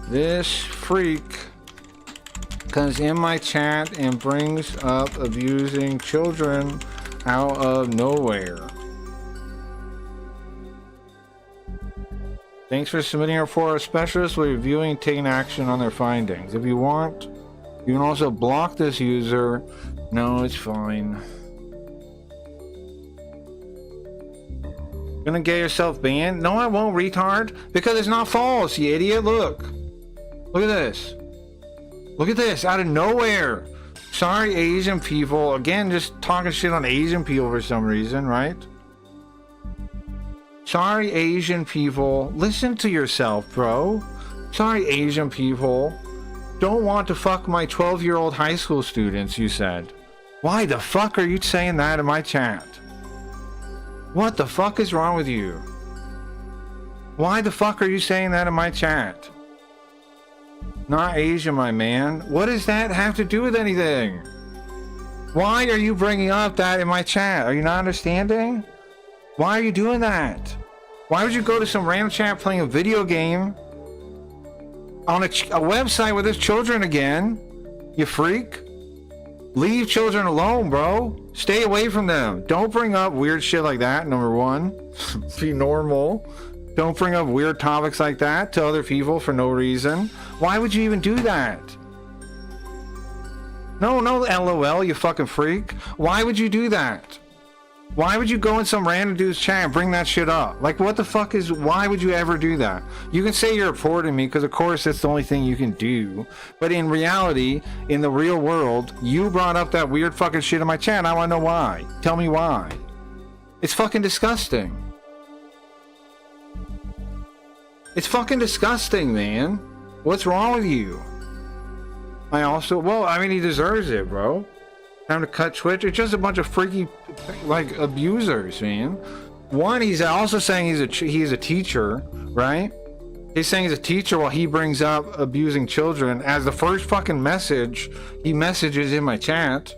This freak comes in my chat and brings up abusing children out of nowhere. Thanks for submitting a report. A specialist will review and taking action on their findings. If you want, you can also block this user. No, it's fine. Gonna get yourself banned? No, I won't, retard. Because it's not false, you idiot. Look. Look at this. Look at this. Out of nowhere. Sorry, Asian people. Again, just talking shit on Asian people for some reason, right? Sorry, Asian people. Listen to yourself, bro. Sorry, Asian people. Don't want to fuck my 12-year-old high school students, you said. Why the fuck are you saying that in my chat? What the fuck is wrong with you? Why the fuck are you saying that in my chat? Not Asian, my man. What does that have to do with anything? Why are you bringing up that in my chat? Are you not understanding? Why are you doing that? Why would you go to some random chat playing a video game on a website where there's children again? You freak. Leave children alone, bro. Stay away from them. Don't bring up weird shit like that, number one. Be normal. Don't bring up weird topics like that to other people for no reason. Why would you even do that? No, LOL, you fucking freak. Why would you do that? Why would you go in some random dude's chat and bring that shit up? Like, what the fuck is... Why would you ever do that? You can say you're reporting me, because of course that's the only thing you can do. But in reality, in the real world, you brought up that weird fucking shit in my chat. I want to know why. Tell me why. It's fucking disgusting. It's fucking disgusting, man. What's wrong with you? I also... Well, I mean, he deserves it, bro. Time to cut Twitch. It's just a bunch of freaky, like, abusers, man. One, he's also saying he's a teacher, right? He's saying he's a teacher while he brings up abusing children as the first fucking message he messages in my chat.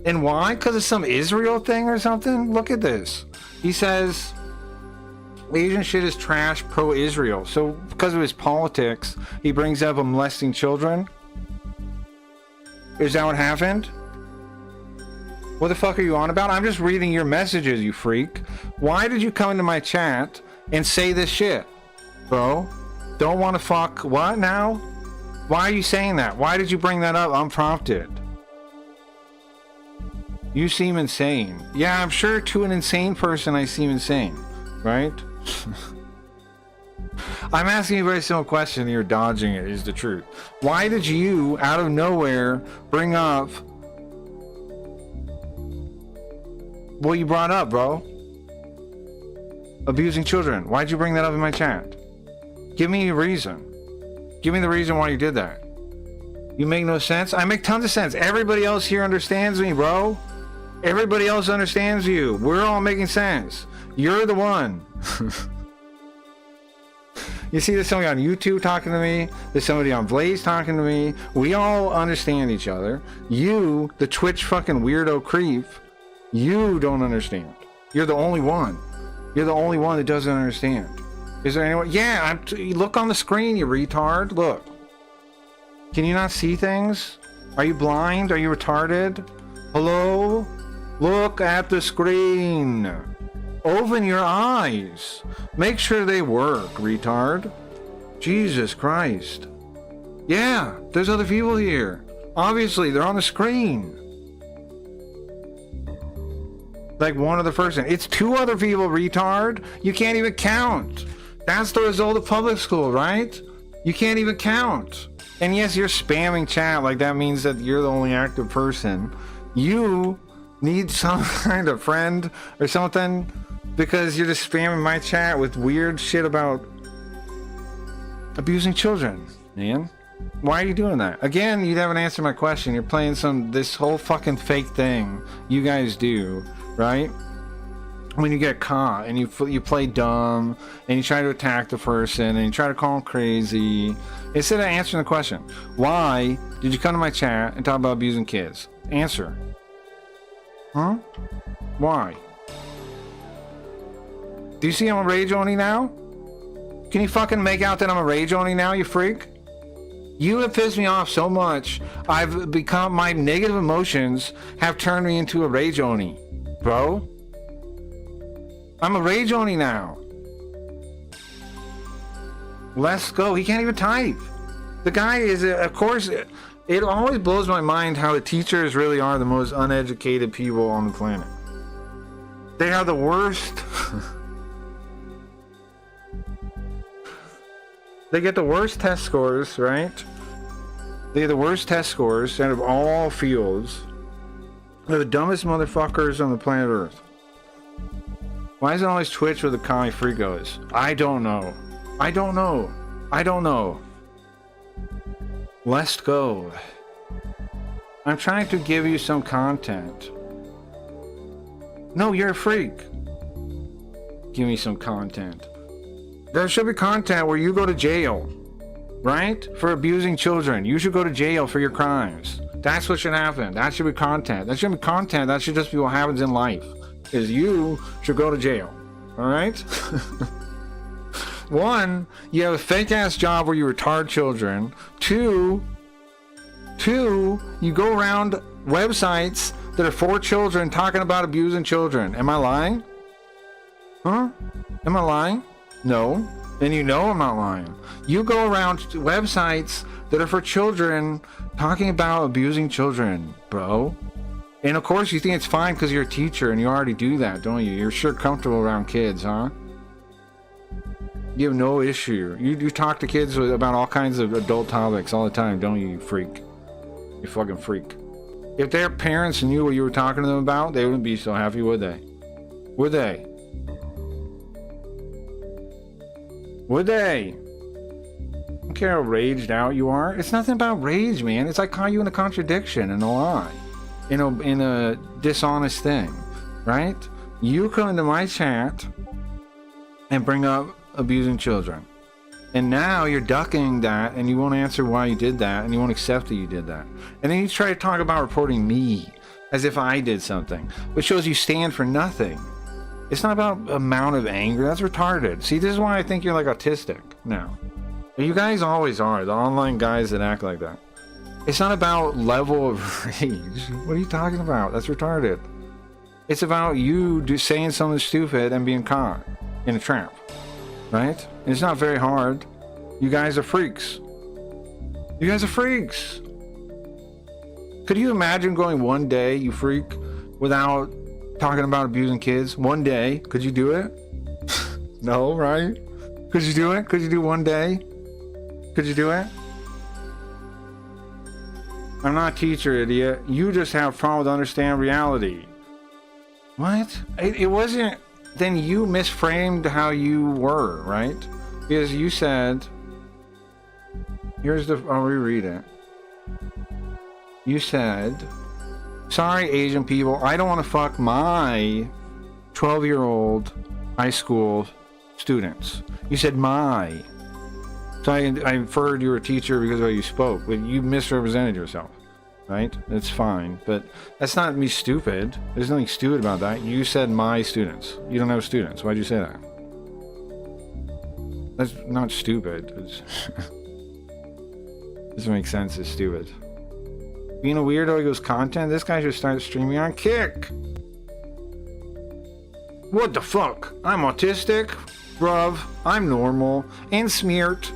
And why? Because of some Israel thing or something? Look at this. He says Asian shit is trash, pro-Israel. So because of his politics, he brings up molesting children. Is that what happened? What the fuck are you on about? I'm just reading your messages, you freak. Why did you come into my chat and say this shit, bro? Don't want to fuck what now? Why are you saying that? Why did you bring that up unprompted? You seem insane. Yeah, I'm sure to an insane person I seem insane, right? I'm asking you a very simple question and you're dodging it, is the truth. Why did you, out of nowhere, bring up what you brought up, bro? Abusing children. Why'd you bring that up in my chat? Give me a reason. Give me the reason why you did that. You make no sense? I make tons of sense. Everybody else here understands me, bro. Everybody else understands you. We're all making sense. You're the one. You see, there's somebody on YouTube talking to me. There's somebody on Blaze talking to me. We all understand each other. You, the Twitch fucking weirdo creep, you don't understand. You're the only one. You're the only one that doesn't understand. Is there anyone? Yeah, look on the screen, you retard. Look. Can you not see things? Are you blind? Are you retarded? Hello? Look at the screen. Open your eyes. Make sure they work, retard. Jesus Christ. Yeah, there's other people here. Obviously, they're on the screen. Like one other person. It's two other people, retard. You can't even count. That's the result of public school, right? You can't even count. And yes, you're spamming chat like that means that you're the only active person. You need some kind of friend or something because you're just spamming my chat with weird shit about abusing children, man. Why are you doing that? Again, you haven't answered my question. You're playing this whole fucking fake thing you guys do, right? When you get caught and you play dumb and you try to attack the person and you try to call them crazy, instead of answering the question, why did you come to my chat and talk about abusing kids? Answer. Huh? Why? Do you see I'm a rage oni now? Can you fucking make out that I'm a rage oni now, you freak? You have pissed me off so much, my negative emotions have turned me into a rage oni, bro. I'm a rage oni now. Let's go. He can't even type. The guy is, of course, it always blows my mind how the teachers really are the most uneducated people on the planet. They are the worst. They get the worst test scores, right? They have the worst test scores out of all fields. They're the dumbest motherfuckers on the planet Earth. Why is it always Twitch where the commie freak goes? I don't know. I don't know. I don't know. Let's go. I'm trying to give you some content. No, you're a freak. Give me some content. There should be content where you go to jail, right? For abusing children. You should go to jail for your crimes. That's what should happen. That should be content. That shouldn't be content. That should just be what happens in life. Is you should go to jail. All right? One, you have a fake ass job where you retard children. Two, you go around websites that are for children talking about abusing children. Am I lying? Huh? Am I lying? No. And you know I'm not lying. You go around websites that are for children talking about abusing children, bro. And of course you think it's fine because you're a teacher and you already do that, don't you? You're sure comfortable around kids, huh? You have no issue. You talk to kids about all kinds of adult topics all the time, don't you, you freak? You fucking freak. If their parents knew what you were talking to them about, they wouldn't be so happy, would they? Would they? Would they? I don't care how raged out you are. It's nothing about rage, man. It's like caught you in a contradiction and a lie. In a dishonest thing, right? You come into my chat and bring up abusing children. And now you're ducking that and you won't answer why you did that and you won't accept that you did that. And then you try to talk about reporting me as if I did something, which shows you stand for nothing. It's not about amount of anger. That's retarded. See, this is why I think you're like autistic now. You guys always are, the online guys that act like that. It's not about level of rage. What are you talking about? That's retarded. It's about you saying something stupid and being caught in a trap, right? And it's not very hard. You guys are freaks. You guys are freaks. Could you imagine going one day, you freak, without talking about abusing kids? One day. Could you do it? No, right? Could you do it? Could you do one day? Could you do it? I'm not a teacher, idiot. You just have a problem with understand reality. What? It wasn't... Then you misframed how you were, right? Because you said... Here's the... I'll reread it. You said... Sorry, Asian people. I don't want to fuck my 12-year-old high school students. You said my... So I inferred you were a teacher because of how you spoke, but you misrepresented yourself, right? That's fine, but that's not me stupid. There's nothing stupid about that. You said my students. You don't have students. Why'd you say that? That's not stupid. It's doesn't make sense. It's stupid. Being a weirdo equals content? This guy should start streaming on Kick. What the fuck? I'm autistic? Bruv, I'm normal and smeared.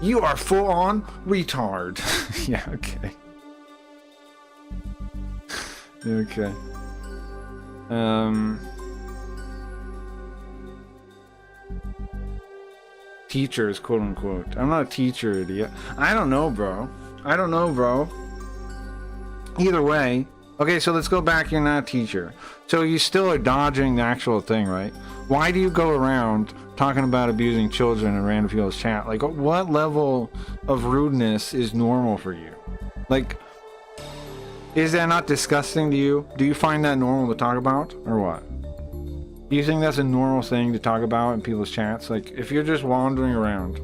You are full on retard. Yeah, okay. Okay. Teachers, quote unquote. I'm not a teacher, idiot. I don't know, bro. I don't know, bro. Either way. Okay, so let's go back. You're not a teacher. So you still are dodging the actual thing, right? Why do you go around talking about abusing children in random people's chat? Like, what level of rudeness is normal for you? Like, is that not disgusting to you? Do you find that normal to talk about, or what? Do you think that's a normal thing to talk about in people's chats? Like, if you're just wandering around,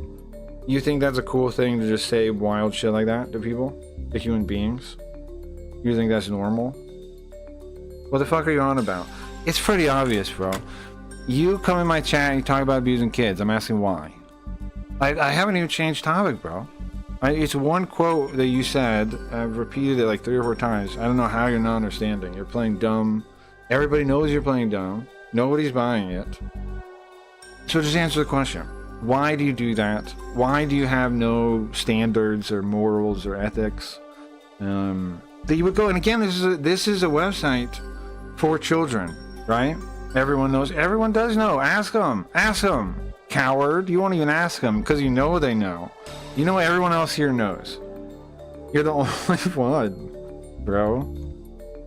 you think that's a cool thing to just say wild shit like that to people? To human beings? You think that's normal? What the fuck are you on about? It's pretty obvious, bro. You come in my chat and you talk about abusing kids. I'm asking why. I haven't even changed topic, bro. It's one quote that you said. I've repeated it like 3 or 4 times. I don't know how you're not understanding. You're playing dumb. Everybody knows you're playing dumb. Nobody's buying it. So just answer the question. Why do you do that? Why do you have no standards or morals or ethics? That you would go, and again, this is a website for children, right? Everyone knows. Everyone does know. Ask them. Ask them. Coward. You won't even ask them because you know they know. You know everyone else here knows. You're the only one, bro.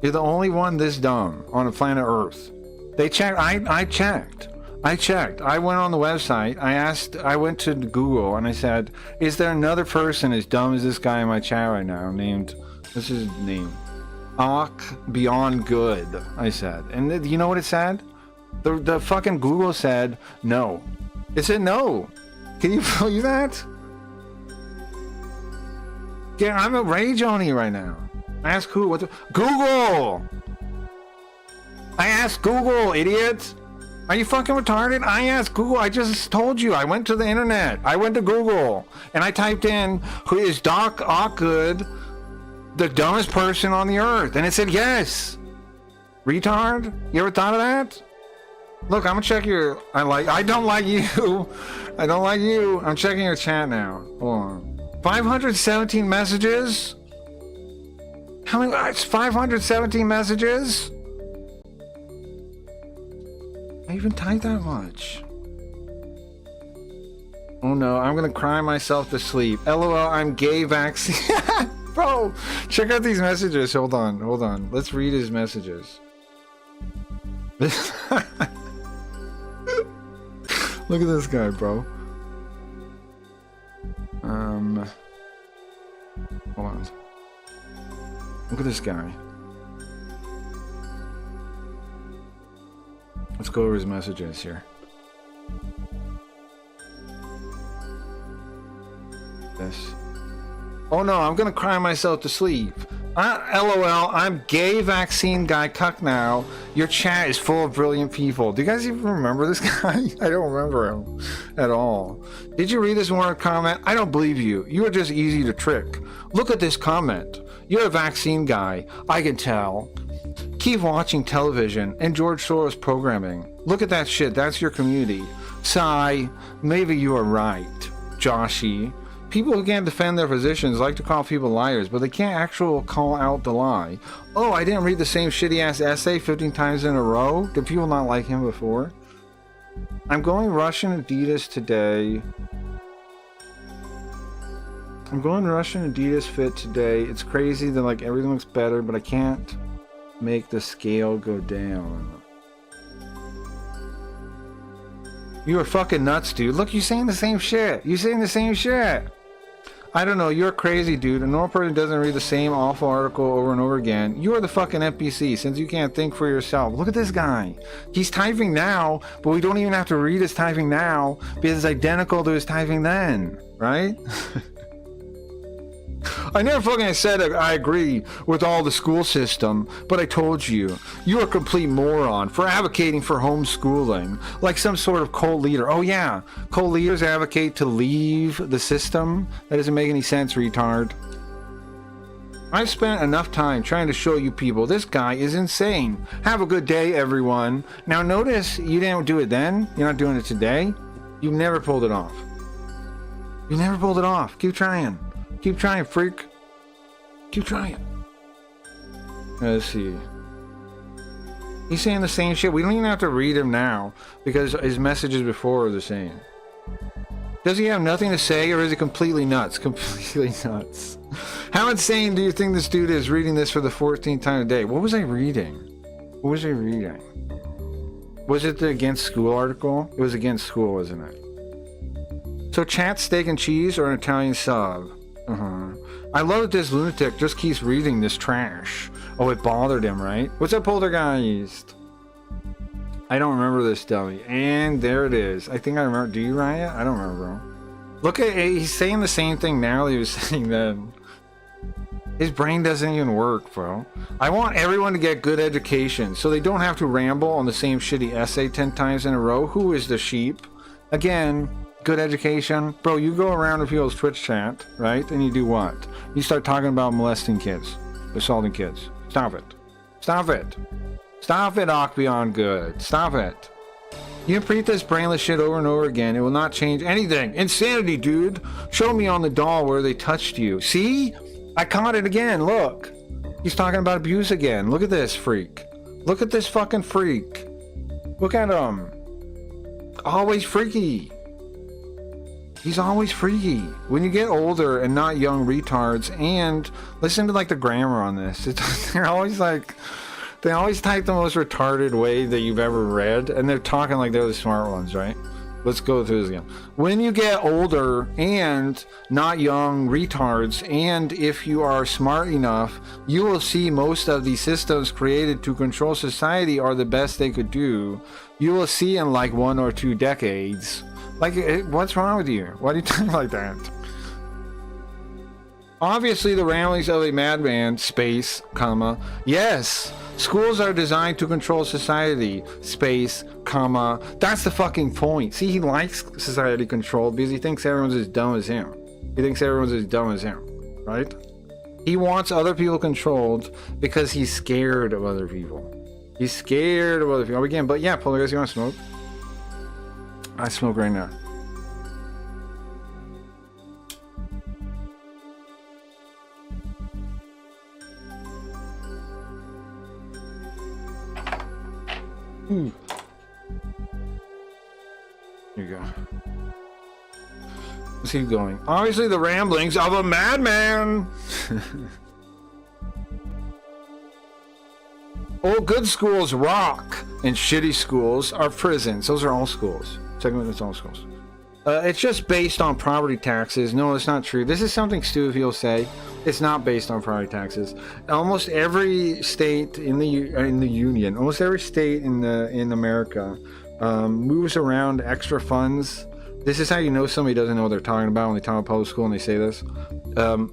You're the only one this dumb on the planet Earth. They checked. I checked. I checked. I went on the website. I went to Google and I said, is there another person as dumb as this guy in my chat right now named, what's his name? Ak Beyond Good, I said. And you know what it said? The fucking Google said no. It said no. Can you believe that? Yeah, I'm a rage on you right now. Ask who? What the? Google! I asked Google, idiot! Are you fucking retarded? I asked Google. I just told you. I went to the internet. I went to Google. And I typed in, who is Doc Ockgood, the dumbest person on the earth? And it said yes. Retard? You ever thought of that? Look, I'm gonna check your... I don't like you. I don't like you. I'm checking your chat now. Hold on. 517 messages? How many? It's 517 messages? I even typed that much. Oh no, I'm gonna cry myself to sleep. LOL, I'm gay vaccine. Bro, check out these messages. Hold on. Let's read his messages. Look at this guy, bro. Hold on. Look at this guy. Let's go over his messages here. This. Oh no, I'm gonna cry myself to sleep. LOL, I'm gay vaccine guy cuck now. Your chat is full of brilliant people. Do you guys even remember this guy? I don't remember him at all. Did you read this one comment? I don't believe you. You are just easy to trick. Look at this comment. You're a vaccine guy. I can tell. Keep watching television and George Soros programming. Look at that shit. That's your community. Sigh. Maybe you are right, Joshy. People who can't defend their positions like to call people liars, but they can't actually call out the lie. Oh, I didn't read the same shitty-ass essay 15 times in a row? Did people not like him before? I'm going Russian Adidas today. I'm going Russian Adidas fit today. It's crazy that like everything looks better, but I can't make the scale go down. You are fucking nuts, dude. Look, you're saying the same shit. You're saying the same shit. I don't know, you're crazy, dude. A normal person doesn't read the same awful article over and over again. You are the fucking NPC, since you can't think for yourself. Look at this guy. He's typing now, but we don't even have to read his typing now, because it's identical to his typing then, right? I never fucking said I agree with all the school system, but I told you, you're a complete moron for advocating for homeschooling, like some sort of cult leader. Oh yeah, cult leaders advocate to leave the system? That doesn't make any sense, retard. I've spent enough time trying to show you people this guy is insane. Have a good day, everyone. Now notice you didn't do it then. You're not doing it today. You never pulled it off. You never pulled it off. Keep trying. Keep trying, freak. Keep trying. Let's see. He's saying the same shit. We don't even have to read him now because his messages before are the same. Does he have nothing to say, or is he completely nuts? Completely nuts. How insane do you think this dude is reading this for the 14th time a day? What was I reading? What was I reading? Was it the Against School article? It was Against School, wasn't it? So chat steak and cheese or an Italian sub? I love that this lunatic just keeps reading this trash. Oh, it bothered him, right? What's up, Poltergeist? I don't remember this dummy. And there it is. I think I remember. Do you, Raya? I don't remember. Look at it. He's saying the same thing now that he was saying then. His brain doesn't even work, bro. I want everyone to get good education so they don't have to ramble on the same shitty essay 10 times in a row. Who is the sheep? Again, good education. Bro, you go around to people's Twitch chat, right? And you do what? You start talking about molesting kids, assaulting kids. Stop it. Stop it. Stop it, Ock Beyond Good. Stop it. You repeat this brainless shit over and over again. It will not change anything. Insanity, dude. Show me on the doll where they touched you. See? I caught it again. Look. He's talking about abuse again. Look at this freak. Look at this fucking freak. Look at him. Always freaky. He's always freaky. When you get older and not young retards, and listen to like the grammar on this. They're always like, they always type the most retarded way that you've ever read, and they're talking like they're the smart ones, right? Let's go through this again. When you get older and not young retards, and if you are smart enough, you will see most of the systems created to control society are the best they could do. You will see in like 1 or 2 decades. Like, what's wrong with you? Why do you talk like that? Obviously, the ramblings of a madman, space, comma, yes, schools are designed to control society, space, comma, that's the fucking point. See, he likes society controlled because he thinks everyone's as dumb as him. He thinks everyone's as dumb as him, right? He wants other people controlled because he's scared of other people. He's scared of other people. Again, but yeah, Poltergeist, you want to smoke? I smoke right now. Here you go. Let's keep going. Obviously, the ramblings of a madman. All good schools rock, and shitty schools are prisons. Those are all schools. Technically, that's all schools. It's just based on property taxes. No, it's not true. This is something stupid you'll say. It's not based on property taxes. Almost every state in the union, almost every state in America, moves around extra funds. This is how you know somebody doesn't know what they're talking about when they talk about public school and they say this.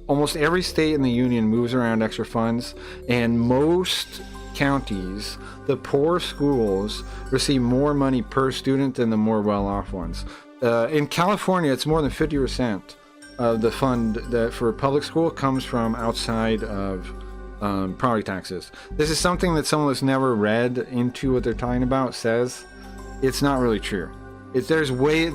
Almost every state in the union moves around extra funds, and most counties, the poor schools receive more money per student than the more well-off ones. In California, it's more than 50% of the fund that for public school comes from outside of property taxes. This is something that someone that's never read into what they're talking about says. It's not really true. There's way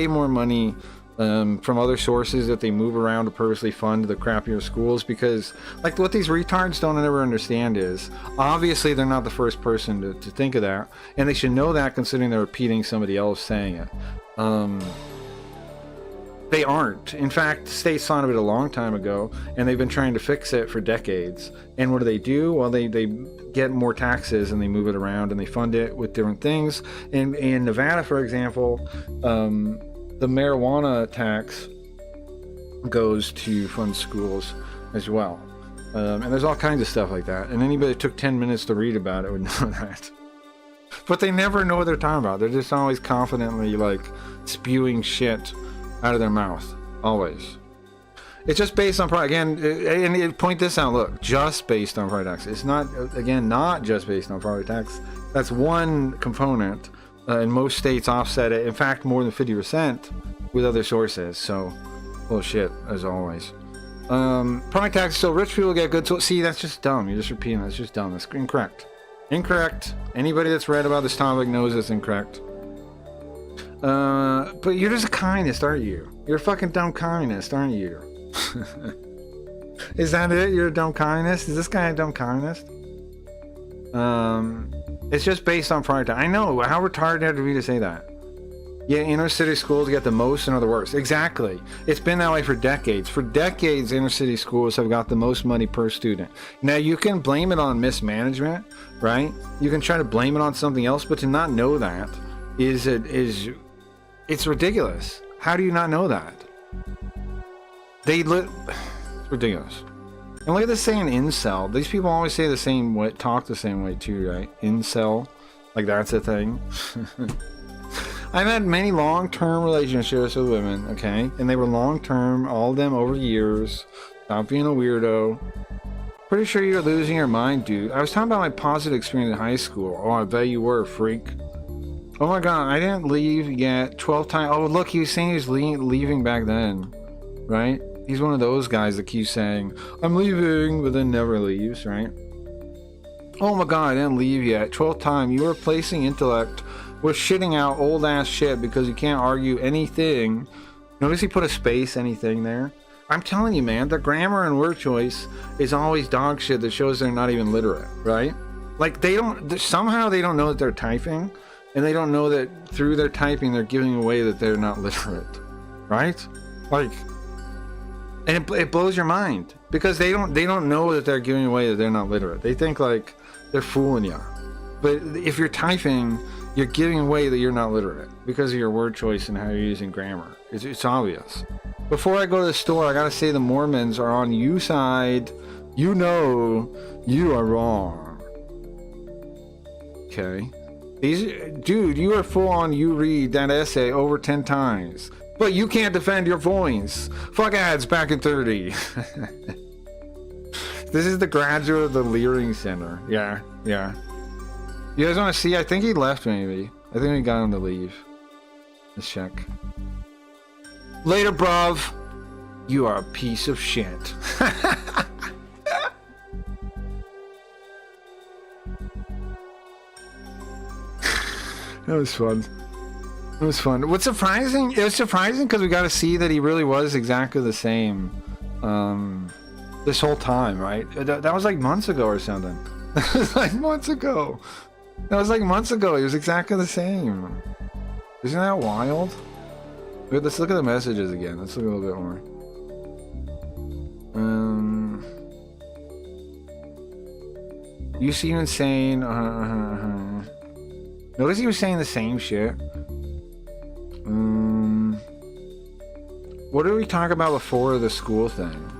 more money from other sources that they move around to purposely fund the crappier schools, because like what these retards don't ever understand is obviously they're not the first person to think of that, and they should know that considering they're repeating somebody else saying it. They aren't. In fact, states thought of it a long time ago, and they've been trying to fix it for decades. And what do? Well, they get more taxes and they move it around and they fund it with different things. In Nevada, for example, the marijuana tax goes to fund schools as well. And there's all kinds of stuff like that. And anybody that took 10 minutes to read about it would know that. But they never know what they're talking about. They're just always confidently like spewing shit out of their mouth. Always. It's just based on again, and point this out, look, just based on property tax. It's not, again, not just based on property tax. That's one component. And most states offset it, in fact, more than 50% with other sources. So, bullshit, as always. Property tax, so rich people get good. So, see, that's just dumb. You're just repeating that. It's just dumb. That's incorrect. Incorrect. Anybody that's read about this topic knows it's incorrect. But you're just a communist, aren't you? You're a fucking dumb communist, aren't you? Is that it? You're a dumb communist? Is this guy a dumb communist? It's just based on property tax. I know. How retarded have to be to say that? Yeah, inner city schools get the most and are the worst. Exactly. It's been that way for decades. For decades, inner city schools have got the most money per student. Now, you can blame it on mismanagement, right? You can try to blame it on something else, but to not know that it's ridiculous. How do you not know that? It's ridiculous. And look at this saying incel. These people always say the same way, talk the same way too, right? Incel. Like that's a thing. I've had many long-term relationships with women, okay? And they were long-term, all of them over years. Stop being a weirdo. Pretty sure you're losing your mind, dude. I was talking about my positive experience in high school. Oh, I bet you were, freak. Oh my god, I didn't leave yet 12 times. Oh, look, he was saying he was leaving back then, right? He's one of those guys that keeps saying, I'm leaving, but then never leaves, right? Oh my god, I didn't leave yet. 12th time, you were replacing intellect with shitting out old ass shit because you can't argue anything. Notice he put a space, anything there. I'm telling you, man, the grammar and word choice is always dog shit that shows they're not even literate, right? Like somehow they don't know that they're typing, and they don't know that through their typing they're giving away that they're not literate. right? Like, and it blows your mind because they don't know that they're giving away that they're not literate. They think like they're fooling you. But if you're typing, you're giving away that you're not literate because of your word choice and how you're using grammar. It's obvious. Before I go to the store, I gotta say the Mormons are on you side. You know you are wrong. Okay. Dude, you are full on you read that essay over 10 times. But you can't defend your voice. Fuck ads back in 30. This is the graduate of the Leering Center. Yeah. You guys want to see? I think he left maybe. I think we got him to leave. Let's check. Later, bruv. You are a piece of shit. That was fun. It was fun. What's surprising? It was surprising because we got to see that he really was exactly the same this whole time, right? That was like months ago or something. That was like months ago. He was exactly the same. Isn't that wild? Wait, let's look at the messages again. Let's look a little bit more. You seem insane. Notice he was saying the same shit. What did we talk about before the school thing?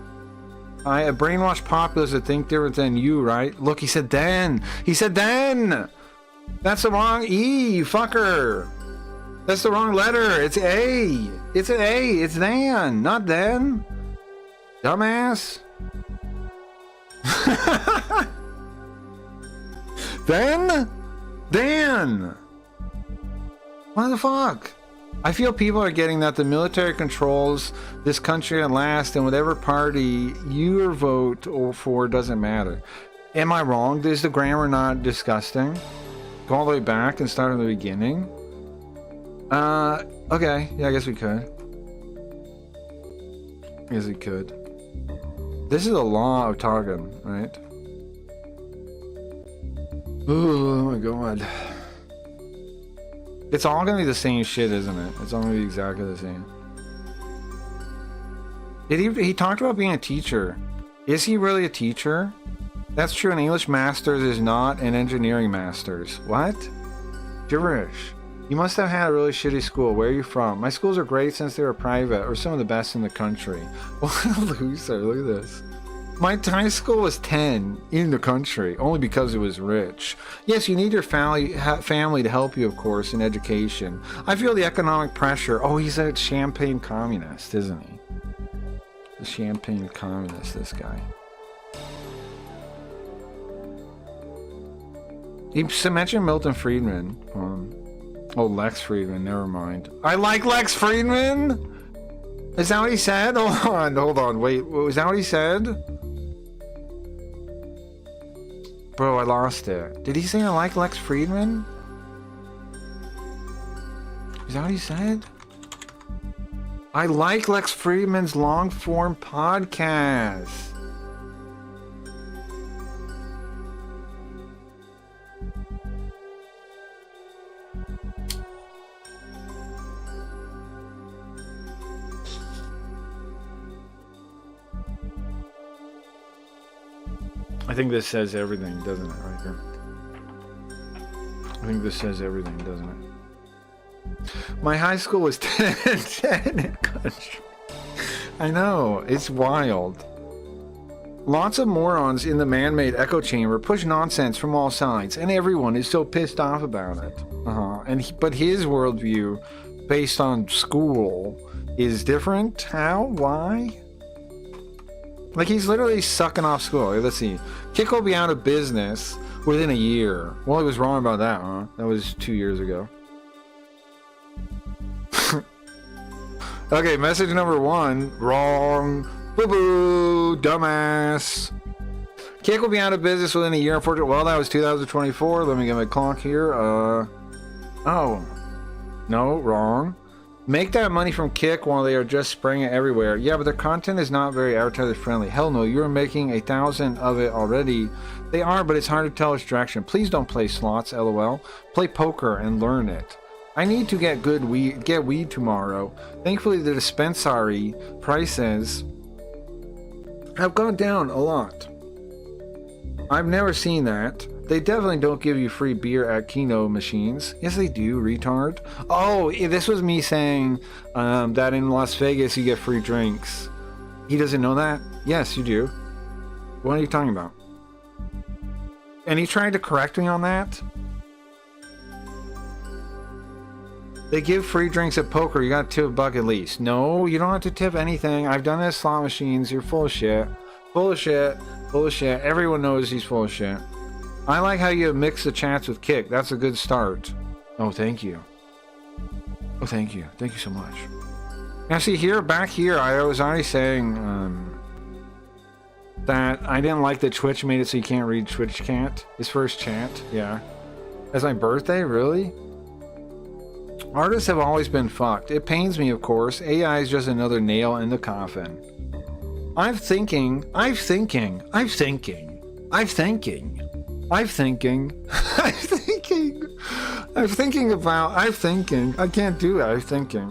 A brainwashed populace that think different than you, right? Look, he said then. He said then. That's the wrong E, you fucker. That's the wrong letter. It's A. It's an A. It's then, not then. Dumbass. Dan. What the fuck? I feel people are getting that the military controls this country at last, and whatever party your vote for doesn't matter. Am I wrong? Is the grammar not disgusting? Go all the way back and start from the beginning? Okay. Yeah, I guess we could. This is a law of talking, right? Oh my god. It's all gonna be the same shit, isn't it? It's all gonna be exactly the same. He talked about being a teacher. Is he really a teacher? That's true. An English master's is not an engineering master's. What? Gibberish. You must have had a really shitty school. Where are you from? My schools are great since they were private, or some of the best in the country. What a loser. Look at this. My high school was 10 in the country, only because it was rich. Yes, you need your family to help you, of course, in education. I feel the economic pressure. Oh, he's a champagne communist, isn't he? The champagne communist, this guy. He mentioned Milton Friedman. Oh, Lex Friedman, never mind. I like Lex Friedman? Is that what he said? Hold on, wait, was that what he said? Bro, I lost it. Did he say I like Lex Friedman? Is that what he said? I like Lex Friedman's long-form podcast. I think this says everything, doesn't it, right here? I think this says everything, doesn't it? My high school was 10 in country. I know, it's wild. Lots of morons in the man-made echo chamber push nonsense from all sides, and everyone is so pissed off about it. But his worldview, based on school, is different. How? Why? Like, he's literally sucking off school. Let's see. Kick will be out of business within a year. Well, he was wrong about that, huh? That was 2 years ago. Okay, message number 1. Wrong. Boo-boo. Dumbass. Kick will be out of business within a year. Unfortunately, well, that was 2024. Let me get my clock here. Oh. No, wrong. Make that money from Kick while they are just spraying it everywhere. Yeah, but their content is not very advertiser friendly. Hell no, you're making 1,000 of it already. They are, but it's hard to tell its direction. Please don't play slots, lol. Play poker and learn it. I need to get good weed, get weed tomorrow. Thankfully, the dispensary prices have gone down a lot. I've never seen that. They definitely don't give you free beer at Keno machines. Yes, they do, retard. Oh, this was me saying that in Las Vegas you get free drinks. He doesn't know that? Yes, you do. What are you talking about? And he tried to correct me on that? They give free drinks at poker. You got to tip $1 at least. No, you don't have to tip anything. I've done this slot machines. You're full of shit. Full of shit. Full of shit. Everyone knows he's full of shit. I like how you mix the chats with Kick. That's a good start. Oh, thank you. Oh, thank you. Thank you so much. Now, see here, back here, I was already saying that I didn't like that Twitch made it so you can't read Twitch chat. His first chant, yeah. As my birthday, really? Artists have always been fucked. It pains me, of course. AI is just another nail in the coffin. I'm thinking, I can't do it.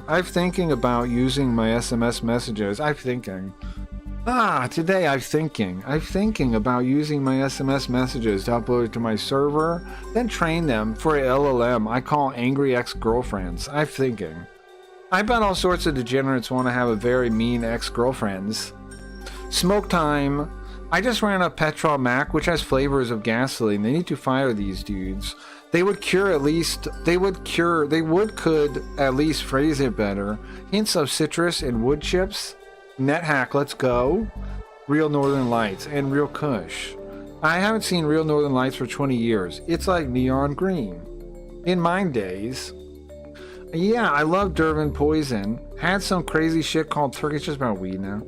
I'm thinking about using my SMS messages. Today I'm thinking about using my SMS messages to upload it to my server, then train them for a LLM I call angry ex-girlfriends. I bet all sorts of degenerates want to have a very mean ex-girlfriends. Smoke time. I just ran up Petrol Mac, which has flavors of gasoline. They need to fire these dudes. They would could at least phrase it better. Hints of citrus and wood chips. NetHack, let's go. Real Northern Lights and Real Kush. I haven't seen Real Northern Lights for 20 years. It's like neon green. In my days. Yeah, I love Durban Poison. Had some crazy shit called Turkish, just about weed now.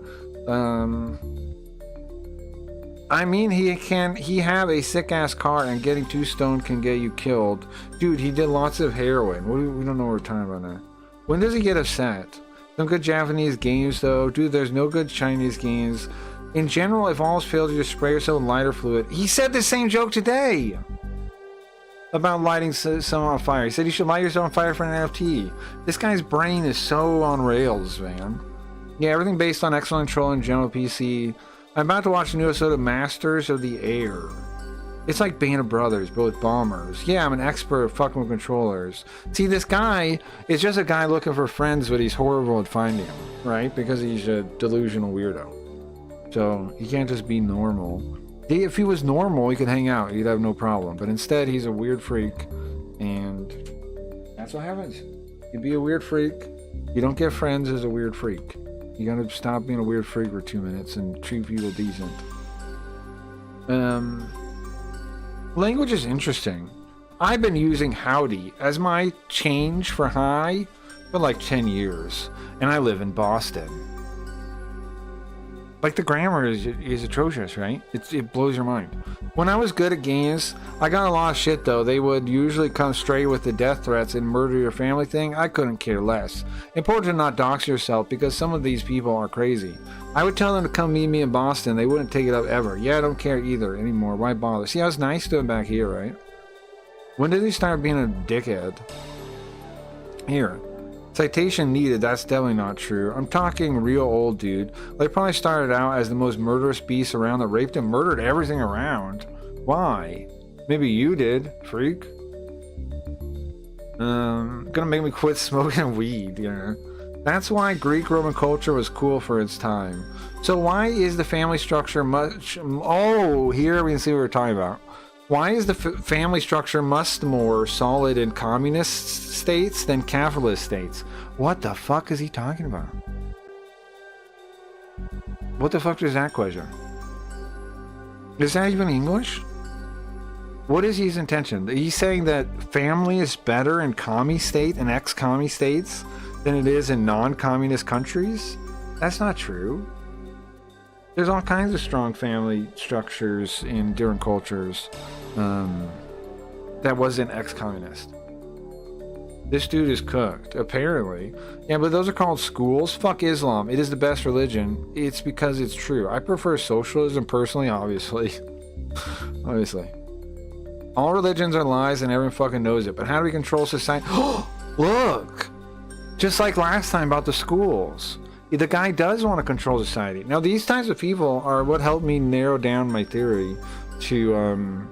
I mean, he have a sick ass car and getting too stoned can get you killed. Dude, he did lots of heroin. We don't know what we're talking about now. When does he get upset? Some good Japanese games though. Dude, there's no good Chinese games. In general, if all else fails, you just spray yourself with lighter fluid. He said the same joke today! About lighting someone on fire. He said you should light yourself on fire for an NFT. This guy's brain is so on rails, man. Yeah, everything based on excellent control and general PC. I'm about to watch a new episode of Masters of the Air. It's like Band of Brothers, but with bombers. Yeah, I'm an expert at fucking with controllers. See, this guy is just a guy looking for friends, but he's horrible at finding them, right? Because he's a delusional weirdo. So, he can't just be normal. If he was normal, he could hang out. He'd have no problem. But instead, he's a weird freak. And that's what happens. You'd be a weird freak. You don't get friends as a weird freak. You gotta stop being a weird freak for 2 minutes and treat people decent. Language is interesting. I've been using howdy as my change for hi for like 10 years. And I live in Boston. Like, the grammar is atrocious, right? It blows your mind. When I was good at games, I got a lot of shit though. They would usually come straight with the death threats and murder your family thing. I couldn't care less. Important to not dox yourself because some of these people are crazy. I would tell them to come meet me in Boston. They wouldn't take it up ever. Yeah, I don't care either anymore. Why bother? See, I was nice to him back here, right? When did he start being a dickhead? Here. Citation needed, that's definitely not true. I'm talking real old dude. They probably started out as the most murderous beast around that raped and murdered everything around. Why? Maybe you did, freak. Gonna make me quit smoking weed, yeah. That's why Greek Roman culture was cool for its time. So why is the family structure much... Oh, here we can see what we're talking about. Why is the family structure much more solid in communist states than capitalist states? What the fuck is he talking about? What the fuck is that question? Is that even English? What is his intention? He's saying that family is better in commie state and ex-commie states than it is in non-communist countries? That's not true. There's all kinds of strong family structures in different cultures that wasn't ex-communist. This dude is cooked, apparently. Yeah, but those are called schools. Fuck Islam. It is the best religion. It's because it's true. I prefer socialism personally, obviously. Obviously. All religions are lies and everyone fucking knows it. But how do we control society? Look, just like last time about the schools. The guy does want to control society. Now, these types of people are what helped me narrow down my theory to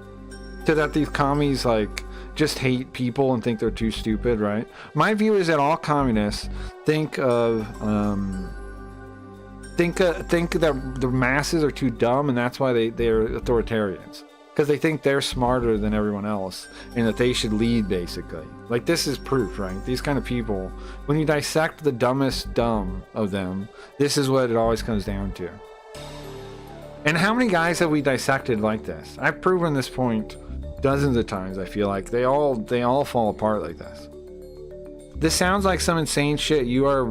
that these commies like just hate people and think they're too stupid, right? My view is that all communists think that the masses are too dumb, and that's why they're authoritarians. Because they think they're smarter than everyone else and that they should lead, basically. Like, this is proof, right? These kind of people, when you dissect the dumbest dumb of them, this is what it always comes down to. And how many guys have we dissected like this? I've proven this point dozens of times. I feel like they all fall apart like this. This sounds like some insane shit. You are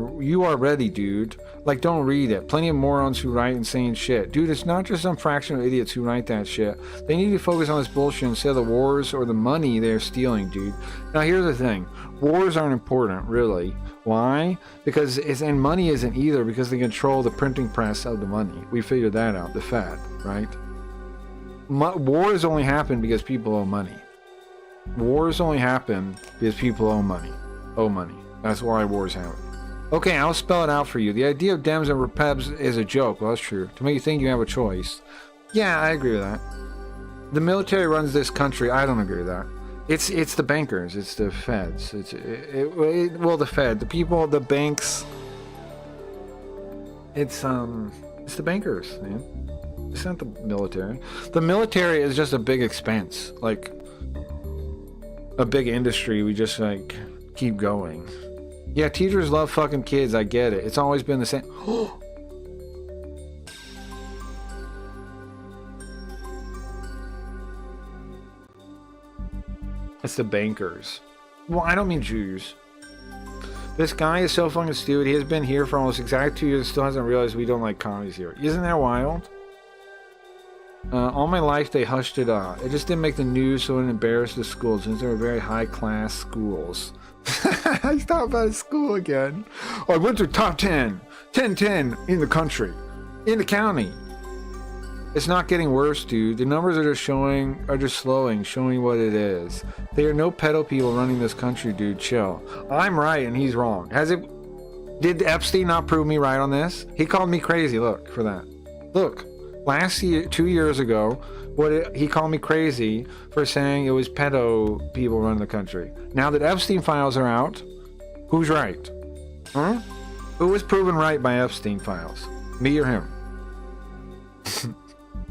ready, dude. Like, don't read it. Plenty of morons who write insane shit. Dude, it's not just some fraction of idiots who write that shit. They need to focus on this bullshit instead of the wars or the money they're stealing, dude. Now, here's the thing. Wars aren't important, really. Why? Because and money isn't either, because they control the printing press of the money. We figured that out, the Fed, right? Wars only happen because people owe money. Wars only happen because people owe money. That's why wars happen. Okay, I'll spell it out for you. The idea of Dems and Repebs is a joke. Well, that's true. To make you think you have a choice. Yeah, I agree with that. The military runs this country. I don't agree with that. It's the bankers. It's the feds. Well, the Fed. The people, the banks. It's the bankers, man. It's not the military. The military is just a big expense. Like, a big industry. We just, like, keep going. Yeah, teachers love fucking kids. I get it. It's always been the same. It's the bankers. Well, I don't mean Jews. This guy is so fucking stupid. He has been here for almost exactly 2 years and still hasn't realized we don't like commies here. Isn't that wild? All my life they hushed it up. It just didn't make the news, so it wouldn't embarrass the schools since they were very high-class schools. I stopped by school again. I went to top 10 in the country, in the county. It's not getting worse, dude. The numbers are just showing what it is. There are no pedo people running this country, dude. Chill. I'm right and he's wrong. Did Epstein not prove me right on this? He called me crazy. Look for that. Look, last year, 2 years ago, he called me crazy for saying it was pedo people running the country. Now that Epstein files are out, who's right? Huh? Who was proven right by Epstein files? Me or him?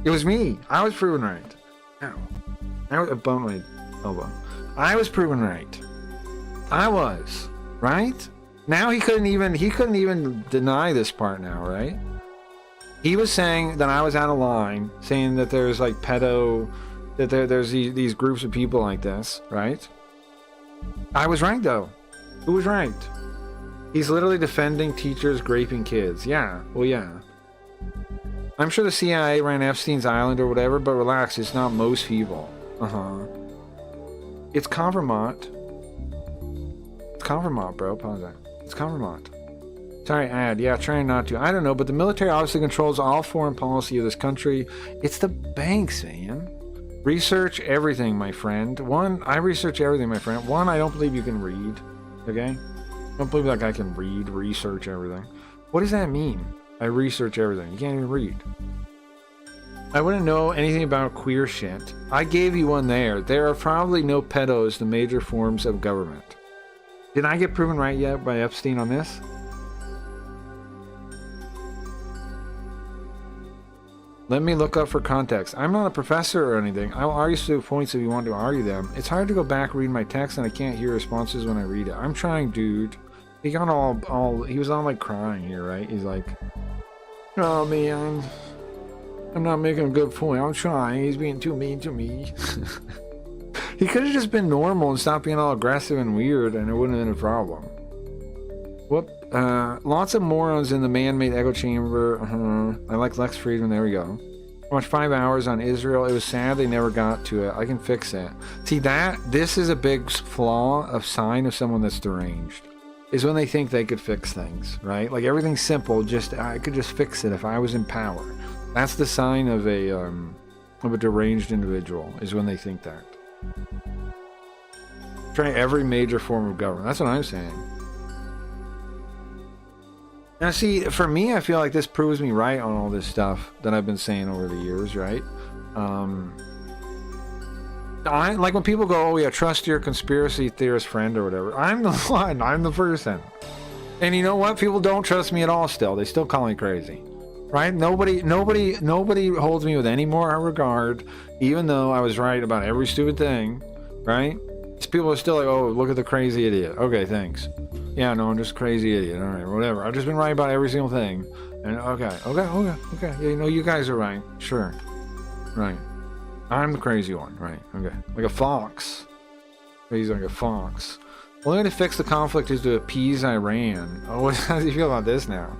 It was me. I was proven right. Ow. I bumped my elbow. I was proven right. I was. Right? Now he couldn't even deny this part now, right? He was saying that I was out of line, saying that there's like pedo, that there's these groups of people like this, right? I was right though. Who was right? He's literally defending teachers raping kids. Yeah, well, yeah. I'm sure the CIA ran Epstein's Island or whatever, but relax, it's not most people. It's Convermont. It's Convermont, bro. Pause that. It's Convermont. Sorry, ad. Yeah, trying not to. I don't know, but the military obviously controls all foreign policy of this country. It's the banks, man. Research everything, my friend. I research everything, my friend. I don't believe you can read. Okay? I don't believe that guy can research everything. What does that mean? I research everything. You can't even read. I wouldn't know anything about queer shit. I gave you one there. There are probably no pedos, the major forms of government. Did I get proven right yet by Epstein on this? Let me look up for context. I'm not a professor or anything. I'll argue through points if you want to argue them. It's hard to go back read my text and I can't hear responses when I read it. I'm trying, dude. He got he was all like crying here, right? He's like, oh man, I'm not making a good point. I'm trying. He's being too mean to me. He could have just been normal and stopped being all aggressive and weird and it wouldn't have been a problem. Whoop. Lots of morons in the man-made echo chamber. I like Lex Friedman. There we go. I watched 5 hours on Israel. It was sad they never got to it. I can fix it. See this is a big flaw, a sign of someone that's deranged. Is when they think they could fix things, right? Like everything's simple. I could just fix it if I was in power. That's the sign of a deranged individual. Is when they think that. Try every major form of government. That's what I'm saying. Now, see, for me, I feel like this proves me right on all this stuff that I've been saying over the years, right? I like when people go, "Oh yeah, trust your conspiracy theorist friend" or whatever. I'm the one. I'm the person. And you know what? People don't trust me at all. Still, they still call me crazy, right? Nobody holds me with any more regard, even though I was right about every stupid thing, right? People are still like, "Oh, look at the crazy idiot." Okay, thanks. Yeah, no, I'm just a crazy idiot. All right, whatever. I've just been right about every single thing. And okay. Yeah, you know, you guys are right. Sure. Right. I'm the crazy one. Right. Okay. Like a fox. Crazy like a fox. The only way to fix the conflict is to appease Iran. Oh, how does he feel about this now?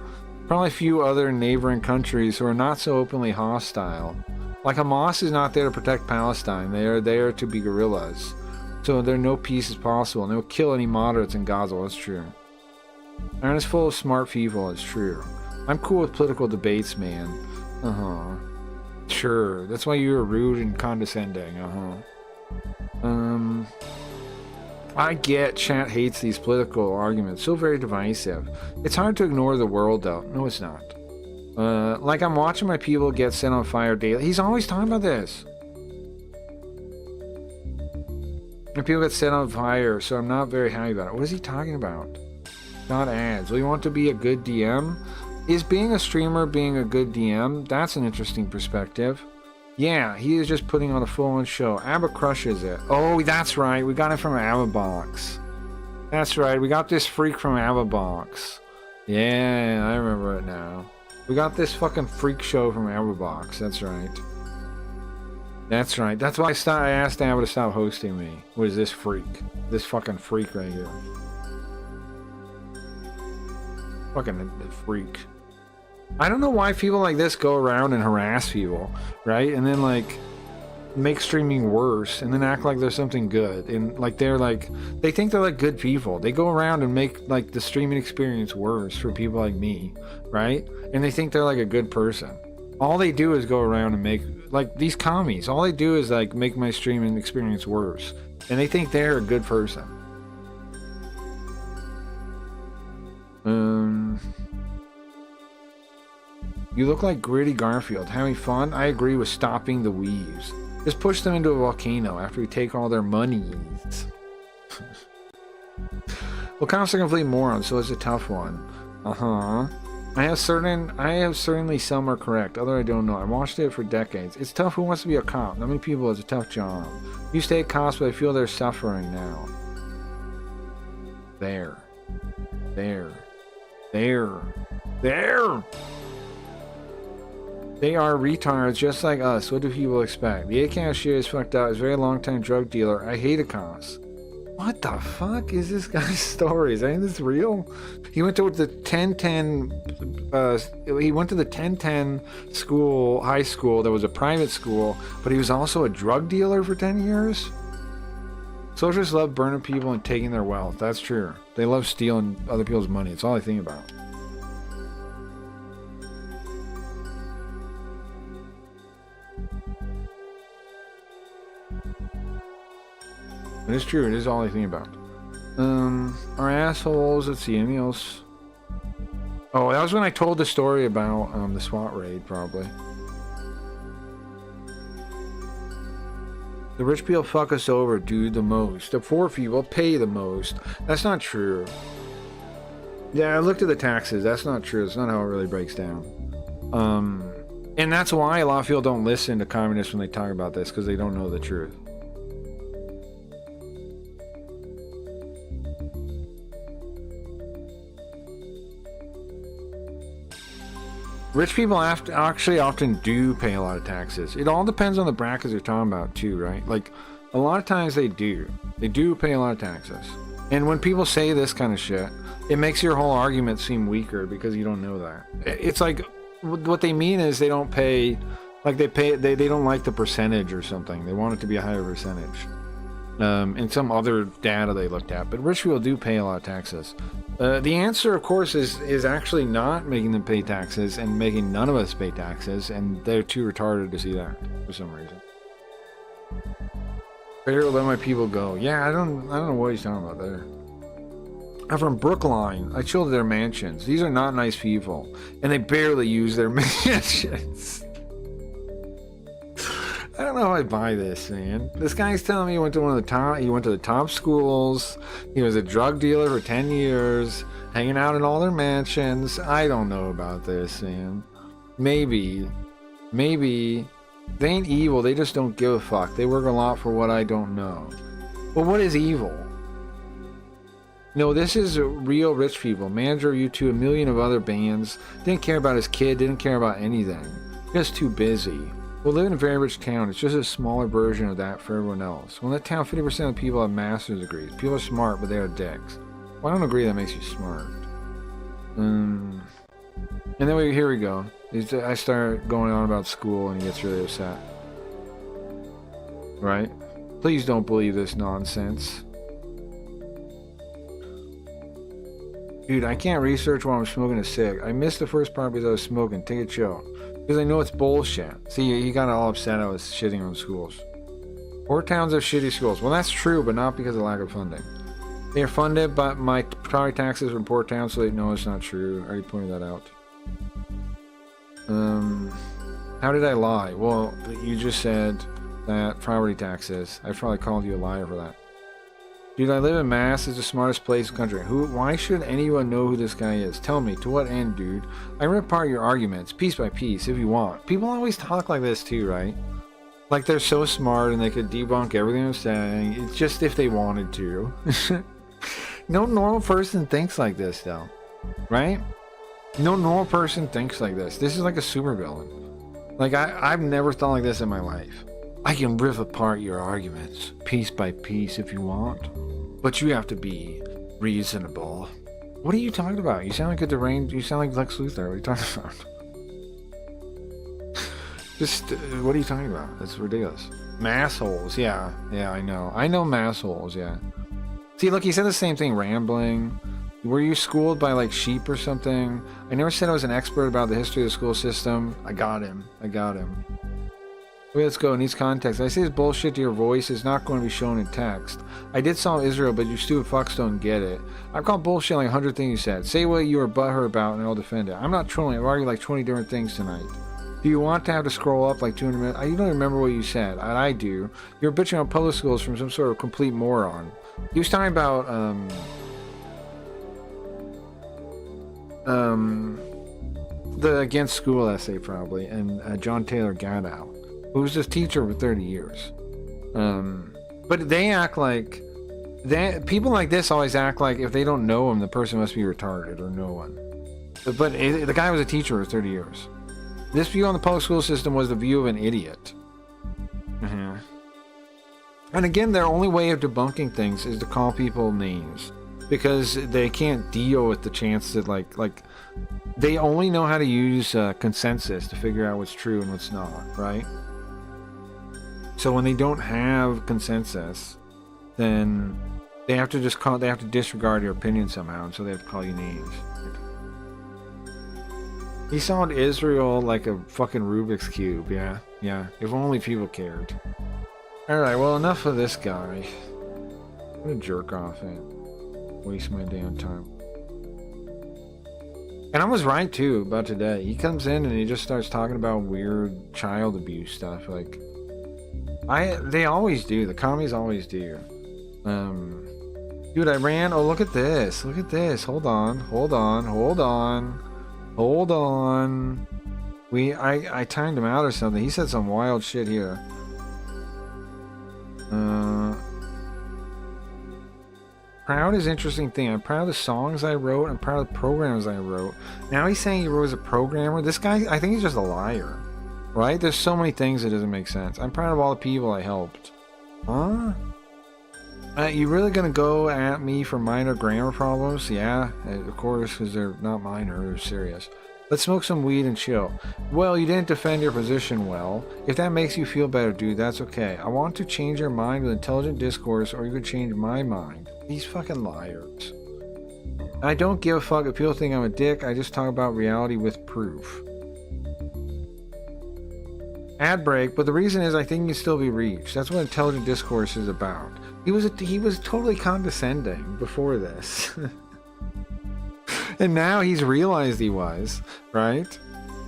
Probably a few other neighboring countries who are not so openly hostile. Like Hamas is not there to protect Palestine. They are there to be guerrillas. So there no peace is possible. And they'll kill any moderates in Gaza. That's true. Iran is full of smart people. It's true. I'm cool with political debates, man. Sure. That's why you're rude and condescending. I get chat hates these political arguments. So very divisive. It's hard to ignore the world, though. No, it's not. Like I'm watching my people get set on fire daily. He's always talking about this. And people get set on fire, so I'm not very happy about it. What is he talking about? Not ads. Well, you want to be a good DM? Is being a streamer being a good DM? That's an interesting perspective. Yeah, he is just putting on a full-on show. Abba crushes it. Oh, that's right. We got it from Abba Box. That's right. We got this freak from Abba Box. Yeah, I remember it now. We got this fucking freak show from Abba Box. That's right. That's right. That's why I asked Abba to stop hosting me. Was this freak? This fucking freak right here. Fucking freak. I don't know why people like this go around and harass people, right? And then like make streaming worse and then act like there's something good. And like they think they're like good people. They go around and make like the streaming experience worse for people like me, right? And they think they're like a good person. All they do is go around and make like these commies. All they do is like make my streaming experience worse. And they think they're a good person. You look like Gritty Garfield. Having fun? I agree with stopping the weaves. Just push them into a volcano after we take all their monies. Well, cops are complete morons, so it's a tough one. I have certainly some are correct. Other I don't know. I watched it for decades. It's tough. Who wants to be a cop? Not many people. It's a tough job. You stay cops, but I feel they're suffering now. There. They are retards just like us. What do people expect? The A cashier is fucked up. He's a very long time drug dealer. I hate Akos. What the fuck is this guy's story? Is any of this real? He went to the 1010 school, high school that was a private school, but he was also a drug dealer for 10 years? Soldiers love burning people and taking their wealth. That's true. They love stealing other people's money. It's all I think about. It is true. It is all I think about. Our assholes. Let's see. Anything else? Oh, that was when I told the story about the SWAT raid, probably. The rich people fuck us over, do the most. The poor people pay the most. That's not true. Yeah, I looked at the taxes. That's not true. It's not how it really breaks down. And that's why a lot of people don't listen to communists when they talk about this, because they don't know the truth. Rich people actually often do pay a lot of taxes. It all depends on the brackets you're talking about too, right? Like, a lot of times they do. They do pay a lot of taxes. And when people say this kind of shit, it makes your whole argument seem weaker because you don't know that. It's like, what they mean is they don't pay, like they don't like the percentage or something. They want it to be a higher percentage. And some other data they looked at. But rich people do pay a lot of taxes. The answer, of course, is actually not making them pay taxes and making none of us pay taxes, and they're too retarded to see that for some reason. Better let my people go. Yeah, I don't know what he's talking about there. I'm from Brookline. I chilled at their mansions. These are not nice people, and they barely use their mansions. I don't know if I buy this, man. This guy's telling me he went to the top schools. He was a drug dealer for 10 years, hanging out in all their mansions. I don't know about this, man. Maybe. They ain't evil, they just don't give a fuck. They work a lot for what I don't know. But what is evil? No, this is real rich people. Manager of U2, a million of other bands. Didn't care about his kid, didn't care about anything. Just too busy. We'll live in a very rich town. It's just a smaller version of that for everyone else. Well, in that town, 50% of the people have master's degrees. People are smart, but they are dicks. Well, I don't agree that makes you smart. And then here we go. I start going on about school, and he gets really upset. Right? Please don't believe this nonsense. Dude, I can't research while I'm smoking a cig. I missed the first part because I was smoking. Take a chill. Because I know it's bullshit. See, he got all upset I was shitting on schools. Poor towns have shitty schools. Well, that's true, but not because of lack of funding. They are funded, but my property taxes from poor towns, so they know it's not true. I already pointed that out. How did I lie? Well, you just said that property taxes. I probably called you a liar for that. Dude, I live in Mass. It's the smartest place in the country. Why should anyone know who this guy is? Tell me, to what end, dude? I rip apart your arguments, piece by piece, if you want. People always talk like this too, right? Like they're so smart and they could debunk everything I'm saying. It's just if they wanted to. No normal person thinks like this, though. Right? No normal person thinks like this. This is like a supervillain. Like, I've never thought like this in my life. I can rip apart your arguments, piece by piece, if you want. But you have to be reasonable. What are you talking about? You sound like a deranged... You sound like Lex Luthor. What are you talking about? Just, what are you talking about? That's ridiculous. Massholes, yeah. Yeah, I know. I know massholes, yeah. See, look, he said the same thing, rambling. Were you schooled by, like, sheep or something? I never said I was an expert about the history of the school system. I got him. Okay, let's go. It needs context. I say this bullshit to your voice is not going to be shown in text. I did solve Israel, but you stupid fucks don't get it. I've called bullshit like 100 things you said. Say what you were butthurt about and I'll defend it. I'm not trolling. I've argued like 20 different things tonight. Do you want to have to scroll up like 200 minutes? You don't remember what you said. I do. You're bitching on public schools from some sort of complete moron. He was talking about, the Against School essay probably, and John Taylor Gatto, who was his teacher for 30 years. But they act like, people like this always act like if they don't know him, the person must be retarded or no one. But the guy was a teacher for 30 years. This view on the public school system was the view of an idiot. And again, their only way of debunking things is to call people names. Because they can't deal with the chance that, like they only know how to use consensus to figure out what's true and what's not, right? So when they don't have consensus, then they have to disregard your opinion somehow, and so they have to call you names. He sold Israel like a fucking Rubik's Cube, yeah. If only people cared. Alright, well, enough of this guy. I'm gonna jerk off it. Waste my damn time. And I was right too about today. He comes in and he just starts talking about weird child abuse stuff. Like, they always do. The commies always do. Dude, I ran. Oh, look at this. Look at this. Hold on. I timed him out or something. He said some wild shit here. Proud is an interesting thing. I'm proud of the songs I wrote. I'm proud of the programs I wrote. Now he's saying he wrote as a programmer. This guy, I think he's just a liar. Right? There's so many things that doesn't make sense. I'm proud of all the people I helped. Huh? You really gonna go at me for minor grammar problems? Yeah, of course, because they're not minor, they're serious. Let's smoke some weed and chill. Well, you didn't defend your position well. If that makes you feel better, dude, that's okay. I want to change your mind with intelligent discourse, or you could change my mind. These fucking liars. I don't give a fuck if people think I'm a dick. I just talk about reality with proof. Ad break, but the reason is I think he can still be reached. That's what intelligent discourse is about. He was totally condescending before this. And now he's realized he was, right?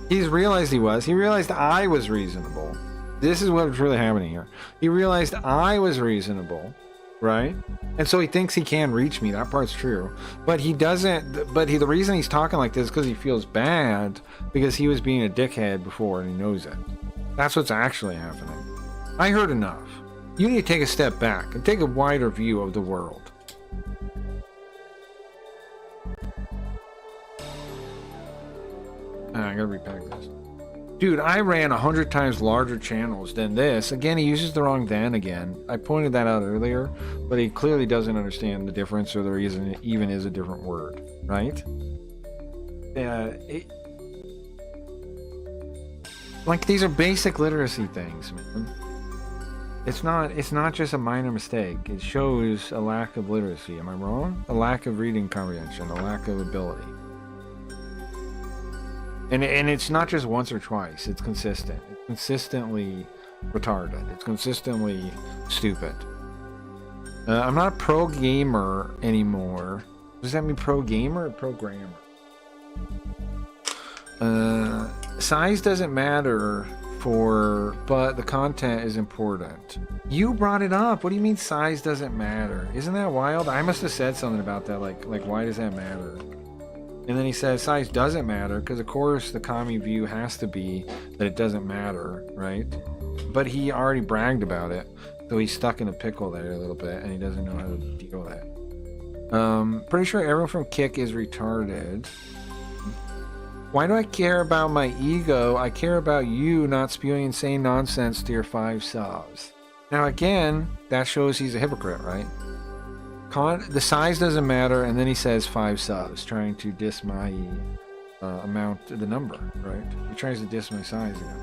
He's realized he was. He realized I was reasonable. This is what's really happening here. He realized I was reasonable, right? And so he thinks he can reach me. That part's true. But he doesn't. But the reason he's talking like this is because he feels bad because he was being a dickhead before and he knows it. That's what's actually happening. I heard enough. You need to take a step back and take a wider view of the world. I gotta repack this. Dude, I ran 100 times larger channels than this. Again, he uses the wrong "then" again. I pointed that out earlier, but he clearly doesn't understand the difference, or there even is a different word, right? Like, these are basic literacy things, man. It's not just a minor mistake. It shows a lack of literacy. Am I wrong? A lack of reading comprehension, a lack of ability. And it's not just once or twice. It's consistent. It's consistently retarded. It's consistently stupid. I'm not a pro gamer anymore. Does that mean pro gamer or programmer? Size doesn't matter but the content is important. You brought it up. What do you mean size doesn't matter? Isn't that wild? I must have said something about that. Like why does that matter? And then he says size doesn't matter because of course the commie view has to be that it doesn't matter, right? But he already bragged about it, so he's stuck in a pickle there a little bit and he doesn't know how to deal with it. Pretty sure everyone from Kick is retarded. Why do I care about my ego? I care about you not spewing insane nonsense to your 5 subs. Now again, that shows he's a hypocrite, right? The size doesn't matter, and then he says 5 subs, trying to diss my the number, right? He tries to diss my size again.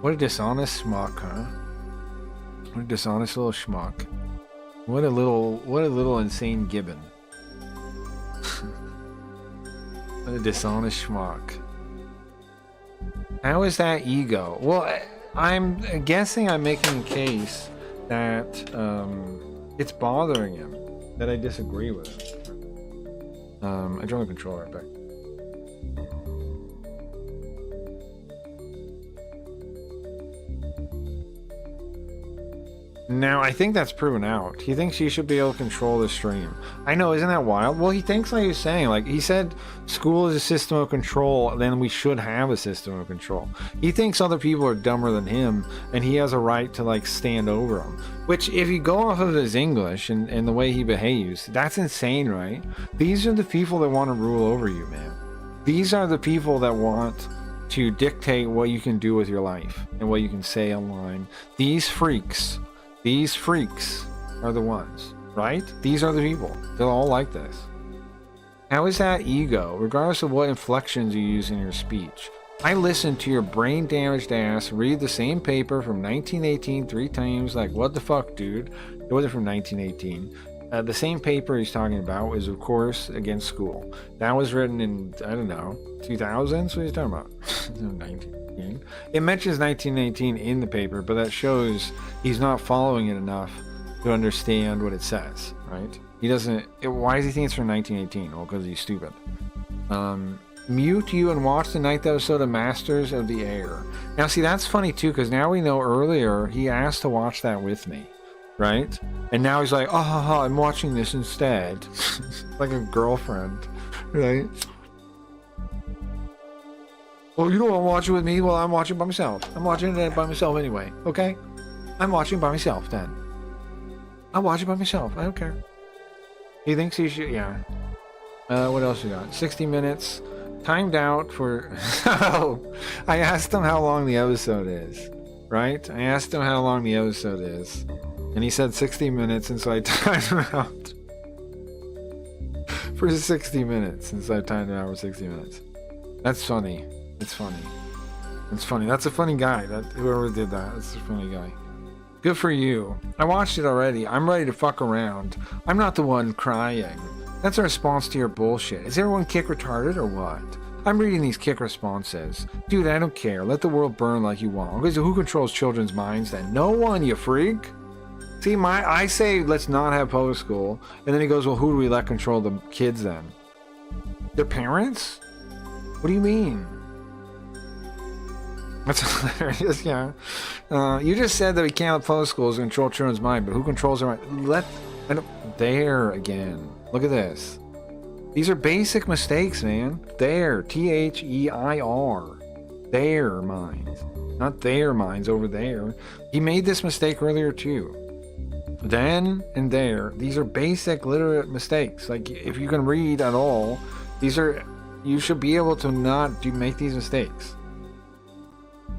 What a dishonest schmuck, huh? What a dishonest little schmuck. What a little insane gibbon. What a dishonest schmuck. How is that ego? Well, I'm guessing I'm making a case that it's bothering him, that I disagree with him. I draw the controller back. Now, I think that's proven out. He thinks he should be able to control the stream. I know, isn't that wild? Well, he thinks like he was saying, like he said, school is a system of control, then we should have a system of control. He thinks other people are dumber than him, and he has a right to like stand over them. Which, if you go off of his English and the way he behaves, that's insane, right? These are the people that want to rule over you, man. These are the people that want to dictate what you can do with your life and what you can say online. These freaks are the ones, right? These are the people. They're all like this. How is that ego, regardless of what inflections you use in your speech? I listened to your brain-damaged ass read the same paper from 1918 3 times, like, what the fuck, dude? It wasn't from 1918. The same paper he's talking about was, of course, against school. That was written in, I don't know, 2000s? What are you talking about? 1918. It mentions 1918 in the paper, but that shows he's not following it enough to understand what it says, right? He doesn't... why does he think it's from 1918? Well, because he's stupid. Mute you and watch the 9th episode of Masters of the Air. Now, see, that's funny, too, because now we know earlier he asked to watch that with me. Right? And now he's like, oh, I'm watching this instead. Like a girlfriend, right? Well, you don't want to watch it with me? Well, I'm watching by myself. I'm watching it by myself anyway, okay? I'm watching by myself then. I'll watch it by myself. I don't care. He thinks he should, yeah. What else we got? 60 minutes. Timed out for... Oh, I asked him how long the episode is, right? I asked him how long the episode is. And he said 60 minutes, and so I timed him out for 60 minutes. And so I timed him out for 60 minutes. That's funny. It's funny. It's funny. That's a funny guy. Whoever did that, that's a funny guy. Good for you. I watched it already. I'm ready to fuck around. I'm not the one crying. That's a response to your bullshit. Is everyone Kick retarded or what? I'm reading these kick responses. Dude, I don't care. Let the world burn like you want. Okay, so who controls children's minds then? No one, you freak. See, I say let's not have public school, and then he goes, well, who do we let control the kids then? Their parents? What do you mean? That's hilarious, yeah. You just said that we can't let public schools control children's mind, but who controls their mind? There again. Look at this. These are basic mistakes, man. There. Their. Their minds. Not their minds over there. He made this mistake earlier too. Then and there. These are basic literate mistakes. Like, if you can read at all, you should be able to not make these mistakes.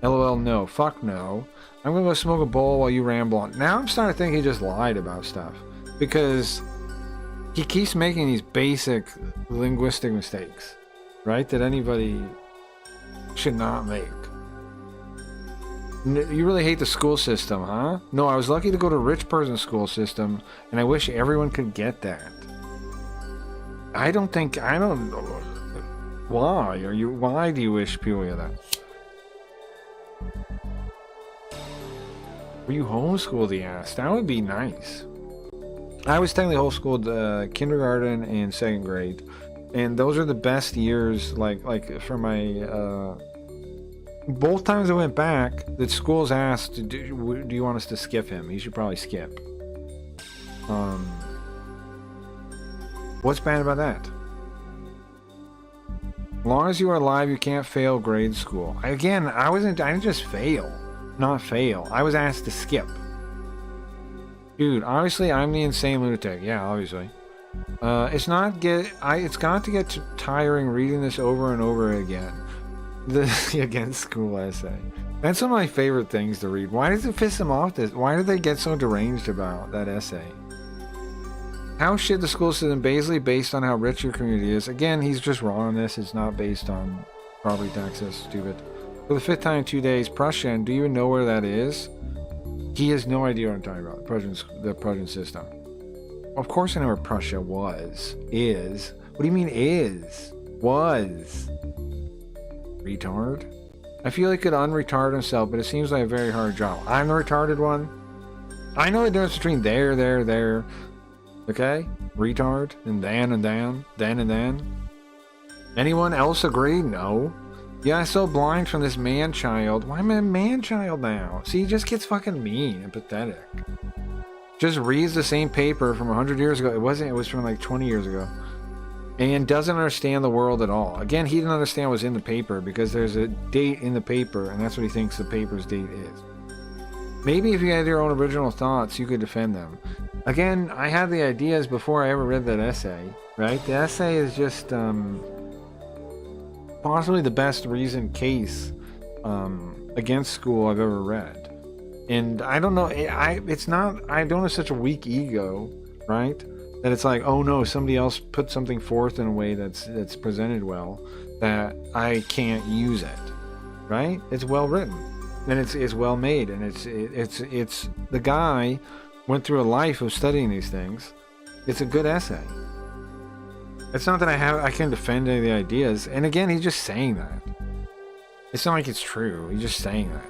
LOL, no. Fuck no. I'm gonna go smoke a bowl while you ramble on. Now I'm starting to think he just lied about stuff. Because he keeps making these basic linguistic mistakes, right? That anybody should not make. You really hate the school system, huh? No, I was lucky to go to a rich person's school system, and I wish everyone could get that. I don't. Why do you wish people get that? Were you homeschooled, he asked. That would be nice. I was technically homeschooled kindergarten and second grade, and those are the best years. Like for my both times I went back, the schools asked, "Do you want us to skip him? He should probably skip." What's bad about that? As long as you are alive, you can't fail grade school. I didn't just fail, not fail. I was asked to skip. Dude, obviously I'm the insane lunatic. Yeah, obviously. It's got to get tiring reading this over and over again. The against school essay. That's one of my favorite things to read. Why does it piss them off? Why do they get so deranged about that essay? How should the school system based on how rich your community is? Again, he's just wrong on this. It's not based on property taxes. Stupid. For the 5th time in 2 days, Prussia, do you even know where that is? He has no idea what I'm talking about. The Prussian system. Of course I know where Prussia is. What do you mean is? Was. Retard? I feel he could unretard himself, but it seems like a very hard job. I'm the retarded one? I know the difference between there. Okay? Retard, and then. Anyone else agree? No. Yeah, I'm so blind from this man-child. Why am I a man-child now? See, he just gets fucking mean and pathetic. Just reads the same paper from 100 years ago. It was from like 20 years ago. And doesn't understand the world at all. Again, he didn't understand what was in the paper because there's a date in the paper, and that's what he thinks the paper's date is. Maybe if you had your own original thoughts, you could defend them. Again, I had the ideas before I ever read that essay, right? The essay is just possibly the best reasoned case against school I've ever read. And I don't know, I don't have such a weak ego, right? That it's like, oh no, somebody else put something forth in a way that's presented well, that I can't use it, right? It's well written, and it's well made, and it's the guy went through a life of studying these things. It's a good essay. It's not that I can defend any of the ideas, and again, he's just saying that. It's not like it's true. He's just saying that.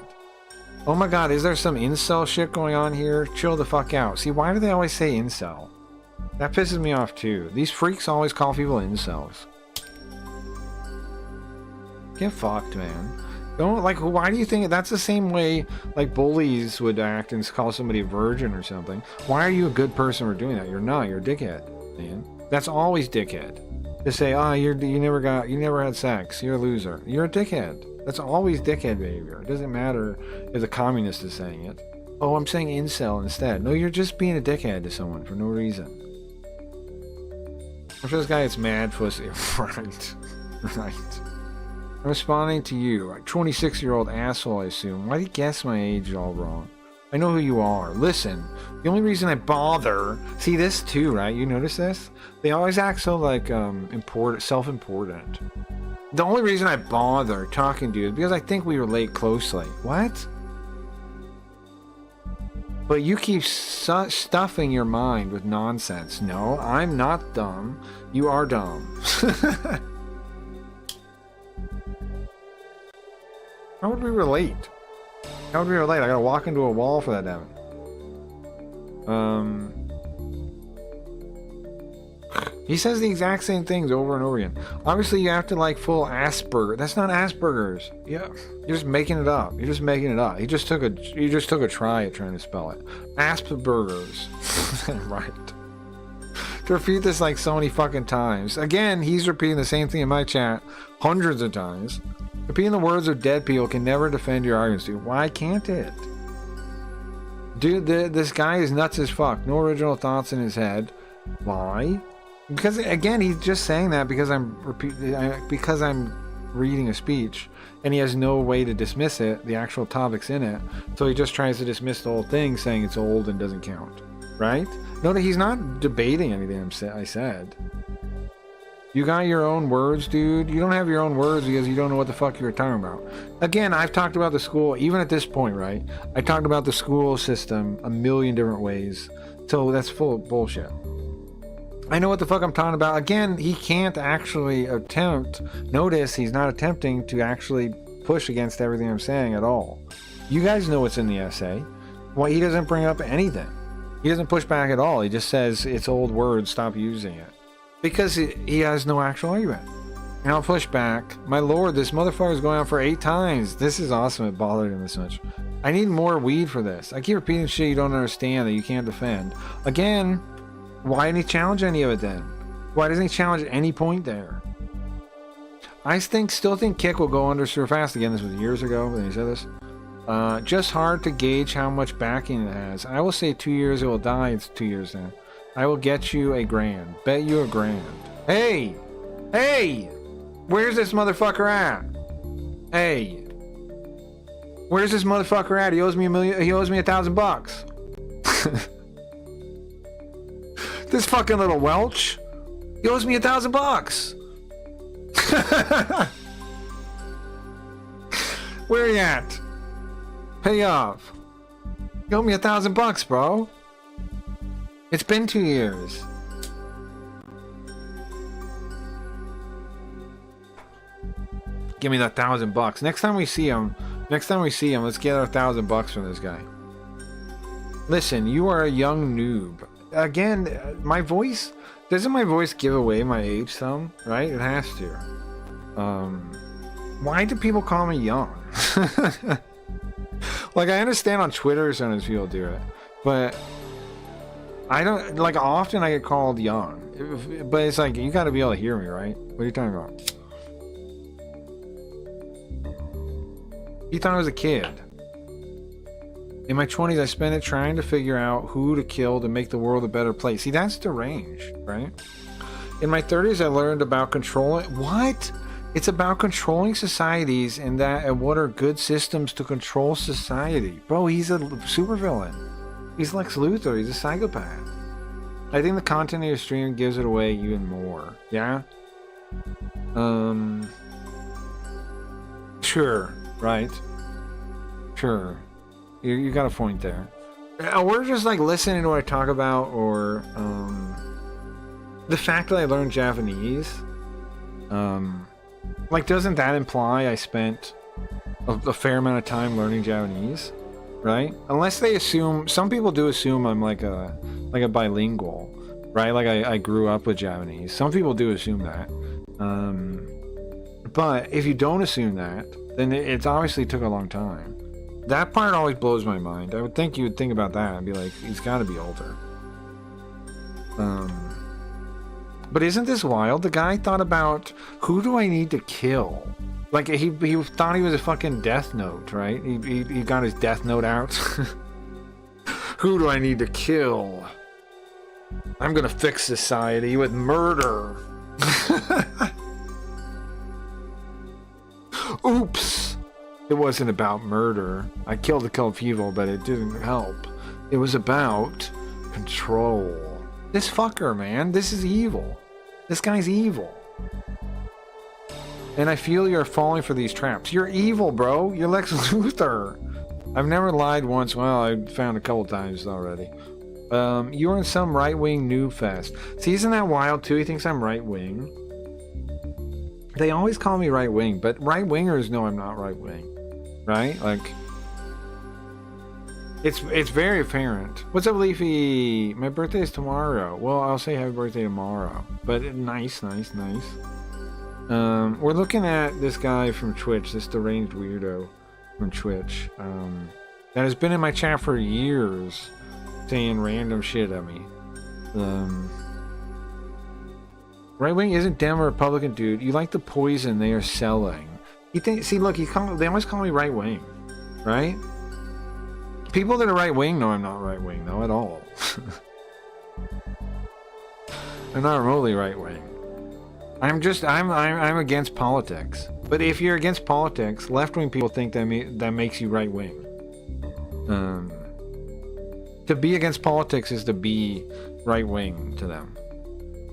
Oh my God, is there some incel shit going on here? Chill the fuck out. See, why do they always say incel? That pisses me off too. These freaks always call people incels. Get fucked, man. Don't, like, why do you think that's the same way like bullies would act and call somebody a virgin or something? Why are you a good person for doing that? You're not. You're a dickhead, man. That's always dickhead. To say, oh, you never had sex. You're a loser. You're a dickhead. That's always dickhead behavior. It doesn't matter if the communist is saying it. Oh, I'm saying incel instead. No, you're just being a dickhead to someone for no reason. I'm sure this guy gets mad pussy. Right. Right. I'm responding to you. A 26-year-old asshole, I assume. Why do you guess my age all wrong? I know who you are. Listen, the only reason I bother... See this too, right? You notice this? They always act so, like, self-important. The only reason I bother talking to you is because I think we relate closely. What? But you keep stuffing your mind with nonsense. No, I'm not dumb. You are dumb. How would we relate? How would we relate? I gotta walk into a wall for that, Devin. He says the exact same things over and over again. Obviously, you have to like full Asperger. That's not Asperger's. Yeah, you're just making it up. You're just making it up. He just took a try at trying to spell it. Asperger's. Right. To repeat this like so many fucking times. Again, he's repeating the same thing in my chat hundreds of times. Repeating the words of dead people can never defend your arguments, dude. Why can't it? Dude, this guy is nuts as fuck. No original thoughts in his head. Why? Because again, he's just saying that because I'm reading a speech, and he has no way to dismiss it. The actual topic's in it, so he just tries to dismiss the whole thing, saying it's old and doesn't count. Right? No, he's not debating anything I said. You got your own words, dude. You don't have your own words because you don't know what the fuck you were talking about. Again, I've talked about the school, even at this point, right? I talked about the school system a million different ways. So that's full of bullshit. I know what the fuck I'm talking about. Again, he can't actually attempt. Notice he's not attempting to actually push against everything I'm saying at all. You guys know what's in the essay. Why he doesn't bring up anything. He doesn't push back at all. He just says it's old words, stop using it. Because he has no actual argument. And I'll push back. My lord, this motherfucker is going on for 8 times. This is awesome. It bothered him this much. I need more weed for this. I keep repeating shit you don't understand that you can't defend. Again, why didn't he challenge any of it then? Why doesn't he challenge any point there? I still think Kick will go under super fast again. This was years ago when he said this. Just hard to gauge how much backing it has. I will say 2 years it will die. It's 2 years now. I will get you $1,000. Bet you $1,000. Hey! Hey! Where's this motherfucker at? Hey! Where's this motherfucker at? He owes me $1,000. This fucking little Welch. He owes me $1,000. Where you at? Pay off. You owe me $1,000, bro. It's been 2 years. Give me that $1,000. Next time we see him, let's get our $1,000 from this guy. Listen, you are a young noob. Again, doesn't my voice give away my age some? Right? It has to. Why do people call me young? Like, I understand on Twitter sometimes people do it, but I don't, like, often I get called young. But it's like, you gotta be able to hear me, right? What are you talking about? You thought I was a kid. In my 20s, I spent it trying to figure out who to kill to make the world a better place. See, that's deranged, right? In my 30s, I learned about controlling... What? It's about controlling societies and what are good systems to control society. Bro, he's a supervillain. He's Lex Luthor. He's a psychopath. I think the content of your stream gives it away even more. Yeah? Sure. Right? Sure. You got a point there. We're just like listening to what I talk about, or the fact that I learned Japanese. Like, doesn't that imply I spent a fair amount of time learning Japanese? Right? Unless they assume, some people do assume I'm like a bilingual, right? Like I grew up with Japanese. Some people do assume that. But if you don't assume that, then it's obviously took a long time. That part always blows my mind. I would think you would think about that and be like, he's got to be older. But isn't this wild? The guy thought about, who do I need to kill? Like, he thought he was a fucking Death Note, right? He got his Death Note out. Who do I need to kill? I'm gonna fix society with murder. Oops. It wasn't about murder. I killed a couple of people, but it didn't help. It was about control. This fucker, man. This is evil. This guy's evil. And I feel you're falling for these traps. You're evil, bro. You're Lex Luthor. I've never lied once. Well, I found a couple times already. You're in some right-wing noob fest. See, isn't that wild, too? He thinks I'm right-wing. They always call me right-wing, but right-wingers know I'm not right-wing. right? Like, it's very apparent. What's up, Leafy? My birthday is tomorrow. Well, I'll say happy birthday tomorrow. But nice. We're looking at this guy from Twitch, this deranged weirdo from Twitch, that has been in my chat for years, saying random shit at me. Right wing isn't Dem a Republican, dude. You like the poison they are selling. You think? See, look, they always call me right wing, right? People that are right wing know I'm not right wing, though, at all. I'm not remotely right wing. I'm against politics. But if you're against politics, left wing people think that makes you right wing. To be against politics is to be right wing to them.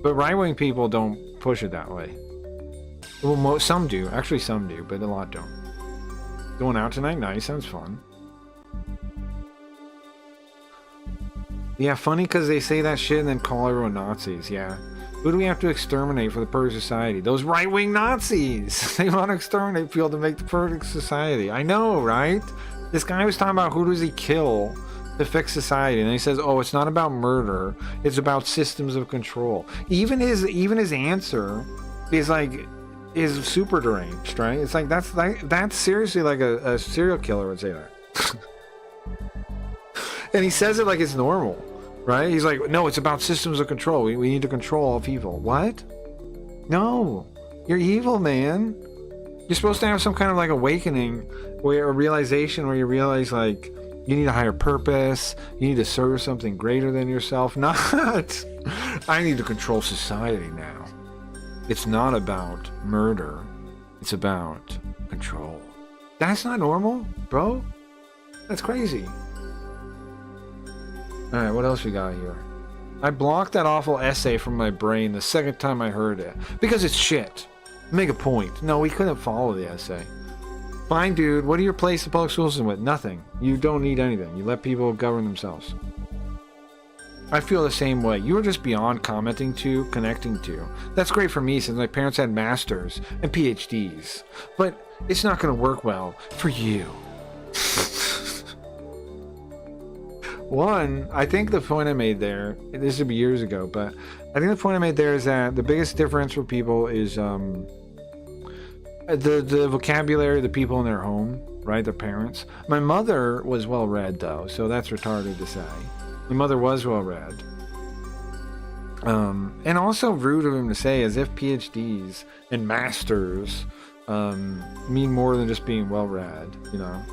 But right wing people don't push it that way. Well, some do. Actually, some do, but a lot don't. Going out tonight? Nice. Sounds fun. Yeah, funny because they say that shit and then call everyone Nazis. Yeah. Who do we have to exterminate for the perfect society? Those right-wing Nazis! They want to exterminate people to make the perfect society. I know, right? This guy was talking about who does he kill to fix society, and he says, "Oh, it's not about murder; it's about systems of control." Even his answer is super deranged, right? It's like that's seriously like a serial killer would say that, and he says it like it's normal. Right? He's like, no, it's about systems of control. We need to control all people. What? No. You're evil, man. You're supposed to have some kind of like awakening, where a realization where you realize like you need a higher purpose, you need to serve something greater than yourself. Not, I need to control society now. It's not about murder. It's about control. That's not normal, bro. That's crazy. Alright, what else we got here? I blocked that awful essay from my brain the second time I heard it. Because it's shit. Make a point. No, we couldn't follow the essay. Fine, dude. What do you replace the public school system with? Nothing. You don't need anything. You let people govern themselves. I feel the same way. You were just beyond commenting to, connecting to. That's great for me since my parents had masters and PhDs. But it's not going to work well for you. One, I think the point I made there, this would be years ago, but I think the point I made there is that the biggest difference for people is the vocabulary of the people in their home, right? Their parents. My mother was well read though, so that's retarded to say. My mother was well read. And also rude of him to say as if PhDs and masters mean more than just being well read, you know.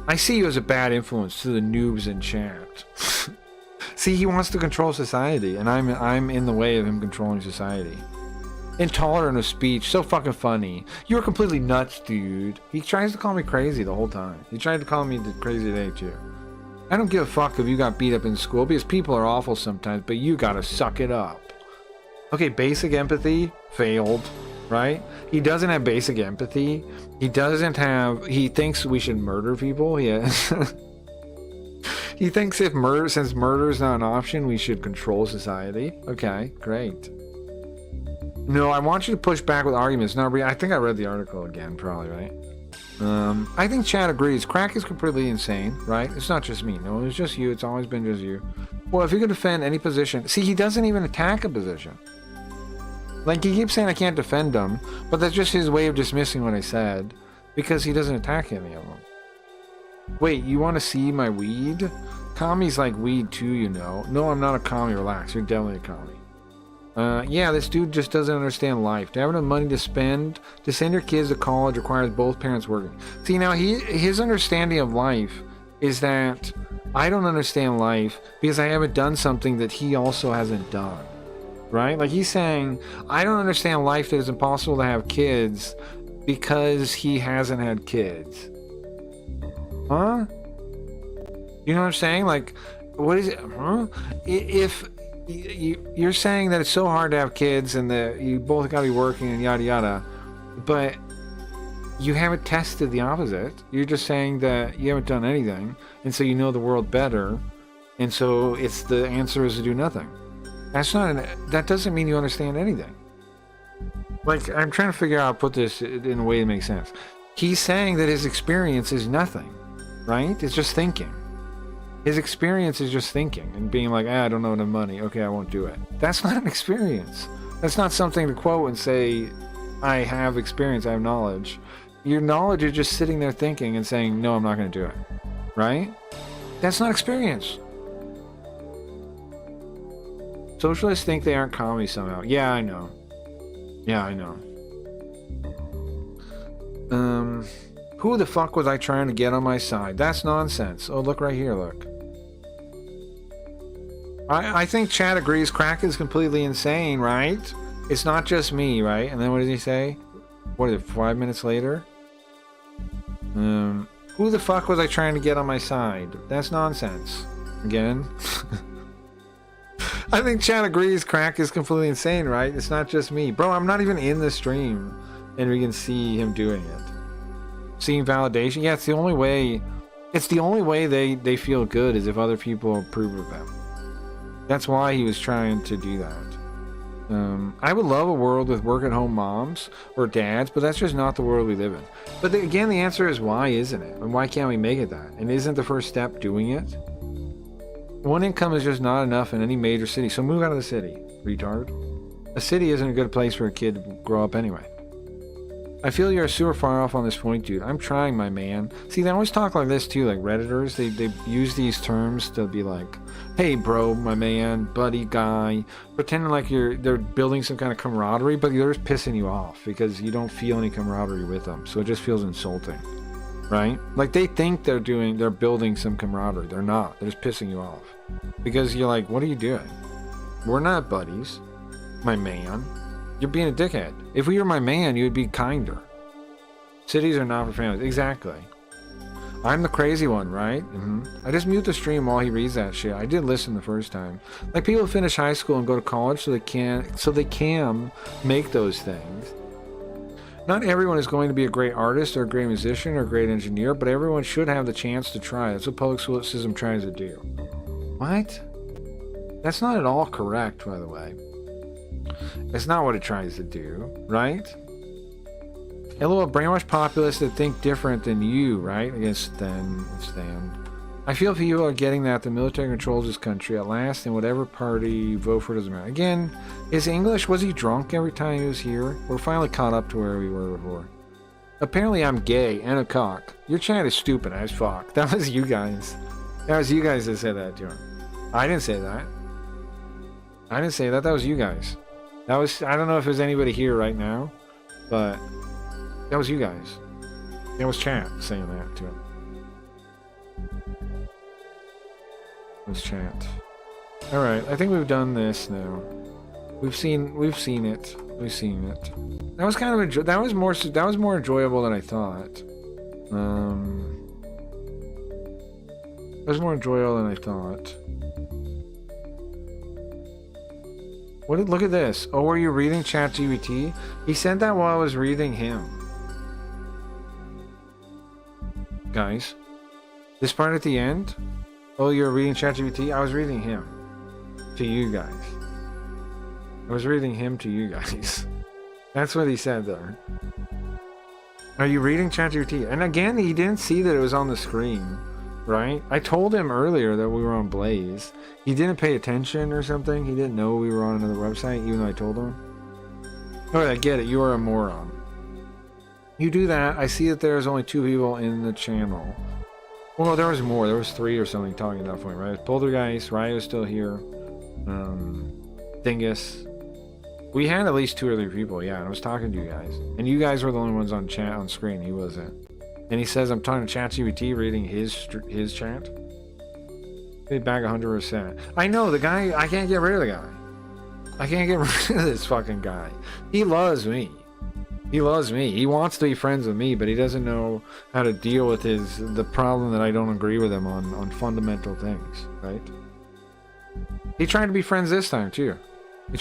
I see you as a bad influence to the noobs in chat. See, he wants to control society, and I'm in the way of him controlling society. Intolerant of speech, so fucking funny. You're completely nuts, dude. He tries to call me crazy the whole time. He tried to call me crazy today, too. I don't give a fuck if you got beat up in school, because people are awful sometimes, but you gotta suck it up. Okay, basic empathy, failed. Right? He doesn't have basic empathy. He thinks we should murder people. He thinks since murder is not an option, we should control society. Okay, great. No, I want you to push back with arguments. I think I read the article again, probably, right? I think Chad agrees. Crack is completely insane, right? It's not just me. No, it's just you. It's always been just you. Well, if you can defend any position... See, he doesn't even attack a position. Like, he keeps saying I can't defend him, but that's just his way of dismissing what I said, because he doesn't attack any of them. Wait, you want to see my weed? Commies like weed too, you know. No, I'm not a commie, relax. You're definitely a commie. Yeah, this dude just doesn't understand life. To have enough money to spend, to send your kids to college requires both parents working. See, now, his understanding of life is that I don't understand life because I haven't done something that he also hasn't done. Right? Like, he's saying, I don't understand life that it's impossible to have kids because he hasn't had kids. Huh? You know what I'm saying? Like, what is it? Huh? If you're saying that it's so hard to have kids and that you both got to be working and yada yada, but you haven't tested the opposite. You're just saying that you haven't done anything, and so you know the world better, and so the answer is to do nothing. That doesn't mean you understand anything. Like, I'm trying to figure out how to put this in a way that makes sense. He's saying that his experience is nothing, right? It's just thinking. His experience is just thinking and being like, I don't know enough money. Okay, I won't do it. That's not an experience. That's not something to quote and say, I have experience, I have knowledge. Your knowledge is just sitting there thinking and saying, no, I'm not going to do it. Right? That's not experience. Socialists think they aren't comedy somehow. Yeah, I know. Yeah, I know. Who the fuck was I trying to get on my side? That's nonsense. Oh, look right here, look. I think Chad agrees crack is completely insane, right? It's not just me, right? And then what does he say? What is it, 5 minutes later? Who the fuck was I trying to get on my side? That's nonsense. Again. I think Chad agrees crack is completely insane, right? It's not just me. Bro, I'm not even in the stream. And we can see him doing it. Seeing validation. Yeah, it's the only way. It's the only way they feel good is if other people approve of them. That's why he was trying to do that. I would love a world with work-at-home moms or dads, but that's just not the world we live in. But again, the answer is why isn't it? And why can't we make it that? And isn't the first step doing it? One income is just not enough in any major city, so move out of the city, retard. A city isn't a good place for a kid to grow up anyway. I feel you're super far off on this point, dude. I'm trying, my man. See, they always talk like this too, like Redditors. They use these terms to be like, hey, bro, my man, buddy, guy, pretending like they're building some kind of camaraderie, but they're just pissing you off because you don't feel any camaraderie with them. So it just feels insulting, right? Like they think they're building some camaraderie. They're not. They're just pissing you off because you're like, what are you doing? We're not buddies, my man. You're being a dickhead. If we were my man, you would be kinder. Cities are not for families. Exactly. I'm the crazy one, right? I just mute the stream while he reads that shit. I did listen the first time. Like people finish high school and go to college so they can make those things. Not everyone is going to be a great artist or a great musician or a great engineer, but everyone should have the chance to try. That's what public school system tries to do. What? That's not at all correct, by the way. It's not what it tries to do, right? LOL, brainwashed populists that think different than you, right? I guess stand. I feel people are getting that the military controls this country at last, and whatever party vote for doesn't matter. Again, is English, was he drunk every time he was here? We're finally caught up to where we were before. Apparently I'm gay and a cock. Your chat is stupid as fuck. That was you guys. That was you guys that said that to him. I didn't say that. I didn't say that. That was you guys. That was, I don't know if there's anybody here right now, but that was you guys. That was chat saying that to him. It was chat. Alright, I think we've done this now. We've seen it. We've seen it. That was kind of that was more enjoyable than I thought. It was more enjoyable than I thought. Look at this. Oh, were you reading ChatGPT? He sent that while I was reading him. Guys, this part at the end. Oh, you're reading ChatGPT? I was reading him to you guys. I was reading him to you guys. That's what he said there. Are you reading ChatGPT? And again, he didn't see that it was on the screen, right? I told him earlier that we were on Blaze. He didn't pay attention or something. He didn't know we were on another website, even though I told him. Alright, I get it. You are a moron. You do that. I see that there's only 2 people in the channel. Well, no, there was more. There was 3 or something talking at that point, right? Poltergeist, Ryo is still here. Dingus. We had at least 2 or 3 people, yeah, and I was talking to you guys. And you guys were the only ones on chat on screen. He wasn't. And he says I'm talking to ChatGPT, reading his chat. They back 100%. I know, the guy, I can't get rid of the guy. I can't get rid of this fucking guy. He loves me. He loves me. He wants to be friends with me, but he doesn't know how to deal with the problem that I don't agree with him on fundamental things, right? He tried to be friends this time, too. If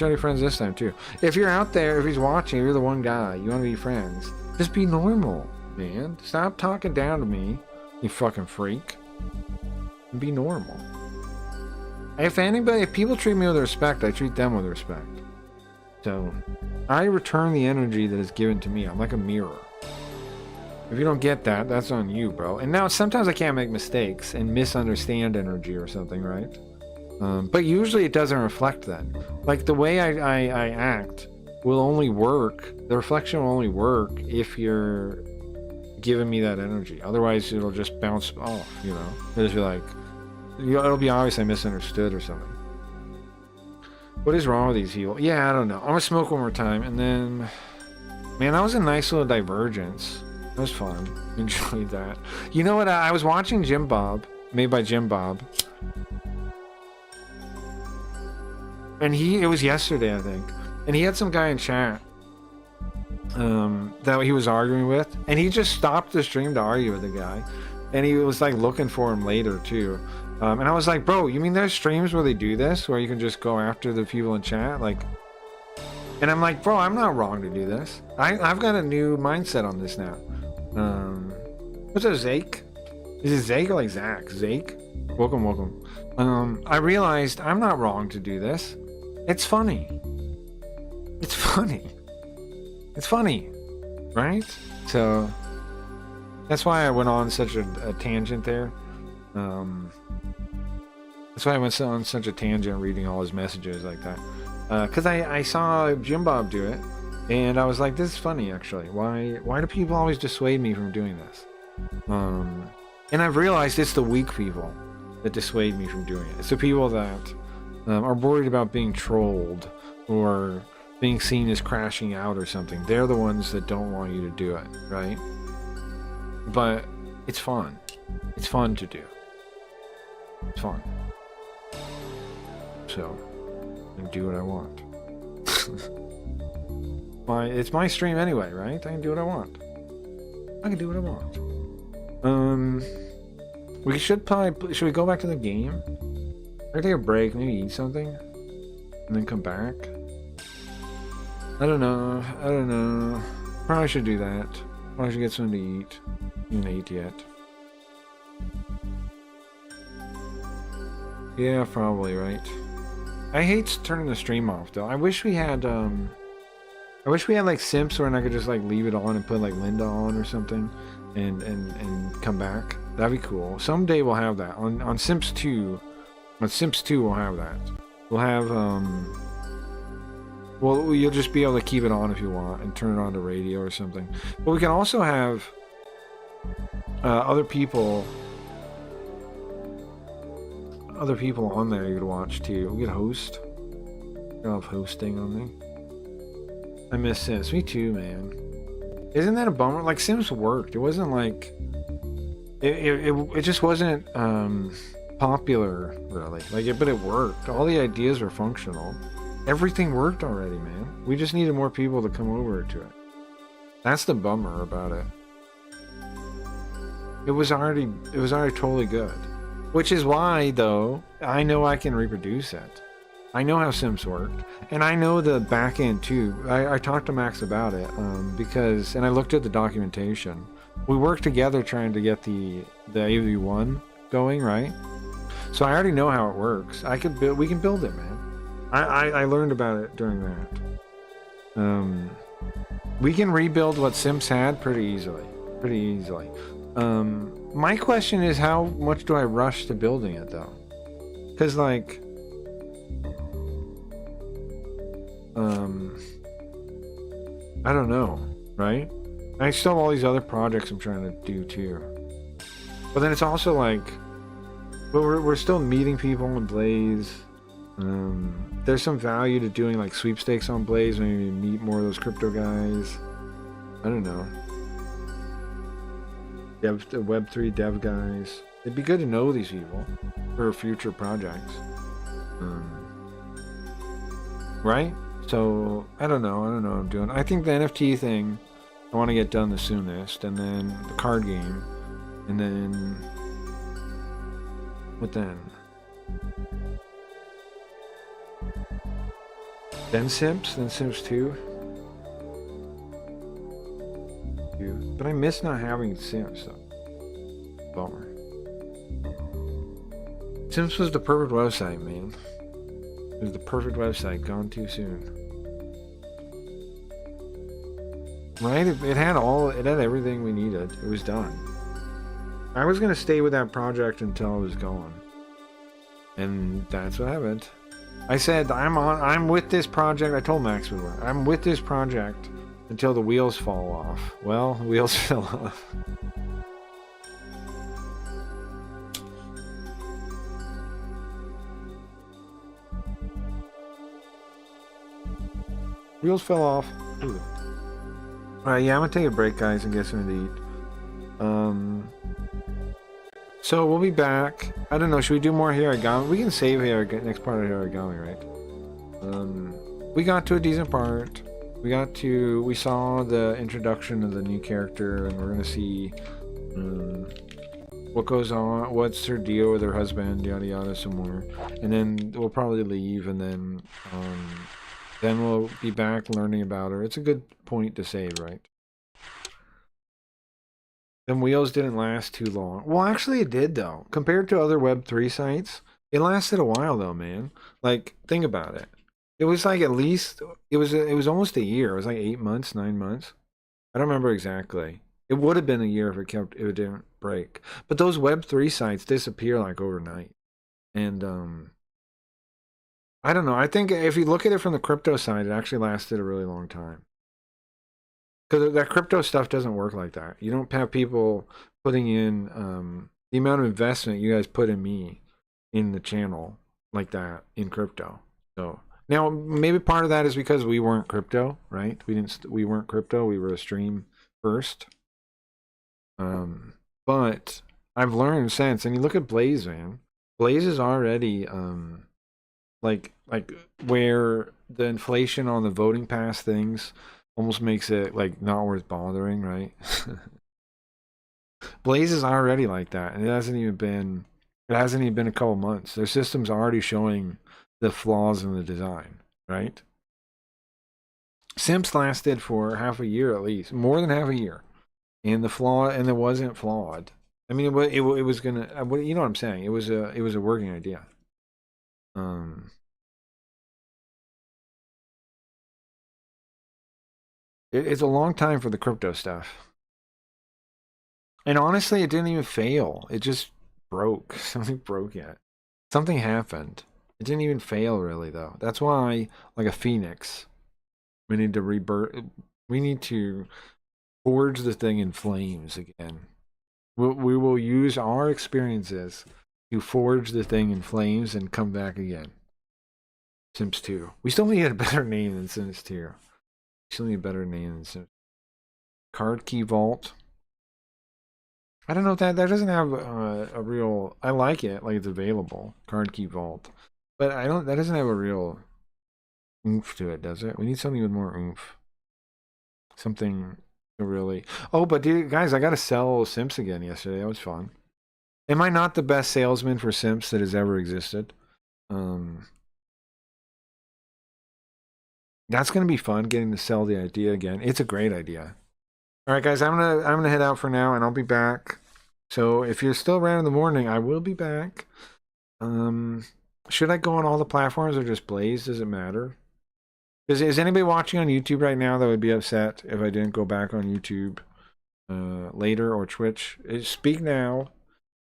you're out there, if he's watching, if you're the one guy, you want to be friends, just be normal, man. Stop talking down to me, you fucking freak. And be normal. If people treat me with respect, I treat them with respect. So, I return the energy that is given to me. I'm like a mirror. If you don't get that, that's on you, bro. And now sometimes I can't make mistakes and misunderstand energy or something, right? But usually it doesn't reflect that. Like the way I act will only work, the reflection will only work if you're giving me that energy. Otherwise it'll just bounce off, you know? It'll just be like, it'll be obvious I misunderstood or something. What is wrong with these people? Yeah, I don't know. I'm gonna smoke one more time and then... Man, that was a nice little divergence. That was fun. Enjoyed that. You know what? I was watching Jim Bob, made by Jim Bob. And it was yesterday, I think. And he had some guy in chat that he was arguing with. And he just stopped the stream to argue with the guy. And he was like looking for him later too. And I was like, bro, you mean there's streams where they do this? Where you can just go after the people in chat? Like... And I'm like, bro, I'm not wrong to do this. I've got a new mindset on this now. What's up, Zake? Is it Zake or like Zach? Zake? Welcome, welcome. I realized I'm not wrong to do this. It's funny. It's funny. It's funny, right? So that's why I went on such a tangent there. That's why I went on such a tangent reading all his messages like that. Because I saw Jim Bob do it, and I was like, this is funny, actually. Why do people always dissuade me from doing this? And I've realized it's the weak people that dissuade me from doing it. It's the people that are worried about being trolled or being seen as crashing out or something. They're the ones that don't want you to do it, right? But it's fun. It's fun to do. It's fun. So... and do what I want. It's my stream anyway, right? I can do what I want. I can do what I want. We should we go back to the game? Or take a break, maybe eat something? And then come back? I don't know. Probably should do that. Probably should get something to eat. I haven't ate yet. Yeah, probably, right? I hate turning the stream off though. I wish we had like Simps where I could just like leave it on and put like Linda on or something and come back. That'd be cool. Someday we'll have that. On Sims 2. On Sims 2 we'll have that. We'll have well, you'll just be able to keep it on if you want and turn it on to radio or something. But we can also have other people on there you could watch too. We could host. I'll have hosting on there. I miss Sims. Me too, man. Isn't that a bummer? Like Sims worked. It wasn't like it just wasn't popular really. But it worked. All the ideas were functional. Everything worked already, man. We just needed more people to come over to it. That's the bummer about it. It was already totally good. Which is why, though, I know I can reproduce it. I know how Sims worked. And I know the back end, too. I talked to Max about it, because... And I looked at the documentation. We worked together trying to get the AV1 going, right? So I already know how it works. We can build it, man. I learned about it during that. We can rebuild what Sims had pretty easily. My question is, how much do I rush to building it though? Because like I don't know, right? I still have all these other projects I'm trying to do too. But then it's also like, but we're still meeting people on Blaze. There's some value to doing like sweepstakes on Blaze, maybe meet more of those crypto guys. I don't know. Web3 dev guys. It'd be good to know these people for future projects. Right? So, I don't know what I'm doing. I think the NFT thing, I want to get done the soonest, and then the card game, and then... What then? Then Sims 2? But I miss not having Sims, so bummer. Sims was the perfect website, man. It was the perfect website, gone too soon. Right? It had everything we needed. It was done. I was gonna stay with that project until it was gone. And that's what happened. I said I'm with this project. I told Max we were. I'm with this project until the wheels fall off. Well, the wheels fell off. Wheels fell off. Ooh. Alright, yeah, I'm gonna take a break, guys, and get something to eat. So we'll be back. I don't know, should we do more Hiragami? We can save here, next part of Hiragami, right? We got to a decent part. We saw the introduction of the new character, and we're gonna see what goes on, what's her deal with her husband, yada yada, some more. And then we'll probably leave, and then we'll be back learning about her. It's a good point to save, right? Them wheels didn't last too long. Well, actually it did, though. Compared to other Web3 sites, it lasted a while, though, man. Like, think about it. It was like at least, it was almost a year. It was like 8 months, 9 months. I don't remember exactly. It would have been a year if it didn't break. But those Web3 sites disappear like overnight. And, I don't know. I think if you look at it from the crypto side, it actually lasted a really long time. Because that crypto stuff doesn't work like that. You don't have people putting in the amount of investment you guys put in me in the channel like that in crypto. So now maybe part of that is because we weren't crypto, right? We weren't crypto. We were a stream first. But I've learned since, and you look at Blaze, man. Blaze is already like where the inflation on the voting pass things almost makes it like not worth bothering, right? Blaze is already like that, and it hasn't even been a couple months. Their system's already showing the flaws in the design, right? Simps lasted for half a year at least, more than half a year, and it wasn't flawed. I mean, it was gonna, you know what I'm saying? It was a working idea. It's a long time for the crypto stuff. And honestly, it didn't even fail. It just broke. Something broke it. Something happened. It didn't even fail really, though. That's why, like a phoenix, we need to rebirth. We need to forge the thing in flames again. We will use our experiences to forge the thing in flames and come back again. Sims 2. We still need a better name than Sims 2. We still need a better name than Sims. Card key vault. I don't know if that doesn't have a real. I like it, like it's available. Card key vault, but that doesn't have a real oomph to it, does it? We need something with more oomph. Something to really. Oh, but dude, guys, I got to sell Simps again yesterday. That was fun. Am I not the best salesman for Simps that has ever existed? That's gonna be fun getting to sell the idea again. It's a great idea. All right, guys, I'm gonna head out for now, and I'll be back. So if you're still around in the morning, I will be back. Should I go on all the platforms or just Blaze? Does it matter? Is anybody watching on YouTube right now that would be upset if I didn't go back on YouTube later, or Twitch? Speak now.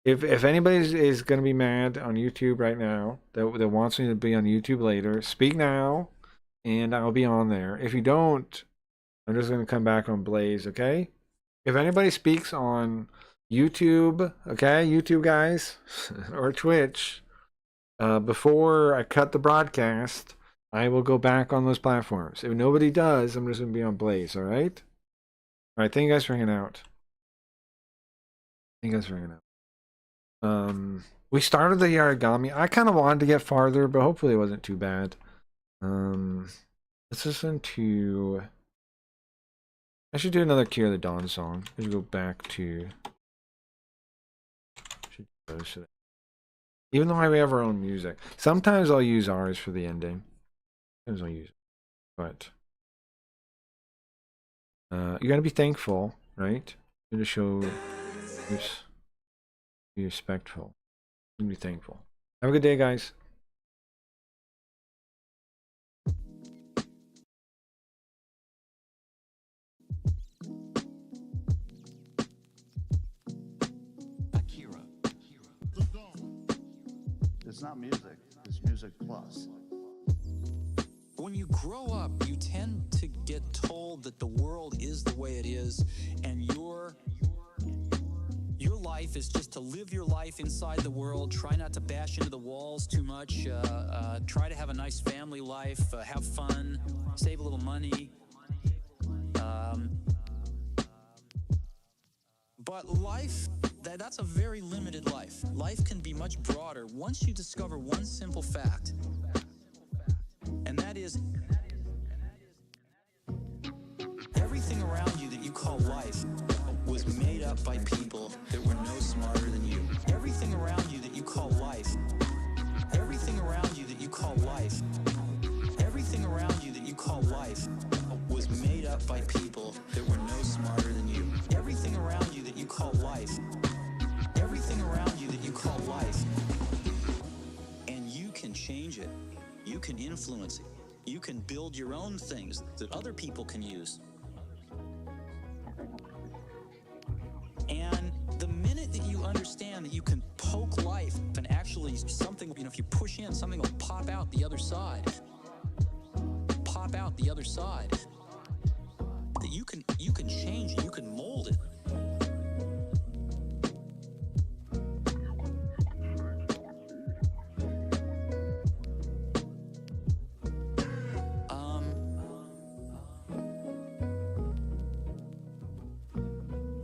If anybody is going to be mad on YouTube right now that wants me to be on YouTube later, speak now, and I'll be on there. If you don't, I'm just going to come back on Blaze, okay? If anybody speaks on YouTube, okay, YouTube guys, or Twitch, before I cut the broadcast, I will go back on those platforms. If nobody does, I'm just going to be on Blaze, all right? All right, thank you guys for hanging out. Thank you guys for hanging out. We started the Yarigami. I kind of wanted to get farther, but hopefully it wasn't too bad. Let's listen to... I should do another Kier the Dawn song. I should go back to... Even though we have our own music. Sometimes I'll use ours for the ending. Sometimes I'll use it. But... you gotta be thankful, right? You gotta show... Be respectful. And be thankful. Have a good day, guys. not music. It's music plus. When you grow up, you tend to get told that the world is the way it is, and your life is just to live your life inside the world, try not to bash into the walls too much, try to have a nice family life, have fun, save a little money. But life, that's a very limited life. Life can be much broader once you discover one simple fact. And that is, everything around you that you call life was made up by people that were no smarter than you. Everything around you that you call life, everything around you that you call life, everything around you that you call life was made up by people that were no smarter than you. Everything around you that you call life, everything around you that you call life, and you can change it. You can influence it. You can build your own things that other people can use. And the minute that you understand that you can poke life and actually something, if you push in, something will pop out the other side. Pop out the other side. That you can change it, you can mold it.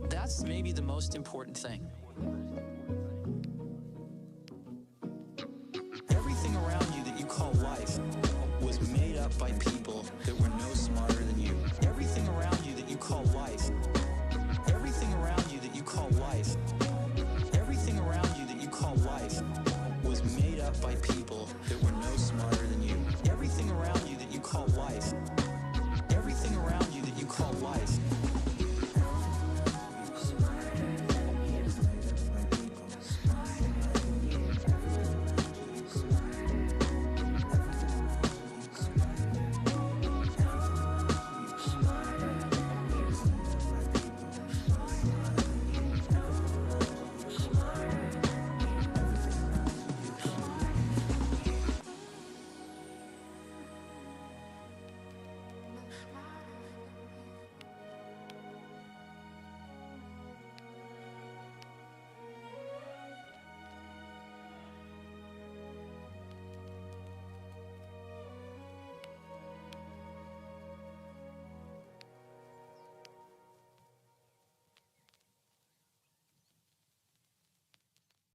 That's maybe the most important thing. Everything around you that you call life was made up by people